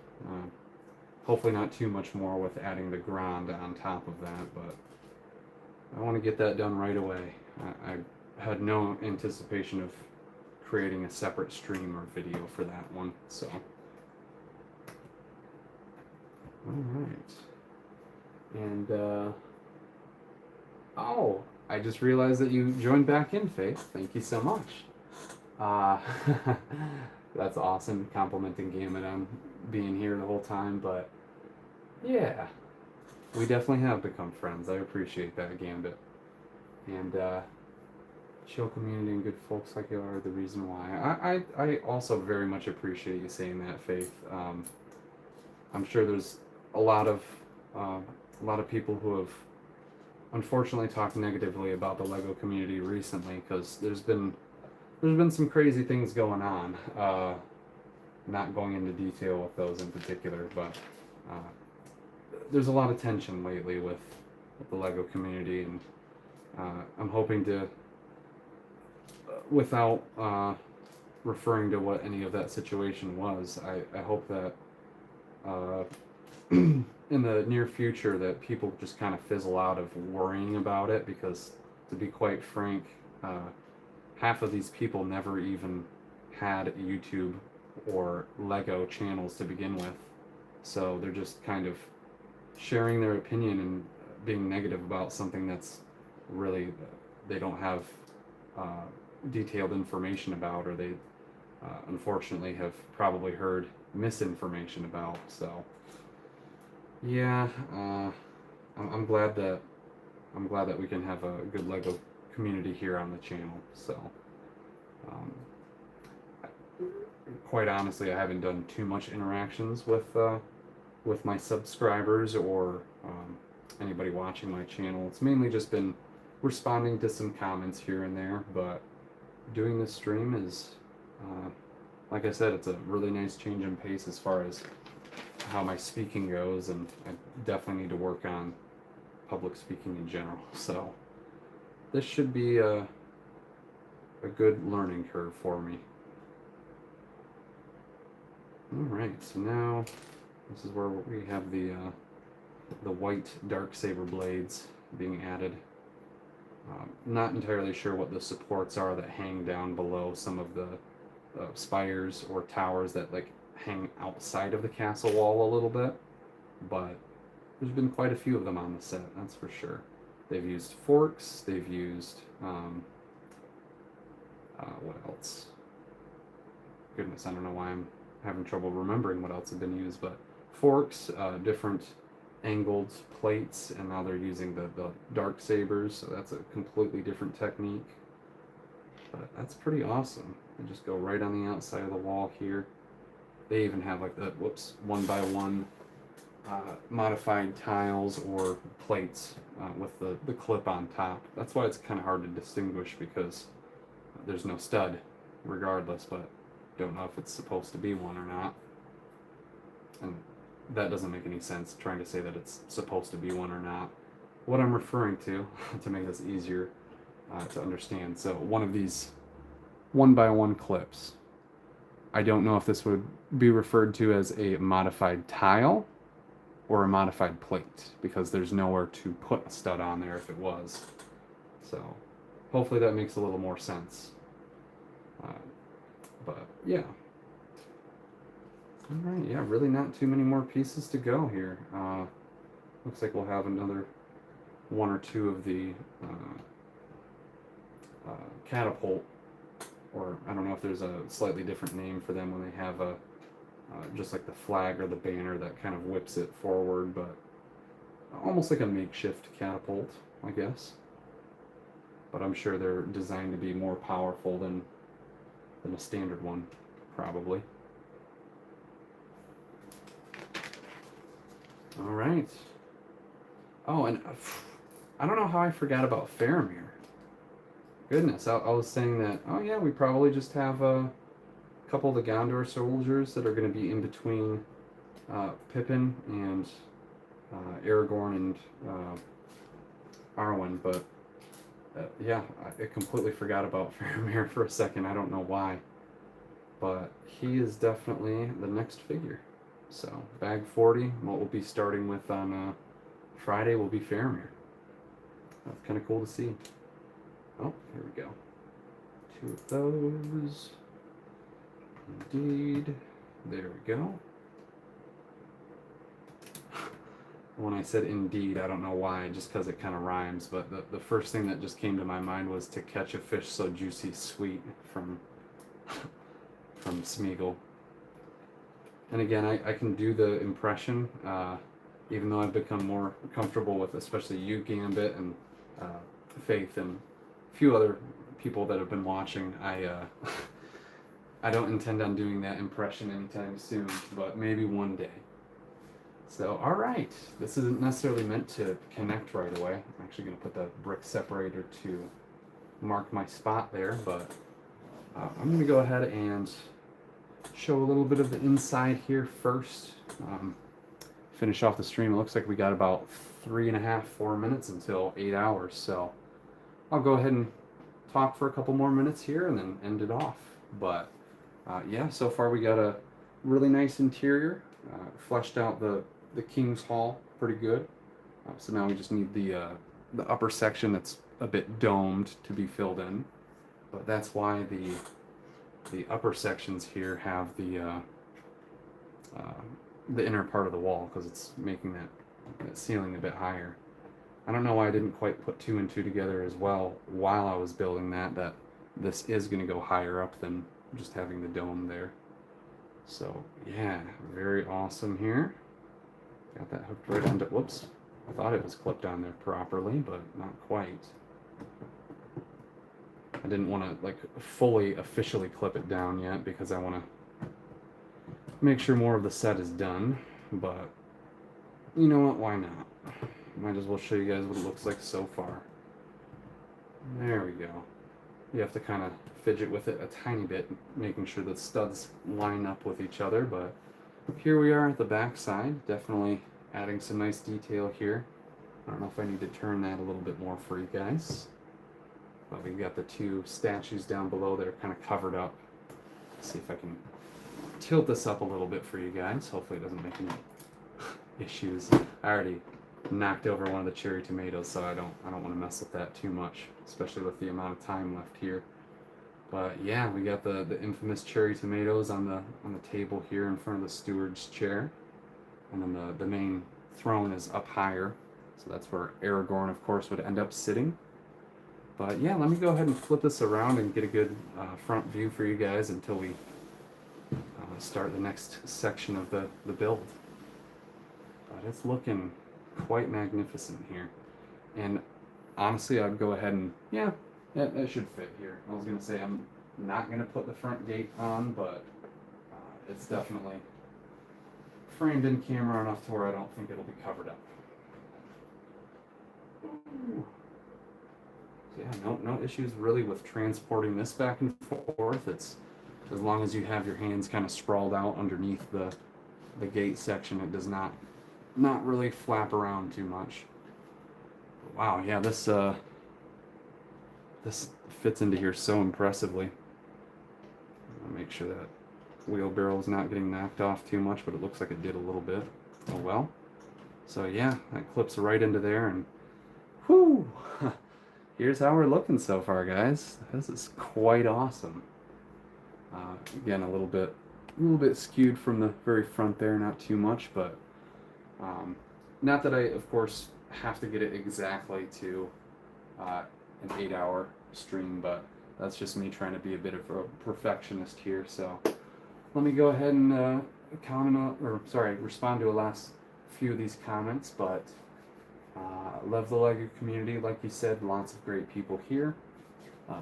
Hopefully not too much more with adding the grand on top of that, but I want to get that done right away. I had no anticipation of creating a separate stream or video for that one, so alright. And oh, I just realized that you joined back in, Faith. Thank you so much. That's awesome, complimenting Gambit on being here the whole time, but yeah, we definitely have become friends. I appreciate that, Gambit. And chill community and good folks like you are the reason why. I also very much appreciate you saying that, Faith. I'm sure there's a lot of people who have unfortunately talked negatively about the LEGO community recently, because there's been some crazy things going on. Not going into detail with those in particular, but there's a lot of tension lately with the LEGO community, and I'm hoping to, without referring to what any of that situation was, I hope that in the near future that people just kind of fizzle out of worrying about it, because to be quite frank, half of these people never even had YouTube or LEGO channels to begin with, so they're just kind of sharing their opinion and being negative about something that's really they don't have detailed information about, or they unfortunately have probably heard misinformation about. So yeah, I'm glad that we can have a good LEGO community here on the channel. So quite honestly, I haven't done too much interactions with my subscribers or anybody watching my channel. It's mainly just been responding to some comments here and there, but doing this stream is, like I said, it's a really nice change in pace as far as how my speaking goes, and I definitely need to work on public speaking in general. So this should be a good learning curve for me. Alright, so now this is where we have the white Darksaber blades being added. Not entirely sure what the supports are that hang down below some of the spires or towers that like hang outside of the castle wall a little bit, but there's been quite a few of them on the set, that's for sure. They've used forks, they've used what else? Goodness, I don't know why I'm having trouble remembering what else have been used, but forks, different angled plates, and now they're using the dark sabers, so that's a completely different technique. But that's pretty awesome. They just go right on the outside of the wall here. They even have like the 1x1 modified tiles or plates with the clip on top. That's why it's kind of hard to distinguish, because there's no stud regardless, but don't know if it's supposed to be one or not. And that doesn't make any sense, trying to say that it's supposed to be one or not. What I'm referring to make this easier to understand, so one of these 1x1 clips, I don't know if this would be referred to as a modified tile or a modified plate, because there's nowhere to put a stud on there if it was. So hopefully that makes a little more sense. But yeah. Alright, yeah, really not too many more pieces to go here. Looks like we'll have another one or two of the catapult, or I don't know if there's a slightly different name for them when they have a just like the flag or the banner that kind of whips it forward, but almost like a makeshift catapult, I guess. But I'm sure they're designed to be more powerful than a standard one, probably. All right. Oh, and I don't know how I forgot about Faramir. Goodness, I was saying that, oh yeah, we probably just have a couple of the Gondor soldiers that are going to be in between Pippin and Aragorn and Arwen, but yeah, I completely forgot about Faramir for a second. I don't know why, but he is definitely the next figure. So bag 40, what we'll be starting with on Friday will be Faramir. That's kind of cool to see. Oh, here we go. 2 of those. Indeed. There we go. When I said indeed, I don't know why, just because it kind of rhymes, but the first thing that just came to my mind was to catch a fish so juicy sweet from Smeagol. And again, I can do the impression, even though I've become more comfortable with especially you, Gambit, and Faith, and a few other people that have been watching. I don't intend on doing that impression anytime soon, but maybe one day. So, all right, this isn't necessarily meant to connect right away. I'm actually going to put the brick separator to mark my spot there, but I'm going to go ahead and show a little bit of the inside here first. Finish off the stream. It looks like we got about 3.5, 4 minutes until 8 hours, so I'll go ahead and talk for a couple more minutes here and then end it off. But yeah, so far we got a really nice interior. Fleshed out the King's Hall pretty good. So now we just need the upper section that's a bit domed to be filled in. But that's why the upper sections here have the inner part of the wall, because it's making that ceiling a bit higher. I don't know why I didn't quite put 2 and 2 together as well while I was building that this is going to go higher up than just having the dome there. So yeah, very awesome here. Got that hooked right onto, whoops, I thought it was clipped on there properly, but not quite. I didn't want to like fully officially clip it down yet because I want to make sure more of the set is done, but you know what, why not? Might as well show you guys what it looks like so far. There we go. You have to kind of fidget with it a tiny bit, making sure the studs line up with each other, but here we are at the back side, definitely adding some nice detail here. I don't know if I need to turn that a little bit more for you guys, but we've got the 2 statues down below that are kind of covered up. Let's see if I can tilt this up a little bit for you guys. Hopefully it doesn't make any issues. I already knocked over one of the cherry tomatoes, so I don't want to mess with that too much, especially with the amount of time left here. But yeah, we got the infamous cherry tomatoes on the table here in front of the steward's chair, and then the main throne is up higher, so that's where Aragorn, of course, would end up sitting. But yeah, let me go ahead and flip this around and get a good front view for you guys until we start the next section of the build. But it's looking quite magnificent here, and honestly, I'd go ahead and yeah, that should fit here. I was gonna say I'm not gonna put the front gate on, but it's definitely framed in camera enough to where I don't think it'll be covered up. Ooh. So yeah, no issues really with transporting this back and forth. It's as long as you have your hands kind of sprawled out underneath the gate section, it does not really flap around too much. But wow, yeah, this fits into here so impressively. I'll make sure that wheelbarrow is not getting knocked off too much, but it looks like it did a little bit. Oh well. So yeah, that clips right into there, and whoo! Here's how we're looking so far, guys. This is quite awesome. Again, a little bit skewed from the very front there, not too much, but not that I, of course, have to get it exactly to an 8-hour stream, but that's just me trying to be a bit of a perfectionist here. So let me go ahead and respond to a last few of these comments. But love the LEGO community, like you said, lots of great people here.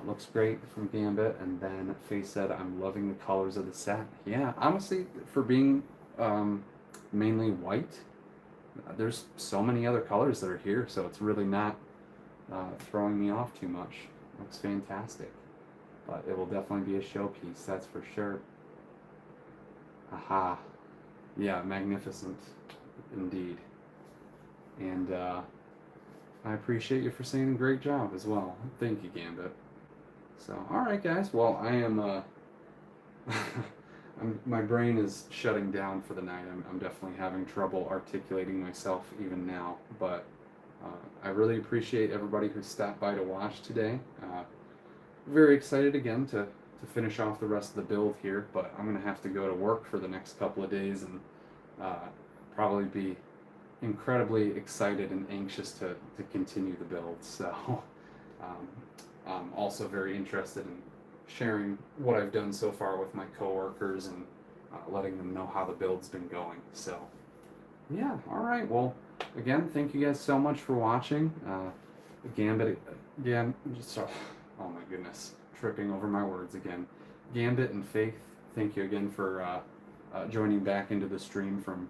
Looks great from Gambit. And then Faye said, I'm loving the colors of the set. Yeah, honestly, for being mainly white, there's so many other colors that are here, so it's really not throwing me off too much. Looks fantastic. But it will definitely be a showpiece, that's for sure. Aha. Yeah, magnificent indeed. And I appreciate you for saying a great job as well. Thank you, Gambit. So, alright guys, well, I am, my brain is shutting down for the night. I'm definitely having trouble articulating myself even now, but I really appreciate everybody who stopped by to watch today. Very excited again to finish off the rest of the build here, but I'm going to have to go to work for the next couple of days and probably be incredibly excited and anxious to continue the build. So I'm also very interested in sharing what I've done so far with my coworkers and letting them know how the build's been going. So yeah, alright, well, again, thank you guys so much for watching. Gambit, again, oh my goodness, tripping over my words again. Gambit and Faith, thank you again for joining back into the stream from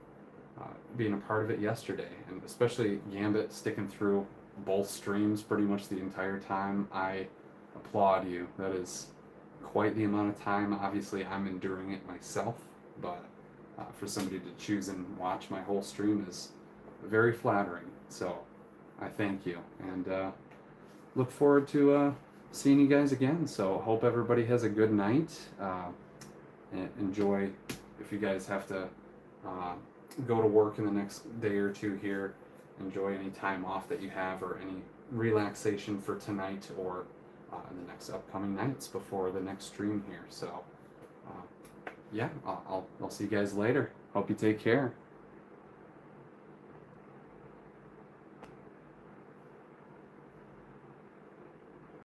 being a part of it yesterday, and especially Gambit sticking through both streams pretty much the entire time. I applaud you. That is quite the amount of time. Obviously, I'm enduring it myself, but for somebody to choose and watch my whole stream is very flattering. So I thank you, and look forward to seeing you guys again. So hope everybody has a good night. And enjoy, if you guys have to go to work in the next day or two here, enjoy any time off that you have or any relaxation for tonight or in the next upcoming nights before the next stream here. So yeah, I'll see you guys later. Hope you take care.